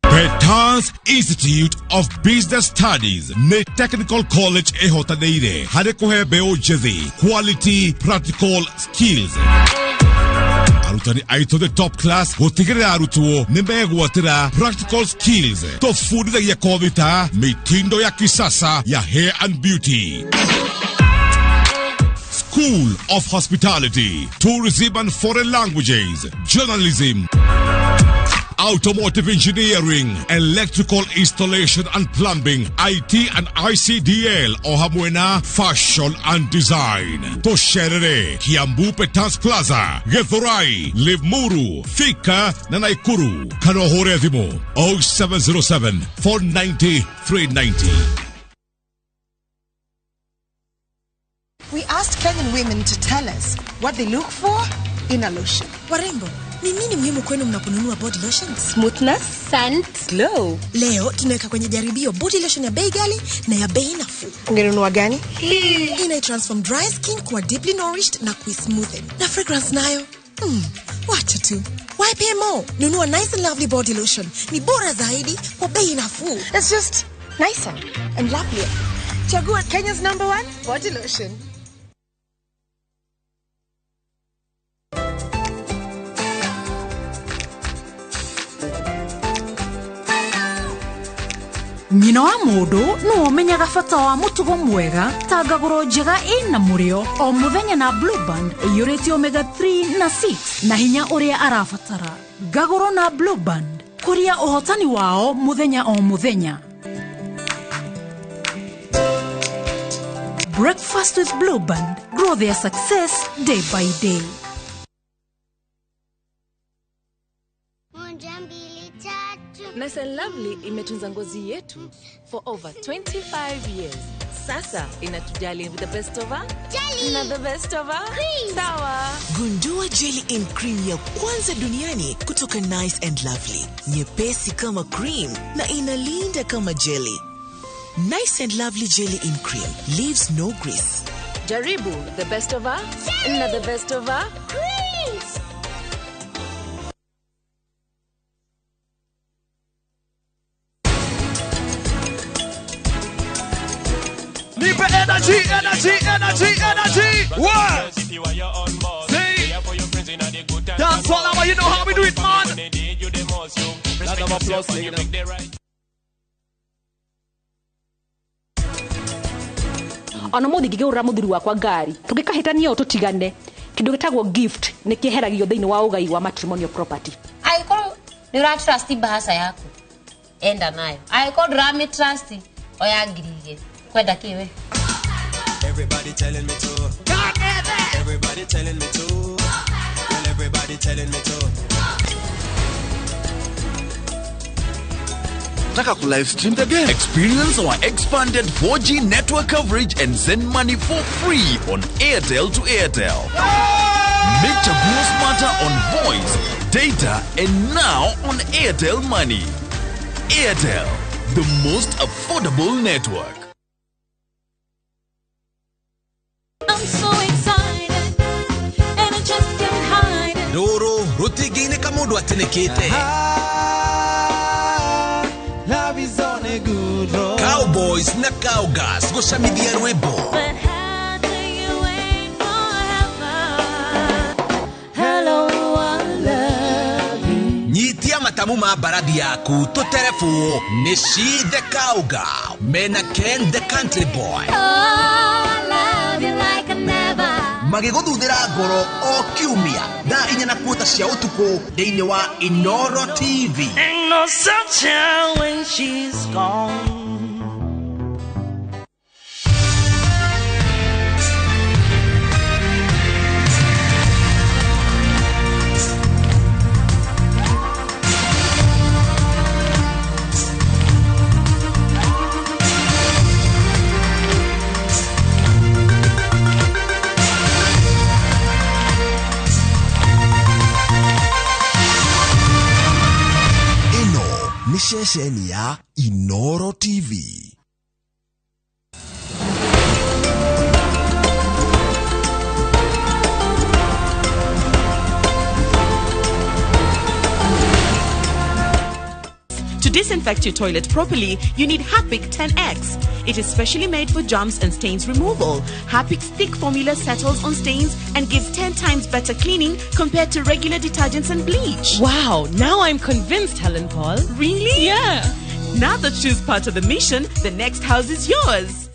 S13: Petans Institute of Business Studies ne Technical College ehotaneire hare kuhe beo jethi quality practical skills. Arutani aito the top class gotigere arutuo nimegwatira practical skills tofundithagia kovita mitindo ya kisasa ya hair and beauty. School of Hospitality, Tourism and Foreign Languages, Journalism, Automotive Engineering, Electrical Installation and Plumbing, IT and ICDL, Ohamwena, Fashion and Design. Tosherere, Kiambu Petans Plaza, Gethorai, Livmuru, Thika, Nanaikuru, Kanohorezimo, 0707 490 390.
S11: We asked Kenyan women to tell us what they look for in a lotion.
S20: Warembo, ni nini muhimu kwenu mnaponunua body lotions?
S11: Smoothness, scent, glow.
S20: Leo tunaweka kwenye jaribio body lotion ya bei ghali na ya bei nafuu.
S11: Ungenunua gani?
S20: Ina transform dry skin kuwa deeply nourished na smoothen. Na fragrance nayo. Wacha tu. Why pay more? Nunua Nice and Lovely body lotion. Ni bora zaidi kwa bei nafuu.
S11: It's just nicer and lovelier. Chagua Kenya's #1 body lotion.
S19: Nyina wa mundu no omenyaga bata wa mutugo mwega ta ngaguro njega ina murio o muthenya na Blue Band iyurĩtio omega 3 na 6 na hinya uria arabatara. Ngaguro na Blue Band kuria uhotani wao muthenya o muthenya. Breakfast with Blue Band. Grow their success day by day.
S8: Nice and Lovely imetunza ngozi yetu for over 25 years. Sasa inatujali with the best of her jelly na the best of her cream. Sawa.
S9: Gundua jelly in cream ya kwanza duniani kutoka Nice and Lovely. Nyepesi kama cream na inalinda kama jelly. Nice and Lovely jelly in cream leaves no grease.
S8: Jaribu the best of her na the best of her cream.
S22: Nipe energy. What? See? That's all I want. You know how we do it, man. Round of applause,
S24: Ona muthi ngigura muthuri wakwa ngari tugikahitania o tutigane kindu gitagwo gift nikiheragio thiini wa ugai wa matrimonial property.
S4: Aiko ndira trust bahasa yako enda nayo. Aiko drama trust oya ngirige kwenda kiwe.
S3: Everybody telling me to. Everybody telling me to. Well, everybody telling me to.
S25: Taka ku live stream the game. Experience our expanded 4G network coverage and send money for free on Airtel to Airtel. Make Chaguo smarter on voice, data, and now on Airtel Money. Airtel, the most affordable network.
S2: I'm so excited, and I just can't hide it.
S10: Doro, rutigine kamudu atenekete.
S3: Love is on a good road.
S10: Cowboys na cowgas go shamidia rwebo.
S2: But how do you wait forever? Hello, I love you.
S10: Nyitia matamu baradi yaku to terefu Nishi the cowgirl, Mena Ken the country boy.
S2: Oh, I love you like I never.
S10: Magigodudera goro o kiumia da inyana kuota cia utuko deine wa Inooro TV.
S1: Ain't no sunshine when she's gone.
S25: Nishesheni ya Inooro TV.
S5: To disinfect your toilet properly, you need Harpic 10X. It is specially made for germs and stains removal. Harpic's thick formula settles on stains and gives 10 times better cleaning compared to regular detergents and bleach.
S24: Wow, now I'm convinced, Helen Paul.
S5: Really?
S24: Yeah.
S5: Now that she's part of the mission, the next house is yours.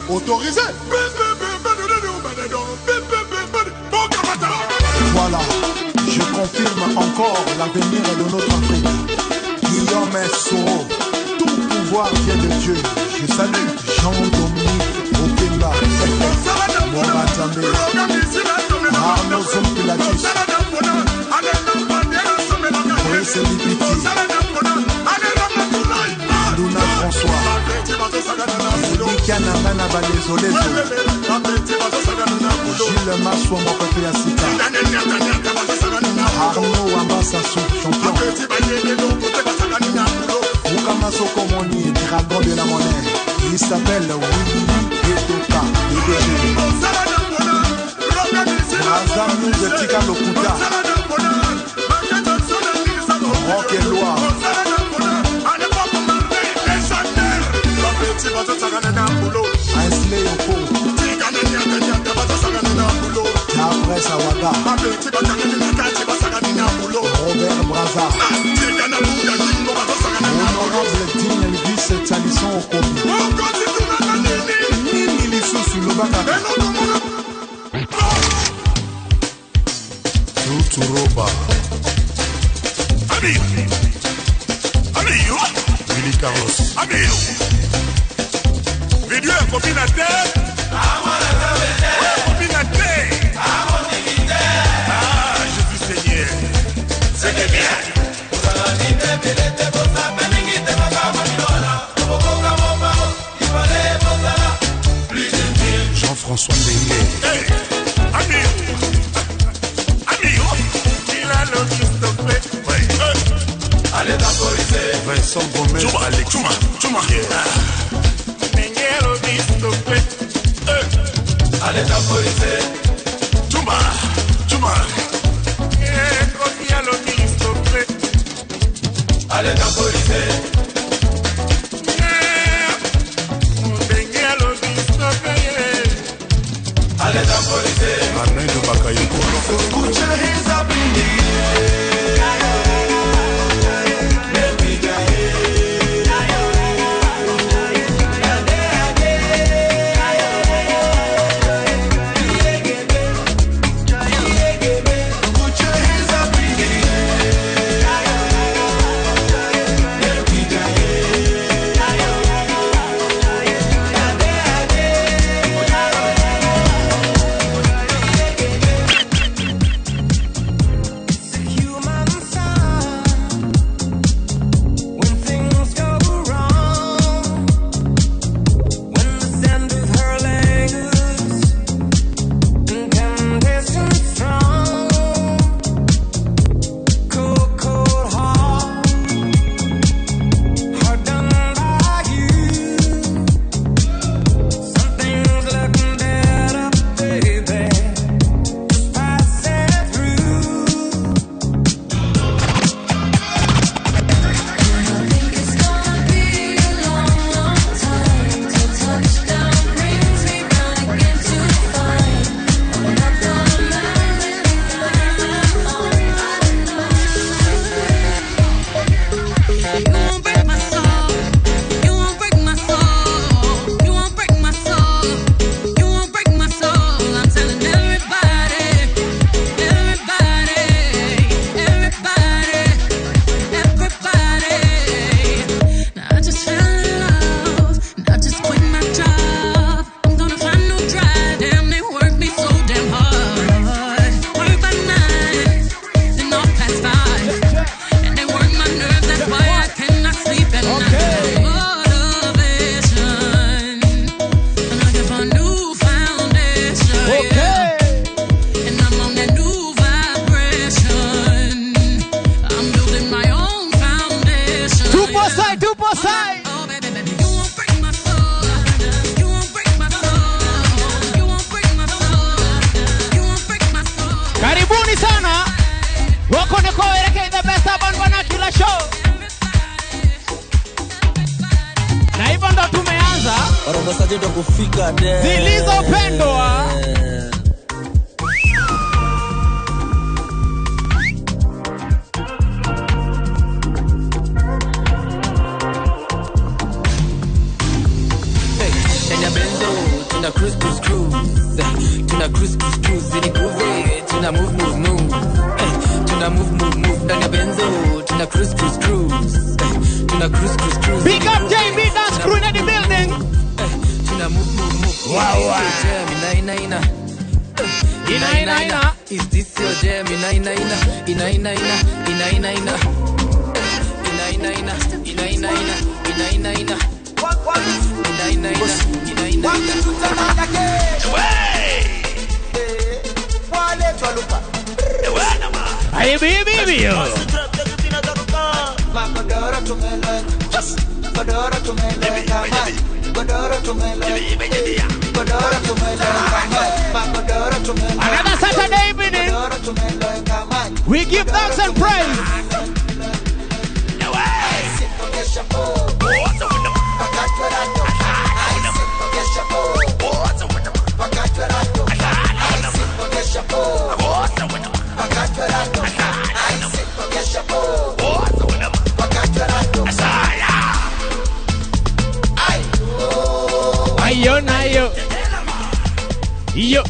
S12: Autorisé. Voilà, je confirme encore l'avenir de notre Afrique. Guillaume Soro, tout pouvoir.
S6: victoire vient de Dieu. Je salue Jean-Dominique Okenga, Moratambe, Arnaud Zompilatus, Brice Lipiti, Luna François, Zibika Nangana Balezolezo, Gilles Maswa Mokote Yasika, Arnaud Wambasassou, champion, Fukama Sokomoni, dragon de la monnaie, Isabelle Willy Etoka, IDG, Razamou de Tika Lokuta, Rock et Loire, Ainsley Yoko, Tabré Sawada, Robert Braza, Honorable Dean Elvis Talisson Okobi, Nini sous le bac. Tuturoba,
S14: Amigo,
S6: Willy Carlos,
S14: amigo. Video combinate. Combinate. Ah, Jésus Seigneur. C'est que bien.
S6: Jean-François Ndenge.
S14: Hey, amigo. Amigo. Il a le juste fait. Ouais. Allez temporiser.
S6: Vincent Gomez, Alex.
S14: Chuma. Nengelo visto fait. Allez temporiser. Chuma. Copia lo visto fait. Allez temporiser. Nengelo visto fait. Allez temporiser.
S6: Arnaud de Bakayoko.
S14: Put your hands up in the
S1: zilizopendwa.
S15: Enya benzo tuna cruise cruise cruise, tuna cruise cruise cruise, zini groove, tuna move move move, tuna move move move, ndani ya benzo, tuna cruise cruise cruise, tuna cruise cruise cruise.
S16: Big up JB dance crew in the building.
S15: Tuna move move move.
S16: Wow wow.
S15: Ina. Is this your jam? Ina.
S16: Hey baby yo. Another Saturday evening, we give thanks and praise. Yo.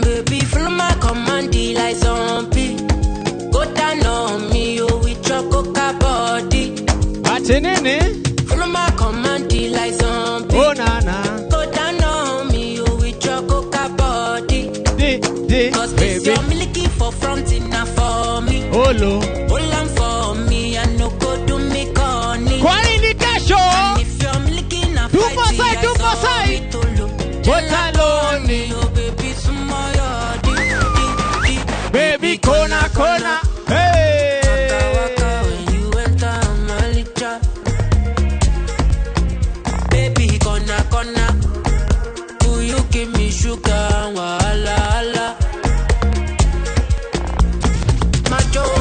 S17: Baby, follow my command like zombie. Go down on me, you with your coca body. Follow my command like zombie.
S16: Oh na.
S17: Go down on me, you with your coca body. Cause this your milky for front enough for me.
S16: Olo.
S17: Hold on for me, I no go do me corny.
S16: Quality cash.
S17: And if you're milky enough,
S16: do for side. What alone?
S17: Baby, tomorrow.
S16: Baby, kona. Hey.
S17: Waka when you enter Malicha. Baby, kona. Do you give me sugar? Wala.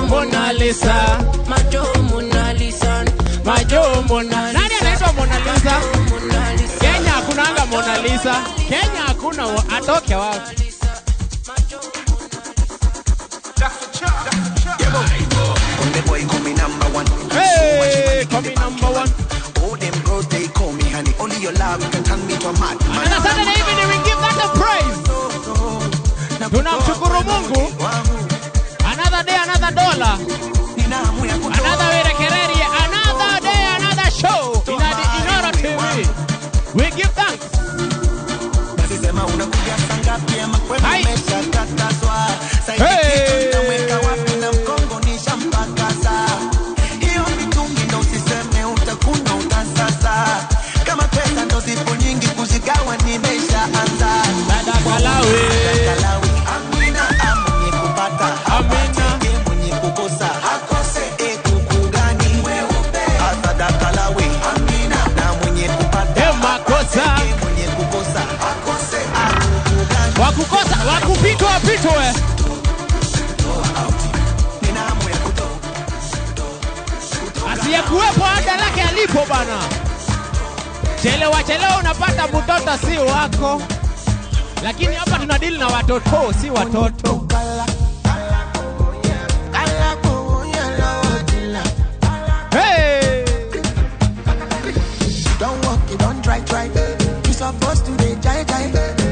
S16: Mona Lisa. Nani anaitwa Mona Lisa? Kenya hakunanga Mona Lisa. Kenya hakuna, atoke wapi? Hey, call me number one.
S18: All them girls they call me honey. Only your love can turn me to a mad.
S16: Another Saturday evening we give that the praise. Tunamshukuru Mungu. Another day, another dollar. Another way to Kereri. Another day, another show. In the Inooro TV. We give thanks. Hey. Wakupitwe. Asiyekuwepo ada lake alipo bana. Chelewa unapata mtoto si wako. Lakini hapa tunadili na watoto si watoto. Hey!
S18: Don't walk, you don't try. You supposed to be jai.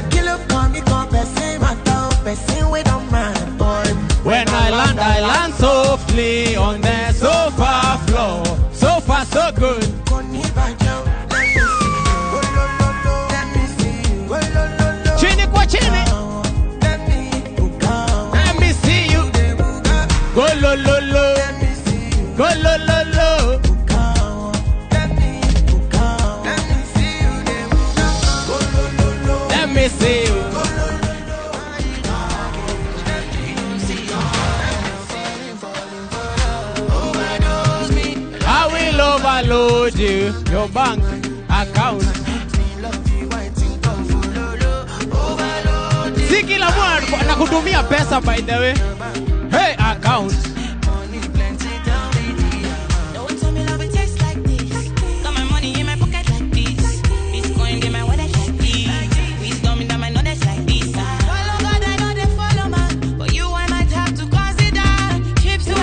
S18: Kill up, come person, person we don't mind, boy.
S16: When I land softly on the sofa floor. So far, so good. Chini kwa chini. Let me see you. Go lo lo lo. Go lo lo lo. Let me see you. I will overload you, your bank account. Si kila mwana anakutumia pesa by the way. Hey, account.
S17: To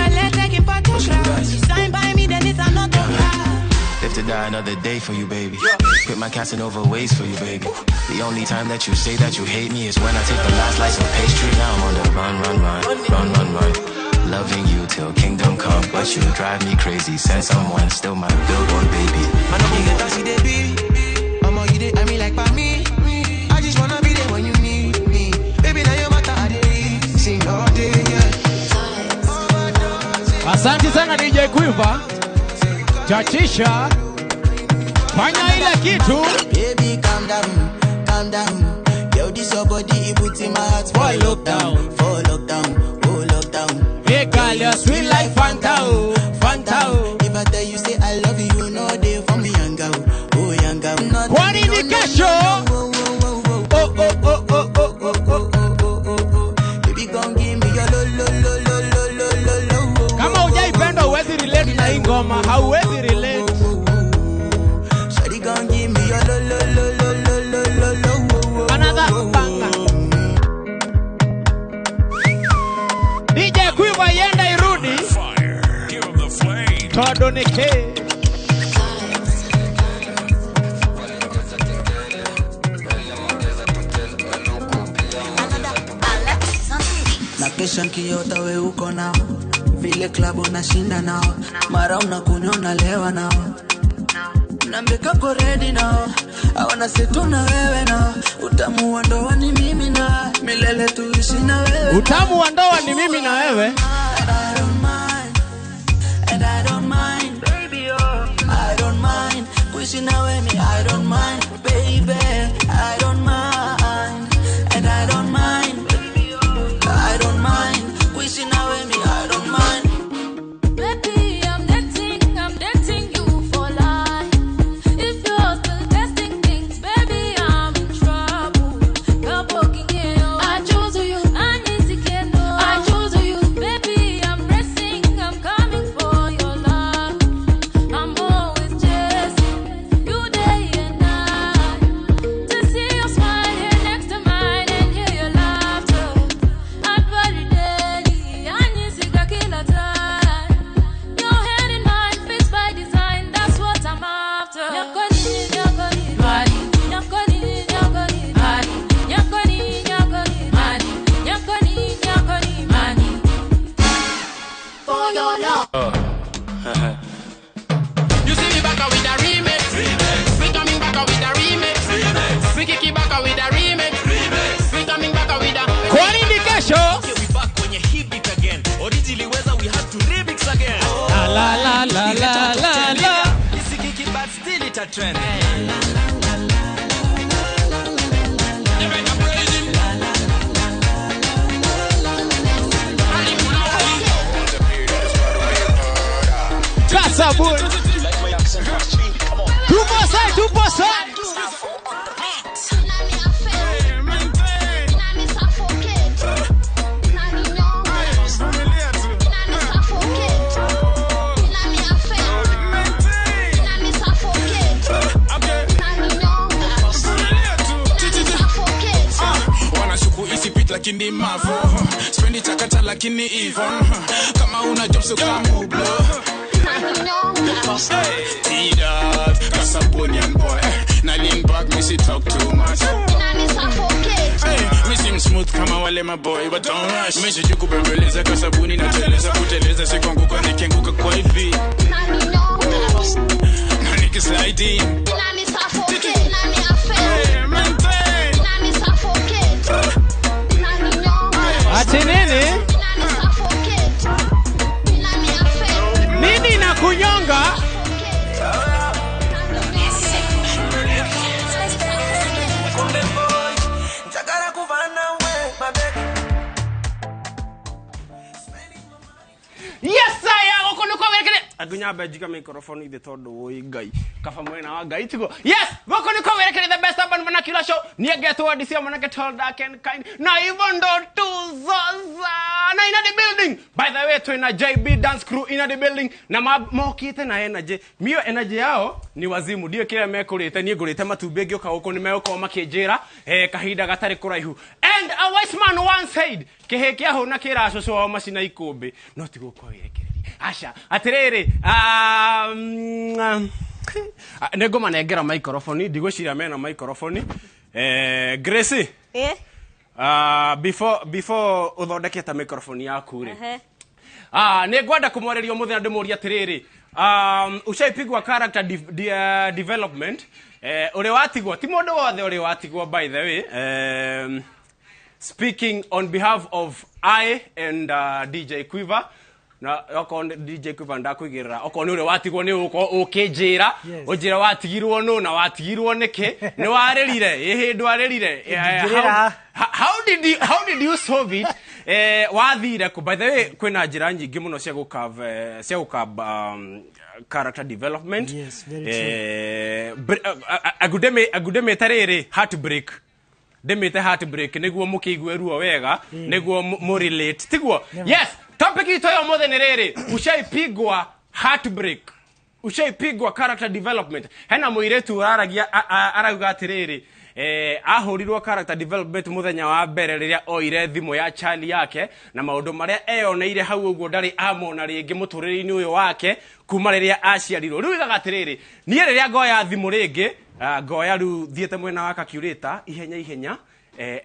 S7: die another day for you, baby. Quit my Casanova ways for you, baby. The only time that you say that you hate me is when I take the last slice of pastry. Now I'm on the run. Loving you till kingdom come, but you drive me crazy. Send someone, still my billboard, baby.
S18: Man, I'm gonna taxi, baby. I'm gonna get it, I mean, like by me. I just wanna be there when you need me. Baby, now you're my daddy. Sing all day, yeah.
S16: Asante sana DJ Quiver. Chachisha. Fanya ile kitu.
S18: Baby, calm down. Yo, this your body, it puts in my heart for lockdown.
S16: Hey girl, you're sweet like Fanta.
S18: If I tell you say I love you, you know they for me young girl.
S16: What indication?
S18: Baby, gon' give me your lo.
S16: Kama hujaipenda huwezi relate na hii ngoma, hauwezi relate.
S18: Shawty gon' give me your lo.
S16: Another banger. DJ Quiver yenda irudi. Todo nike.
S18: Na kesha nkiota we uko nao, vile klabu unashinda nao, mara unakunywa unalewa nao, nambeka ko ready nao, awana setu na wewe nao, utamu wa ndoa ni mimi na milele tuishi na wewe.
S16: Utamu wa ndoa ni mimi na wewe.
S18: And I don't mind, baby, oh, I don't mind, kuishi na wewe mi I don't mind, baby, I don't mind, and I don't mind, baby, oh, I don't mind, kuishi na wewe mi I don't mind.
S2: Baby, I'm dating you for life. If you're still testing things, baby, I'm in trouble. You're poking it on. I chose you, I need to get no. I chose you, baby, I'm pressing, I'm coming for your love. I'm always chasing you day and night. To see your smile here next to mine and hear your laughter. I'd worry daily, I need to get killer time. Your head in mine, fixed by design, that's what I'm after. For your love.
S15: You see me back with a remix. We coming back with a remix. We kick it back with a remix. We coming back with a.
S16: Kwa indication.
S15: Okay, we back when you hit it again. Originally, whether we had to remix again.
S16: La.
S15: It's a kick it, but still it's a trend.
S16: Casa boy. Tupo side.
S13: Wanashuku isipit lakini mavo. Spendi chakata lakini even. Kama una job so kama mublo. T-Dog, Casabonian boy. Na lean back, me see talk too much. Hey, me seem smooth kama wale my boy, but don't rush. Me should you kubembeleza Casabuni na teleza kuteleza sikonguka nikenguka kwa hivi. Na nikislide in.
S16: Ati nini? Nini na kunyonga? Yes, I am. Adunya bajika microphone ide todo woi gai. Kafa mwena wa gai tigo. Yes, wako niko werekele the best urban vernacular show. Niye to wa disia manake tall dark and kind. Na even do tuzoza. Na in the building. By the way, to ina JB dance crew in the building. Na mokite na energy. Mio energy yao ni wazimu. Dio kile mekurite ni gurite matubegyo ka uko ni meko makejera kahida gatari kuraihu. And a wise man once said, kehekia ho na kira so so machina ikombe. No tigo ko werekele. Asha, aterere, Nego manengera microphone, ndigwiciria mena microphone. Gracie. Before uthondekete microphone yaku ri. Ningwenda kumwereria muthenya ndimuria atiriri. Ushaipigwa character development. Uri watigwo ti mundu wothe uri watigwo by the way. Speaking on behalf of I and DJ Quiver. Na okon DJ Quiver ndakwigirira okon uri watigwo ni ukinjira ujira watigirwo no na watigirwo niki ni warerire ihindu warerire how did you solve it wathire ku by the way kwina njira nyingi muno cia gukave character development agudeme tarere heartbreak demete heartbreak niguo mukigwe ruo wega niguo mo relate tiguo yes topic ito yo mothe ni riri ushaipigwa heartbreak ushaipigwa character development hena muiretu araragia arauga atiriri ahurirwo character development muthenya wa mbere riria oire thimu ya Charlie yake na maundu maria eyoneire hau uguo ndari amona ringi muturiri-ini uyu wake kuma riria aciarirwo riu igaga atiriri nie riria ngoya thimu ringi ngoya riu thiete mwena wa calculator ihenya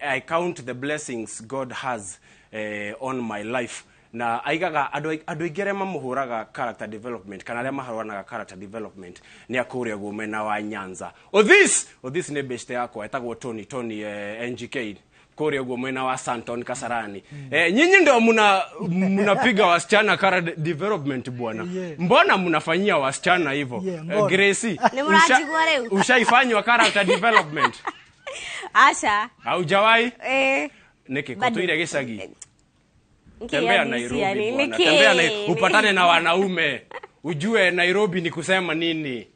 S16: I count the blessings God has on my life na aigaga andu igere mamuhuraga character development kana ria maharwanaga character development ni akuria gumena wa Nyanza this ne best yako etagwo Tony NGK kuria gumena wa Santon Kasarani nyinyi ndio mnapiga wasichana character development bwana mbona mnafanyia wasichana hivyo Gracie ushaifanywa character development
S11: Asha
S16: haujawahi niki kotuire gicagi tembea Nairobi bwana tembea na upatane na wanaume ujue Nairobi ni kusema nini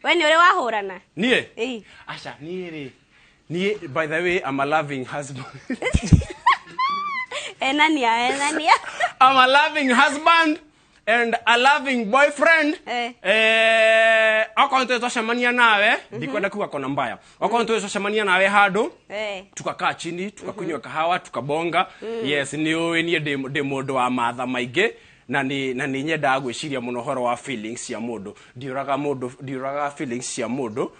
S11: wewe ni ule wahurana
S16: nie Asha nie by the way I'm a loving husband
S11: enania
S16: I'm a loving husband and a loving boyfriend akonto twacemania nawe ndikwenda kuga kona mbaya akonto twacemania nawe handu tukakaa chini tukakunywa kahawa tukabonga yes ni mundu wa matha maingi na ni nyenda gwiciria muno horo wa feelings cia mundu ndiuraga feelings cia mundu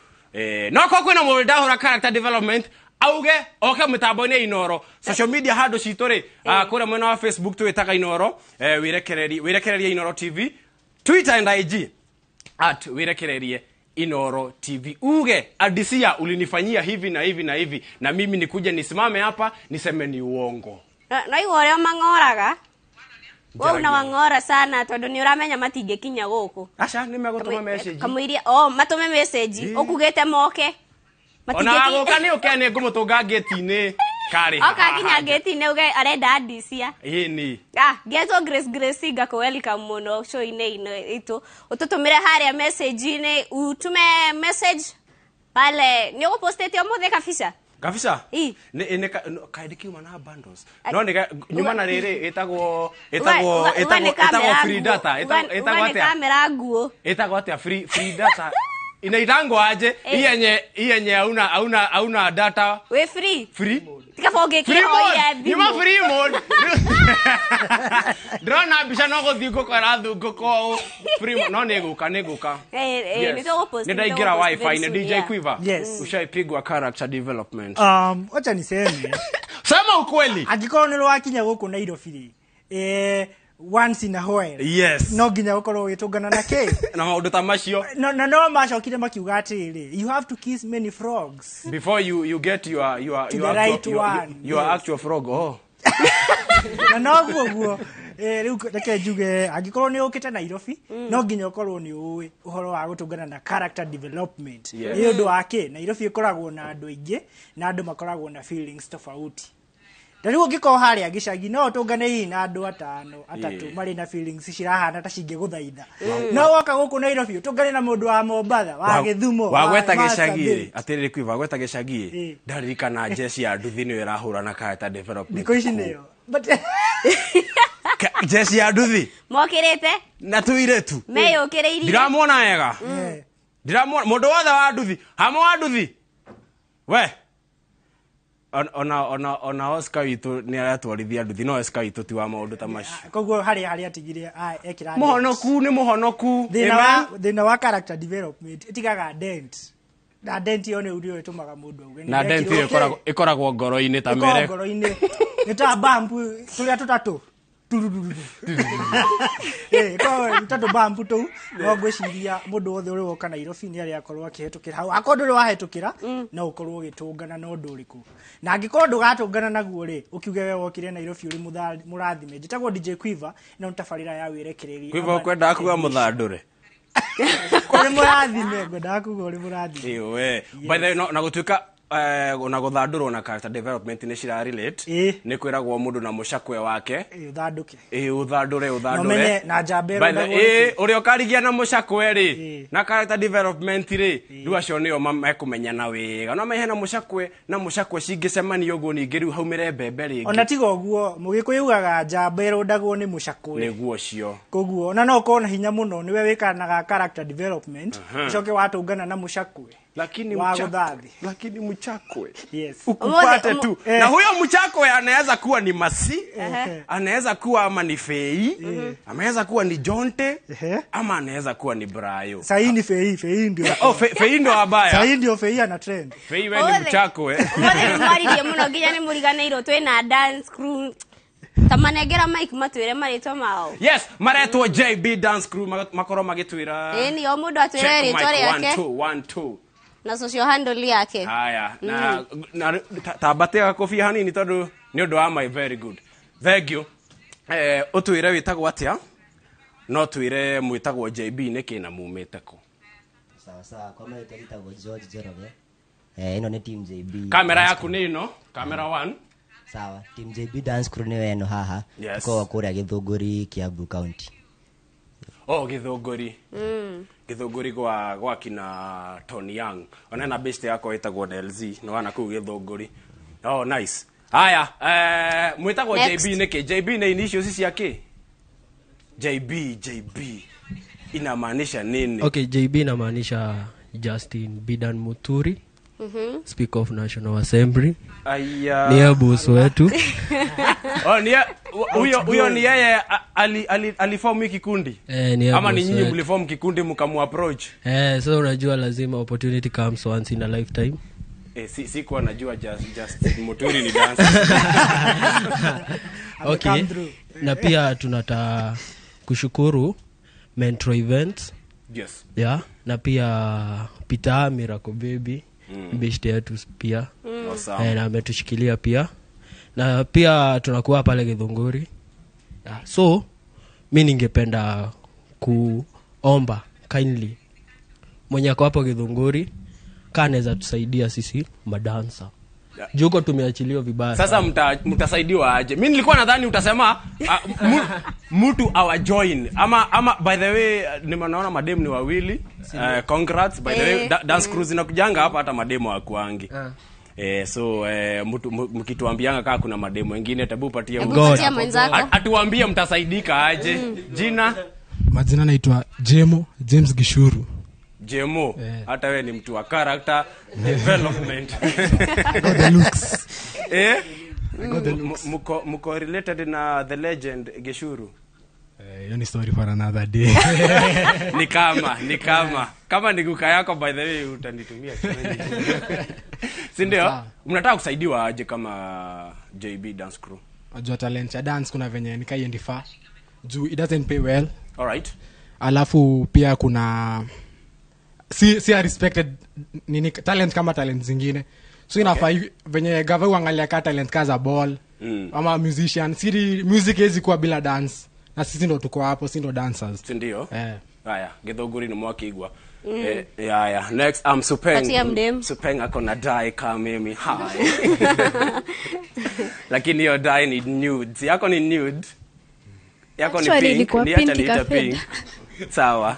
S16: no ko kwina mundu ndahura character development auge oke mitambo-ini Inooro social media handle citu ri kura mwena wa Facebook twitaga Inooro wirekererie Inooro TV Twitter and IG @wirekererie Inooro TV uge adisia ulinifanyia hivi na hivi na hivi na mimi nikuja nisimame hapa niseme ni uongo
S11: na igore mangoraga wewe unawangora sana tondu ni uramenya matingekinya guku
S16: Asha nimegutuma message
S11: kamwiria matume message ukugete moke
S16: ona goka ni ukene ngumutunga gate-ini kari
S11: kinya gate-ini uge arenda adisia
S16: ni
S11: geto Grace ga ko welcome muno show-ini ino ututumire haria message-ini utume message pale ni upostete omothe
S16: kabisa ne kaidikiuma na bundles no ne nyuma na riri etagwo free data etagwo atia
S11: kamera nguo
S16: etagwo atia free data ina itango aje iyenye hauna data
S11: we free tikafoge kio
S16: ni ma free mode drona bisha no go thigo kwa thungo ko free no neguka
S11: ni to post
S16: ni daigira wifi ni DJ Quiver ushaipigwa character development
S19: acha niseme
S16: sema ukweli
S19: angikoro ni rwakinya guku Nairobi once in a while
S16: yes
S19: no ginya gukorwo witungana na ke
S16: na maundu ta macio
S19: no macokire makiuga atiri you have to kiss many frogs
S16: before you get your actual frog
S19: na no guo riu reke njuge angikoro ni ukite Nairobi no ginya ukorwo ni uwi uhoro wa gutungana na character development ni undu wake Nairobi ikoragwo na andu aingi na andu makoragwo na feelings tofauti Ndarigo ngiko haria gicagi no tungane na andu atatu mari na feelings cirahana ta cinge guthaitha no woka guku Nairobi tungane na mundu wa Mombasa wa Githumo
S16: wagweta gicagi atiriri Quiver wagweta gicagi ndaririkana jesi ya nduthi ni irahura na character development
S19: niko ici niyo but
S16: jesi ya nduthi
S11: mokirite
S16: na tuiretu
S11: meyukireirie
S16: ndiramwona wega ndiramwona mundu wothe wa nduthi hamwe wa nduthi we ona Oscar itu ni aratwarithia nduthi no Oscar itu ti wa maundu ta macio
S19: koguo hari atigire ekira
S16: muhonoku ni muhonoku
S19: thina wa character development itigaga dent na dent yo ni urio itumaga mundu auge
S16: na dent ikoragwo ngoro-ini ta mere
S19: ngoro-ini ni ta bambu turia tutatu kwa mtatu bambu tu no gwiciria mundu wothe uri woka Nairobi ni ari akorwo akihetukira hau akondo ri wahetukira na ukorwo gitungana na undu uriku na angikorwo ndugatungana naguo ri ukiuge we wokire Nairobi uri murathime njitagwo DJ Quiver na utafarira ya wirekereri
S16: Quiver kwenda kuga muthandure
S19: uri murathime ngwenda kuga uri murathime
S16: iwe by the way na gutuika ona guthandurwo na character development ni cira relate ni kwiragwo mundu na mucakwe wake
S19: uthanduke
S16: uthandure
S19: na jambero
S16: uri okarigia na mucakwe ri na character development ri ndu acio nio mekumenyana wega no mehe na mucakwe cingicemania uguo ningi riu haumire mbembe ringi
S19: ona tiga uguo mugikuyugaga jambero ndagwo ni mucakwe
S16: niguo cio
S19: koguo ona no kona hinya muno niwe wikanaga character development coke watungana na mucakwe
S16: lakini mchakwe
S19: yes
S16: ukupate tu na huyo mchakwe anaweza kuwa ni Masi anaweza kuwa ama ni Fei anaweza kuwa ni Jonte ama anaweza kuwa ni Brayo
S19: sasa ni Fei ndio
S16: Fei ndio abaya
S19: sasa ndio Fei ana trend
S16: Fei wewe ni mchakwe
S11: wewe ni mwaririe muno nginya ni muriganeiro twina dance crew tamanegera mike matwire maritwa mao
S16: yes maretwo JB dance crew makoro magitwira
S11: ni o mundu atwire ritwa riake
S16: 1 2
S11: na social handle yake
S16: haya na tabatea kofi hanini tondu ni undu wa my very good thank you utwire witagwo atia no twire mwitagwo JB niki na mumite ko
S8: sawa kwa mimi twitagwo George Jerobe ino ni team JB
S16: kamera yaku ni ino camera 1
S8: sawa team JB dance crew ni weno haha ko kuria Githunguri Kiambu County
S16: Githunguri Githunguri gwa kina Tony Young ona na best yako itagwo LZ no wana ku Githunguri nice haya mwitagwo JB niki JB ni initials ciake JB inamaanisha nini
S9: okay JB inamaanisha Justin Bidan Muturi Speaker of National Assembly ni boss wetu huyo ni yeye aliform kikundi ama ni nyinyi mliform kikundi mkamu approach so unajua lazima opportunity comes once in a lifetime
S16: si kwa najua just Muturi ni dancer
S9: okay na pia tunata kushukuru Metro Events
S16: yes
S9: na pia Peter Miracle Baby beshte yetu pia na ametushikilia pia na pia tunakuwa pale Githunguri so mimi ningependa kuomba kindly mwenye ako hapo Githunguri kanaweza tusaidia sisi madansa juko tumeachiliwa vibaya
S16: sasa mtasaidiwa aje mimi nilikuwa nadhani utasema mtu awa join ama by the way nimeona mademu ni wawili congrats by the way dance crew zinakujanga hapa hata mademu hakuangi so mkituambianga kama kuna mademo wengine tabu patia
S11: mwenzako
S16: atuambie mtasaidika aje jina
S20: majina naitwa James Gishuru
S16: hata wewe ni mtu wa character development
S20: the looks
S16: mko related na the legend Gishuru
S20: hiyo ni story for another day
S16: ni kama ni guka yako by the way utanitumia si ndio mnataka kusaidiwa aje kama JB dance crew
S20: ajua talent ya dance kuna venye nikaiendify juu it doesn't pay well
S16: alright
S20: alafu pia kuna si respected nini talent kama talent zingine so inafaa venye gava uangalia ka talent kaza ball ama musician si music hizi kwa bila dance na sisi ndo tuko hapo si ndo dancers
S16: si ndio haya Githunguri ni mwakigwa next I'm Supeng akona dai kama mimi lakini hiyo dai ni nude yako ni nude yako ni pink ni acha niita pink sawa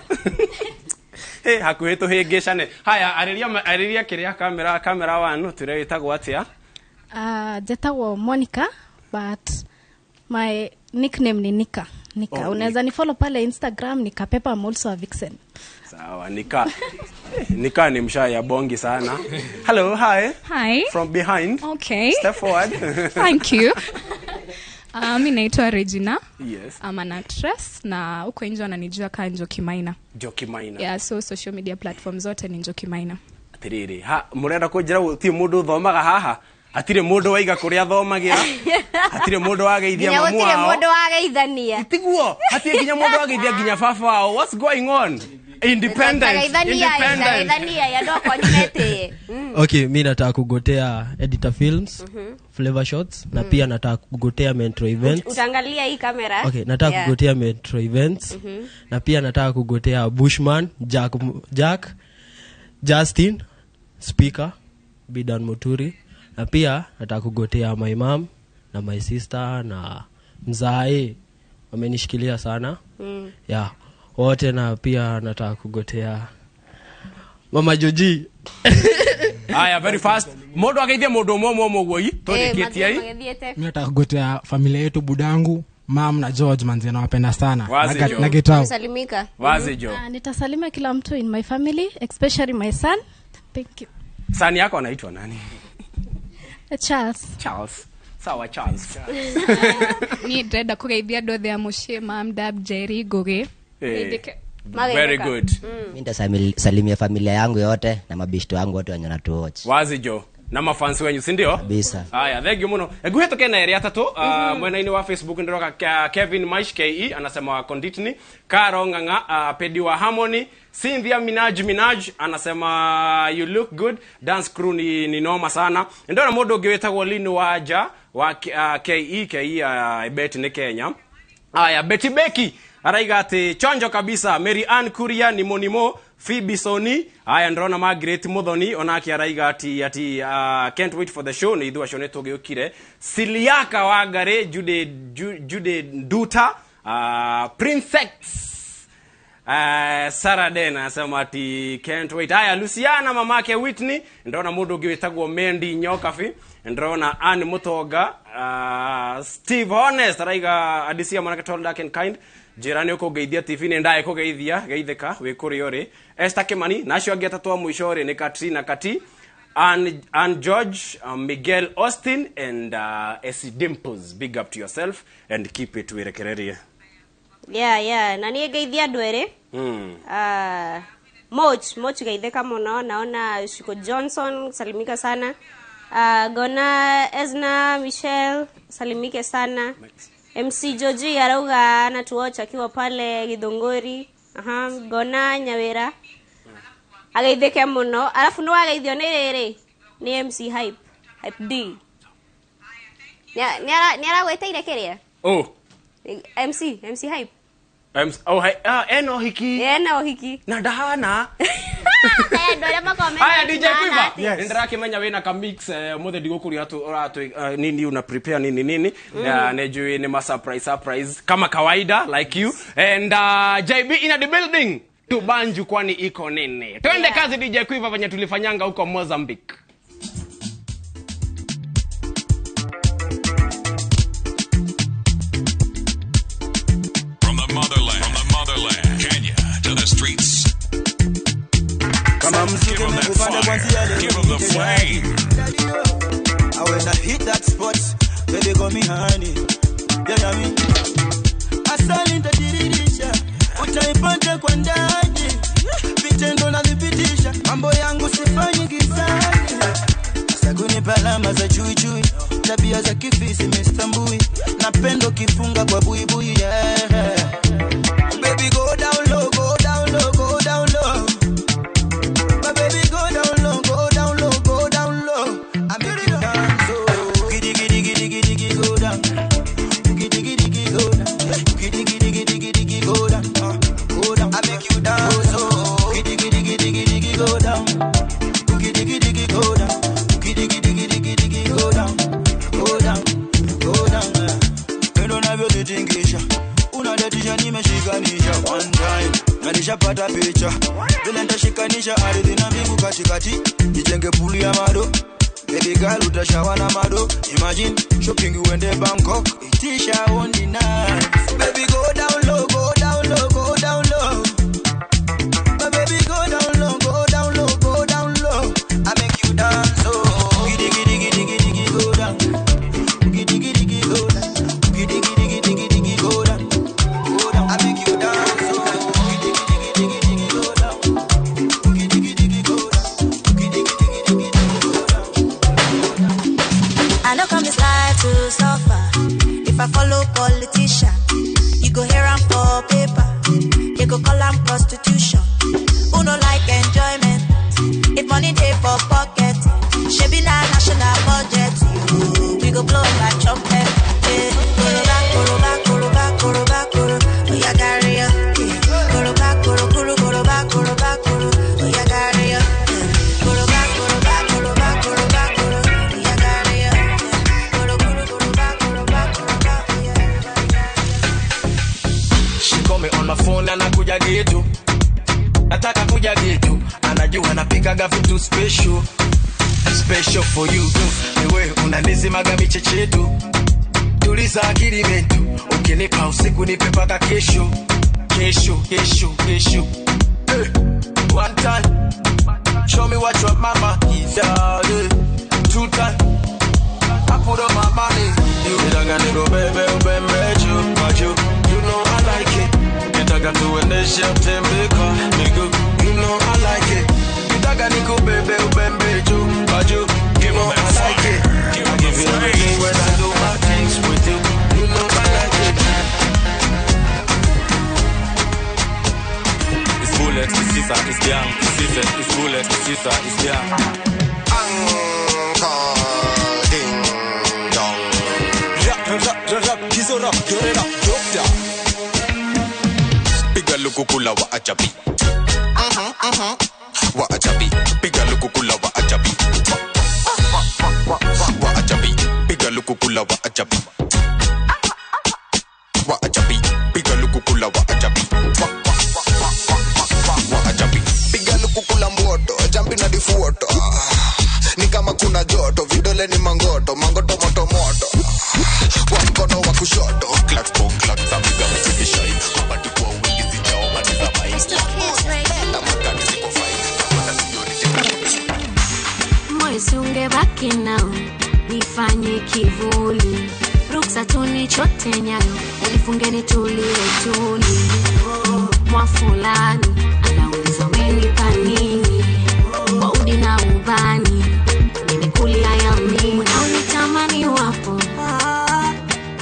S16: hakueto hegeshane haya ariria kiria kamera 1 tureitagwo atia
S21: jetagwo Monica but my nickname ni Nika
S3: Nika. Unaweza ni follow pale Instagram Nika Pepper, I'm also a vixen.
S16: Sawa, Nika ni mshaa ya bongi sana. Hello, hi.
S4: Hi.
S16: From behind.
S4: Okay.
S16: Step forward.
S4: Thank you. Mimi naitwa Regina.
S16: Yes.
S4: I'm an actress na uko nje wananijua kama Njoki Maina.
S16: Njoki Maina.
S4: Yeah, so social media platforms zote ni Njoki Maina.
S16: Atiriri, murenda kujira ti mundu thomaga haha. Atire mundu waiga kuria thomagira. Atire mundu wageithia mamu wao.
S11: Atire mundu wageithania.
S16: Itiguo, atire ginya mundu wageithia ginya baba wao. What's going on? Independent.
S21: Okay, mimi nataka kugotea Editor Films, Flavor Shots na pia nataka kugotea Metro Events.
S11: Utaangalia hii kamera.
S21: Okay, nataka kugotea Metro Events na pia nataka kugotea Bushman, Jack, Justin, Speaker, Bidan Muturi na pia nataka kugotea my mom na my sister na mzae wamenishikilia sana. Yeah. Wote na pia nataka kugotea Mama Joji.
S16: Aya, very fast. Modo akaithia modo momo goi. Todeketi ai.
S20: Mimi nataka kugotea familia yetu, budangu, mam na George manzi nawapenda sana.
S11: Na
S20: getao.
S11: Salimika.
S16: Wazi Jo.
S3: Nitasalimia kila mtu in my family, especially my son. Thank you.
S16: Son yako anaitwa nani?
S3: Charles.
S16: Sawa Charles.
S4: Ni dada kugeithia ndothe ya mushie mam Dab Jerry Goge.
S16: Very good.
S8: Mimi nitasalimia familia yangu yote na mabishto yangu wote wenye wanatuwatch.
S16: Wazi Jo. Na mafansi wenyu si ndio?
S8: Kabisa.
S16: Haya, thank you muno. Eguheto na area tatu. Mwena-ini wa Facebook ndiroka Kevin Maish KE anasema wa Conditini, Karo Nganga Pedi wa Harmony, Cynthia Minaj anasema you look good, dance crew ni noma sana. Ndio na modo gewetagwo Lini Waja wa KE bet ni Kenya. Haya, Betty Becky araiga ati chonjo kabisa. Mary Ann Kuria ni monimo Phoebe Soni. Haya, ndrona Margaret Muthoni onaki araiga ati can't wait for the show. Ni idua show neto geukire. Siliaka Wagare, Jude Duta, Princess Sarah Den anasema ati can't wait. Haya, Luciana mamake Whitney, ndrona mudo gewetagwo Mendi Nyokafi, ndrona Anne Mutoga, Steve Honest araiga adisia manake told that kind. Jirani uko geithia TV ne ndae ko geithia geitheka we kuri ore. Esther Kimani nacio ageta twa mwisho ore ni Katrina Kati, and George, Miguel Austin and S Dimples. Big up to yourself and keep it werekererie.
S11: Yeah, na ni geithia ndwere. Moch geitheka muno, naona Shiko Johnson salimika sana. Gona Ezna Michelle salimike sana. MC Joji arauga anatuocha akiwa pale Githongori. Gona Nyawera ageitheke muno. Alafu no ageithio ni riri ni MC Hype D. Ni aragweteire kiria? MC Hype.
S16: Eno hiki. Na dahana. Aya, DJ Quiver. Ndira kimenya wena ka mix mothe digokuri atu nini una prepare nini. Nejui ni ma surprise kama kawaida like you. And JB in the building. Tubanju kwani iko nene. Twende kazi DJ Quiver venye tulifanyanga huko Mozambique.
S22: From the motherland, Kenya to the streets. Give them that fire, give them the flame.
S23: When I hit that spot, baby got me honey. Yeah, I mean, asali nitadirisha, utaipata kwa ndani, vitendo na vipitisha, mambo yangu sifanyi gizani. Saguni palama za chui, tabia za kifisi mistambui, napendo kifunga kwa buibui, yeah. Baby go down low, go down low, go down low. My baby go down low, go down low, go down low. I make you dance, oh. Giddy, giddy, giddy, giddy, giddy, go down. Giddy, giddy, giddy, go down. Giddy, giddy, giddy, giddy, giddy, go down. Go down. I make you dance, oh. Giddy, giddy, giddy, giddy, giddy, go down. Giddy, giddy, giddy, go down. Giddy, giddy, giddy, giddy, giddy, go down. Go down, go down. Endo navyotitingisha, unadetisha nimeshikanisha one time. Na nishapata picha, vile nitashikanisha ardhi na mbingu katikati, nijenge puli ya mado. Baby girl utashawa na mado. Imagine shopping uende Bangkok, itisha on the night. Baby go down low, go down low, go down low. My baby go down low, go down low, go down low. I make you dance, oh. Giddy giddy giddy giddy giddy go down. Giddy giddy giddy go down. Giddy giddy giddy giddy giddy go down. Go down. I make you dance, oh. Giddy giddy giddy giddy giddy go down. Giddy giddy giddy go down. Giddy giddy giddy giddy go down.
S5: I know come this life to suffer. If I follow politician, you go hear am for paper. You go call am prostitution. Who no like enjoyment? If money dey for pocket, shebi na national budget. We go blow like trumpet. Koroba, koroba, koroba, koroba, koro. Oh ya carry ya. Koroba, koro, koro, koroba, koroba, koro. Oh ya carry ya. Koroba, koroba, koroba, koroba, koro. Oh ya carry ya. Koro, koro, koroba, koroba, koroba.
S10: She call me on my phone and nakuja getu. Nataka kuja getu. Anajua napigaga vitu special. Special for you too. Niwe unanizimaga michechetu. Tuliza akili metu. Ukinipa usiku nipe paka kesho. Kesho, kesho, kesho. One time. Show me what your mama is. Two time. I put up my money. You nitaka niko bebe ubembe you know I like it. Nitaka tuendeshe utembeka nigga, you know I like it. Nitaka niko bebe ubembe you know I like it. I give you everything when I do my things with you, you know I like it.
S12: It's bullet, it's sisa, it's young, it's sisa, it's bullet, it's sisa, it's young.
S24: Ding dong. Rap, kizo rap, yore rap, doctor. Piga lukukula wa ajabi. Wa ajabi. Piga lukukula wa ajabi. Wa ajabi. Piga lukukula wa ajabi. Wa ajabi. Piga lukukula wa ajabi. Wa ajabi. Piga lukukula mwoto, jambi na difuoto. Ni kama kuna joto, vidole ni mangoto, mangoto moto moto. Kwa mkono wa kushoto, clacks po clacks, apiga msiki shine. Mabati kwa wingi sijao mani za main. Na makani ziko fine. Kamata siyoni tena.
S2: Moyo ungebaki nao, nifanye kivuli. Ruksa tunichote nyayo, unifunge nitulie tuli. Mwa fulani, anauliza umenipa nini? Kwa udi na ubani, nimekulia ya mimi. Unitamani wapo,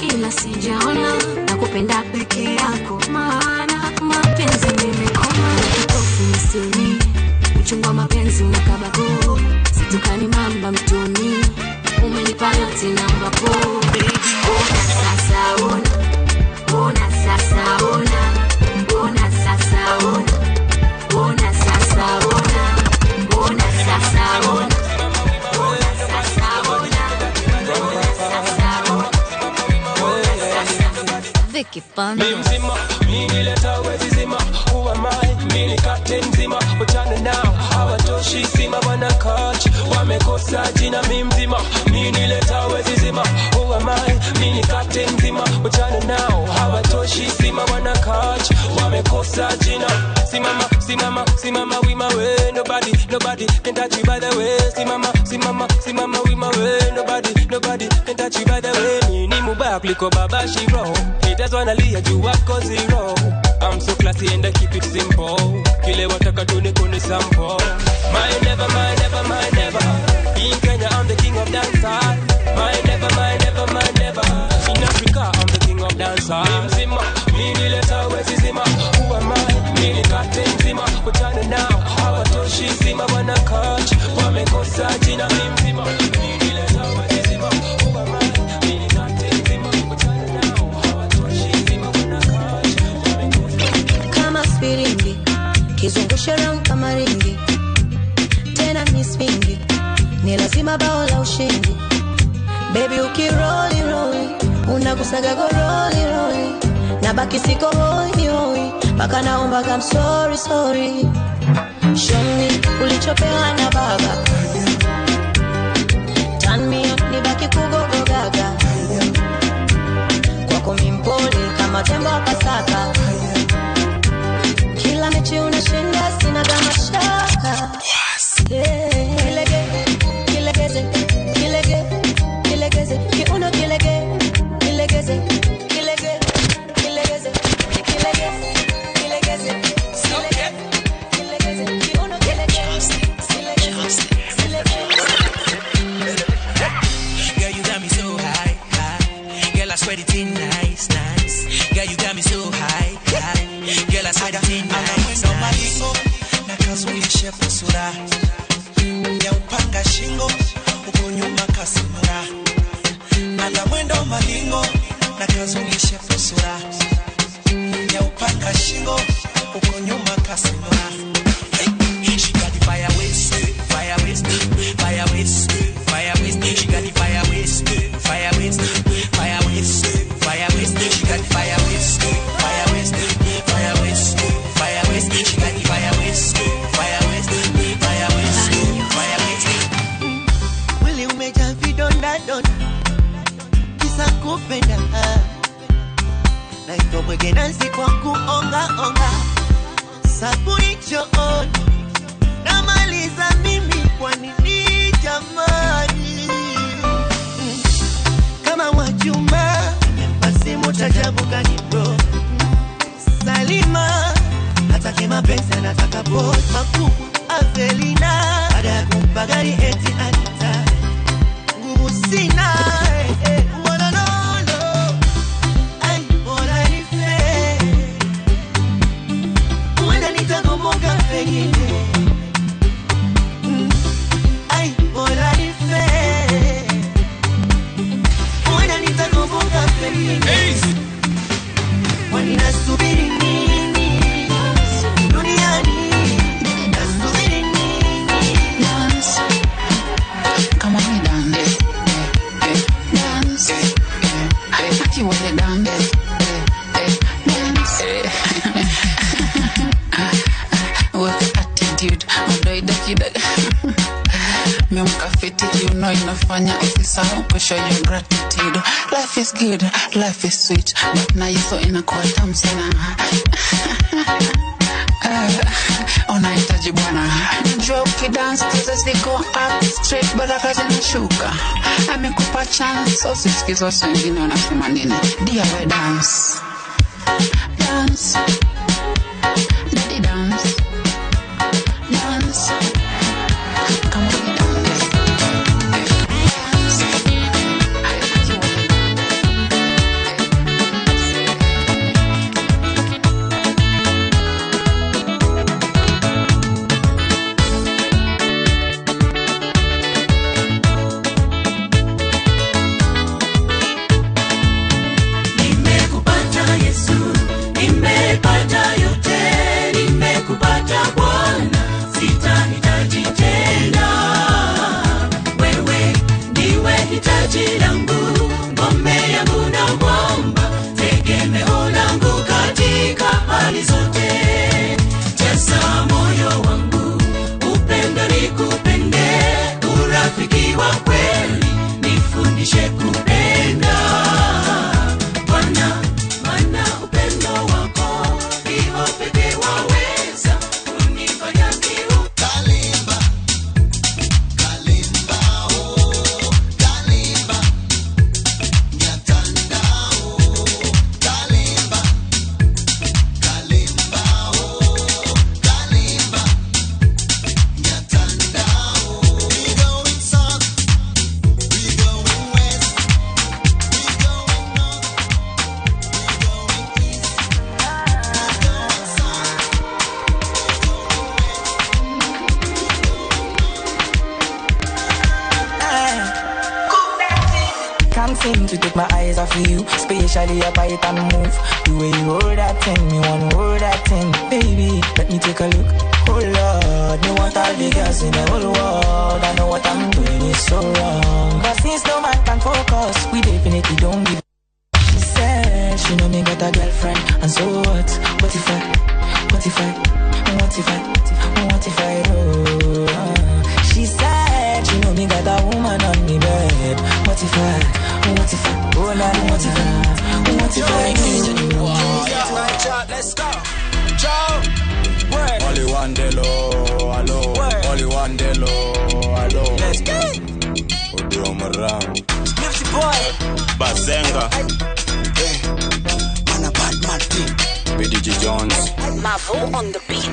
S2: ila sijaona na kupenda peke yako. Maana mapenzi nimekoma, kitofu msini. Uchungwa mapenzi unakabako, situkani mamba mtoni. Umenipa yote namba po. Ona sasa ona, ona sasa ona, ona sasa ona, ona sasa ona, ona sasa ona, ona sasa ona, ona sasa ona.
S5: Vicky Fun.
S25: Mzima, mimi leta wezi zima. Who am I? Mimi captain zima. Wachana nao, hawatoshi sima wana coach. Wamekosa jina mimi mzima. Mimi leta wezi zima. Who am I? Mimi captain zima. Wachana nao, hawatoshi sima wana coach. Wamekosa jina. Simama, simama, simama we my way. Nobody can touch you by the way. Simama, simama, simama we my way. Nobody can touch you by the way. Mimi mubaya kuliko baba shiro. Haters wanalia juu wako zero. I'm so classy and I keep it simple. Kile wataka tu ni kuni sample. My never, my never, my never. In Kenya I'm the king of dancer. My never, my never, my never. In Africa I'm the king of dancer. Mzima, mimi leta wezi zima. Who am I? Mimi captain zima. Kutana now, hawatoshi zima wana coach. Wamekosa jina mimi mzima. Mimi leta wezi zima. Who am I? Mimi captain zima. Kutana now, hawatoshi zima wana coach.
S5: Kama spiringi, kizungushe round kama ringi. Tena misfingi, ni lazima bao la ushindi. Baby ukiroli roli, unagusaga go roli roli. Nabaki siko hoi hoi, paka naomba I'm sorry Show me ulichopewa na baba.
S1: matembo akasaka. Kila mechi unashinda sina kama shaka. Kilege, kilegeze, kilege, kilegeze, kiuno kilege, kilegeze, kilege, kilegeze, kilege, kilegeze, kilege, kilegeze, kiuno kilege,
S6: Girl, you got me so high, high. Girl, I swear it's in nice, nice. Girl, you got me so high, high. Girl, I swear it's in nice, nice.
S7: Nakazulishe pusura ya upanga shingo uko nyuma kasimura nanda mwendo malingo nakazulishe pusura ya upanga shingo uko nyuma kasimura.
S6: She got the fire waist, fire waist, fire waist, fire waist. She got the fire waist, fire waist, fire waist, fire waist. She got the fire waist, fire waist, fire waist, fire waist. She got the fire waist, fire waist, fire waist, fire waist.
S7: Mwili umejaa vidonda donda kisa kupenda na ito mwege nansi kwa kuonga onga sabuni chooni namaliza mimi kwa nini jamani. Kama wachuma basi mutajabu gani bro Salima hataki mapenzi anataka boss makubwa Avelina baada ya kumpa gari eti anita nguvu sina mbona nono ai bora nife uenda nitagomoka pengine ai bora nife uenda nitagomoka pengine wani nasubiri nini duniani nasubiri nini
S14: dance come on dance dance aki wale dance dance work attitude ndio kidogo Memka fiti you know inafanya usisahau kushow your gratitude. Life is good, life is sweet, but now you so inakuwa tamu sana. Unahitaji bwana njoo ukidance tuzo ziko up straight baraka zinashuka. Amekupa chance so sisikizo wengine wanasema nini. Dia we dance dance daddy dance dance come on
S17: To take my eyes off of you, spatially up I can move. The way you hold that thing, me wanna hold that thing. Baby, let me take a look. Oh Lord, me want all the girls in the whole world. I know what I'm doing is so wrong, but since no man can focus, we definitely don't give. She said she know me got a girlfriend, and so what? What if I? She said she know me got a woman on me bed. What if I? Oh, what if I?
S25: Let's go. Joe. Word.
S12: Only one day low, hello. Only one day low, hello.
S25: Let's go.
S12: Odom around.
S25: Nipsey boy.
S12: Bazenga.
S25: Hey. Man a bad man thing.
S12: BDG Jones.
S9: Mavo on the beat.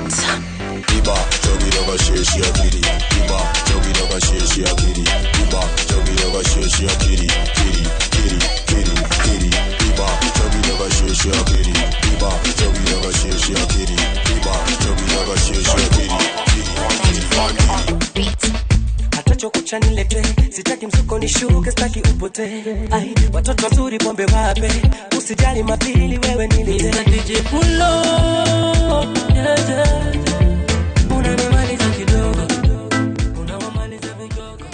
S12: Iba, jogi doga sheshi akiri. Iba, jogi doga sheshi akiri. Iba, jogi doga sheshi akiri. Kiri, kiri, kiri, kiri. Iba, jogi doga sheshi akiri. Iba, jogi doga sheshi akiri. Iba, jogi doga sheshi akiri.
S25: Atacho kucha nilete, sitaki mzuko nishuke, sitaki upote. Ai, watoto wazuri pombe wape, usijali mapili wewe nilete. Mr. DJ Pulo, yeah, yeah. Unamaliza kidogo, unamaliza vigogo.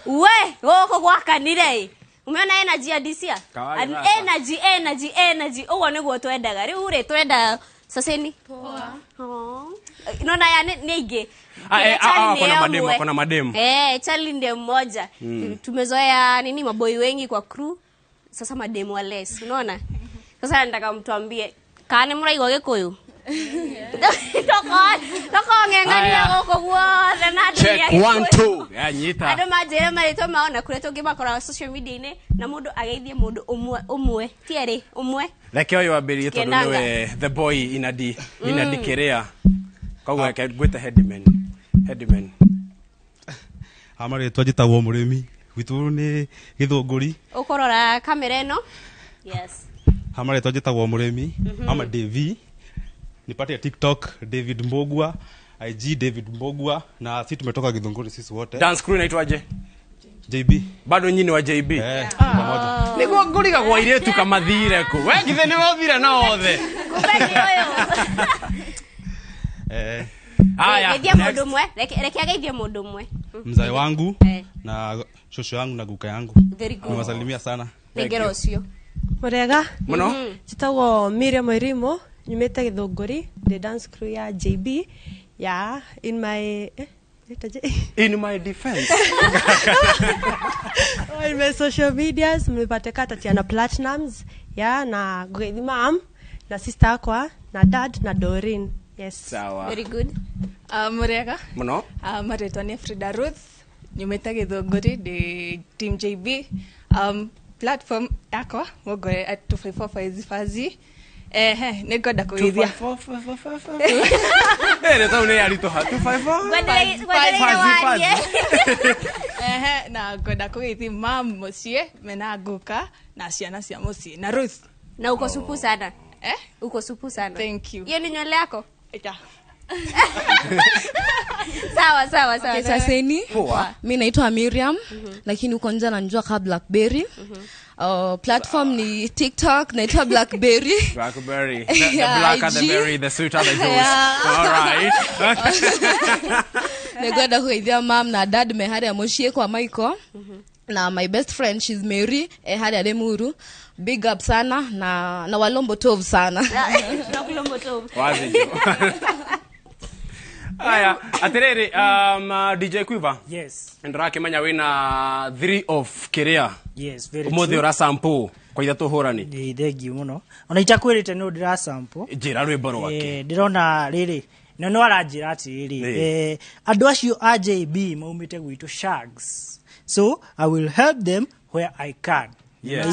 S11: We, woko gwaka nire. Umeona energy ya disia? Energy. Ugo niguo twendaga. Riu uri twenda saseni. Poa. Inaona ya nige.
S16: Kuna mademu.
S11: Charlie ndiye mmoja. Tumezoea nini maboi wengi kwa crew. Sasa mademu wa less. Unaona? Sasa nataka mtuambie kane muraigwa Gikuyu. Toko ngengania goko guothe na
S16: check 1 2 ya nyita
S11: ado majere marito maona kureto ngima kora social media ine na mundu ageithie mundu umwe tiere umwe
S16: like oyo abirie tondu niwe the boy inadi kerea kogwa ke gwita headman
S13: amare twajitagwo murimi witu ni Githunguri
S11: ukorora kamera ino yes
S13: amare twajitagwo murimi ama Devi nipate TikTok David Mbogwa, IG David Mbogwa na sisi tumetoka Githunguri sisi wote.
S16: Dance crew inaitwaje?
S13: JB.
S16: Bado nyinyi wa JB. Pamoja. Niko nguriga kwa ile tu kama thire ku. Wewe githe ni wothire na othe.
S11: Kupeni oyo. Haya. Geithia mundu mwe. Reke ageithia mundu mwe.
S13: Mzai wangu na shosho yangu na guka yangu. Niwasalimia sana.
S11: Ngero cio.
S15: Murega.
S16: Muno.
S15: Chitagwo Miriam Irimo. Nyumete Githunguri, the dance crew ya JB. Yeah, in my
S16: defense.
S15: In my social medias, mnipateka Tatiana Platinums, yeah, na Grady Mom, na sister akwa, na dad, na Doreen. Yes.
S16: Sawa.
S11: Very good.
S4: Murega.
S16: Muno.
S4: Maretwa ni Frida Ruth. Nyumete Githunguri, the team JB. Platform yako, wogore at 254 fazi. Nigoda kuithia.
S16: Neta une yarito ha
S4: 254. Na goda kuithi mam mucie mena guka na ciana cia mucie na Ruth.
S11: Na uko supu sana. Uko supu sana.
S4: Thank you.
S11: Hiyo ni nywele yako?
S4: Ja.
S11: Sawa.
S18: Okay, saseni. Mimi naitwa Miriam, lakini uko nje ananijua kama Blackberry. Platform ni TikTok, naitwa Blackberry.
S16: The black are the berry, the sweet are the juice. All right.
S18: Negoda kuithia mom na dad mehari ya moshie kwa Michael. Na my best friend, she's Mary, hadi ya Demuru. Big up sana na walombo tov sana.
S11: Na kulombo tov.
S16: Wazi jo. Aya, aterere DJ Quiver.
S19: Yes.
S16: Ndrake manya wina 3 of Kerea.
S19: Yes, very
S16: true. Umothe ora sample kwa ithatu hurani.
S19: Thengi muno. Ona itakwirite no ndira sample.
S16: Njira rwimbo rwake.
S19: Ndirona riri. No aranjira ati riri. Andu acio a JB maumite gwitu Shags. So I will help them where I can.
S16: Yes.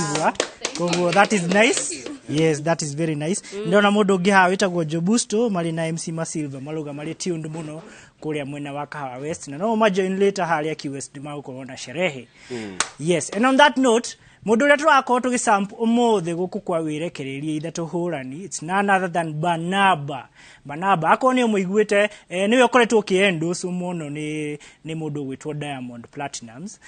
S19: That is nice. Yes, that is very nice. Ndona mundu ungi hawa witagwo Jobusto mari na MC Masilva maluga mari tuned muno kuria mwena wa Kahawa West na no majoin later haria ki West mauko na sherehe. Yes, and on that note mundu uria turakorwo tugisample umothe guku kwa wirekereria ithatu hurani, it's none other than Banaba akoni muiguite niwe ukoretwo kiendos muno ni mundu gwitwo Diamond Platinums.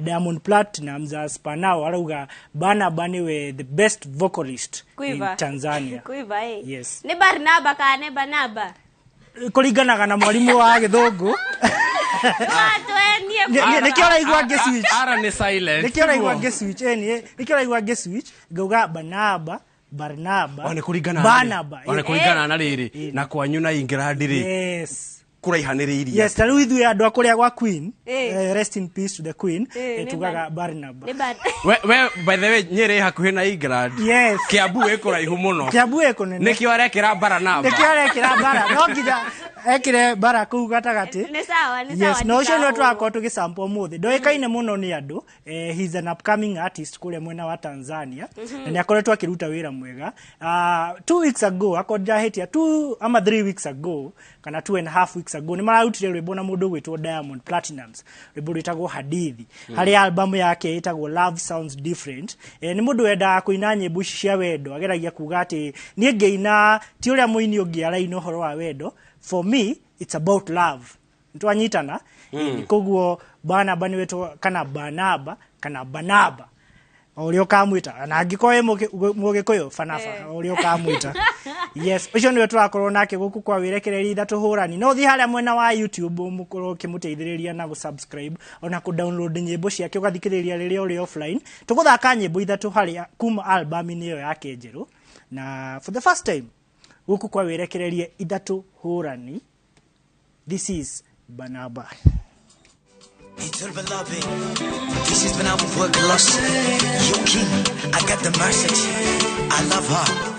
S19: Diamond Platinums as panao arauga Banaba niwe the best vocalist in Tanzania. Yes.
S11: Ni Barnaba ka ne Banaba?
S19: Kuringanaga na mwalimu wa Githungu. Nikiora igwa switch.
S16: Ara ni silent.
S19: Nikiora igwa switch nikiora igwa switch gauga Banaba Barnaba
S16: Banaba
S19: Banaba
S16: kuringana na riri na kwanyu na ingira ndiri.
S19: Yes.
S16: kuraihaniriria
S19: yes taru ithu andu akuria gwa queen rest in peace to the queen tugaga Barnaba
S16: we by the way Nyeri hakuhe na England
S19: yes
S16: Kiambu ekuraihu muno
S19: Kiambu ekunene
S16: nikio arekira Barnaba
S19: no ngija ekire bara kuu gatagati
S11: ni sawa
S19: yes no cio no twako tugisample muthi ndoikaine muno ni andu he's an upcoming artist kule mwena wa Tanzania na ni akoretwo akiruta wira mwega 2 weeks ago akonja hitia 2 ama 3 weeks ago kana 2.5 weeks ago ni mararutire rwimbo na mundu gwitwo Diamond Platnumz rwimbo rwitagwo Hadithi hari album yake itagwo Love Sounds Different ni mundu wenda kuina nyimbo cia wendo ageragia kuga ati nie ngeina ti uria muini ungi araina horo wa wendo. For me, it's about love. Ntwanyitana, koguo Barnaba ni wetu kana Barnaba, kana Banaba. Olio kamwita. Na angikoe mugikoyo fanafa. Olio kamwita. Yes, ucio ni wetu akorwo nake guku kwa wirekereri ithatu hurani. No thi haria mwena wa YouTube mukorwo kimuteithiriria na gusubscribe ona ku download nyimbo ciake ugathikiriria riria uri offline. Tuguthaka nyimbo ithatu haria kuma album niyo yake njeru. Na for the first time guku kwa wirekererie ithatu hurani. This is Barnaba.
S7: It's all beloved. This is Barnaba for Colosse. Yo king, I got the message. I love her.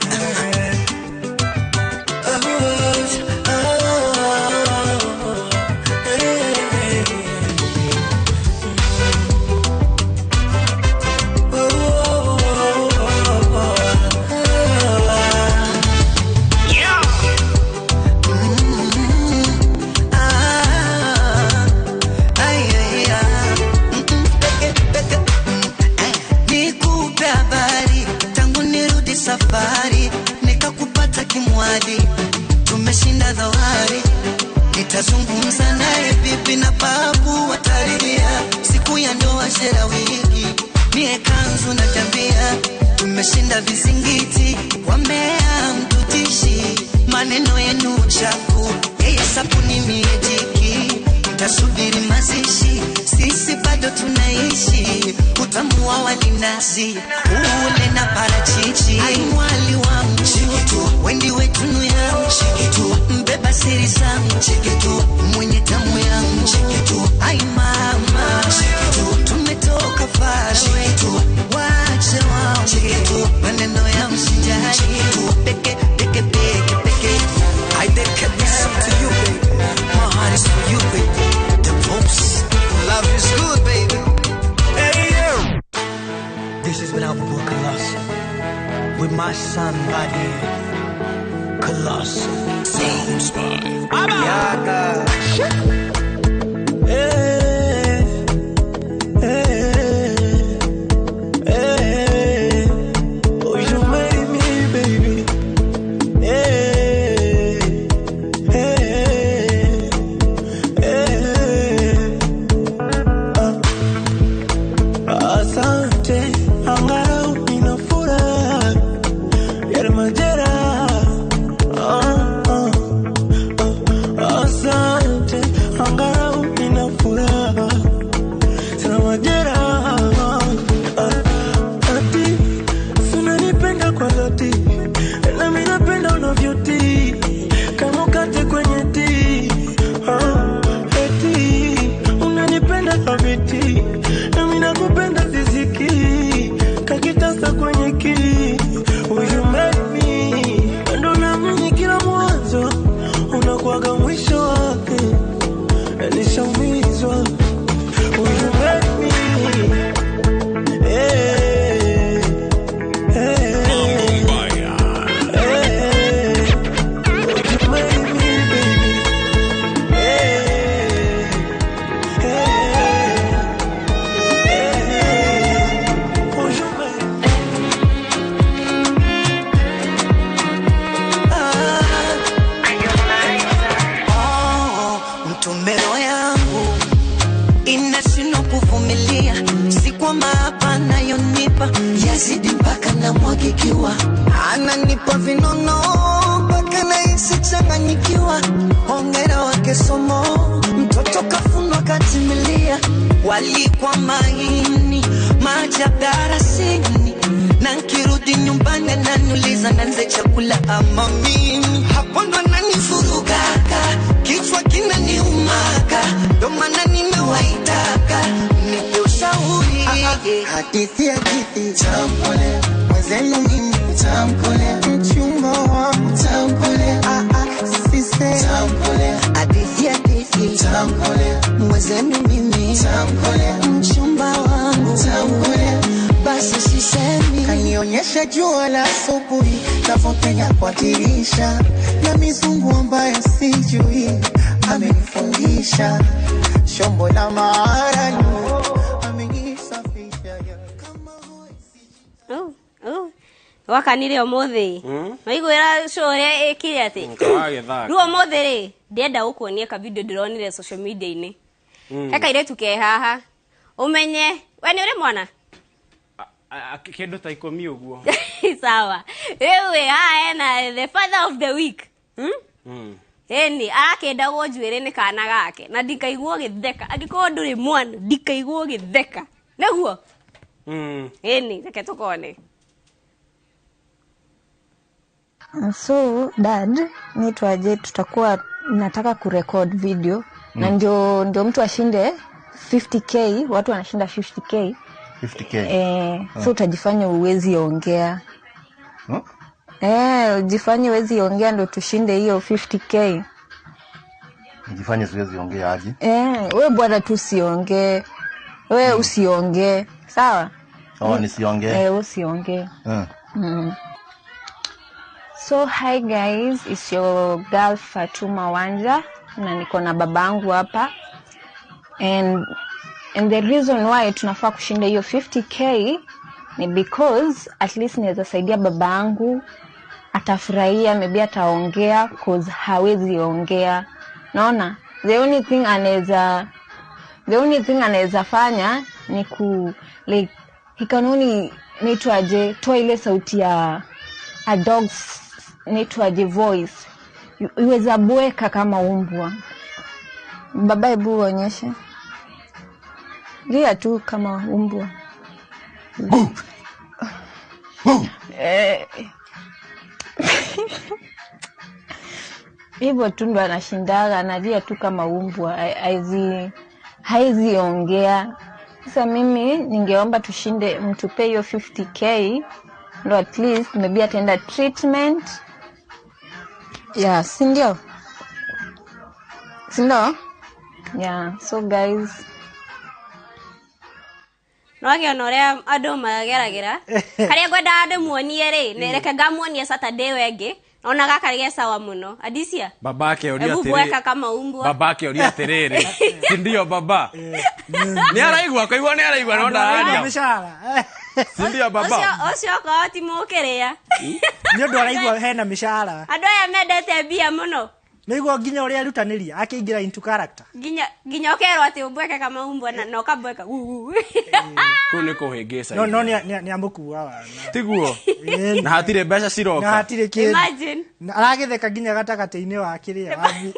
S3: Safari nikakupata kimwadi, tumeshinda dhawari, nitazungumza naye bibi na babu wataridhia, siku ya ndoa shera wiki, mie kanzu na tambia, tumeshinda vizingiti, wamea mtutishi, maneno yenu chafu, yeye sabuni mie jiki, nitasubiri mazishi, sisi bado tunaishi, utamu wa walinazi, ule na parachichi. Ai mwali wangu chikitu, wendi wetunu yangu chikitu, mbeba siri zangu chikitu, mwenye tamu yangu chikitu. Ai mama chikitu, tumetoka far chikitu, wache wangu chikitu, maneno ya msijali chikitu, peke peke peke peke.
S7: I dedicate this song to you, baby. My heart is for you, baby. The post, love is good, baby. Hey, yo. This is Barnaba for Colosse. With my son, buddy. Colosse. Sounds by Yaga.
S3: Oh, you made me, baby. Asante, angalau nina furaha ya majeraha. Asante, angalau nina furaha sina majeraha. Ati, unanipenda kwa dhati, na mimi napenda unavyotii kama mkate kwenye tea. Eti, unanipenda kabiti, na mimi nakupenda ziziki kakitasa kwenye kii. You make me, ndo naamini kila mwanzo unakuwaga mwisho wake, nishaumizwa. You make me,
S7: Mtumero yangu inashindwa kuvumilia, si kwamba hapa nayonipa yazidi mpaka namwagikiwa, ananipa vinono mpaka nahisi changanyikiwa. Hongera wake somo, mtoto kafunwa katimilia, walikwa maini maajabu darasini, na nkirudi nyumbani ananiuliza nanze chakula ama mimi, hapo ndo ananifurugaga kichwa kina
S3: ndo maana nimewaitaka nipe ushauri. Hadithi ya kithi tampole, mwenzenu mimi tampole, mchumba wangu tampole, sise tampole. Hadithi ya kithi tampole, mwenzenu mimi tampole, mchumba wangu tampole, basi sisemi. Kanionyesha jua la asubuhi navopenya kwa dirisha, na mizungu ambayo sijui amenifundisha, shombo la maarani amenisafisha.
S11: wakanire omothi maigwira shore ekire ati ruo omothi ri ndenda gukuonia ka video ndironire social media ini heka ire tuke haha umenye we ni uri mwana
S16: kendo ta ikomi uguo
S11: sawa ewe na the father of the week eni arakendagwo njuire ni kana gake na ndikaiguo githeka angiko nduri mwana ndikaiguo githeka naguo eni reke tukone.
S8: So dad, nitwaje tutakuwa nataka kurecord video na ndio mtu ashinde 50k, watu wanashinda 50k.
S20: 50k.
S8: So utajifanya uwezi ongea. Ujifanye uwezi ongea ndio tushinde hiyo 50k.
S20: Nijifanye siwezi ongea aje?
S8: Wewe bwana tu usiongee. Wewe usiongee. Sawa?
S20: Nisiongee.
S8: Usiongee. So hi guys, it's your girl Fatuma Wanja na niko na babangu hapa, and the reason why tunafaa kushinda hiyo 50k ni because at least niweza saidia babangu, atafurahia, maybe ataongea cause hawezi ongea. Naona the only thing anaweza fanya ni like he can only nitwaje toa ile sauti ya a dog's nitwaje voice, iweza bweka kama umbwa. Baba hebu onyeshe lia tu kama umbwa. Hivyo tu ndo anashindaga, analia tu kama umbwa, haizi ongea. Sasa mimi ningeomba tushinde, mtupe hiyo 50k ndo at least maybe ataenda treatment. Sindio? So guys,
S11: Nwage onorea ado mageragira karia gwenda ade muonie ri nereke ngamuonie Saturday wenge ona gakarige sawa muno adisia
S16: babake oria tere
S11: bweka kama umbwa
S16: babake oria terere sindio baba ni araigwa koigwa ni araigwa no ndaria
S19: mishara
S16: sindio baba
S11: ocio ko ti mukiria
S19: ni ndo araigwa hena mishara
S11: ando ya mendete bia muno
S19: Niguo nginya uri arutaniria akiingira into character.
S11: Nginya okero ati ubweke kama umbwa na ukabweka.
S16: Kune kuhengesa.
S19: No ni amukuwa wana.
S16: Tiguo. Na hatire mbeca ciroka.
S19: Na hatire kindu.
S11: Imagine.
S19: Aragitheka nginya gatagate-ini wa kiria wathi.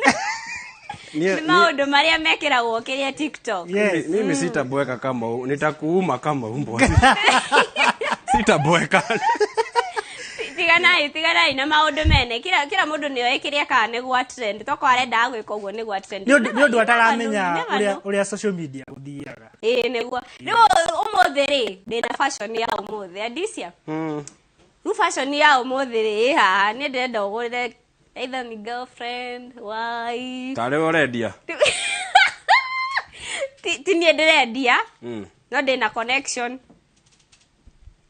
S11: Ni maundu maria mekiragwo kiria TikTok.
S16: Mimi sitabweka kama nitakuuma kama umbwa. Sitabweka.
S11: Tiganai na maundu mene kila mundu niyo ekiria ka ne gwa trend to ko arenda gwika uguo ne gwa trend
S19: ni ndu ataramenya uria social media uthiaga
S11: neguo no umuthiri ndina fashion ya umuthi adisia ru fashion ya umuthi ri ha ni ndenda ugurire either ni girlfriend wife
S16: tare orendia
S11: ti ni ndirendia no ndina connection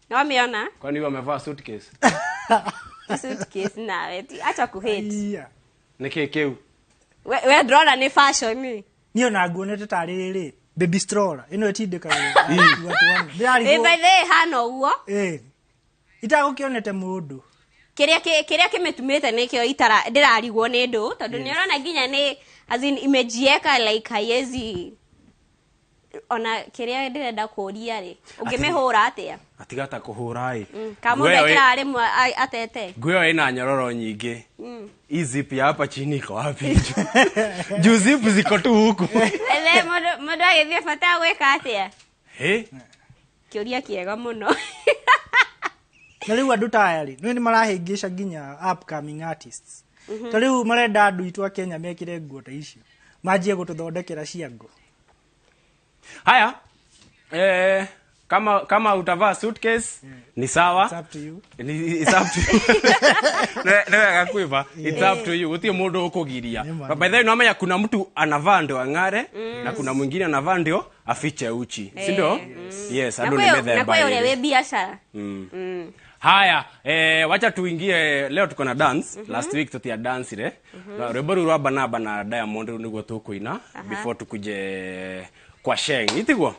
S11: no miona
S16: kwani wamevaa suitcase
S11: suitcase na eti acha kuhate
S16: niki kiu
S11: we drona ni fashion ni
S19: niyo na nguonete tari ri baby stroller ino etindika watu wana
S11: by the hano uo
S19: itagukionete mundu
S11: kiria kimetumite nikio itara ndirarigwo ni ndu tondu ni urona nginya ni as in image yeka like hayezi ona kiria ndirenda kuria ri ungimehura atia
S16: atigata kuhura ri
S11: kama ndekira ari atete
S16: ngweo ina nyororo nyingi zip ya hapa chini iko wapi juu zip ziko tu huku
S11: ele modo agithie fata gweka atia kiuria kiega muno
S19: na riu andu tayari ni marahingisha nginya upcoming artists ta riu marenda andu itu a Kenya mekire nguo ta icio majie gututhondekera ciango.
S16: Haya, kama utavaa suitcase ni sawa.
S19: It's up to you.
S16: It's up to you. Ndio akakuiva. It's up to you. Utie mundu ukugiria. By the way unamenya kuna mtu anavaa ndio angare na kuna mwingine anavaa ndio afiche uchi. Si ndio? Yes, ando nimedha.
S11: Na kwa yule biashara.
S16: Haya, wacha tuingie leo tuko na dance. Last week tutia dance ile. Rwimbo rwa Banaba na Diamond niguo tukuina before tukuje kwa Sheng. Itigwo?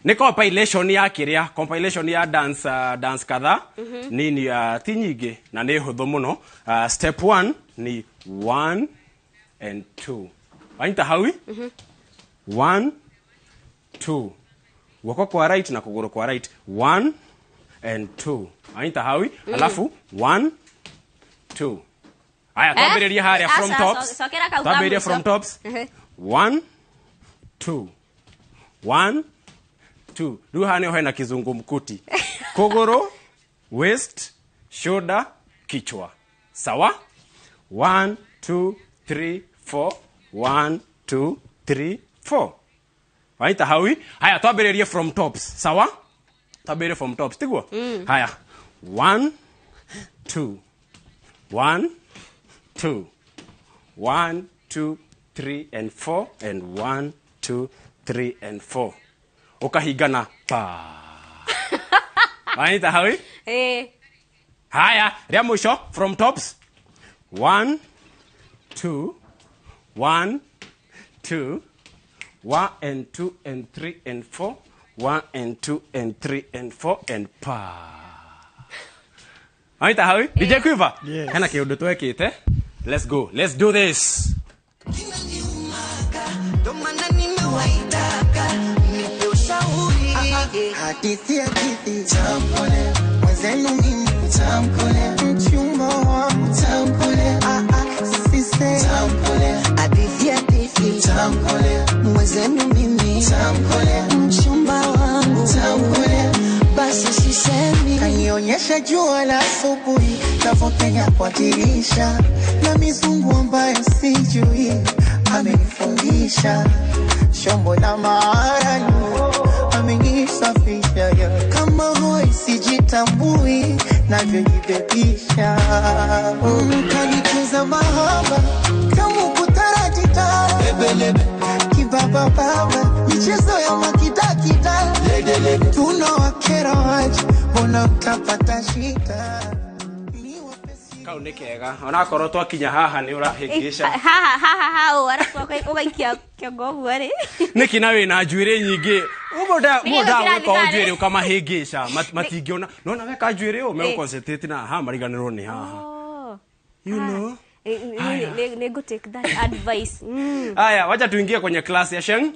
S16: Ni compilation ya kiria, compilation ya dance kadha. Nini ti nyingi na ni huthu muno. Step 1 ni 1 and 2. Waita hawi? 1 2. Wako kwa right na kuguru kwa right. 1 and 2. Waita hawi? Alafu 1 2. Aya, tabiria haria from tops. Tabiria from tops. 1 2 1 2. Ruhane hoena kizungu mkuti. Kogoro, waist, shoulder, kichwa. Sawa? 1 2 3 4. 1 2 3 4. Waita hawi? Haya, tabiria from tops. Sawa? Tabiria from tops. Tigwa? Haya. 1 2 1 2 1 2 3 and 4 and 1 2 3 and 4. Ukahigana pa. Waita hawi? Haya, ria mwisho from tops. 1 2 1 2 1 and 2 and 3 and 4. 1 and 2 and 3 and 4 and pa. Waita hawi? DJ Quiver?
S19: Yes.
S16: Hena kiudu tuwekite. Let's go. Let's do this.
S3: Hadithi ya kithi tamkole mwenzenu mimi tamkole mchumba wangu tamkole sisi tamkole hadithi ya kithi tamkole mwenzenu mimi tamkole mchumba wangu tamkole basi sisemi kanionyesha jua la asubuhi tafokenya kwa dirisha na mizungu ambayo sijui amenifundisha shombo la maarani amenisafisha kama hoi sijitambui navyojibebisha kanikuza mahaba kama ukutarajita lebelebe kibaba baba michezo ya makidakida ledelebe tunawakera waji mbona utapata shida
S16: kaunekega ona korotwa kinya haha ni urahigisha
S11: ha warafu ukaikia kiogogu ari
S16: niki nawe na njuire nyingi umoda uko njuire kama higisha matingiona nona weka njuire ume concentrate na ha mariganiro ni haha you know
S11: ne go take that advice.
S16: Haya, wacha tuingie kwenye class ya Sheng.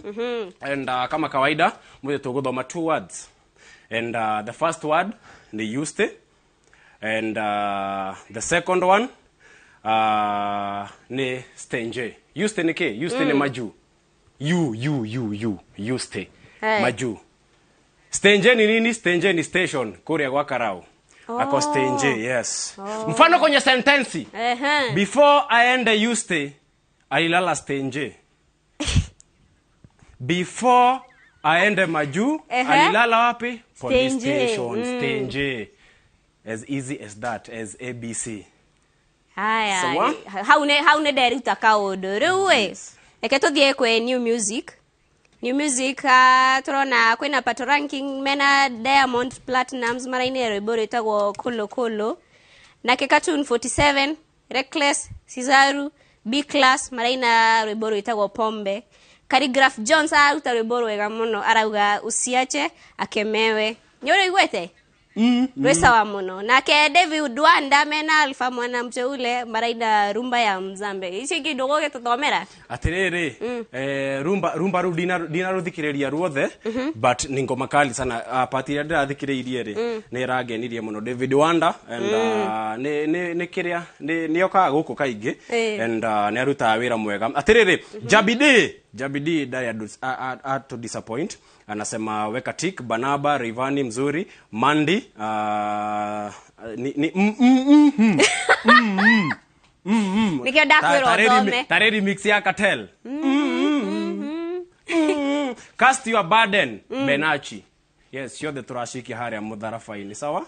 S16: And kama kawaida mwe tugothoma 2 words. And the first word ni used. And the second one ni stenje. Used ni ke? Used ni maju. You. Used. Maju. Stenje ni nini? Stenje ni station. Kuria kwa karao. Ako stenje, yes. Mfano kwenye sentensi. Before aende used, alilala stenje. Before aende maju, alilala wapi? Police station, stenje. As easy as that, as ABC.
S11: Haya, haune deri utakaodo rewe. Eke tuthie kwe new music. New music turona kwina pato ranking mena Diamond Platinumz maraine rwimbo rwitagwo Kolo Kolo. Na ke Cartoon 47, Reckless, Cizaru, B Class maraina rwimbo rwitagwo Pombe. Calligraph Jones aruta rwimbo rwega muno arauga usiache akemewe. Nyore igwete? Rwesa wa muno. Na ke David Wanda mena alfa mwana mteule maraida rumba ya Mzambe. Ici kidogo getuthomera.
S16: Atiriri rumba dina ruthikireria ruothe but ningo makali sana party ya ndathikiririe ri ni ragenirie muno David Wanda and ne kiria ni oka guku kaingi and ne aruta wira mwega. Atiriri Jabidi Diados to disappoint. Anasema weka tick. Banaba Rivani mzuri. Mandi
S11: Nikiwa ndakwira
S16: Tareri mix ya Cartel. Cast your burden, Benachi. Yes, you're the Turashiki Hari Mudharafaini, sawa?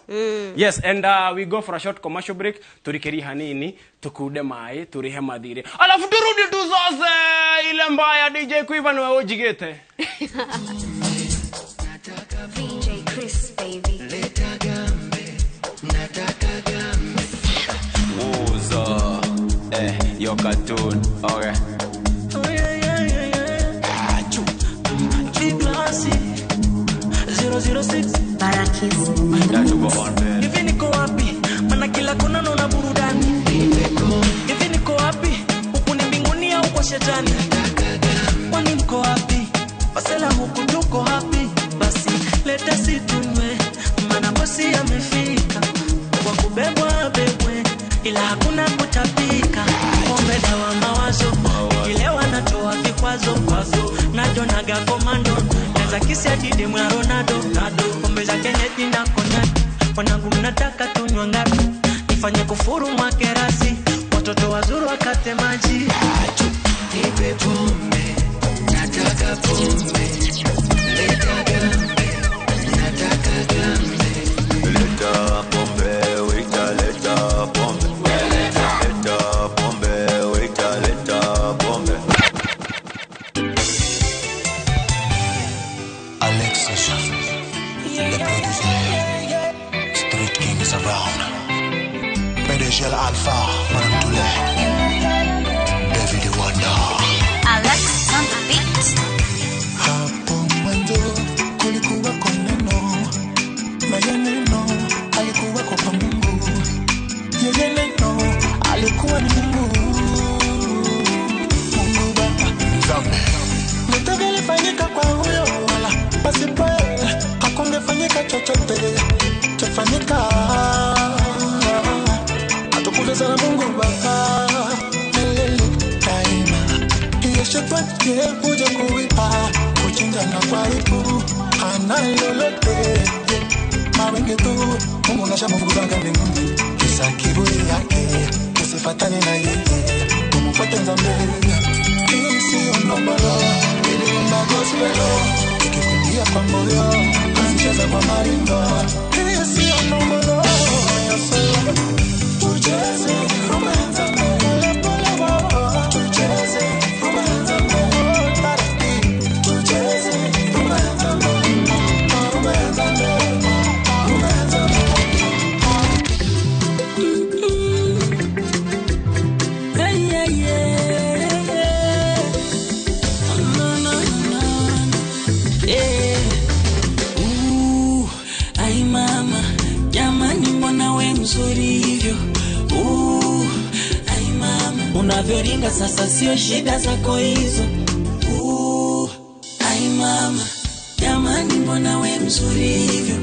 S16: Yes, and we go for a short commercial break. Turikeri hanini, tukude mai, turihe madire. Alafu turudi tuzoze ile mbaya DJ Quiver na ojigete.
S10: VJ Chris, baby.
S6: Leta gambe, nataka gambe. Uzo, your cartoon, okay.
S10: Oh yeah. G-Classy 006 Barakis.
S6: Hivi
S10: niko wapi? Mana kila kona naona burudani. Hivi niko wapi? Huku ni mbinguni au kwa shetani? Kwani mko wapi? Wasela huku tuko happy. Basi leta situnywe, mana bosi amefika. Kwa kubebwa bebwe, ila hakuna kutapika. Pombe dawa mawazo, ile wanatoa vikwazo. Najonaga komando, naza kisi ya dide mwa Ronaldo. Pombe za Kenya tinda konyato. Wanangu mnataka tunywa ngapi? Nifanye kufuru makerasi, watoto wazuru wakate maji.
S6: Nipe pombe, nataka pombe. Leta gambe, nataka gambe. Leta pombe, wita leta pombe. Leta pombe, wita leta pombe.
S21: Alexis, le producer, Street Kings around. PDG Alpha, Madame Toulé, David Wanda.
S10: Alexis on the beat.
S21: Hapo mwanzo kulikuwa kwa neno, na yeye neno alikuwa kwa Mungu. Yeye neno alikuwa ni Mungu. Mungu Baba Nzambe. Mtaka ilifanyika kwa huyo wala pasipo hakungefanyika chochote chafanyika. Atukuze sana Mungu Baba daima. Yeye kuja kuipa kuchinja na kuharibu hana lolote mawenge tu. Mungu nashamfukuzanga mbinguni kisa kiburi yake, usifatane na yeye umfuate Nzambe. Hii sio nombolo, ili mba gospelo ikikumbia kwa moyo kuzicheza kwa maringo. Hii sio nombolo, tucheze rumba ya Nzambe. Tucheze rumba ya Nzambe. Tucheze rumba ya Nzambe. Rumba ya Nzambe. Rumba ya Nzambe.
S10: Ai mama, jamani mbona we mzuri hivyo? Ai mama, unavyoringa sasa sio shida zako hizo. Ai mama, jamani mbona we mzuri hivyo?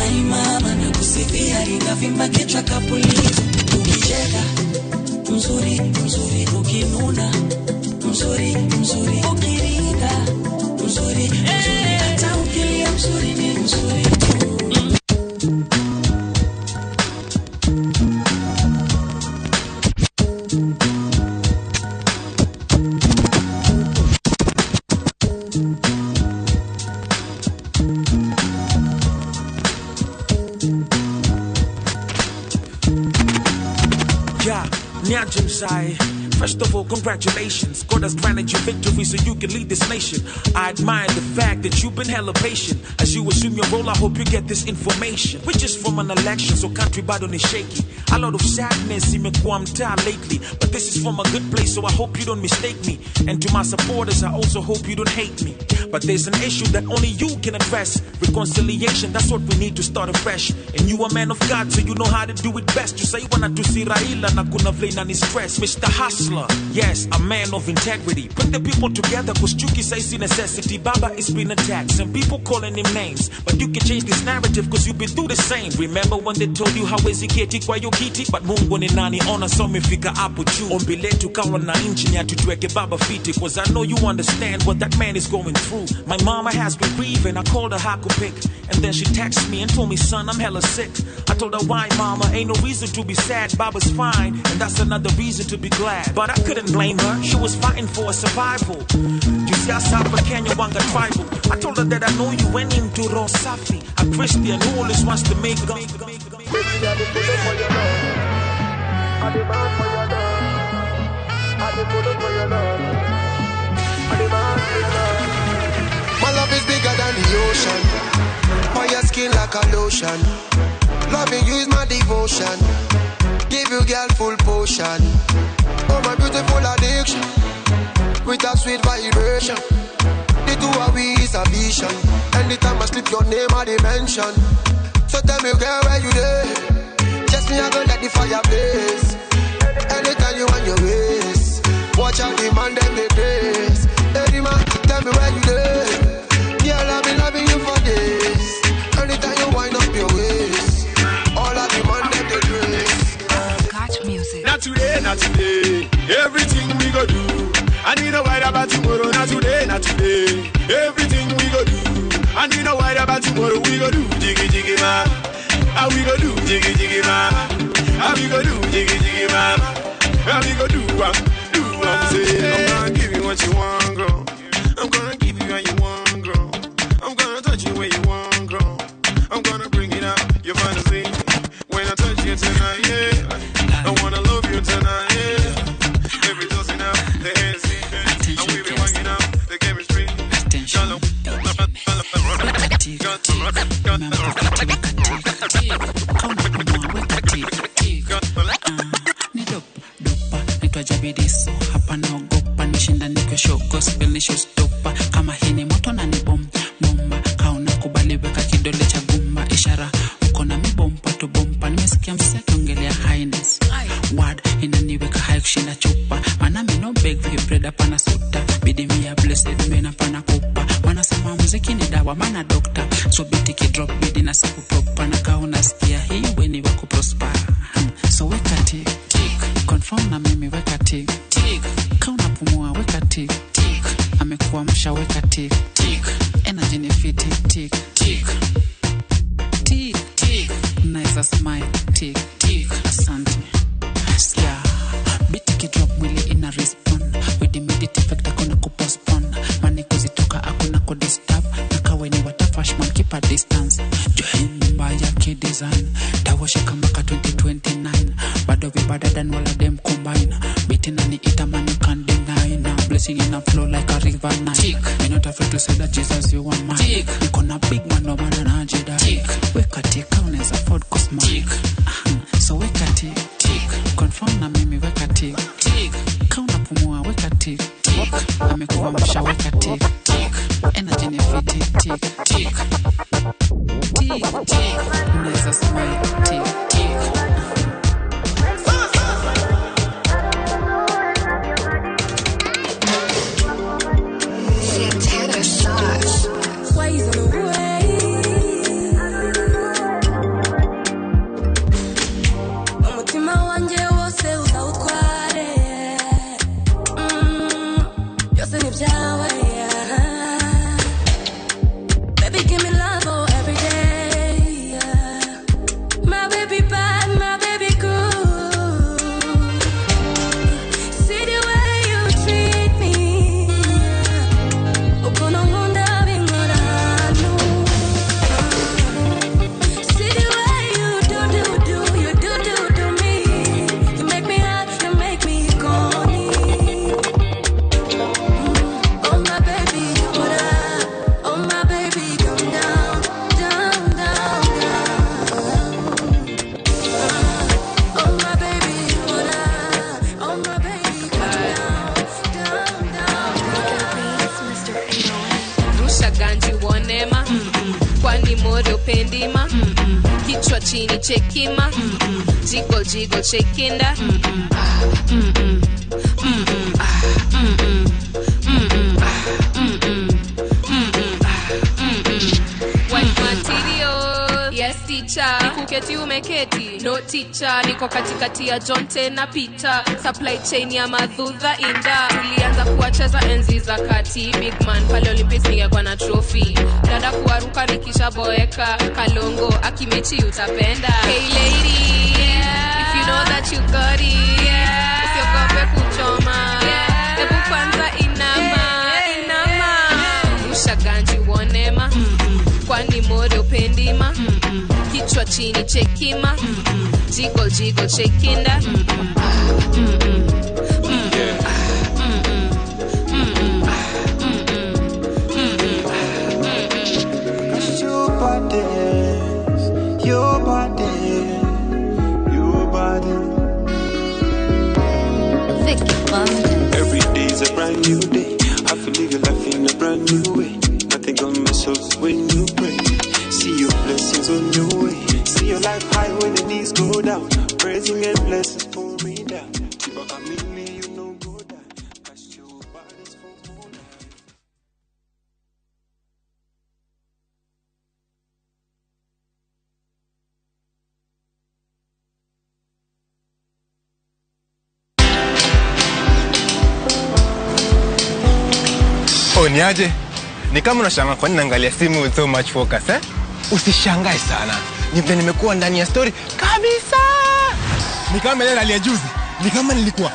S10: Ai mama, nakusifia ringa vimba kichwa kapulizo. Ukicheka mzuri mzuri, ukinuna mzuri mzuri, ukiringa mzuri mzuri, hata ukilia mzuri ni mzuri.
S22: Yeah, Nyajim Sai. First of all, congratulations. God has granted you victory so you can lead this nation. I admire the fact that you've been hella patient. As you assume your role, I hope you get this information. We're just from an election, so country bado is shaky. A lot of sadness imekuwa mtaa lately. But this is from a good place, so I hope you don't mistake me. And to my supporters, I also hope you don't hate me. But there's an issue that only you can address. Reconciliation, that's what we need to start afresh. And you a man of God, so you know how to do it best. You say wana tusiraila na kuna vle na ni stress. Mr. Hustler, yes, a man of integrity. Bring the people together, cause Chuki says the necessity. Baba is being attacked, some people calling him names. But you can change this narrative, cause you've been through the same. Remember when they told you hawezi keti kwa yo kiti? But Mungu ni nani ona so mefika hapo juu. Ombi letu kawa na inchi ni atutuweke baba fiti. Cause I know you understand what that man is going through. My mama has been grieving, I called her Haku pick. And then she texted me and told me, son, I'm hella sick. I told her, why, mama? Ain't no reason to be sad. Baba's fine, and that's another reason to be glad. But I couldn't blame her. She was fighting for her survival. You see, I suffer Kenya Wanga tribal. I told her that I know you went into Rosafi, a Christian who always wants to make God.
S1: My love is bigger than the ocean. On your skin like a lotion. Loving you is my devotion. Give you girl full potion. Oh my beautiful addiction. With a sweet vibration. The two of we is a vision. Anytime I slip your name I dimension. So tell me girl where you there. Just me I go let the fire blaze. Anytime you want your ways. Watch out the man them they grace. Hey man, tell me where you there. Girl I've been loving you for days. Anytime you wind up your waist. All of the man them they grace.
S9: Catch music.
S2: Not today, not today. Everything we go do. I need no worry about tomorrow. Not today, not today. Everything we go do. I need no worry about tomorrow. We go do jiggy jiggy ma. How we go do jiggy jiggy ma. How we go do jiggy jiggy ma. How we go do what? Say, I'm gonna give you what you want, girl. I'm gonna give you what you want, girl. I'm gonna touch you where you want, girl. I'm gonna bring it out, your fantasy. When I touch you tonight, yeah. I wanna love you tonight, yeah. Every tossing out the Hennessy, and we be working out the chemistry. Attention.
S14: Jabidiso hapa naogopa nishinda nikesho gospel nishostopa kama hii ni moto na ni bomba kauna kubali weka kidole cha gumba ishara uko na mibompa tu bompa nimesikia mseke ongelea highness word inaniweka high kushinda chupa maana mimi no beg for bread hapana suta bidi mia blessed mena pana kupa wanasema muziki ni dawa maana doctor so biti ki drop bidi na siku proper na kauna sikia hii weni wako prosper so weka tik confirm na mimi weka tik kauna pumua weka tik amekuwa msha weka tik energy ni fit tik nice smile tik asante yeah biti ki drop mwili ina respond with immediate effect akona kupostpone mani kuzitoka akona ku disturb nakawe ni watafashman keep a distance join mbaya ki design tawashika mpaka 2029 bado we better than all of them combine beating and ita man you can't deny now blessing in a flow like a river Nile you're not afraid to say that Jesus you are mine you gonna big man no man na jeda weka tik unaweza afford cosmo so weka tik confirm na mimi weka tik kauna pumua weka tik amekuwa msha weka tik energy ni fit tik unaweza smile tik
S5: chini chekima jiggle chekinda white material yes teacher, nikuketi umeketi. No teacher, niko katikati ya Jonte na Peter. Supply chain ya madhudha inda. Ulianza kuwacheza enzi za kati. Big man, pale Olympics ningekuwa na trophy. Dada kuwaruka nikisha boeka. Kalongo, akimechi utapenda. Hey lady, if you know that you got it, usiogope kuchoma. Ebu kwanza inama. Rusha ganji uonema. Kwani mode upendima. Kichwa chini chekima. Jiggle jiggle shakinda.
S12: Every day is a brand new day. I feel live your life in a brand new way. Nothing gonna mess up when you pray. See your blessings on your way. See your life high when the knees go down. Praising and blessings pull me down. You know go down. Cast your bodies for more life.
S17: Niaje? Ni kama unashangaa kwa nini naangalia simu with so much focus eh? Usishangae sana. Ni vile nimekuwa ndani ya story kabisa. Ni kama ile hali ya juzi. Ni kama nilikuwa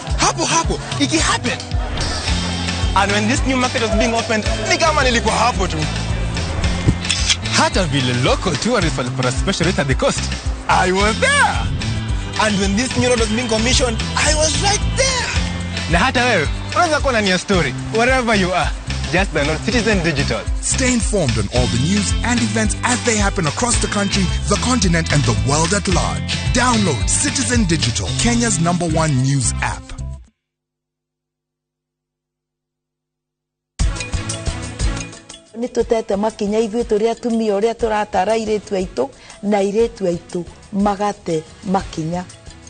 S17: hapo iki happen. And when this new market was being opened, ni kama nilikuwa hapo tu. Hata vile local tourists walipata special rate at the coast, I was there. And when this new road was being commissioned, I was right there. Na hata wewe unaweza kuwa ndani ya story wherever you are. Just download Citizen Digital.
S23: Stay informed on all the news and events as they happen across the country, the continent, and the world at large. Download Citizen Digital, Kenya's #1 news app.
S24: Nitutete makinya ithuĩ tũrĩa atumia ũrĩa tũratara airĩtu aitũ na airĩtu aitũ magate makinya.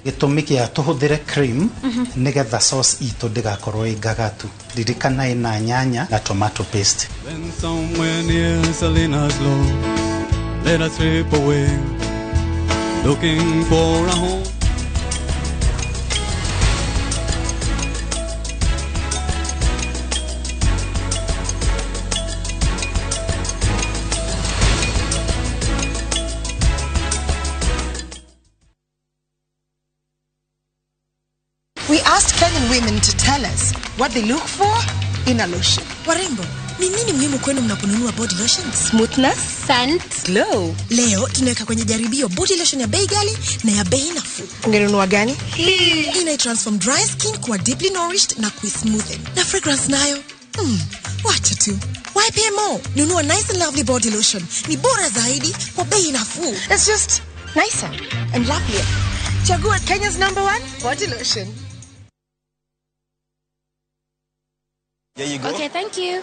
S25: Gĩtũmi kĩa tũhũthĩre cream nĩgetha sauce itũ ndĩgakorwo ĩngagatu. Ririkana ĩna nyanya na tomato paste.
S26: Then somewhere near Salinas Low, let us slip away, looking for a home.
S27: We asked Kenyan women to tell us what they look for in a lotion.
S28: Warembo, ni nini muhimu kwenu mnaponunua body lotions?
S27: Smoothness, scent, glow.
S28: Leo tunaweka kwenye jaribio body lotion ya bei ghali na ya bei nafuu.
S27: Ungenunua gani?
S28: Hii ina-transform dry skin kuwa deeply nourished na kui-smoothen. Na fragrance nayo, wacha tu. Why pay more? Nunua nice and lovely body lotion. Ni bora zaidi kwa bei nafuu.
S27: It's just nicer and lovelier. Chagua Kenya's #1 body lotion.
S17: There you go.
S27: Okay, thank you.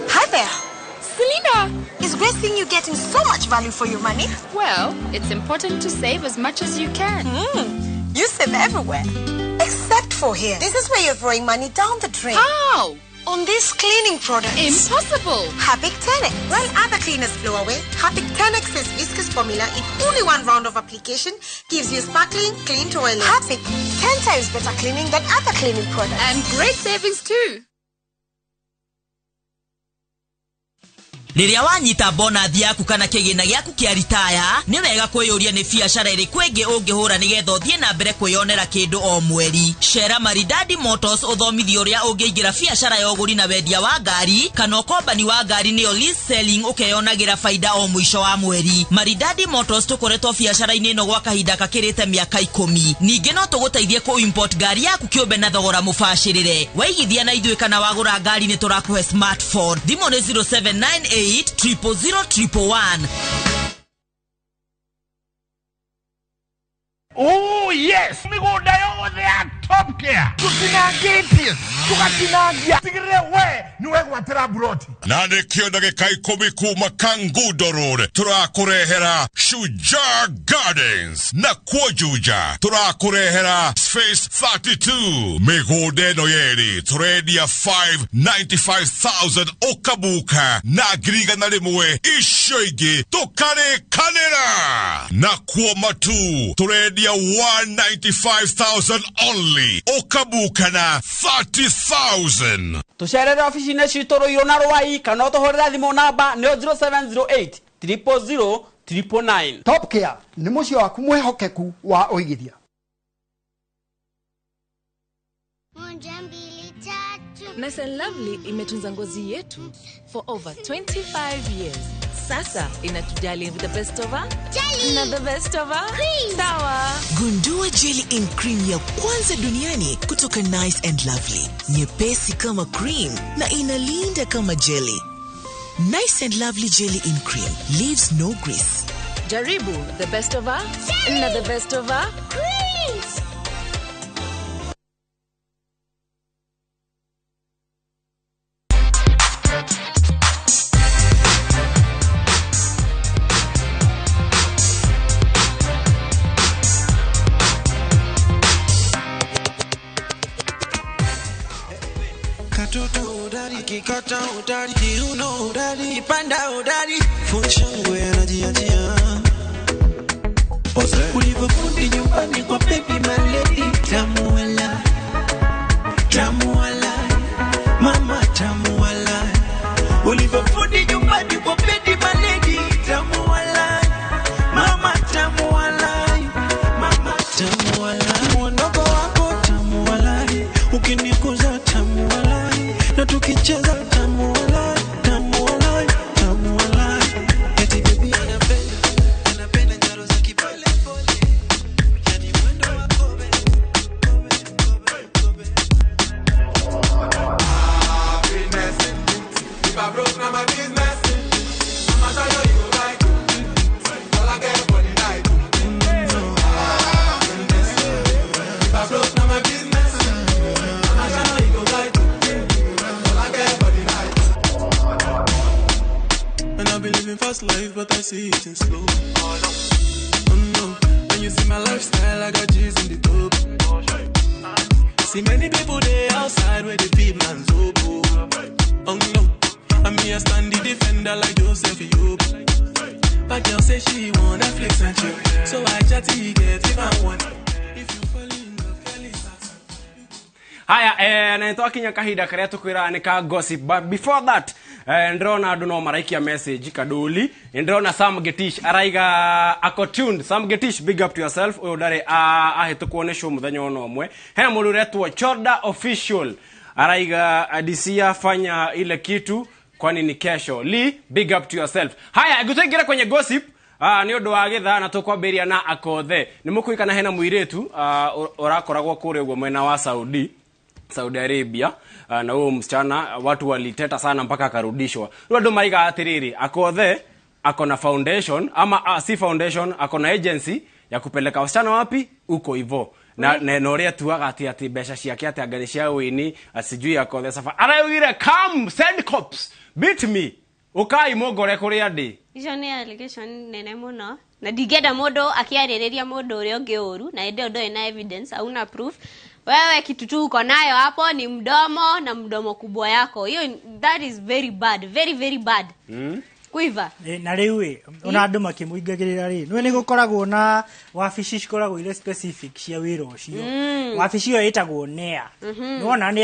S27: Hi there. Selena, is Grace seeing you getting so much value for your money?
S29: Well, it's important to save as much as you can.
S27: You save everywhere. Except for here. This is where you're throwing money down the drain.
S29: How?
S27: On these cleaning products.
S29: Impossible.
S27: Harpic 10X. While other cleaners flow away, Harpic 10X's viscous formula in only one round of application gives you sparkling, clean toilet. Harpic, 10 times better cleaning than other cleaning products.
S29: And great savings too.
S30: Riria wanyita bonathi yaku kana kigina gyaku kia ritaya ni wega kwiyuria ni biashara iriku ingi ungihura nigetha uthie na mbere kwiyonera kindu o mweri. Shera Maridadi Motors uthomithio uria ungiingira biashara ya uguri na wendia wa ngari kana ukombani wa ngari niyo lease selling ukeyonagira faida o mwisho wa mweri. Maridadi Motors tukoretwo biashara-ini ino gwa kahinda kakirite miaka 10. Ningi no tuguteithie ku import ngari yaku kiumbe na thogora mubashirire. Waigithia na ithuĩ kana wagura ngari ni turakuhe smartphone. Thimo ni 0798 00001.
S31: Oh yes, migunda
S3: they are top care. Tutinangitie, tukatinangia. Tigire we, niwe gwatira buroti.
S4: Nane kio ndagika 10 kuma Kangundo Road. Turakurehera Shujaa Gardens. Na Kuojuja. Turakurehera Space 32. Migodeno yeri. Turedia 595,000 okabuka. Na griga na limwe. Ishoigi. Tokare kanera. Na Kuomatu. Turedia 195,000 only. Okabuka na 30,000.
S16: Tusherere ofisi ne shitoro irona rwai kana tohorera thimo namba ne 0708 000 999.
S7: Top Care ni mucio waku mwehokeku wa oigithia.
S8: Nice and Lovely imetunza ngozi yetu for over 25 years. Sasa inatujali with the best of her jelly na the best of her cream. Sawa.
S10: Gundua jelly in cream ya kwanza duniani kutoka Nice and Lovely. Nyepesi kama cream na inalinda kama jelly. Nice and Lovely jelly in cream leaves no grease.
S8: Jaribu the best of her jelly na the best of her cream.
S6: Kikata udari, kiuno udari, panda udari, funshangwe anajiachia. Ulivyokundi nyumbani kwa baby my lady, tamu wala, mama tamu wala. Ulivyokundi nyumbani kwa baby my lady, tamu wala, mama tamu wala, mama tamu wala. Mwondoko wako tamu wala, ukinikuza tamu wala. Na tukicheza tamu walai, tamu walai, tamu walai. Eti baby anapenda njaro za kipole pole. Yani mwendo wa kobe. Happiness. If I broke now my business. I'ma show you go like. All I get for the night. Happiness. If I broke now my business. I'ma show you go like. And I've been living fast life, but I see it in slow. Oh no, when you see my lifestyle, I got G's in the top. See many people there outside where they feed man's oboe. Oh no, and me I stand the defender like Joseph Yob. But girl say she want Netflix and chill, so I chatty get if I want. If you fall in love, Kelly Saxon.
S16: Haya, na nitoa kahida karia tukwira ni ka gossip, but before that ndrona andu no maraikia message kaduli. Ndrona Sam Getish araiga ako tuned. Sam Getish, big up to yourself. Uyo dare ahetu kuonesha muthenya ono omwe. Hena mundu retwa Chorda Official araiga adisia fanya ile kitu kwani ni kesho. Lee, big up to yourself. Haya, gutuingira kwenye gossip. Ni undu wa githa na tukwambiria na akothe. Nimukuikana hena muiretu orakoragwo kure ugo mwena wa Saudi Arabia, na huyo msichana watu waliteta sana mpaka akarudishwa. Ndio maiga atiriri akothe akona foundation ama si foundation, akona agency ya kupeleka wasichana wapi uko hivyo. Na noria tuaga ati besha ciake ati aganisha wini asijui akothe safa. Arawire come send cops beat me. Ukai mogore kuri andi.
S11: Icio ni allegation nene muno. Na digeda modo akiarĩrĩria mũndũ ũrĩa ũngĩ ũru na ende ndo ina evidence au na proof. Wewe kitu tu uko nayo hapo ni mdomo na mdomo kubwa yako. Hiyo that is very bad, very very bad. Kuiva.
S13: Na riu ona andu makimuingagirira ri. Nwe ni gukoragwo na wabici cikoragwo ile specific cia wira ucio. Wabici yo itagwo NEA. Nona ni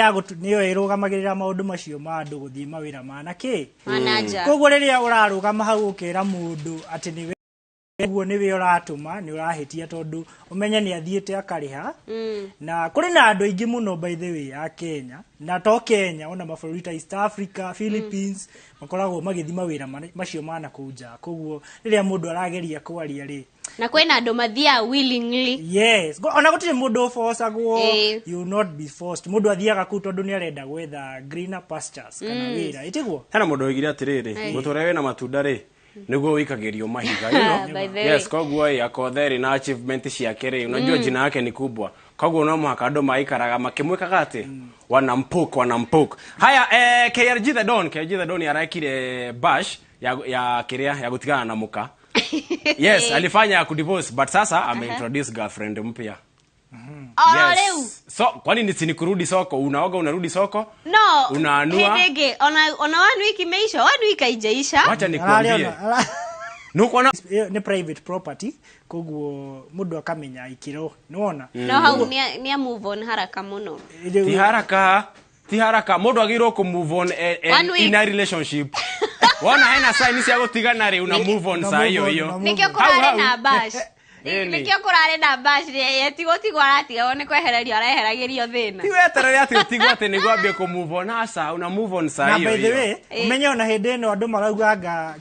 S13: yo irugamagirira maundu macio ma andu guthii mawira manake.
S11: Manager.
S13: Koguo riria urarugama hau ukira mundu ati ni Eguo niwe uratuma ni urahitia tondu umenye ni athiete akariha na kuri na andu aingi muno by the way ya Kenya na to Kenya ona mabũrũri ta East Africa Philippines makoragwo magithima wira macio mana kuja koguo riria mundu arageria kwaria ri
S11: na kwena andu mathia willingly.
S13: Yes, ona gutire mundu forcagwo, you not be forced. Mundu athiaga ku tondu ni arenda gwetha greener pastures kana wira itiguo.
S16: Hena mundu oigire atiriri muturewe na matunda ri niguo wikagirio mahiga
S11: By the
S16: yes koguo yakotheri na achievement ciake ri unajua jina yake ni kubwa koguo no muhaka andu maikaraga makimwikaga ati wanampok haya KRG the Don yarakire bash ya kiria ya gutigana na muka yes alifanya kudivorce but sasa ameintroduce girlfriend mpya yes. So kwani ni kurudi soko unaoga unarudi soko
S11: no
S16: unaanua
S11: hege ona 1 week imeisha 1 week haijaisha
S16: acha nikwambie nuko na
S13: ni private property koguo mundu akamenya ikiro nuona
S11: no hau ni move on haraka muno
S16: ti haraka mundu agirwo ku move on in a relationship wona haina sign cia gutigana ri una move on saa hiyo
S11: nikio kurare na bash nikio kurare na bash tigwa aratiga wone kwehererio areheragirio thina
S16: ti weterere ati utigwa ati niguo ambie ku move on asa una move on saa hiyo
S13: na by the way umenye ona hende no andu marauganga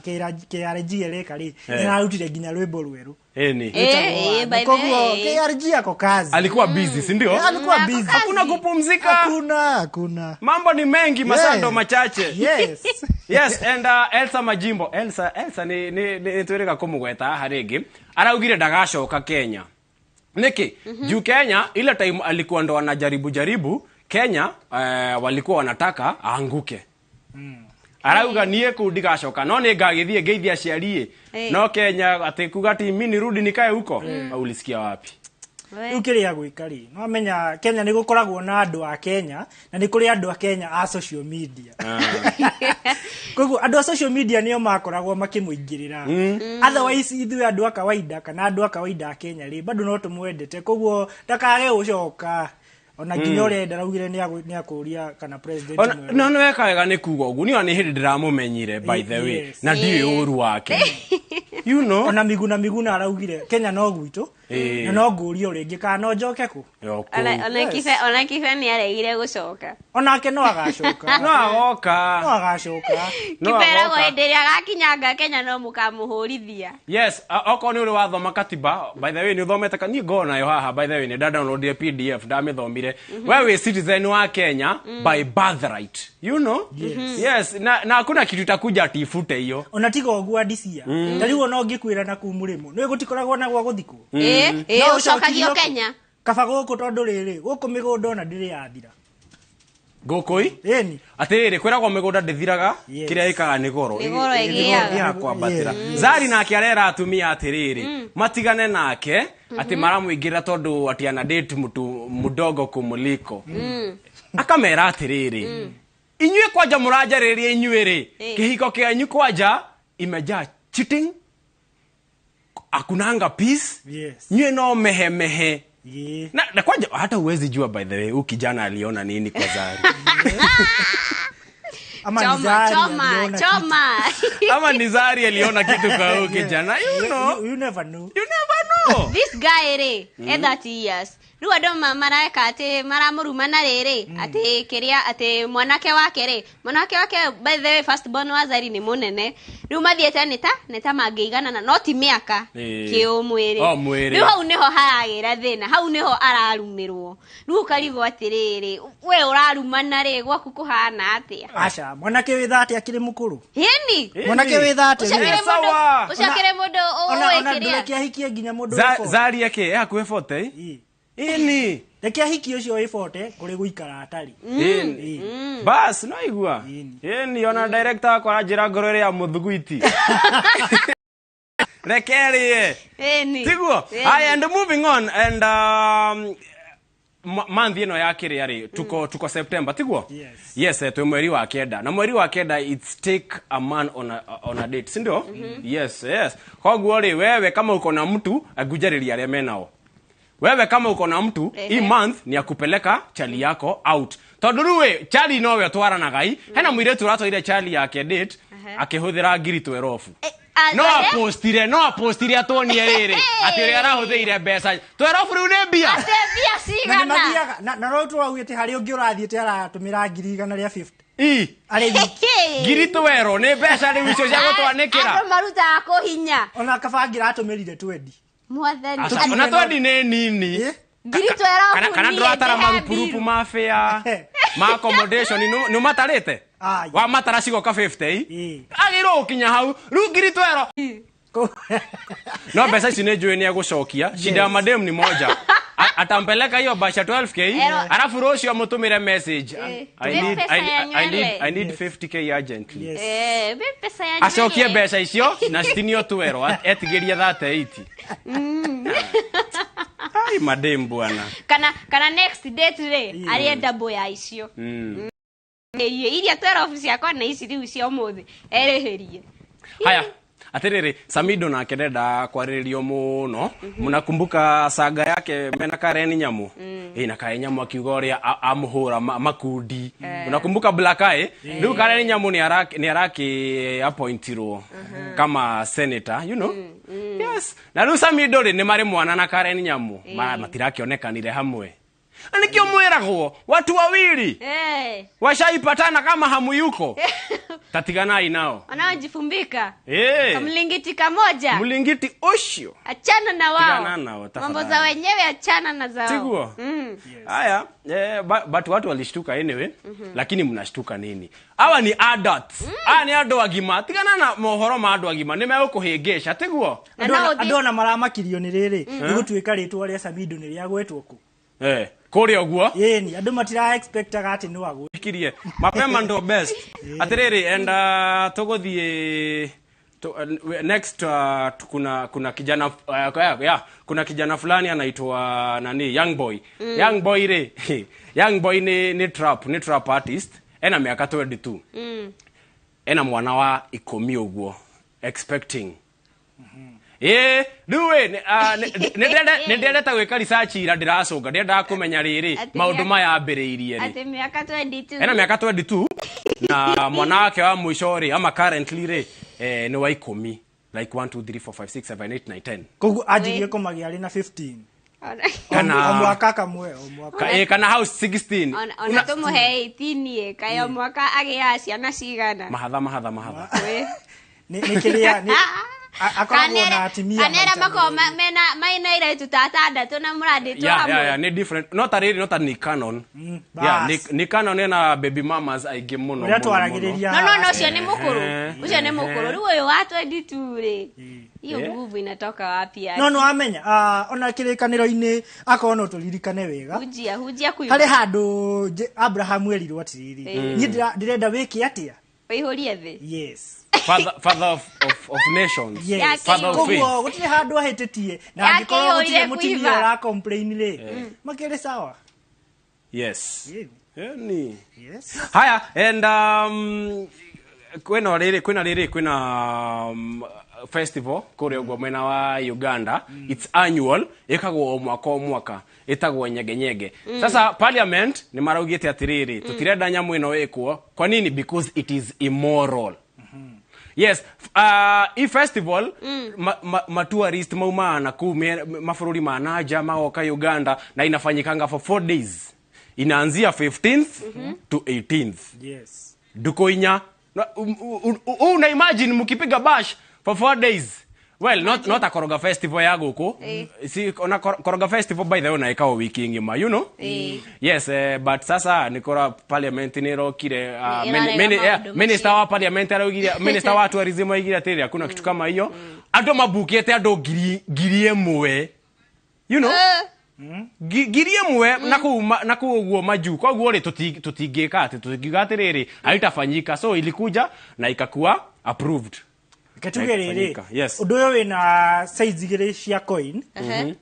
S13: KRG rekari na arutire ginya rwimbo rweru
S11: by the way
S13: KRG ako kazi
S16: alikuwa busy si ndio
S13: alikuwa busy
S16: hakuna kupumzika
S13: hakuna
S16: mambo ni mengi masando machache
S13: yes
S16: and Elsa Majimbo Elsa ni tuirika kumugweta harigi araugire ndagashoka Kenya niki juu Kenya ile time alikuwa ndo anajaribu Kenya walikuwa wanataka aanguke arauga nie kundigashoka no ni ngagithie ngeithia ciarie no Kenya atikuga ti mini rudi nikae huko ulisikia wapi
S13: ukiria gwikari no menya Kenya ni gukoragwo na andu a Kenya na ni kuri andu a Kenya a social media koguo andu a social media nio makoragwo makimuingirira otherwise ithuĩ andu a kawaida kana andu a kawaida a Kenya ri bado no tumwendete koguo ndakage gucoka ona ginya ore ndaraugire ni akuria kana president
S16: no weka wega ni kuga ugu ni ani hindi ndiramumenyire by the way na ndiwe uru wake you know
S13: ona miguna araugire Kenya no gwitu na no ngurio ringi kana no njoke ku
S11: ona kife ni aregire gucoka
S13: onake no agacoka
S16: no agoka
S11: kipera gwenderia gakinyanga Kenya no mukamuhurithia
S16: yes oko ni uri wathoma katiba by the way ni uthomete kani ngona yo haha by the way ni download PDF ndamithomire wewe citizen wa Kenya by birthright you know yes na hakuna kitu itakuja atifute hiyo
S13: onatiga ogua disia tariwo no ngikwira na kumurimo ni gutikoragwo na gwa guthiko
S11: ucokagio Kenya
S13: kaba guku tondu riri guku migunda ona ndiri yathira
S16: gukui
S13: eni
S16: atiriri kwiragwo migunda ndithiraga kiria ikaga ni goro
S11: ya
S16: kwambatira Zari nake arera atumia atiriri matigane nake ati maramuingira tondu ati ana date mtu mudogo kumuliko akamera atiriri inywe kwaja murajariria inywe kihiko kianyu kwaja imejaa cheating akunanga peace nywe no mehe na kwaja hata uwezi jua by the way ukijana aliona nini kwa Zari
S11: choma
S16: ama ni Zari aliona kitu kwa ukijana
S13: you never know
S11: this guy at that years riu andu mareka ati maramurumana riri ati kiria ati mwanake wake by the way first born wa Zari ni munene riu mathiete neta mangeigana na no ti miaka kiumwiri riu hau niho haragira thina hau niho ararumirwo riu karigo atiriri we urarumana ri gwaku kuhana atia
S13: acha mwanake witha ati akiri mukuru
S11: hini
S13: mwanake witha ati
S11: ucakire mundu
S13: ona ndurekia hikie nginya mundu
S16: Zari yake akuwe 40 ini
S13: rekia hiki ucio ifote kuri guikara atari
S16: bas no igua ini ona director akwa ajira ngoro ya muthuguiti rekerie tiguo and moving on and month ino ya kiria ri tuko September tiguo yes twe mweri wa kenda na mweri wa kenda it's take a man on a date si ndio yes koguo ri wewe kama uko na mtu agujariria ale menao wewe kama uko na mtu hii month ni akupeleka chali yako out tondu ruwe chali no we twara na gai hena mwiretu ratwire chali yake date akihuthira ngiri 12 no apostire atonie riri ati ri arahuthire mbeca 12 riu ne mbia
S13: cigana na ro twauite hari ungi urathiite aratumira ngiri 150 ari
S16: ngiri 12 ni mbeca riu icio cia gutwanikira
S11: andu maruta kuhinya
S13: ona kabangira atumirire 20
S11: mwathani
S16: ona twadi ne nini
S11: ngiri 12
S16: kana ndratara marupurupu mafia ma accommodation no matarite wa matarasi goka 50 agirwo kinya hau ru ngiri 12 no pesa ici nĩ njũĩ nĩ egũcokia shida ya madem ni moja atampeleka hiyo basha 12k alafu rũciũ amũtũmĩre message I need 50k urgently
S11: pesa ya
S16: acokie mbeca icio na citinio 12 etigĩrie 38 ai madem bwana
S11: kana next date rĩ arie double ya icio iria 12 ciakwa na ici riu cia ũmũthĩ erĩhĩrie
S16: haya atiriri Samido na kededa kwarĩrĩrio muno munakumbuka saga yake mena Karen Nyamu na Karen Nyamu akiuga ũrĩa amhura makundi unakumbuka Black Eye ndio Karen Nyamu ni araki appointirwo kama senator you know yes na rĩu Samido ni mari mwana na Karen Nyamu matirakionekanire hamwe Anikio mwĩragwo watu wawili washaipatana kama hamuyuko tatiganai nao
S11: wanaojifumbika kamlingiti kamoja
S16: mlingiti ushio
S11: achana na wao mambo za wenyewe achana na zao
S16: siguo haya but watu walishtuka anyway lakini mnashtuka nini hawa ni adults ni ando agima tigana na mohoro ma ando agima nimekuhingesha tiguo
S13: andona maramakirio ni riri nigutuika ritwa ria Samido ni ria gwetwo ku
S16: Korea guo
S13: yeni andu matira expectaga ati no agwe
S16: ikirie mapema ndo best atiriri and tuguthie next kuna kijana kuna kijana fulani anaitwa nani young boy ni trap artist ena miaka 22 ena mwana wa 10 uguo expecting duwe ndirenda gwika research ira ndiracoka ndirenda kumenya riri maundu maya ambiriirie ri
S11: ati miaka 22
S16: ena miaka 22 na mwana wake wa mwisho ri ama currently ri ni wa 10 like 1 2 3 4 5 6 7 8 9 10
S13: kogu ajirie kumagia ari na 15
S16: kana
S13: mwaka kamwe
S16: mwaka kana house 16
S11: ona tumuhe 18 kayo mwaka agia ciana cigana
S16: mahatha
S13: nikiria
S11: kanera mako maina ire tutatandatu na muranditwo
S16: hamwe ni different not ni canon ni canon na baby mamas aige muno
S11: no cio ni mukuru riu uyu wa 22 ri iyo nguvu inatoka wapi
S13: no amenya ona kirikaniro-ini akona turirikane wega
S11: hujia kuyu
S13: hari handu Abraham erirwo atiriri ni ndirenda wiki atia
S11: waihurie thi
S13: yes
S16: father of nations
S13: yes
S16: father of faith
S13: gutire handu ahitetie na angikoro gutire mutimia ra complain ri makere sawa
S16: yes yani yes haya and kwina festival kore gwa mwena wa Uganda it's annual ikagwo mwaka itagwo nyege sasa parliament ni maraugite atiriri tutirenda nyamu ino ikwo kwa nini because it is immoral yes i festival tourist maumana ku mafururi manaja maoka Uganda na inafanyikanga for 4 days inaanzia 15th to 18th
S13: yes
S16: dukoinya una imagine mkipiga bash for 4 days well not a koroga festival ya guku si ona koroga festival by the way na ikawa wiki ngima you know yes but sasa nikora parliament ni rokire minister wa parliament araugiria minister wa tourism aigira tiri hakuna kitu kama hiyo ando mabukete ando ngiri emwe you know ngiri emwe na kuguo maju kwa guo ri tutingika ati tutingatiriri haitafanyika so ilikuja na ikakuwa approved
S13: Katugerere undu uyu wina size igiri cia coin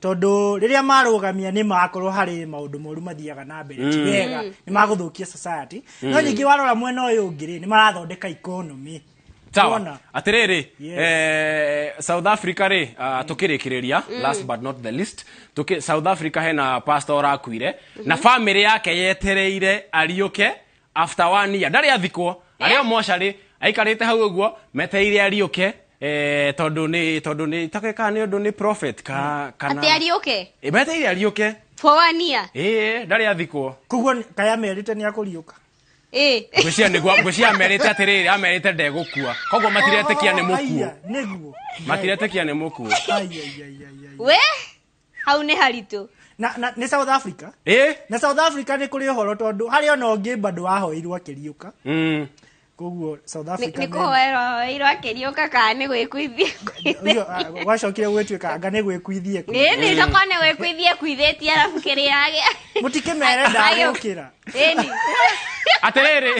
S13: tondu riria marugamia ni makorwo hari maundu moru mathiaga na mbere ti wega ni maguthukia society no nyingi warora mwena uyu ngiri ni marathondeka economy
S16: sawa atiriri South Africa ri tukirikiriria last but not the least South Africa hena pastor akuire na family yake yetereire ariuke after 1 year ndari athikwo ario moshari aikarite hau uguo meteire ariuke tondu ni takeka ni undu ni prophet kana
S11: ati ariuke
S16: meteire ariuke
S11: for 1 year
S16: ndari athikwo
S13: kuguo kaya merite ni akuriuka
S16: ngwĩcia merite atiriri amerite ndegukua koguo matiretekia ni mukuo
S13: niguo
S16: matiretekia ni mukuo
S11: we hau ni haritu
S13: na ni South Africa na South Africa ni kuri horo tondu hari ona ungi bado wahoirwo akiriuka Koguo South Africa
S11: niko iro akerioka kana gwikuithie
S13: wacokire gwetwika anga ni gwikuithie
S11: ni tokone gwikuithie kuithetie arafu kiriage
S13: mutikemere ndagukira
S16: aterere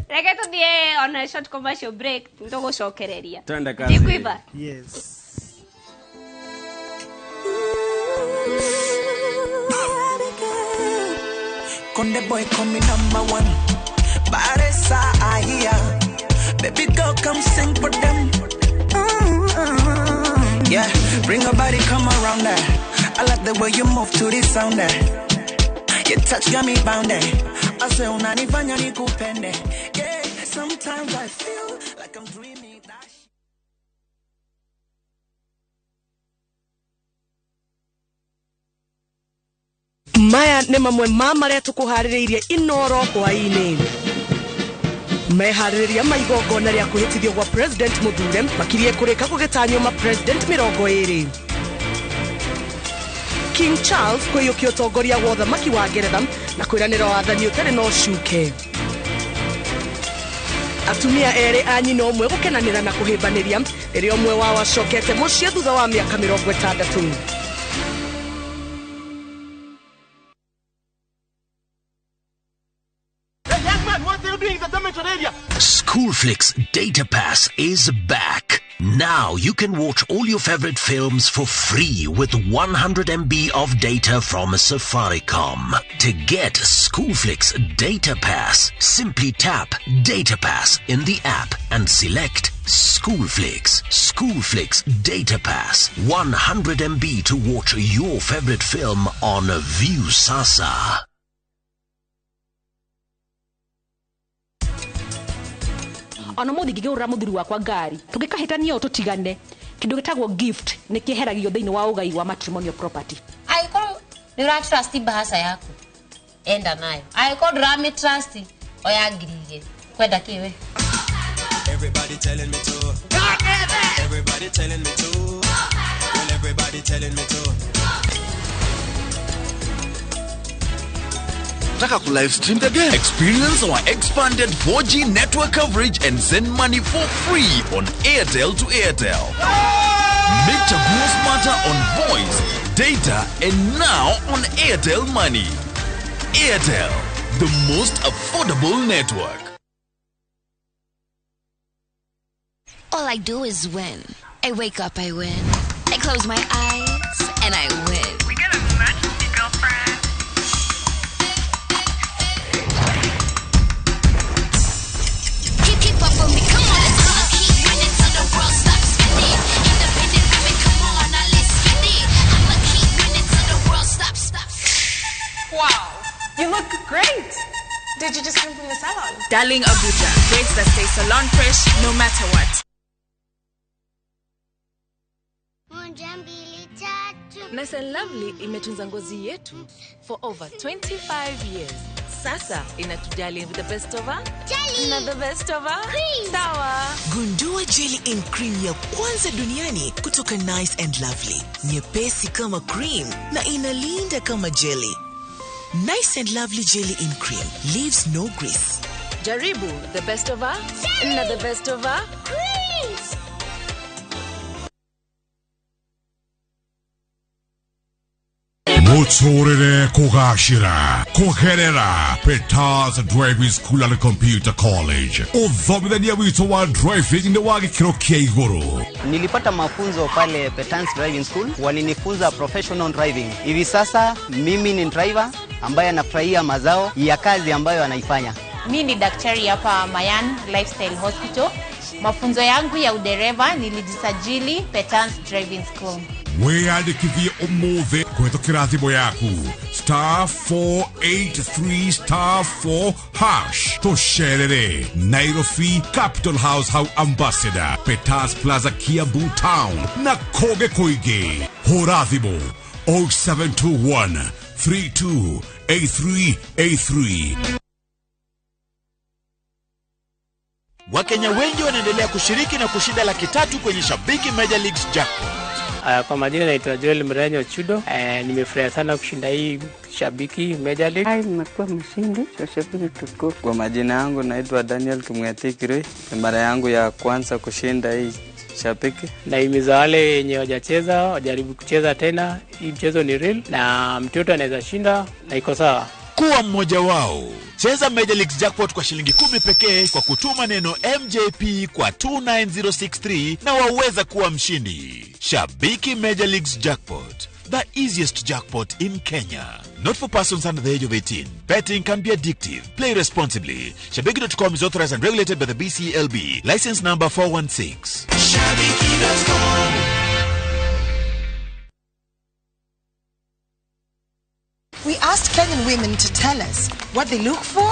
S11: reke tuthie on a short commercial break ndogucokereria
S16: twende kazi
S11: ndikuiva
S13: yes
S10: Conde boy coming number one. Baresa ahia. Baby girl come sing for them. Yeah, bring your body come around there. I like the way you move to this sound there. Your touch got me bound there. I say unanifanya nikupende. Yeah, sometimes I feel like I'm dreaming that.
S1: Maya nĩ mamwe ma marĩa tũkũharĩrĩirie Inooro hwaĩ-inĩ. Meharĩrĩria ma igongona rĩa kwĩhĩtithio gwa President Mũthure makirie kũrĩka gũgĩtanywo ma President 20. King Charles kwĩyũkia ũtongoria wa ũthamaki wa Ngeretha na kwĩranĩra wathani ũtarĩ na ũcuke. Atumia erĩ a nyina ũmwe gũkenanĩra na kũhĩmbanĩria rĩrĩa ũmwe wao acokete mũciĩ thutha wa mĩaka 60.
S2: Schoolflix Data Pass is back. Now you can watch all your favorite films for free with 100 MB of data from Safaricom. To get Schoolflix Data Pass, simply tap Data Pass in the app and select Schoolflix. Schoolflix Data Pass. 100 MB to watch your favorite film on View Sasa.
S9: Ono muthi ngigurura muthuri wakwa ngari tugikahitania tutigane kindu gitagwo gift nikiheragio thiini wa ugai wa matrimonial property.
S14: Aiko ni ra trust bahasa yako enda nayo aiko drama trust oyangirige kwenda kiwe.
S6: Everybody telling me to. Everybody telling me to. Well, everybody telling me to.
S15: Taka ku live stream the game. Experience our expanded 4G network coverage and send money for free on Airtel to Airtel. Make Chaguo smarter on voice, data, and now on Airtel Money. Airtel, the most affordable network.
S18: All I do is win. I wake up, I win. I close my eyes, and I win.
S19: We get a emergency, girlfriend.
S18: Keep up with me, come on, let's go. Keep winning till the world stops spinning. Independent women, come on, now let's get it. I'ma keep winning till the world stops.
S20: Wow, you look great. Did you just come from the salon?
S8: Darling Abuja, babes that stay salon fresh no matter what.
S28: Nice and Lovely imetunza ngozi yetu for over 25 years. Sasa inatujali with the best of her jelly na the best of her cream. Sawa.
S10: Gundua jelly and cream ya kwanza duniani kutoka Nice and Lovely. Nyepesi kama cream na inalinda kama jelly. Nice and Lovely jelly and cream leaves no grease.
S28: Jaribu the best of her na the best of her cream.
S4: Mutsorere kugashira kuherera Petars Driving School and Computer College. Uthomithania wito wa driving ni wa gikiro kia iguru.
S21: Nilipata mafunzo pale Petans Driving School, walinifunza professional driving. Hivi sasa mimi ni driver ambaye anafurahia mazao ya kazi ambayo anaifanya.
S14: Mimi ni daktari hapa Mayan Lifestyle Hospital. Mafunzo yangu ya udereva nilijisajili Petans Driving School.
S4: Weyandikithie umuthe kuhetũkĩra thimũ yaku *483*4# tũcerere Nairobi Capital House hau Ambassador, Petars Plaza Kiambu Town na kũngĩ kũingĩ. Hũra thimũ 0721 328383.
S22: Wakenya wengi wanaendelea kushiriki na kushinda $300,000 kwenye Shabiki Major Leagues Jackpot.
S5: Kwa majina naitwa Joel Mrenyo Chudo. Nimefurahia sana kushinda hii shabiki Major League.
S12: Nimekuwa mshindi wa shabiki tukufu.
S17: Kwa majina yangu naitwa Daniel Kimwetikire. Ni mara yangu ya kwanza kushinda hii shabiki.
S5: Naimiza wale wenye hawajacheza wajaribu kucheza tena. Hii mchezo ni real na mtoto anaweza shinda na iko sawa.
S15: Kuwa mmoja wao. Cheza Major League Jackpot kwa shilingi 10 pekee kwa kutuma neno MJP kwa 29063 na waweza kuwa mshindi. Shabiki Major League Jackpot, the easiest jackpot in Kenya. Not for persons under the age of 18. Betting can be addictive. Play responsibly. Shabiki.com is authorized and regulated by the BCLB. License number 416. Shabiki.com.
S28: We asked Kenyan women to tell us what they look for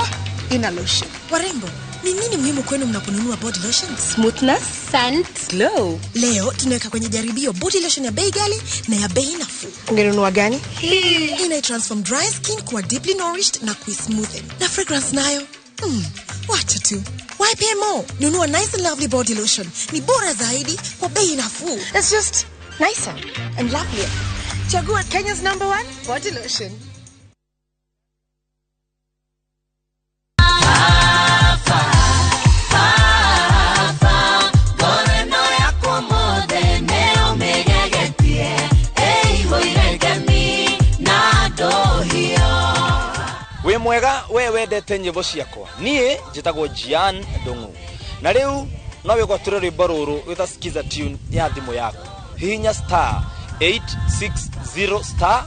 S28: in a lotion. Warembo, ni nini muhimu kwenu mnaponunua body lotions?
S22: Smoothness, scent, glow.
S28: Leo tunaweka kwenye jaribio body lotion ya bei ghali na ya bei nafuu.
S22: Ungenunua gani?
S28: Hii inaitransform dry skin kuwa deeply nourished na kuismoothen. Na fragrance nayo, wacha tu. Why pay more? Nunua nice and lovely body lotion. Ni bora zaidi kwa bei nafuu.
S22: It's just nicer and lovelier. Chagua Kenya's #1 body lotion.
S23: We mwega we wendete nyimbo ciakwa nie njitagwo Jian Ndungu na riu no wigwa rwimbo ruru witha skiza tune ya thimu yaku hihinya *860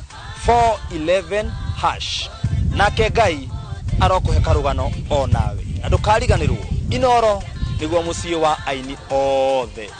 S23: *411# nake Ngai arokuhe karugano o nawe na ndukariganirwo Inooro niguo mucii wa aini othe.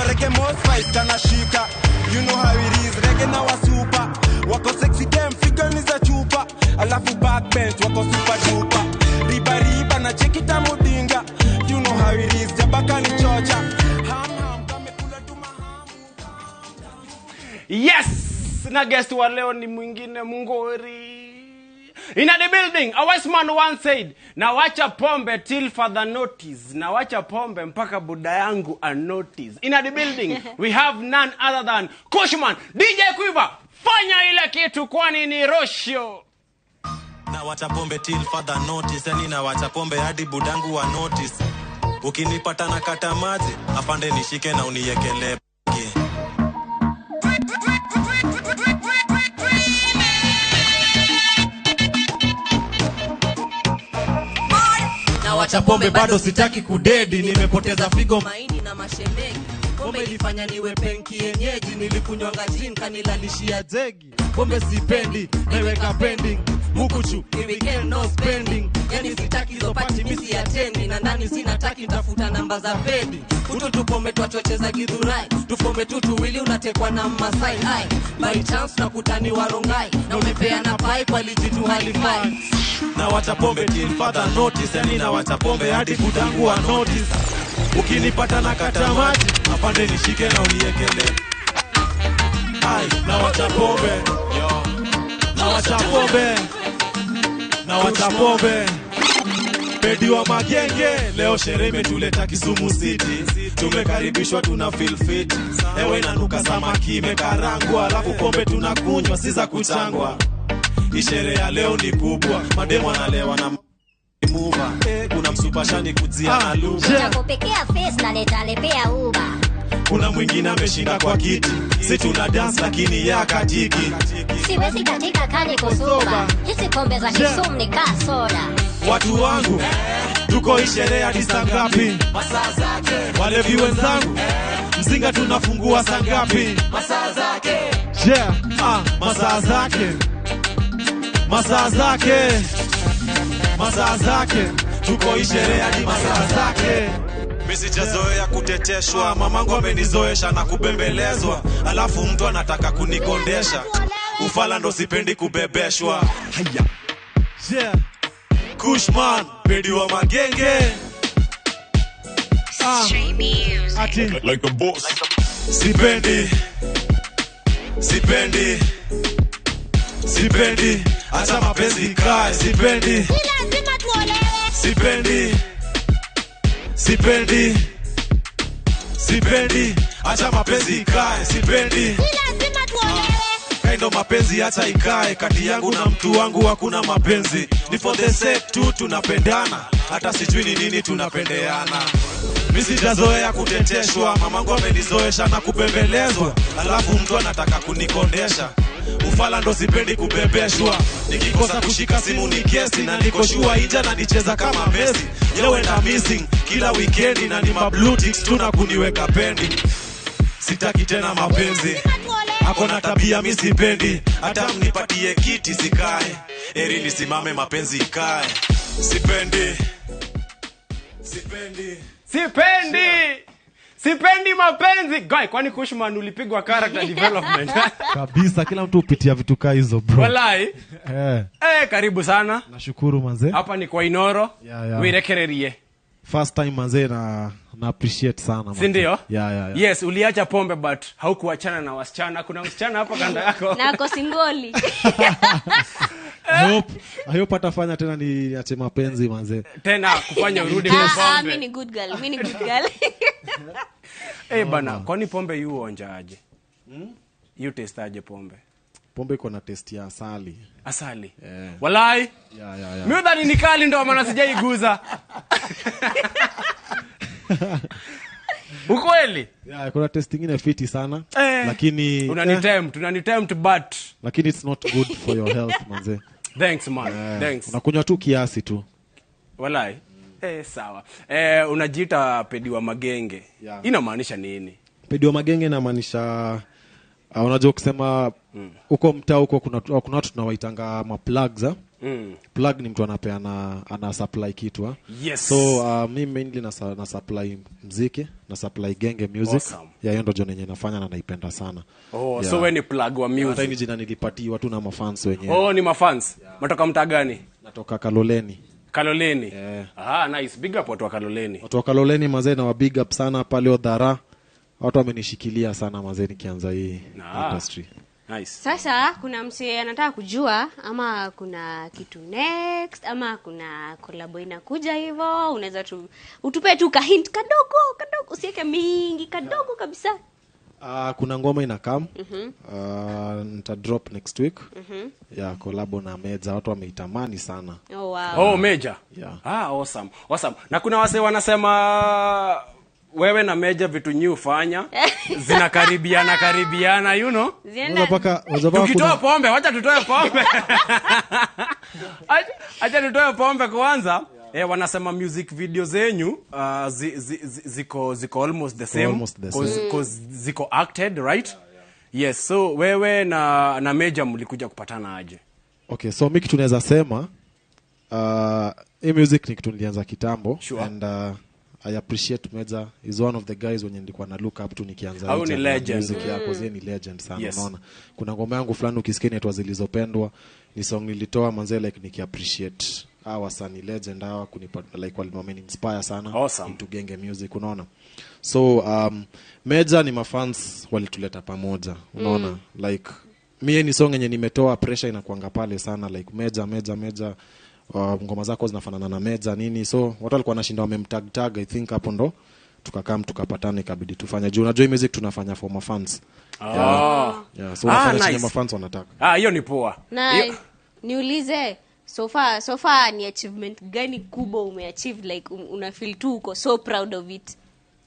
S24: Reggae most fight kana shika. You know how it is, reggae now a super. Wako sexy dem, figure ni za chupa. Alafu backbench, wako super duper. Riba riba na chekita mudinga. You know how it is, jabaka ni chocha.
S16: Yes! Na guest wa leo ni mwingine Mungori. In the building, a wise man once said, na wacha pombe till further notice. Na wacha pombe mpaka buda yangu a notice. In the building, we have none other than Kushman, DJ Quiver. Fanya ile kitu kwani ni Roshio.
S25: Na wacha pombe till further notice. Yani na wacha pombe hadi budangu wa notice. Ukinipata na kata maji, afande nishike na uniekele.
S26: Na wacha pombe bado sitaki kudedi. Nimepoteza figo maini na mashemegi. Pombe ilifanya niwe penki yenyeji. Nilikunywanga gin kanilalishia jegi. Pombe sipendi, naweka pending. Mukuchu, ni weekend no spending. Yani sitaki hizo party misi attend. Na ndani sina taki nitafuta namba za pedi. Utu tupombe tuachocheza gidhurai. Tupombe tuwili unatekwa na Masai. By chance na kutani warongai. Na umepea na pai kwa lijitu halifai.
S25: Na wacha pombe till further notice. Yani na wacha pombe hadi budangu wa notice. Ukinipata na kata maji, afande nishike na uniekele. Na wacha pombe, na wacha pombe, na wacha pombe. Pedi wa magenge, leo sherehe imetuleta Kisumu City. Tumekaribishwa tuna feel fit. Ewe inanuka samaki imekarangwa. Alafu pombe tunakunywa si za kuchangwa. Ishere ya leo ni kubwa. Mademo analewa na muva. Kuna msupashani kuzia na lugha.
S27: Nitakupekea face na nitalepea uba.
S25: Kuna mwingine ameshinda kwa kiti. Si tuna dance lakini ya katiki.
S27: Siwezi katika kani kusuba. Hizi pombe za Kisumu ni kaa soda.
S25: Watu wangu, tuko ishere hadi saa ngapi?
S26: Masaa zake.
S25: Walevi wenzangu, mzinga tunafungua saa ngapi?
S26: Masaa zake.
S25: Masaa zake. Masaa zake. Masaa zake. Tuko ishere hadi masaa zake. Mimi sijazoea kuteteshwa. Mamangu amenizoesha na kubembelezwa. Alafu mtu anataka kunikondesha. Ufala ndo sipendi kubebeshwa. Haya. Kushman, pedi wa magenge. Ati
S4: like a boss.
S25: Sipendi. Acha mapenzi ikae. Sipendi. Acha mapenzi ikae. Sipendi. Ndo mapenzi acha ikae. Kati yangu na mtu wangu hakuna mapenzi. Ni for the sake tu tunapendana. Hata sijui ni nini tunapendeana. Mimi sijazoea kuteteshwa. Mamangu amenizoesha na kupembelezwa. Alafu mtu anataka kunikondesha. Ufala ndo sipendi kubebeshwa. Nikikosa kushika simu ni kesi. Na niko shua inja na nicheza kama Messi. Leo enda missing kila weekendi. Na ni mablue ticks tu na kuniweka pendi. Sitaki tena mapenzi. Hakuna tabia mimi sipendi. Hata mnipatie kiti sikae. Eri nisimame mapenzi ikae.
S16: Sipendi mapenzi. Guy, kwani Kushman ulipigwa character development?
S25: Kabisa, kila mtu upitia vitu kaa hizo bro.
S16: Walai. Karibu sana.
S25: Nashukuru manze.
S16: Hapa ni kwa Inooro. Wirekererie.
S25: First time manze na appreciate sana manze.
S16: Si ndio?
S25: Yeah.
S16: Yes, uliacha pombe but haukuachana na wasichana. Kuna msichana hapa kando yako.
S1: Na ako singoli.
S25: I hope atafanya tena ni ache mapenzi manze.
S16: Tena kufanya urudi kwa pombe.
S1: Mimi ni good girl.
S16: Bana, kwani pombe yu onjaje? You taste aje pombe?
S25: Pombe iko na taste ya asali.
S16: Asali? Walai?
S25: Yeah.
S16: Mimi dhani ni kali ndo maana sijaiguza. Ukweli?
S25: Yeah, kuna taste nyingine fiti sana. Lakini
S16: unanitempt but
S25: lakini it's not good for your health manze.
S16: Thanks man. Thanks.
S25: Unakunywa tu kiasi tu.
S16: Walai? Sawa. Unajiita pedi wa magenge. Yeah. Inamaanisha nini?
S25: Pedi wa magenge inamaanisha unajua kusema huko mtaa huko kuna watu tunawaitanga ma plugs. Plug ni mtu ana supply kitu.
S16: Yes.
S25: So mimi mainly na supply muziki, na supply genge music.
S16: Awesome.
S25: Hiyo ndo jonye nafanya na naipenda sana.
S16: So wewe ni plug wa music.
S25: Hata ni jina nilipatiwa watu na mafans wenyewe.
S16: Ni mafans. Matoka mtaa gani?
S25: Natoka Kaloleni.
S16: Nice. Big up watu wa Kaloleni.
S25: Watu wa Kaloleni mazee na wa big up sana pale Odhara. Watu wamenishikilia sana mazee nikianza hii industry.
S16: Nice.
S1: Sasa kuna msee anataka kujua ama kuna kitu next ama kuna collab inakuja hivyo, unaweza utupe tu ka hint kadogo usiweke mingi, kadogo kabisa.
S25: Kuna ngoma ina come. Nita drop next week. Collab na Meja, watu wameitamani sana.
S1: Oh wow.
S16: Meja.
S25: Yeah.
S16: Awesome. Na kuna wase wanasema wewe na Meja vitu new fanya zinakaribiana you know. Tukitoa pombe, wacha tutoe pombe. Acha tutoe pombe kwanza. Wanasema music video zenyu ziko almost the same cause ziko acted, right? Yes, so wewe na Meja mlikuja kupatana aje?
S25: Okay, so mimi kitu naweza sema hii music ni kitu nilianza kitambo.
S16: Sure.
S25: And I appreciate Meja is one of the guys when nilikuwa na look up to nikianza
S16: ni legend.
S25: Music yako ni legend sana. Unaona kuna ngoma yangu fulani ukisikia inaitwa Zilizopendwa, ni song nilitoa manze like niki appreciate hawa sana legend hawa kunipata like wale inspire sana.
S16: Awesome.
S25: Into genge music unaona. So Meja ni mafans walituleta pamoja unaona. Like mimi ni song yenye nimetoa pressure inakuanga pale sana like Meja ngoma zako zinafanana na Meja nini, so watu walikuwa wanashinda wamemtag I think hapo ndo tukapatana ikabidi tufanye juu unajua music tunafanya for my fans. So unafanya nice. My fans wanataka
S16: hiyo ni poa.
S1: Niulize so far ni achievement gani kubwa umeachieve like una feel tu uko so proud of it?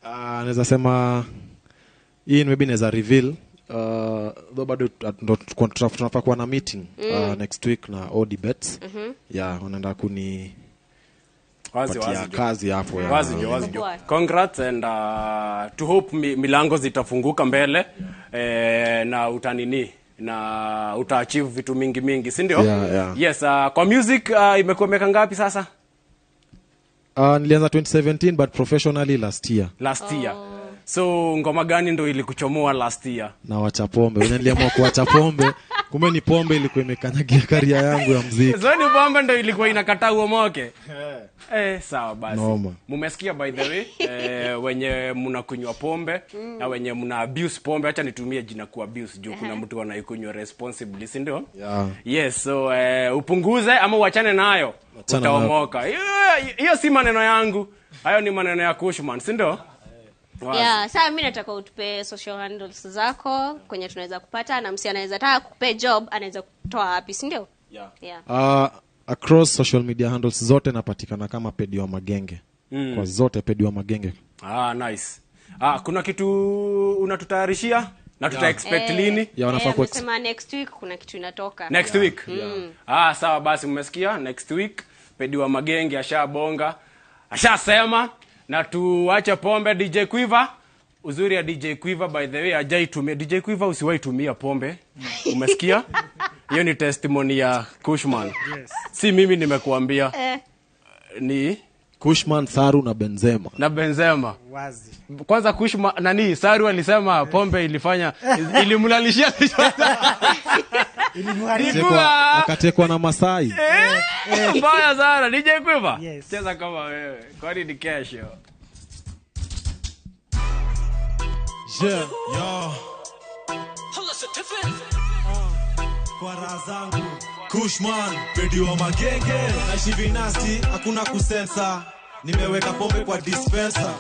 S25: Naweza sema hii maybe naweza reveal though bado ndo tunafaa kuwa na meeting next week na Odi Bets. Wanaenda kuni kazi hapo
S16: wazi. Congrats and to hope milango zitafunguka mbele na utanini na utaachieve vitu mingi si ndio? Yes, kwa music imekuwa miaka ngapi sasa?
S25: Nilianza 2017 but professionally last year.
S16: So ngoma gani ndo ilikuchomoa last year?
S25: Na wacha pombe. Niliamua kuacha pombe
S26: Kumbe ni pombe ilikuwa imekanyagia career yangu ya muziki.
S16: So ni pombe ndio ilikuwa inakataa uomoke. Sawa basi. Mumesikia by the way wenye mnakunywa pombe na wenye mna abuse pombe, acha nitumie jina ku abuse juu kuna mtu anaikunywa responsibly, si ndio?
S26: Yeah.
S16: Yes, so upunguze ama uachane nayo. Utaomoka. Hiyo si maneno yangu. Hayo ni maneno ya Kushman, si ndio?
S1: Yeah, sasa mimi nataka utupe social handles zako kwenye tunaweza kupata, na msi anaweza taka kukupe job anaweza kutoa wapi, si ndio?
S26: Yeah. Across social media handles zote napatikana kama Pedi wa Magenge. Kwa zote Pedi wa Magenge.
S16: Nice. Kuna kitu unatutayarishia na tuta expect lini?
S1: Wanasema next week kuna kitu inatoka.
S16: Next week. Sawa basi mmesikia, next week Pedi wa Magenge ashabonga. Ashasema na tuache pombe. DJ Quiver, uzuri ya DJ Quiver by the way hajaitumia. DJ Quiver usiwahi tumia pombe. Umesikia? Hiyo ni testimony ya Kushman.
S2: Yes.
S16: Si mimi nimekuambia. Ni
S26: Kushman, Saru na Benzema.
S2: Wazi.
S16: Kwanza Kushman Saru alisema pombe ilifanya ilimlalishia
S26: akatekwa na Masai.
S16: Mbaya sana DJ Quiver.
S2: Yes.
S16: Cheza kama wewe. Kwani ni kesho.
S26: Yeah. Yo. Kwa razangu Kushman, Pedi wa Magenge. Naishi vinasti, hakuna kusensa. Nimeweka pombe kwa dispenser.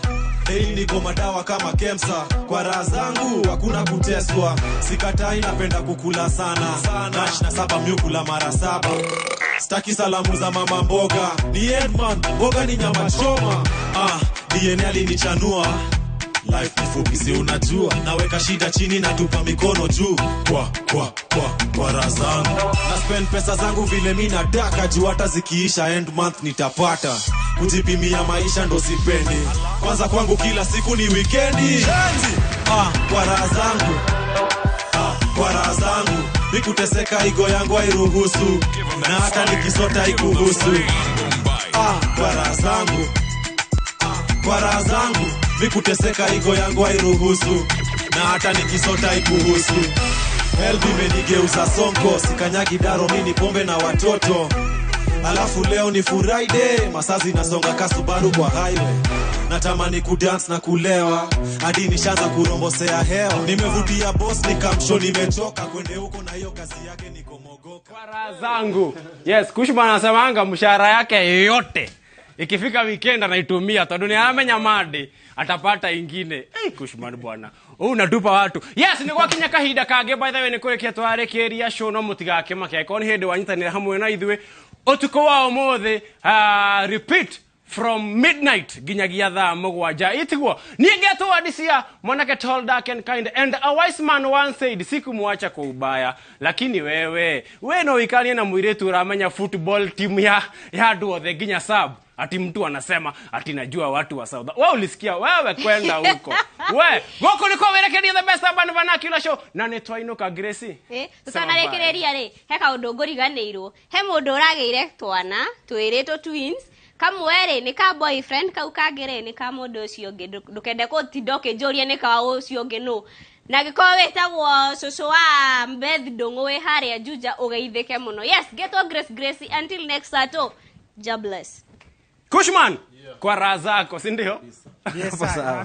S26: Daily niko madawa kama Kemsa. Kwa razangu hakuna kuteswa. Sikatai napenda kukula sana. Nash na 7 miukula mara 7. Staki salamu za mama mboga. Ni Edman, mboga ni nyama choma. DNA alinichanua. Life ni fupi si unajua. Naweka shida chini na tupa mikono juu. Kwa razangu na spend pesa zangu vile mimi nataka, juu hata zikiisha end month nitapata. Kujipimia maisha ndo sipendi. Kwanza kwangu kila siku ni weekendi. Kwa razangu kwa razangu nikuteseka igo yangu hairuhusu, na hata nikisota ikuhusu. Kwa razangu kwa razangu nikuteseka igo yangu hairuhusu, na hata nikisota ikuhusu. Helbi menigeuza sonko, sikanyagi daro mini pombe na watoto. Alafu leo ni Friday, masazi nasonga Kasubaru kwa highway. Natamani kudance na kulewa, hadi nishaanza kurombosea hewa. Nimevutia boss nikamsho nimechoka, kwende huko na hiyo kazi yake niko mogoka.
S16: Kwa zangu. Yes, Kushman anasemanga mshahara yake yote ikifika weekend anaitumia, dunia amenya madi atapata ingine. Kushman bwana, unatupa watu. Yes, ni kwa kinya kahida kage by the way nikurekia tware keria show no mutigake makeko ni hede wanyitanira hamwe na ithwe otuko wa omothe. Repeat from midnight ginyagia thaa mugwanja itigwo nigeto adisia mwanake tall dark and kind, and a wise man once said sikumwacha kwa ubaya, lakini wewe no ikanie na muiretu uramenya football team ya duothe ginya sub. Ati mtu anasema ati najua watu wa South. Wewe ulisikia wewe kwenda huko. Goko niko werekeria the best urban vernacular show. Na netwa inuka Gracie.
S1: Sasa narekereria ri heka udogori ganeiro. He mundu urageire twana, twireto twins. Kamwere ni ka boyfriend ka ukagere ni ka mundu ucio ngi ndukende kutindoke njorie ni ka ucio ngi no. Na giko wetagwo soso wa Mbeth Ndongwe haria Juja ugeithike muno. Yes, get on Gracie until next Saturday. Jobless.
S16: Kushman, kwa razako, si ndio?
S2: Yes,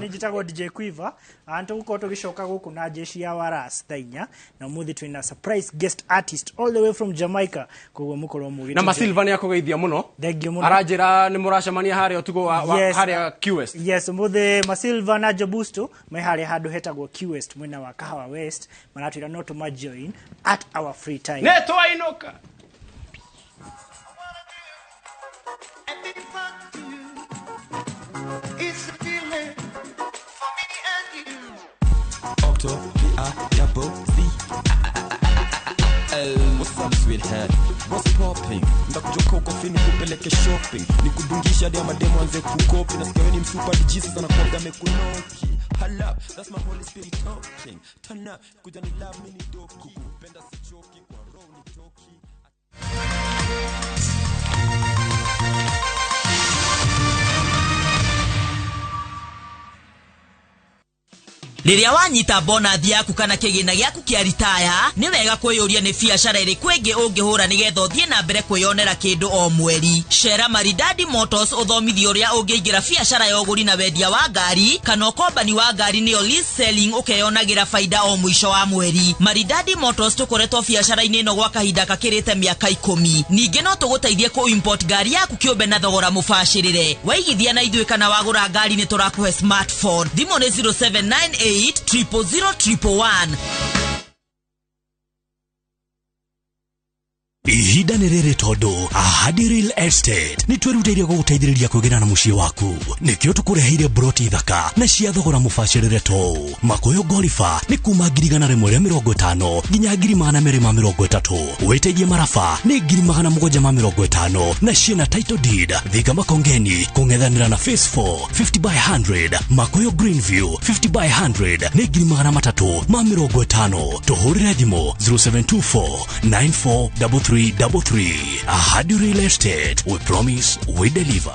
S2: nijitagwo DJ Quiver. Anto guko tugishoka guku na jeshi ya Waras Tainya, na muthi twina surprise guest artist all the way from Jamaica. Kogwo mukoro mugi.
S16: Na Masilva ni yakugeithia muno.
S2: Thengio muno.
S16: Arajira ni muracemania haria utugo wa haria QWest.
S2: Yes, muthi Masilva na Jabusto me haria handu hetagwo QWest mwena wa Kahawa West. Manatwira no to join at our free time.
S16: Netwa inoka.
S18: It's a feeling for me and you.
S3: What's up sweetheart? What's popping? Ndakujoka uko fini kupeleke shopping. Nikudungisha dia mademo anze kukopi. Nasikia wewe ni msupa dijisi sana kwa game kunoki. Hala, that's my Holy Spirit talking. Turn up, kuja ni love mini doki. Kupenda sichoki kwa roho ni toki.
S6: Riria wanyita bonathi yaku kana kigina gyaku kia ritaya ni wega kwiyuria ni biacara iriku ingi ungihura nigetha uthie na mbere kwiyonera kindu o mweri. Shera Maridadi Motors uthomithio uria ungiingira biacara ya uguri na wendia wa ngari kana ukombani wa ngari ni lease selling ukeyonagira faida o mwisho wa mweri. Maridadi Motors tukoretwo biacara-ini ino gwa kahinda kakirite miaka 10. Ningi no tuguteithie ku import ngari yaku kiumbe na thogora mubashirire. Waigithia na ithuĩ kana wagura ngari ni turakuhe smartphone. Thimo ni 0798 00001.
S7: Ihinda nĩ rĩrĩ tondu Ahadi Real Estate nĩ twĩrutĩire gũgũteithĩrĩria kwĩgĩra na mũciĩ waku. Nĩkĩo tũkũreheire broti thaka na cia thogora mũbacĩrĩre to. Makoyo Golifa nĩ kuma 150 nginya 230. Wĩteithie Marafa nĩ 750 na ciena title deed. Thika Makongeni kũng'ethanĩra na Phase 4 50 by 100. Makoyo Greenview 50 by 100 nĩ 350. Tũhũrĩre thimũ 0724 9433. Ahadi Real Estate, we promise, we deliver.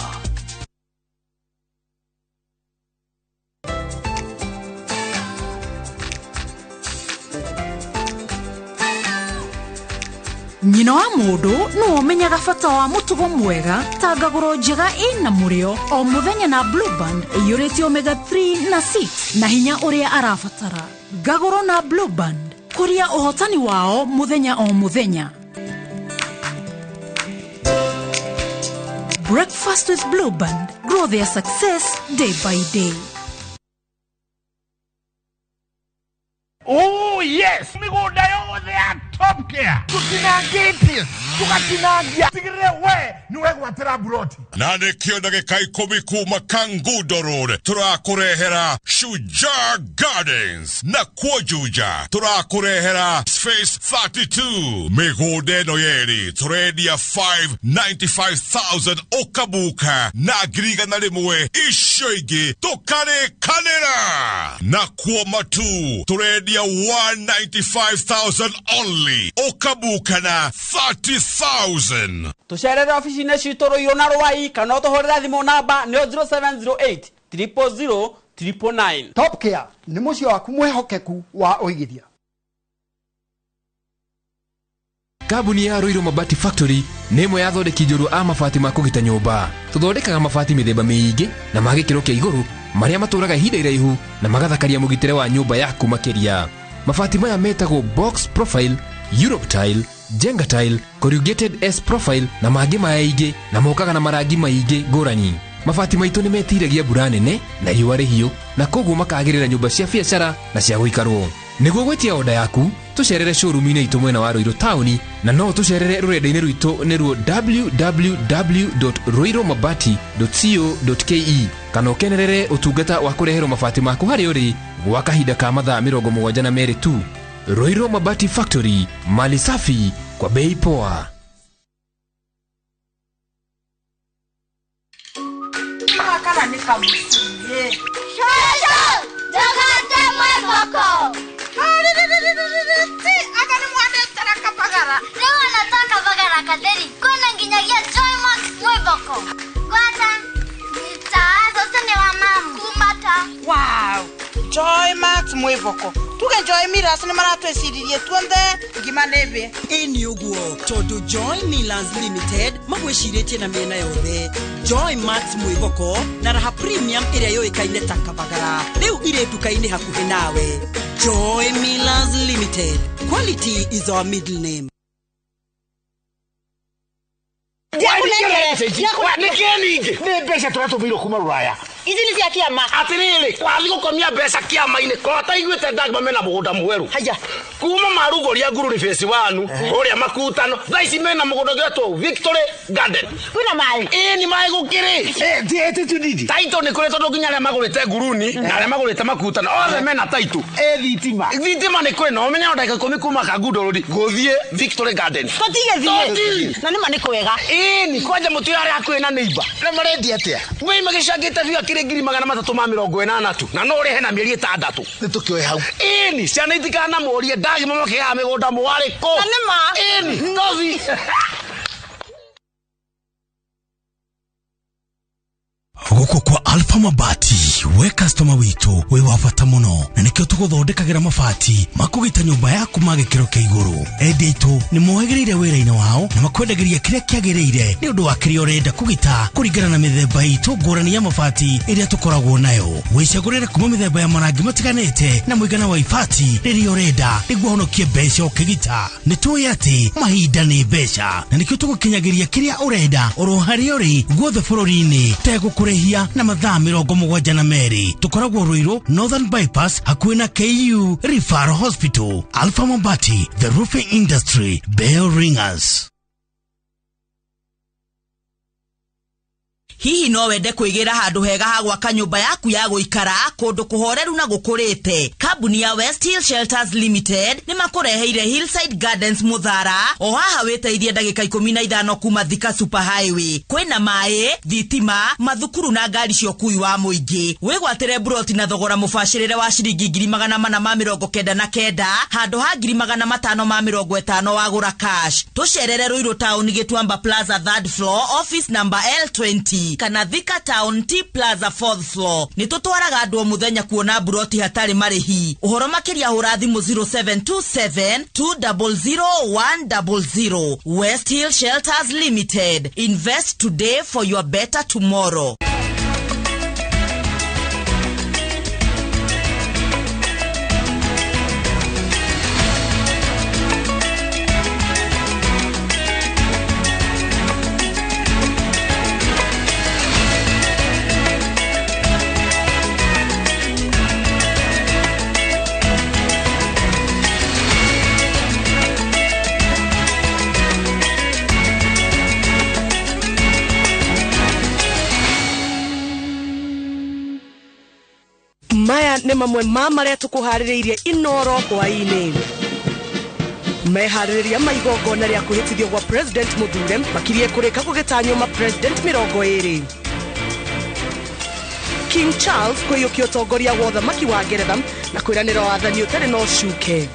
S8: Nyina wa mundu no umenyaga bata wa mutugo mwega ta ngaguro njega ina murio o muthenya na Blue Band iyurĩtio omega 3 na 6 na hinya uria arabatara. Ngaguro na Blue Band kuria uhotani wao muthenya o muthenya. Breakfast with Blue Band. Grow their success day by day.
S9: Oh yes! Migunda yothe ya Top Care. Tutinangĩtie, tugatinagia. Tigire we, niwe gwatĩra buroti.
S4: Na nĩkĩo ndagĩka 10 kuma Kangundo Road tũrakũrehera Shujaa Gardens na Kuojuja tũrakũrehera Space 32 mĩgũnda ĩno yerĩ tũrendia 595,000 ũkabuka na ngirigana rĩmwe icio ingĩ tũkarĩkanĩra na Kuomatu tũrendia 195,000 only ũkabuka na 30,000.
S16: Tucerere ofisi-inĩ citũ Ruiru na Rwai kana ũtũhũrĩre thimũ namba nĩ 0708 000 999.
S11: Top Care nĩ mũciĩ waku mwehokeku wa ũigithia.
S13: Kambuni ya Ruiru Mabati Factory nĩ ĩmwe ya athondeki njũru a mabati ma kũgita nyũmba. Tũthondekaga mabati mĩthemba mĩingĩ na ma gĩkĩro kĩa igũrũ marĩa matũraga ihinda iraihu na magathakaria mũgitĩre wa nyũmba yaku makĩria. Mabati maya metagwo box profile, Europe tile, Jenga tile, corrugated S profile na mangĩ maingĩ na mokaga na marangi maingĩ ngũrani. Mabati maitũ nĩ metiragia mbura nene na riũa rĩhiũ na koguo makagĩrĩra nyũmba cia biacara na cia gũikarwo. Nĩguo gwetia oda yaku tucerere showroom-inĩ itũ mwena wa Ruiru town na no tucerere rũrenda-inĩ rwitũ nĩruo www.ruirumabati.co.ke kana ũkenerere ũtungata wa kũreherwo mabati maku harĩa ũrĩ gwa kahinda ka mathaa 72 tu. Ruiru Mabati Factory, mali safi kwa bei poa.
S9: Kama nika msiye.
S18: Shosho, jogate mweboko.
S9: Agani mwane taraka pagara.
S18: Leo nataka pagara kaderi. Kwena nginyagia Joy Max mweboko. Kwata, nitaazo sene wa mamu. Kumata.
S9: Wow. Joy Max mweboko. Tuge Joy Miras ni maratweciririe tuonde ngima nebe.
S19: Eni uguo tondu Joy Millers Limited magwiciritie na miena yothe. Joy Max mwiboko na raha premium iria yoikaine ta kabagara. Riu ire duka-ini hakuhi nawe. Joy Millers Limited. Quality is our middle name.
S9: Ni mbeca turatũmĩirwo kuma Rũraya.
S22: Ici ni cia kĩama.
S9: Atĩrĩrĩ, wathiĩ gũkomia mbeca kĩama-inĩ kota iguĩte ndagima mena mũgũnda mwerũ. Haya. Kuma Marugũria nguru ni phase 1 ũrĩa makutano. Thaa ici mena mũgũnda ũgetwo Victory Garden.
S22: Kwĩna maĩ.
S9: Ni maĩ gũkĩrĩ. Ndiĩte tudidi. Taito nĩ kũrĩ tondũ nginya arĩa magũrĩte nguruni na arĩa magũrĩte makutano othe mena taito. Thitima. Thitima nĩ kwĩna ũmenya ndagĩka 10 kuma Kangundo Road gũthiĩ Victory Garden.
S22: Tũtigĩthiĩ. Na nĩ ma nĩ kwega.
S9: Ni kwanja mũtio arĩa hakuhĩ na neighbor. Na marendia atĩa? Wei magĩcangĩte biũ akĩrĩ 380 na no ũrĩhe na mĩeri 6. Nĩ tũkĩoe hau. Ni ciana itikana morie ndagima makĩhaha mĩgũnda mwarĩko.
S22: Na nĩ ma.
S9: Ni nothi.
S7: Huko kwa Alpha Alpha Mabati, we customer witu, we wabata muno. Na nikio tuguthondekagira mabati makugita nyumba yaku magikiro kia iguru. Endi aitu ni mohegereire wira-ini wao na makwendagiria kiria kiagiriire ni undu wa kiria urenda kugita kuringana na mithemba itu ngurani ya mabati iria tukoragwo nayo. Wicagurire kuma mithemba ya marangi matiganite na muigana wa ibati riria urenda niguo honokie mbeca ukigita. Nitui ati mahinda ni mbeca na nikio tugukinyagiria kiria urenda oro haria uri guothe bururi-ini tegũkũrĩhia na mathaa 72. Tukoragwo Ruiru Northern Bypass hakuhĩ na KU Referral Hospital. Alpha Mabati, the roofing industry, bell ringers.
S6: Hihi no wende kwĩgira handu hega ha gwaka nyumba yaku ya gũikara kũndũ kũhoreru na gũkũrĩte. Kambuni ya West Hill Shelters Limited nĩ makũreheire Hillside Gardens Muthara o haha wĩteithie ndagĩka 15 kuma Thika Super Highway. Kwĩna maĩ, thitima, mathukuru na ngari cia ũkui wa mũingĩ. Wĩgwatĩre broti na thogora mũbacĩrĩre wa ciringi 499 handũ ha 550 wagũra cash. Tũcerere Ruiru Town Gĩtuamba Plaza 3rd floor office number L20 kana Thika Town T Plaza 4th floor. Nitutwaraga andu o muthenya kuona broti hatari marihi. Uhoro makiria hura thimu 0727 200 West Hill Shelters Limited. Invest today for your better tomorrow.
S5: Maya nĩ mamwe ma marĩa tũkũharĩrĩirie Inooro hwaĩ-inĩ. Meharĩrĩria maigongona rĩa kwĩhĩtithio gwa President Muthure makirie kũrĩka gũgĩtanywo President 20. King Charles kwĩyũkia ũtongoria wa ũthamaki wa Ngeretha na kwĩranĩra wathani ũtarĩ na ũcuke.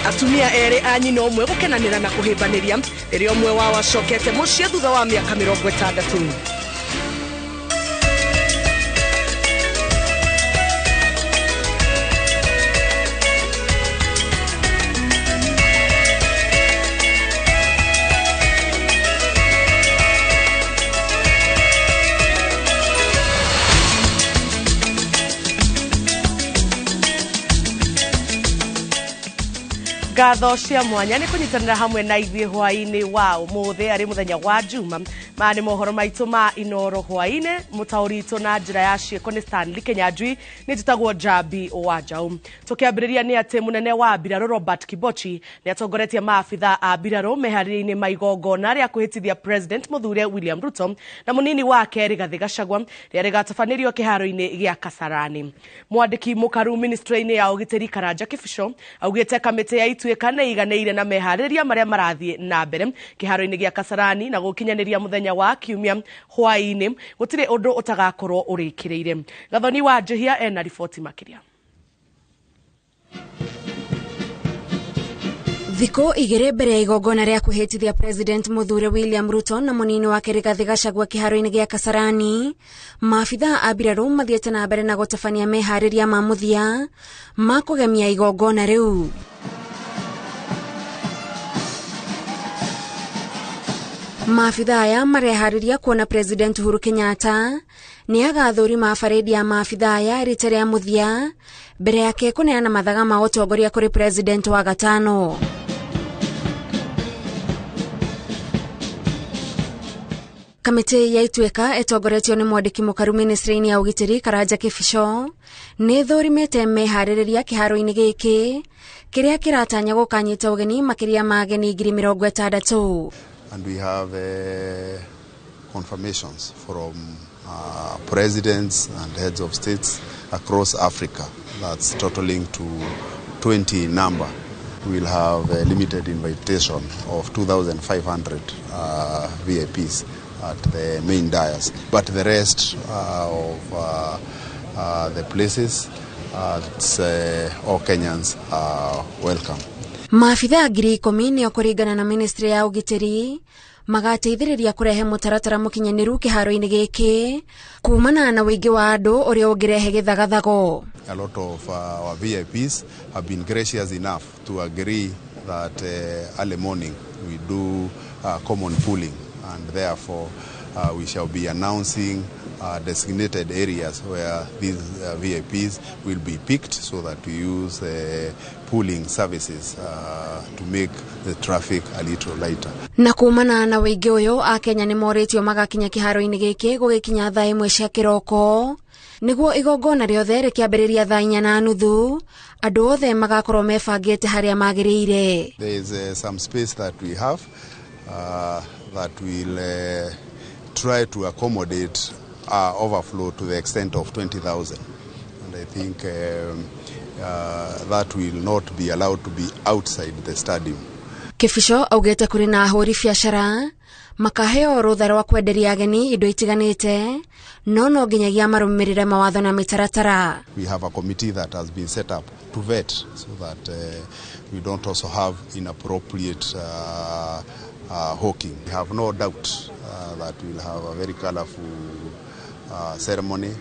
S5: Atumia erĩ a nyina ũmwe gũkenanĩra na kũhĩmbanĩria rĩrĩa ũmwe wao acokete mũciĩ thutha wa mĩaka 60. Ngatho cia mwanya nĩ kũnyitanĩra hamwe na ithuĩ hwaĩ-inĩ wa ũmũthĩ arĩ mũthenya wa Juma. Maya nĩ mohoro maitũ ma Inooro hwaĩ-inĩ. Mũtaũri witũ na njĩra ya ciĩko nĩ Stanley Kenyanjui, nĩ njĩtagwo Jabi Wanjaũ. Tũkĩambĩrĩria nĩ atĩ mũnene wa mbirarũ Robert Kibochi nĩ atongoretie maabitha a mbirarũ meharĩrĩria-inĩ ma igongona rĩa kwĩhĩtithia President Muthure William Ruto na mũnini wake Rigathĩ Gachagua rĩrĩa rĩgatabanĩrio kĩharo-inĩ gĩa Kasarani. Mwandĩki mũkaru ministry-inĩ ya ũgitĩri Karanja Kĩbico augĩte kamĩtĩ ya ituĩka nĩ iganĩire na meharĩrĩria marĩa marathiĩ na mbere kĩharo-inĩ gĩa Kasarani na gũkinyanĩria mũthenya wa Kiumia hwaĩ-inĩ gũtirĩ ũndũ ũtagakorwo ũrĩkĩrĩire. Gathoni wa Njihia ena riboti makĩria.
S10: Thikũ igĩrĩ mbere ya igongona rĩa kwĩhĩtithia President Muthure William Ruto na mũnini wake Rigathĩ Gachagua kĩharo-inĩ gĩa Kasarani, maabitha a mbirarũ mathiĩte na mbere na gũtabania meharĩrĩria ma mũthia ma kũgemia igongona rĩu. Maabitha aya mareharĩria kuona President Uhuru Kenyatta nĩ agathũrima barĩdi ya maabitha aya rita rĩa mũthia mbere yake kũneana mathaga ma ũtongoria kũrĩ President wa gatano. Kamĩtĩ ya ituĩka ĩtongoretio nĩ mwandĩki mũkaru ministry-inĩ ya ũgitĩri Karanja Kĩbico nĩ thũrimĩte meharĩrĩria kĩharo-inĩ gĩkĩ kĩrĩa kĩratanya gũkanyita ũgeni makĩria ma ageni 60,000.
S12: And we have confirmations from presidents and heads of states across Africa. That's totaling to 20 number. We'll have a limited invitation of 2,500 VIPs at the main dais. But the rest of the places, all Kenyans are welcome.
S10: Maafitha 10,000 nĩo kũringana na ministry ya ũgitĩri magateithĩrĩria kurehe mutaratara mukinyaniru kiharo-ini giki kumana na wingi wa andu uria ungirehe githagathago.
S12: A lot of our VIPs have been gracious enough to agree that early morning we do common pooling, and therefore we shall be announcing designated areas where these VIPs will be picked so that we use pooling services to make the traffic a little lighter.
S10: Na kumana na wingi uyu Akenya ni moritio magakinya kiharo-ini giki gugikinya thaa 1 cia kiroko niguo igongona riothe rikiambiriria thaa 4:30 andu othe magakorwo mebangite haria magiriire.
S12: There is some space that we have that will try to accommodate overflow to the extent of 20,000, and I think that will not be allowed to be outside the stadium.
S10: Kifisho augete kuri na ahuri biashara makaheo rutha rwa kwenderia ageni indo itiganite no nginyagia marumirire mawatho na mitaratara.
S12: We have a committee that has been set up to vet so that we don't also have inappropriate hawking. We have no doubt that we'll have a very colorful ceremony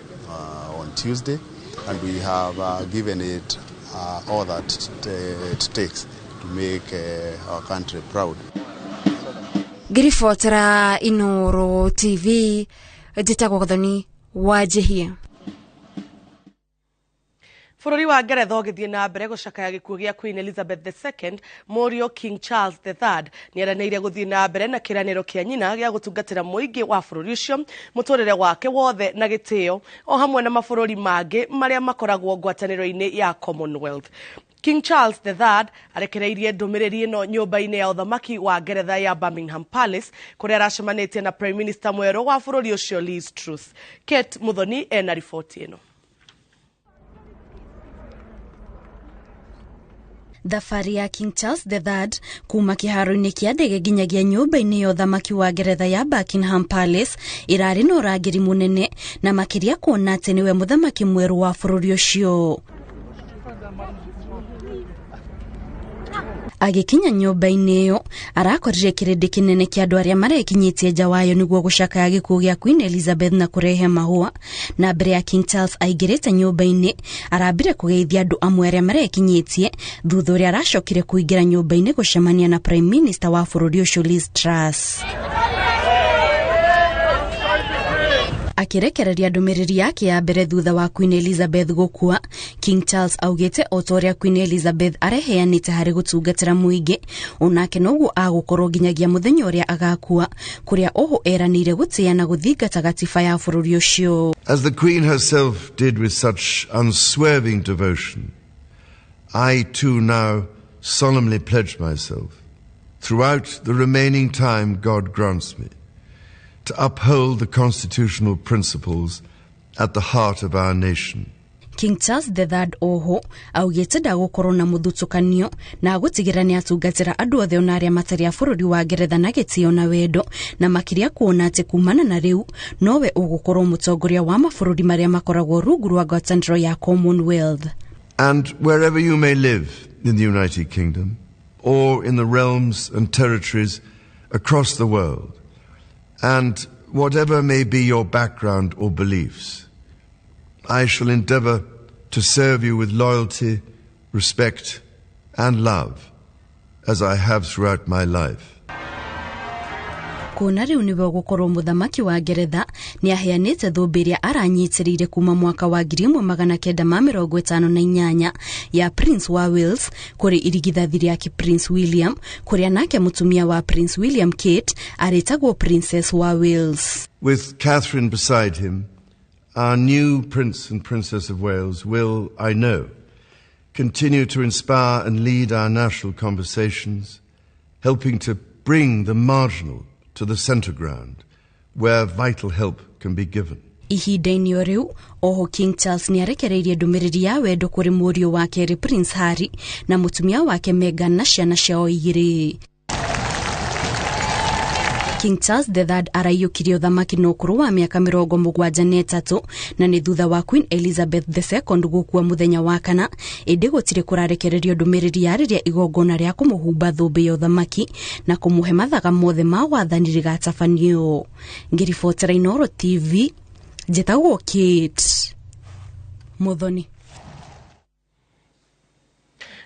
S12: on Tuesday, and we have given it all that it takes to make our country proud.
S10: Girifotera Inooro TV jitagwo Gathoni wajihia.
S5: Bururi wa Ngeretha ugithie na mbere gucakaya gikuo gia Queen Elizabeth II Morio King Charles III ni aranĩire guthie na mbere na kiraniro kia nyina gia gutungatira muingi wa bururi ucio muturire wake wothe na gitio o hamwe na mabururi mangi maria makoragwo ngwataniro-ini ya Commonwealth. King Charles III arekereirie ndumiriri ino nyumba-ini ya uthamaki wa Ngeretha ya Buckingham Palace kuria aracemanitie na Prime Minister mweru wa bururi ucio Liz Truss. Kate Muthoni ena riboti ino.
S14: Thabarĩ ya King Charles III kuma kĩharo-inĩ kĩa ndege nginyagia nyũmba-inĩ ya ũthamaki wa Ngeretha ya Buckingham Palace irarĩ na ũrangĩri mũnene na makĩria kuona atĩ nĩwe mũthamaki mwerũ wa bũrũri ũcio. Agikinya nyũmba-inĩ ĩyo arakorire kĩrĩndĩ kĩnene kĩa andũ arĩa marekinyĩtie nja wayo nĩguo gũcakaya gĩkuũ gĩa Queen Elizabeth na kũrehe mahũa, na mbere ya King Charles aingĩrĩte nyũmba-inĩ arambire kũgeithia andũ amwe arĩa marekinyĩtie thutha ũrĩa aracokire kũingĩra nyũmba-inĩ gũcemania na Prime Minister wa bũrũri ũcio Liz Truss. Akirekereria ndumiriri yake ya mbere thutha wa Queen Elizabeth gukua, King Charles augite otoria Queen Elizabeth areheanite hari gutungatira muingi onake noguo agukorwo nginyagia muthenya uria agakua kuria oho eranire gutia na guthingata gatiba ya bururi ucio.
S15: As the Queen herself did with such unswerving devotion, I too now solemnly pledge myself throughout the remaining time God grants me to uphold the constitutional principles at the heart of our nation.
S14: King Charles III oho augite ndagukorwo na muthutukanio na gutigira ni atungatira andu othe ona aria matari a bururi wa Ngeretha na gitio na wendo na makiria kuona ati kumana na riu nowe ugukorwo mutongoria wa mabururi maria makoragwo rungu rwa ngwataniro ya Commonwealth.
S15: And wherever you may live in the United Kingdom or in the realms and territories across the world, and whatever may be your background or beliefs, I shall endeavor to serve you with loyalty, respect, and love, as I have throughout my life.
S14: Kuona riu niwe gukorwo muthamaki wa Ngeretha ni aheanite thũmbĩ iria aranyitĩrĩire kuma mwaka wa 1958 ya Prince wa Wales kuri irigithathi riake Prince William, kuria nake mutumia wa Prince William Kate aretagwo Princess wa Wales.
S15: With Catherine beside him, our new Prince and Princess of Wales will, I know, continue to inspire and lead our national conversations, helping to bring the marginal to the center ground where vital help can be given.
S14: Ihinda-inĩ o riu oho King Charles ni arekereirie ndumiriri ya wendo kuri mũriũ wake Prince Harry na mutumia wake Meghan na ciana ciao igĩrĩ. King Charles III araiyũkirie ũthamaki na ũkũrũ wa mĩaka 73 na nĩ thutha wa Queen Elizabeth II gũkua mũthenya wa kana, ĩndĩ gũtirĩ kũrarekererio ndũmĩrĩri yarĩrĩa igongona rĩa kũmũhumba thũmbĩ ya ũthamaki na kũmũhe mathaga mothe ma wathani rĩgatabanio. Ngĩribotera Inooro TV, njĩtagwo Kate Muthoni.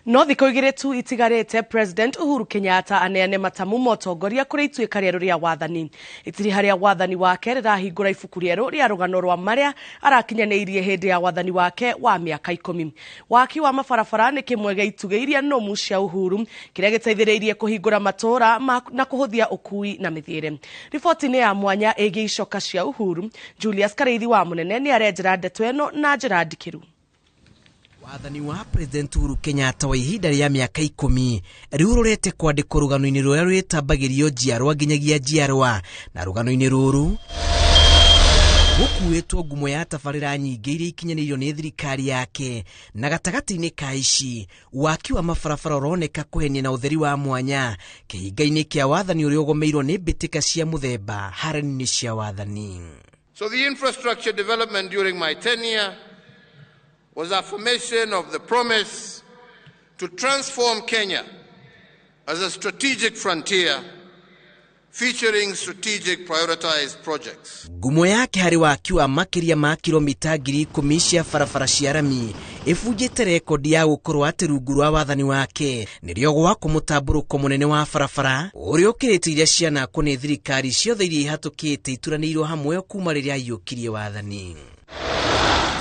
S5: No thikũ igĩrĩ tu itigarĩte President Uhuru Kenyatta aneane matamu motongoria kũrĩ ituĩka rĩerũ rĩa wathani. Itiri harĩa wathani wake rĩrahingũra ibuku rĩerũ rĩa rũgano rwa marĩa arakinyanĩirie hĩndĩ ya wathani wake wa mĩaka 10. Waki wa mabarabara nĩ kĩmwe gĩa itugĩ iria nũmu cia Uhuru kĩrĩa gĩteithĩrĩirie kũhingũra matũũra na kũhũthia ũkui na mĩthiĩre. Riboti-inĩ ya mwanya ĩgiĩ icoka cia Uhuru, Julius Kareithi wa Mũnene nĩ arenjera ndeto ĩno na njĩra ndikĩru.
S17: Wathani wa President Uhuru Kenyatta wa ihinda rĩa mĩaka 10 rĩu rũrete kwandĩkwo rũgano-inĩ rũrĩa rwĩtambagĩrio njiarwa nginyagia njiarwa, na rũgano-inĩ rũrũ gũkuĩtwo ngumo ya tabarĩra nyingĩ iria ikinyanĩirio nĩ thirikari yake, na gatagatĩ-inĩ ka ici waki wa mabarabara ũroneka kũhenia na ũtheri wa mwanya kĩhinga-inĩ kĩa wathani ũrĩa ũgomeirwo nĩ mbĩtĩka cia mũthemba haro-inĩ cia wathani.
S20: So the infrastructure development during my tenure was affirmation of the promise to transform Kenya as a strategic frontier featuring strategic prioritized projects.
S17: Ngumo yake harĩ waki wa makĩria ma kilomita 10,000 cia barabara cia rami ĩbunjĩte rekodi ya gũkorwo atĩ rungu rwa wathani wake nĩrĩo gwakwo mũtambũrũko mũnene wa barabara ũrĩa ũkĩrĩte iria cianakwo nĩ thirikari ciothe iria ihatũkĩte ituranĩirwo hamwe kuma rĩrĩa aiyũkirie wathani.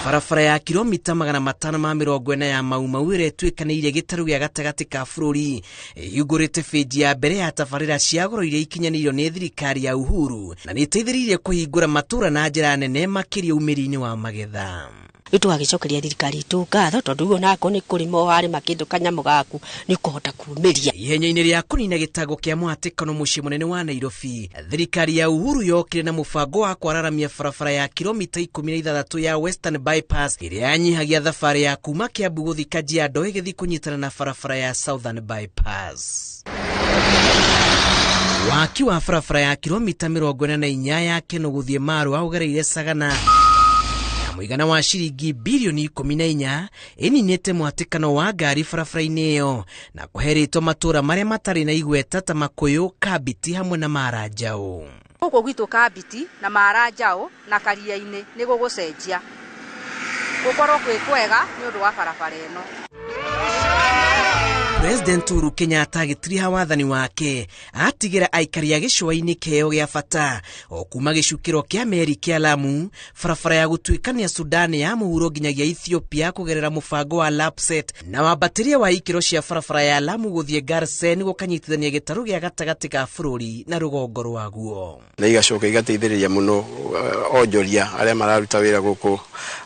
S17: Barabara ya kilomita 540 ya Mau ĩrĩa ĩtuĩkanĩirie gĩtarũ gĩa gatagatĩ ka bũrũri ĩhingũrĩte bĩnji ya mbere ya tabarĩra cia goro iria ikinyanĩirio nĩ thirikari ya Uhuru na nĩ ĩteithĩrĩirie kũhingũra matũũra na njĩra nene makĩria umĩri-inĩ wa magetha.
S21: Tũgagĩcokeria thirikari itũ ngatho tondũ ugo nako nĩ kũrĩma harĩ makĩndũ kanyamu gaku nĩ kũhota kuumĩria.
S17: Ihenya-inĩ rĩa kũnina gĩtango kĩa mũhatĩkano mũciĩ mũnene wa Nairobi, thirikari ya Uhuru yokire na mũbango wa kwararamia barabara ya kilomita 16 ya Western Bypass ĩrĩa yanyihagia thabarĩ ya kuma Kiambu gũthiĩ Kajiado ĩgĩthiĩ kũnyitana na barabara ya Southern Bypass. Waki wa barabara ya kilomita 44 ya Keno gũthiĩ Maru ũgereire Sagana mũigana wa ciringi bilioni 14 ĩninĩte mũhatĩkano wa ngari barabara-inĩ ĩyo na kũherĩtwo matũũra marĩa matarĩ na igweta ta Makũyũ, Kabiti hamwe na Maranjaũ.
S23: Gũkũ gwitũ Kabiti na Maranjaũ na Karia-inĩ nĩ gũgũcenjia gũkorwo kwĩ kwega nĩ ũndũ wa barabara ĩno.
S17: President Uhuru Kenyatta agĩtiriha wathani wake atigĩra aikari a gĩcũa-inĩ kĩeo gĩa bata o kuma gĩcukĩro kĩa meri kĩa Lamu, barabara ya gũtuĩkania Sudan ya mũhuro nginyagia Ethiopia kũgerera mũbango wa Lapset na wambatĩria wa ikĩro cia barabara ya Lamu gũthiĩ Garsen gũkanyitithania gĩtarũ gĩa gatagatĩ ka bũrũri na rũgongo rwaguo.
S9: Na igacoka igateithĩrĩria mũno onjoria arĩa mararuta wĩra gũkũ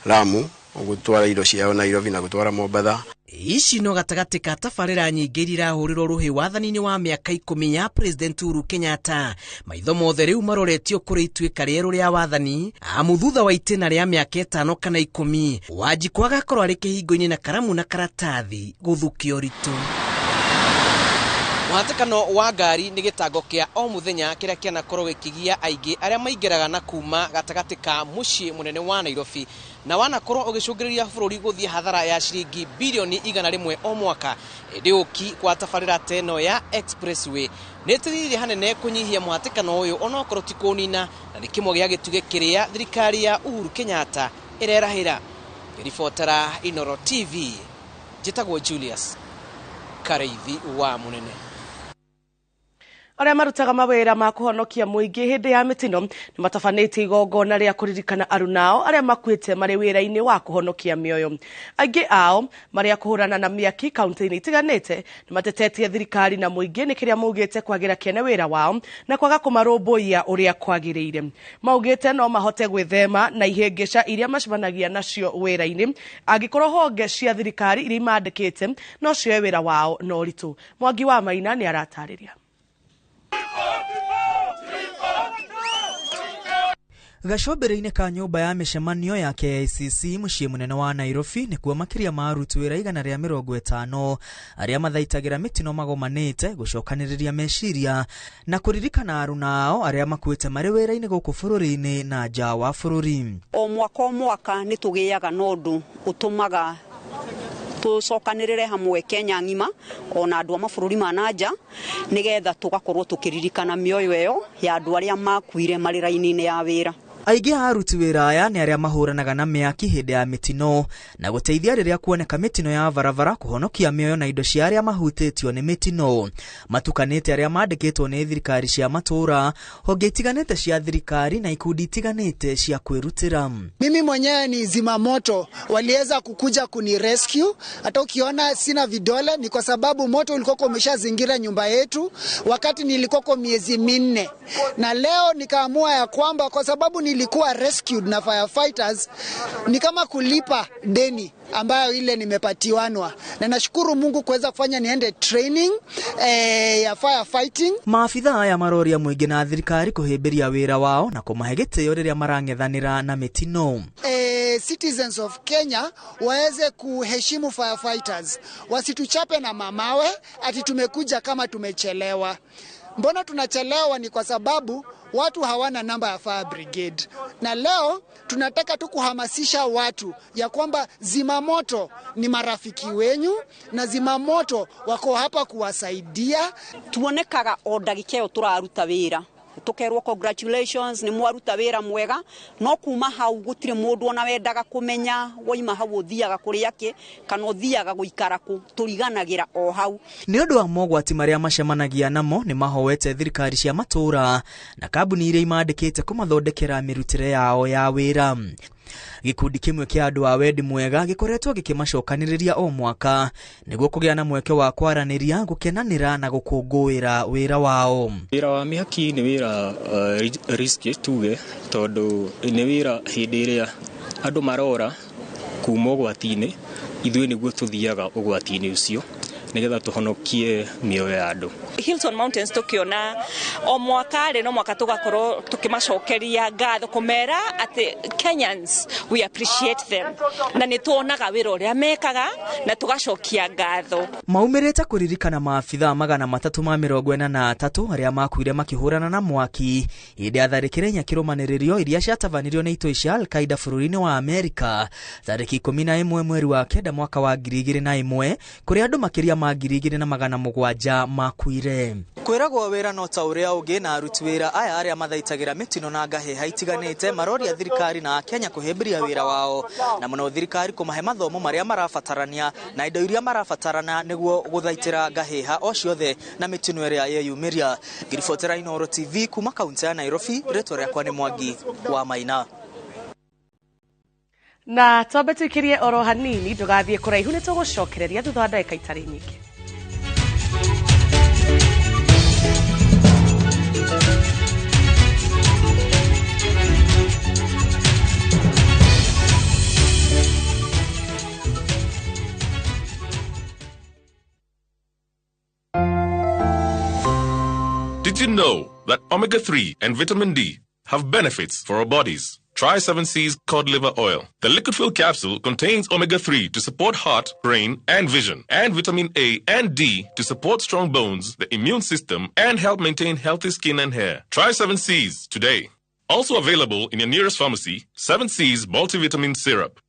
S9: Lamu gũtwara indo ciao Nairobi na gũtwara Mombasa.
S17: Ici no gatagatĩ ka tabarĩra nyingĩ irahũrĩrwo rũhĩ wathani-inĩ wa mĩaka 10 ya President Uhuru Kenyatta. Maitho mothe rĩu maroretio kũrĩ ituĩka rĩerũ rĩa wathani amu thutha wa itĩna rĩa mĩaka 5 kana 10 Wanjikũ agakorwo arĩ kĩhingo-inĩ na karamu na karatathi gũthũkia ũritũ. Mũhatĩkano wa ngari nĩ gĩtango kĩa o mũthenya kĩrĩa kĩanakorwo gĩkĩgia aingĩ arĩa maingĩraga na kuma gatagatĩ ka mũciĩ mũnene wa Nairobi na wanakorwo ũgĩcũngĩrĩria bũrũri gũthiĩ hathara ya ciringi bilioni 100 o mwaka. Ĩndĩ ũki kwa tabarĩra teno ya expressway nĩ ĩteithĩrĩirie hanene kũnyihia mũhatĩkano ũyũ onokorwo ti kũnina na nĩ kĩmwe gĩa gĩtugĩ kĩrĩa thirikari ya Uhuru Kenyatta ĩrerahĩra. Ribotera Inooro TV, njĩtagwo Julius Kareithi wa Mũnene.
S5: Arĩa marutaga mawĩra ma kũhonokia mũingĩ hĩndĩ ya mĩtino nĩ matabanĩtie igongona rĩa kũririkana arunao arĩa makuĩte marĩ wĩra-inĩ wa kũhonokia mĩoyo. Aingĩ ao marĩa kũhũrana na mĩaki kaunti-inĩ itiganĩte nĩ matetetie thirikari na mũingĩ nĩ kĩrĩa maugĩte kwagĩra kĩene wĩra wao na kwaga kũmarũmbũiya ũrĩa kwagĩrĩire. Maugĩte no mahote gwĩthema na ihĩngĩca iria macemanagia nacio wĩra-inĩ angĩkorwo honge cia thirikari iria imandĩkĩte no cioe wĩra wao na ũritũ. Mwangi wa Maina nĩ aratarĩria.
S1: Gacobere-inĩ ka nyũmba ya mĩcemanio ya KICC mũciĩ mũnene wa Nairobi nĩkuo makĩria ma aruti wĩra 150 arĩa mathaitagĩra mĩtino magomanĩte gũcokanĩrĩria meciria na kũririkana aruna ao arĩa makuĩte marĩ wĩra-inĩ gũkũ bũrũri-inĩ na nja wa bũrũri.
S2: O mwaka nĩ tũgĩaga na ũndũ ũtũmaga tucokanirire hamwe Kenya ngima ona andu a mabũrũri ma nanja nigetha tugakorwo tukiririkana mioyo ĩyo ya andu arĩa makuire marĩ raini-inĩ ya wĩra.
S1: Aingĩ a aruti wĩra aya nĩ arĩa mahũranaga na mĩaki hĩndĩ ya mĩtino na gũteithia rĩrĩa kuoneka mĩtino ya barabara kũhonokia mĩoyo na indo cia arĩa mahutĩtio nĩ mĩtino. Matukanĩte arĩa mandĩkĩtwo nĩ thirikari cia matũra, honge itiganĩte cia thirikari na ikundi itiganĩte cia kwĩrutĩra.
S3: Mimi mwenyewe ni zimamoto, waliweza kukuja kuni rescue. Hata ukiona sina vidole ni kwa sababu moto ulikuwa umeshazingira nyumba yetu wakati nilikuwa miezi 4, na leo nikaamua ya kwamba kwa sababu nilikuwa rescued na firefighters ni kama kulipa deni ambayo ile nimepatiwanwa, na nashukuru Mungu kuweza kufanya niende training ya firefighting.
S1: Maafitha aya maroria mũingĩ na thirikari kũhĩmbĩria wĩra wao na kũmahe gĩtĩo rĩrĩa marang'ethanĩra na mĩtino.
S3: Citizens of Kenya waweze kuheshimu firefighters, wasituchape na mamawe ati tumekuja kama tumechelewa. Mbona tunachelewa? Ni kwa sababu watu hawana namba ya fire brigade, na leo tunataka tu kuhamasisha watu ya kwamba zimamoto ni marafiki wenyu na zimamoto wako hapa kuwasaidia.
S2: Tuonekaga o ndagĩka ĩyo tũraruta wĩra tukerwo congratulations ni mwaruta wĩra mwega, no kuma hau gũtirĩ mũndũ ona wendaga kũmenya woima hau ũthiaga kũrĩa kĩ kana ũthiaga gũikara kũ, tũriganagĩra o hau.
S1: Nĩ ũndũ wa mogwati marĩa macemanagia namo nĩ mahoete thirikari cia matũra na kambuni iria imandĩkĩte kũmathondekera mĩrutĩre yao ya wĩra. Gikundi kimwe kia andu a wendi mwega gikoretwo gikimacokaniriria o mwaka niguo kũgĩa na mweke wa kwaranĩria, gũkenanĩra na gũkũngũĩra wĩra wao.
S24: Wĩra wa mĩhaki nĩ wĩra risky tuge, tondũ nĩ wĩra hĩndĩ ĩrĩa andũ marora kuma ũgwati-inĩ, ithuĩ nĩguo tuthiaga ũgwati-inĩ ũcio nigetha tuhonokie mioyo ya andu.
S25: Hilton Mountains tukiona o mwaka no mwaka tugakorwo tukimacokeria ngatho kumera ati Kenyans we appreciate them, na ni tuonaga wĩra ũrĩa mekaga na tugacokia ngatho.
S1: Maumirĩte kũririkana maafitha 343 arĩa makuire makĩhũrana na mwaki hĩndĩ ya tharĩkĩro nyakĩrũmanĩrĩrio iria ciatabanirio nĩ itoi cia Al-Qaeda bũrũri-inĩ wa Amerika tarĩki 11 mweri wa 9 mwaka wa 2001 kũrĩa andũ makĩria ma 2,700 makuire. Kwĩragwo wĩra no ta ũrĩa ũngĩ na aruti wĩra aya arĩa mathaitagĩra mĩtino na ngahĩha itiganĩte maroria thirikari na Kenya kũhĩmbĩria wĩra wao na mũno thirikari kũmahe mathomo marĩa marabatarania na indo iria marabatarana nĩguo gũthaitĩra ngahĩha o ciothe na mĩtino ĩrĩa yeyumĩria. Ngiribotera Inooro TV kuma kaunti ya Nairobi, rĩtwa rĩakwa nĩ Mwangi wa Maina.
S5: Na twambe tũikĩrie oro hanini ndũgathiĩ kũraihu, nĩ tũgũcokereria thutha wa ndagĩka itarĩ nyingĩ.
S26: Did you know that omega-3 and vitamin D have benefits for our bodies? Try 7C's cod liver oil. The liquid-filled capsule contains omega-3 to support heart, brain, and vision, and vitamin A and D to support strong bones, the immune system, and help maintain healthy skin and hair. Try 7C's today. Also available in your nearest pharmacy, 7C's multivitamin syrup.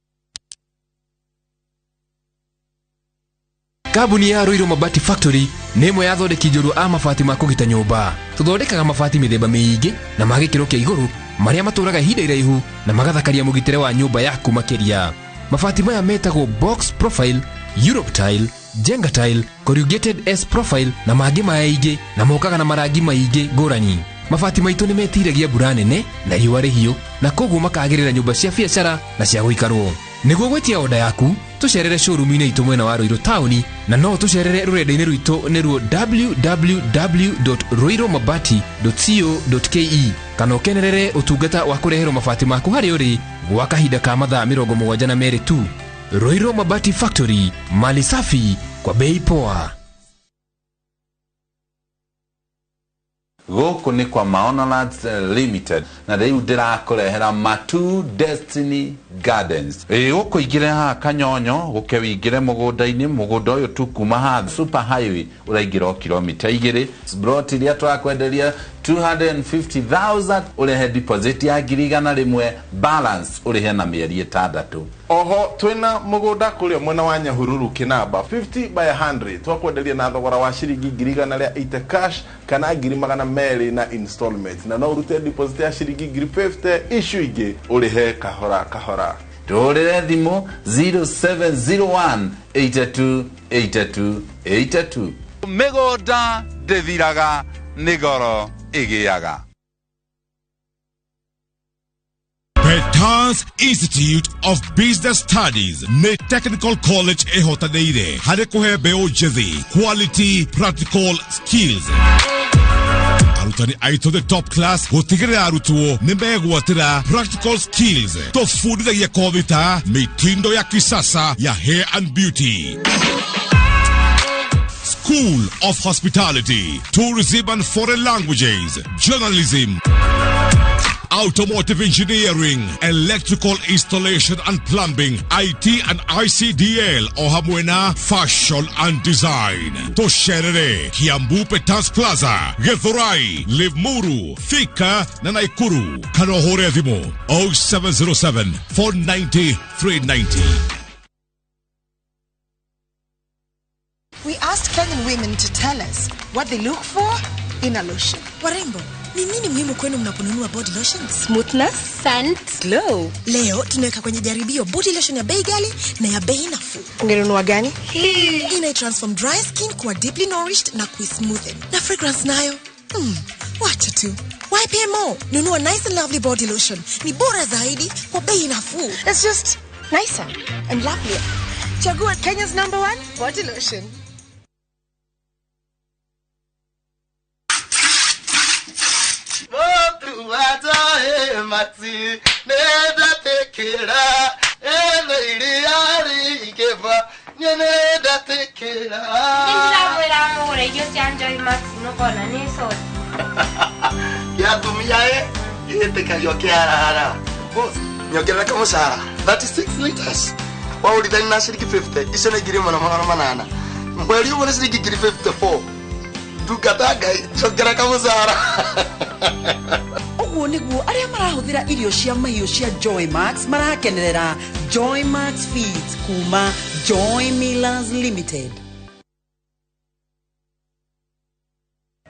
S13: Kambuni ya Inooro Mabati Factory nĩ ĩmwe ya thondeki njũru a mabati ma kũgita nyũmba. Tũthondekaga mabati mĩthemba mĩingĩ na ma gĩkĩro kĩa igũrũ marĩa matũraga ihinda iraihu na magathakaria mũgitĩre wa nyũmba yaku makĩria. Mabati maya metagwo box profile, Europe tile, Jenga tile, corrugated S profile na mangĩ maingĩ na mokaga na marangi maingĩ ngũrani. Mabati maitũ nĩ metiragia mbura nene na riũa rĩhiũ na koguo makagĩrĩra nyũmba cia biacara na cia gũikarwo. Nĩguo gwetia oda yaku, tucerere showroom-inĩ itũ mwena wa Ruiru town na no tucerere rũrenda-inĩ rwitũ nĩruo www.ruiromabati.co.ke kana ũkenerere ũtungata wa kũreherwo mabati maku harĩ ũrĩ gwa kahinda ka mathaa 72 tu. Inooro Mabati Factory, mali safi kwa bei poa.
S4: Goko ni kwa Maonalands Limited na riu ndirakurehera Matu Destiny Gardens. Goko igire ha Kanyonyo guke wigire mugunda-ini mugunda uyu tukuma ha super highway uraingira kilomita 2 broti ria twakwenderia 250,000 urehe deposit ya girigana rimwe balance urehe na mieri 6.
S8: Oho twina mugunda kuria mwena wa Nyahururu Kinamba 50 by 100 twakwenderia na thogora wa shiringi girigana ria 80 cash kana girigana meri na installment na no urute deposit ya shiringi 50 issue ige urehe kahora kahora.
S4: Torere thimo 0701 82 82 82.
S11: Migunda ndithiraga nigoro igiaga.
S16: Petans Institute of Business Studies ne Technical College ehotaneire hare kuhe beo jethi quality practical skills. Arutani aito the top class gutigire arutuo nimegwatira practical skills tofundithagia kovita mitindo ya kisasa ya hair and beauty. School of Hospitality, Tourism and Foreign Languages, Journalism, Automotive Engineering, Electrical Installation and Plumbing, IT and ICDL, Ohamwena, Fashion and Design. Tosherere, Kiambu Petans Plaza, Githurai, Limuru, Thika, na Naikuru. Kanohore Thimo, 0707 490 390.
S22: We asked Kenyan women to tell us what they look for in a lotion.
S18: Warembo, ni nini muhimu kwenu mnaponunua body lotions?
S22: Smoothness, scent, glow.
S18: Leo tunaweka kwenye jaribio body lotion ya bei ghali na ya bei nafuu.
S22: Ungenunua gani?
S18: Hii ina transform dry skin kuwa deeply nourished na smoothen. Na fragrance nayo. Wacha tu. Why pay more? Nunua nice and lovely body lotion. Ni bora zaidi kwa bei nafuu.
S22: It's just nicer and lovelier. Chagua Kenya's #1 body lotion.
S9: Mati neda tekera ele ari keva neda tekera
S19: ndabwera amore yo cyanje mati no kona niso
S9: ya tumia iteka yo kiara boss nyokera kama sara 36 liters wa ulidani na shilingi 50 isene girimo na manana mweli ubone shilingi 54 dukataga nyokera kama sara.
S27: Oguo niguo aria marahuthira irio cia mahiũ cia Joy Max marakenerera Joy Max Feeds kuma Joy Millers Limited.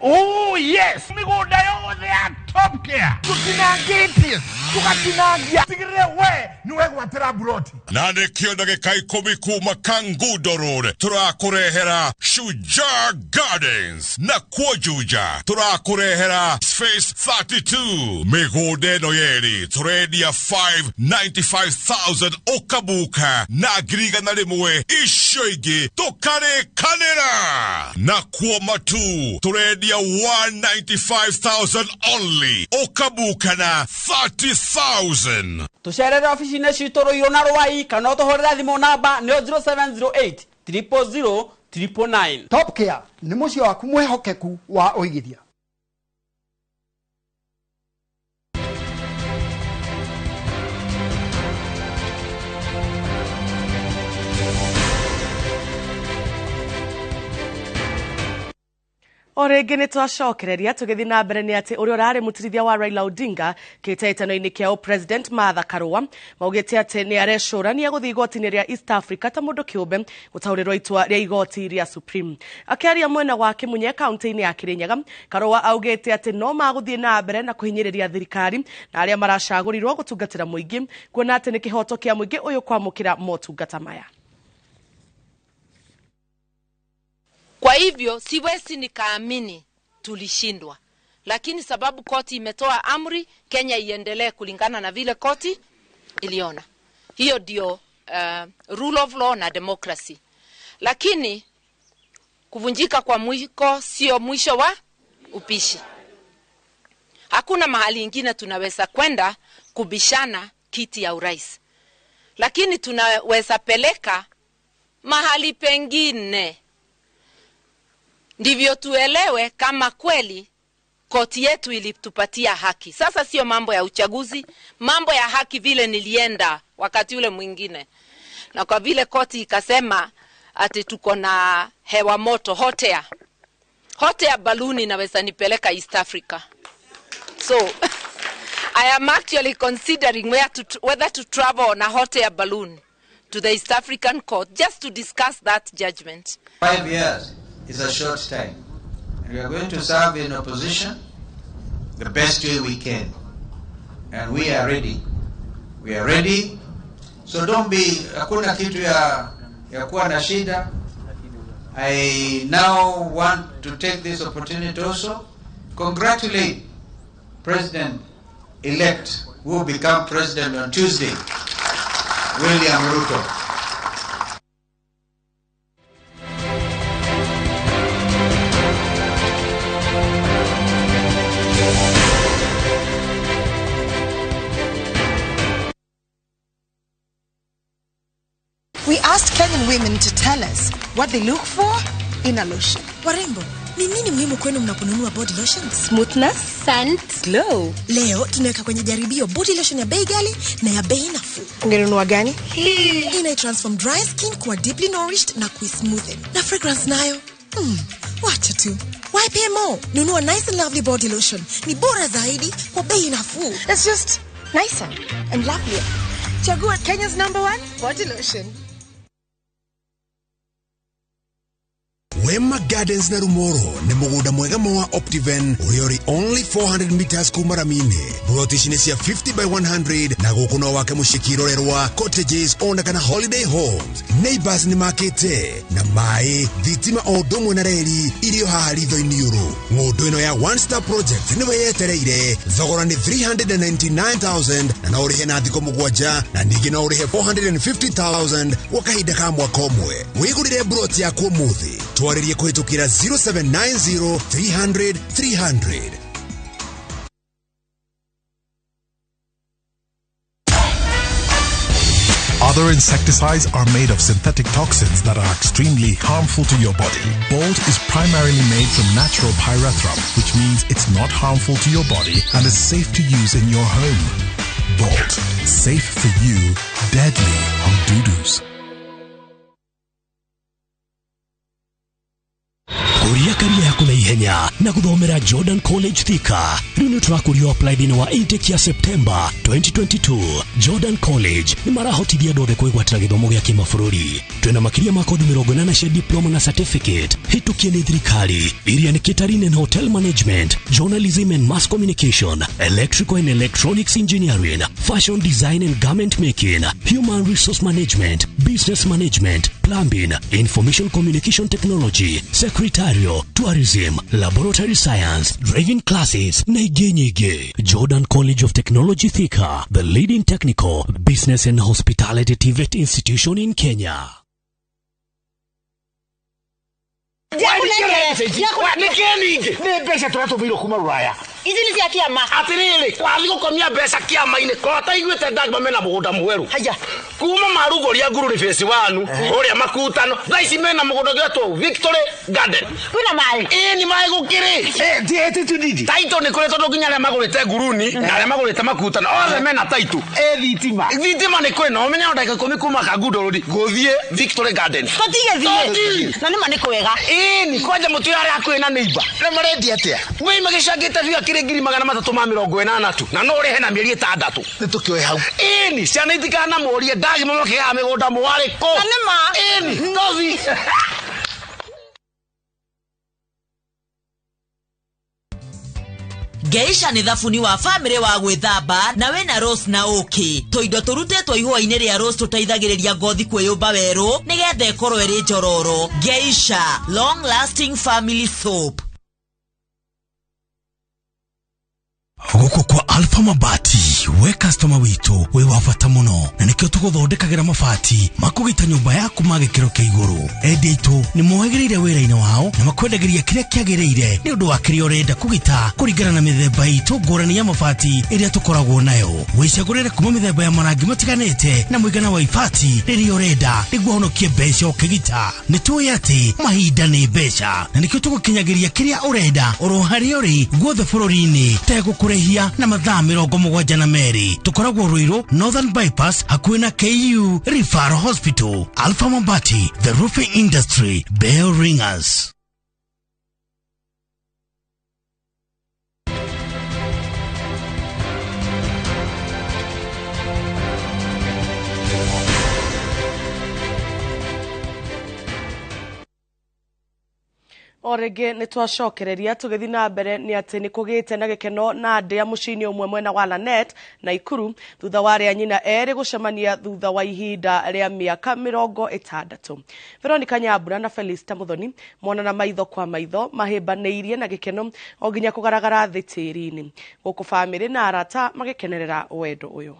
S9: Oh yes, migunda yothe ya top care. Tutinangite, tukatinagia. Tigire we, niwe gwatira buroti.
S16: Na nikio ndagika 10 kuma Kangudo Road turakurehera Shujaa Gardens na Kwojuja turakurehera Space 32 migunda no yeri turedia 595,000 okabuka na girigana rimwe ishoigi tukare kanera na Matu turedia 195,000 only okabuka na 30,000.
S28: Tusherere ofisi-inĩ citũ Ruiru na Rwai kana ũtũhũrĩre thimũ namba nĩ 0708 000 999.
S29: Top Care nĩ mũciĩ waku mwehokeku wa ũigithia.
S5: Orenge nĩ twacokereria tũgĩthiĩ na mbere nĩ atĩ ũrĩa ũrarĩ mũtirithia wa Raila Odinga kĩhĩtahĩtano-inĩ kĩa President Martha Karua maugĩte atĩ nĩ arecũrania gũthiĩ igoti-inĩ rĩa East Africa ta mũndũ kĩũmbe gũtaũrĩrwo itua rĩa igoti rĩa Supreme. Akĩaria mwena wa Kĩmunye kaunti-inĩ ya Kirinyaga, Karua augĩte atĩ no magũthiĩ na mbere na kũhinyĩrĩria thirikari na arĩa maracagũrirwo gũtungatĩra mũingĩ kuona atĩ nĩ kĩhoto kĩa mũingĩ ũyũ kwamũkĩra motungata maya.
S30: Kwa hivyo siwezi nikaamini tulishindwa, lakini sababu koti imetoa amri Kenya iendelee kulingana na vile koti iliona. Hiyo ndio rule of law na democracy. Lakini kuvunjika kwa mwiko sio mwisho wa upishi. Hakuna mahali ingine tunaweza kwenda kubishana kiti ya urais, lakini tunaweza peleka mahali pengine. Ndivyo tuelewe kama kweli koti yetu ilitupatia haki. Sasa sio mambo ya uchaguzi, mambo ya haki vile nilienda wakati ule mwingine. Na kwa vile koti ikasema ati tuko na hewa moto, hot air balloon inaweza nipeleka East Africa. So I am actually considering whether to travel on a hot air balloon to the East African court just to discuss that judgment.
S6: 5 years is a short time. And we are going to serve in opposition the best way we can. And we are ready. We are ready. So don't be, hakuna kitu ya kuwa na shida. I now want to take this opportunity also congratulate President-elect who will become president on Tuesday, William Ruto.
S18: We asked Kenyan women to tell us what they look for in a lotion. Warembo, ni nini muhimu kwenu mnaponunua body lotion?
S22: Smoothness, scent, glow.
S18: Leo tunaweka kwenye jaribio body lotion ya bei ghali na ya bei nafuu.
S22: Ungenunua gani?
S18: Ina transform dry skin kuwa deeply nourished na smoothen. Na fragrance nayo. Wacha tu. Why pay more? Nunua nice and lovely body lotion. Ni bora zaidi kwa bei nafuu.
S22: It's just nicer and lovelier.
S18: Chagua Kenya's #1 body lotion.
S9: Wema Gardens na Rumoro ni mugunda mwega wa Optiven uriori only 400 meters kumaramine. Brotishine cia 50 by 100 na gukuno wake mushikirorerwa cottages ona kana holiday homes. Neighbors ni makete na mai thitima o domwe na reli irio haharitho Inooro. Ngundu ino ya one star project ni weyetereire thogora ni 399,000 na no urihe na thiko mugwanja na ningi no urihe 450,000 wakahinda ka mwaka omwe. Wigurire brot ya kwa muthi twaririe kuhitukira 0790 300 300.
S7: Other insecticides are made of synthetic toxins that are extremely harmful to your body. Bolt is primarily made from natural pyrethrum, which means it's not harmful to your body and is safe to use in your home. Bolt, safe for you, deadly on doo-doos.
S10: Kuria career yako na ihenya na kuthomera Jordan College Thika. Rino turakurio apply thini wa intake ya September 2022. Jordan College ni marahotithia ndothe kwigwatira githomo gia kimabũrũri. Twina makiria ma kothi 80 cia diploma na certificate. Hitukie ni thirikari iria ni catering and hotel management, journalism and mass communication, electrical and electronics engineering, fashion design and garment making, human resource management, business management, plumbing, information communication technology, secretarial, tourism, laboratory science, driving classes, na ingĩ. Jordan College of Technology Thika, the leading technical, business and hospitality TVET institution in Kenya.
S9: Ni pesa turatubiro kuma Ruraya.
S22: Izi ni cia kiama.
S9: Atiriri, wathi gukomia mbeca kiama-ini kota igwite ndagba mena mugunda mweru. Haya. Kuma marugoria nguru ni face 1, uria makutano. Thaici mena mugunda gitwo Victory Garden.
S22: Wina mai.
S9: Ni mai gukiri. Tiete tudidi. Taito ni kure tondu nginya ria magurite nguruni, na ria magurite makutano. Othe mena taito. Thitima. Thitima ni kwena omenya ndaka 10 kuma kagundo rodi. Guthie Victory Garden.
S22: Totige thie. Na ni maniko wega.
S9: Ni kwaje mutu yari akwina neighbor. Na marendi atia. Wei magicangite via kirengiri 380 na no urihe na mieri 6 nitukioe hau. Ni ciana itikana morie ndagi momoke ya migunda mwari ko.
S22: Na nima.
S9: Novi.
S12: Geisha ni thafuni wa family wa gwithamba na we na Rose na Oki. Toindo turutetwo ihua-ini ria Rose tutaithagiriria ngothi kwiyumba weru nigetha ikorwo iri njororo. Geisha, long lasting family soap.
S10: Guko kwa Alpha Mabati, we customer witu, we wafata muno. Na nikio tuguthondekagira mabati makugita nyumba yaku magikiro kia iguru. Endi itu ni moegereire wira-ini wao na makwendagiria kiria kiagiriire ni undu wa kiria urenda kugita kuringana na mithemba itu ngurani ya mabati iria tukoragwo nayo. Wicagurire kuma mithemba ya marangi matiganite na muigana wa ibati riria urenda niguo honokie mbeca ukigita. Nituĩ ati mahinda ni mbeca na nikio tugukinyagiria kiria urenda oro haria uri guothe bururi-ini tegũkũrehia na mathaa 72 tukoragwo Ruiru Northern Bypass hakuhĩ na KU Referral Hospital. Alpha Mabati, the roofing industry, bell ringers.
S5: Orege ni twacokereria tugithi na mbere ni ati ni kugite na gikeno na ndia mucini umwe mwena wa Lanet na Ikuru thutha wa ria nyina eri gucemania thutha wa ihinda ria miaka 60. Veronica Nyambura na Felista Muthoni monana maitho kwa maitho mahimbaneirie na gikeno o nginya kugaragara thi tiri-ini. Guku family na arata magikenerera wendo uyu.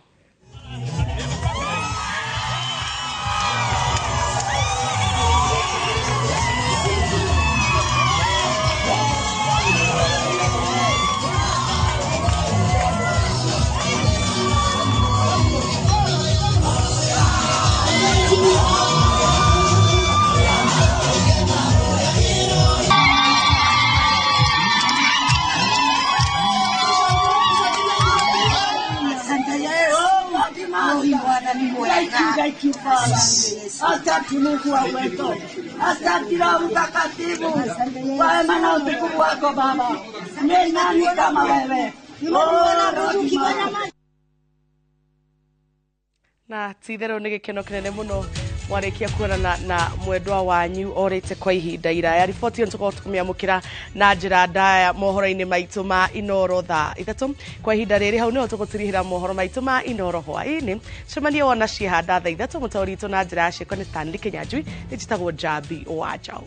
S2: Asante Mungu wa uwezo, asante Roho Mtakatifu kwa wema na utukufu wako Baba. Ni nani kama wewe?
S5: Na tithero ni gikeno kinene muno mwarikia kuonana na mwendwa wanyu orite kwa ihinda iraya. Riboti yo tuko tukumiamukira na njira ndaya mohoro-ini maitu ma Inooro thaa 3 kwa ihinda riri. Hau niho tugutirihira mohoro maitu ma Inooro hwaini. Cemania wona ciihanda thaa 3 mutauri itu na njira ya cieko ni Stanley Kinyanjui. Nijitagwo Jabi Wajau.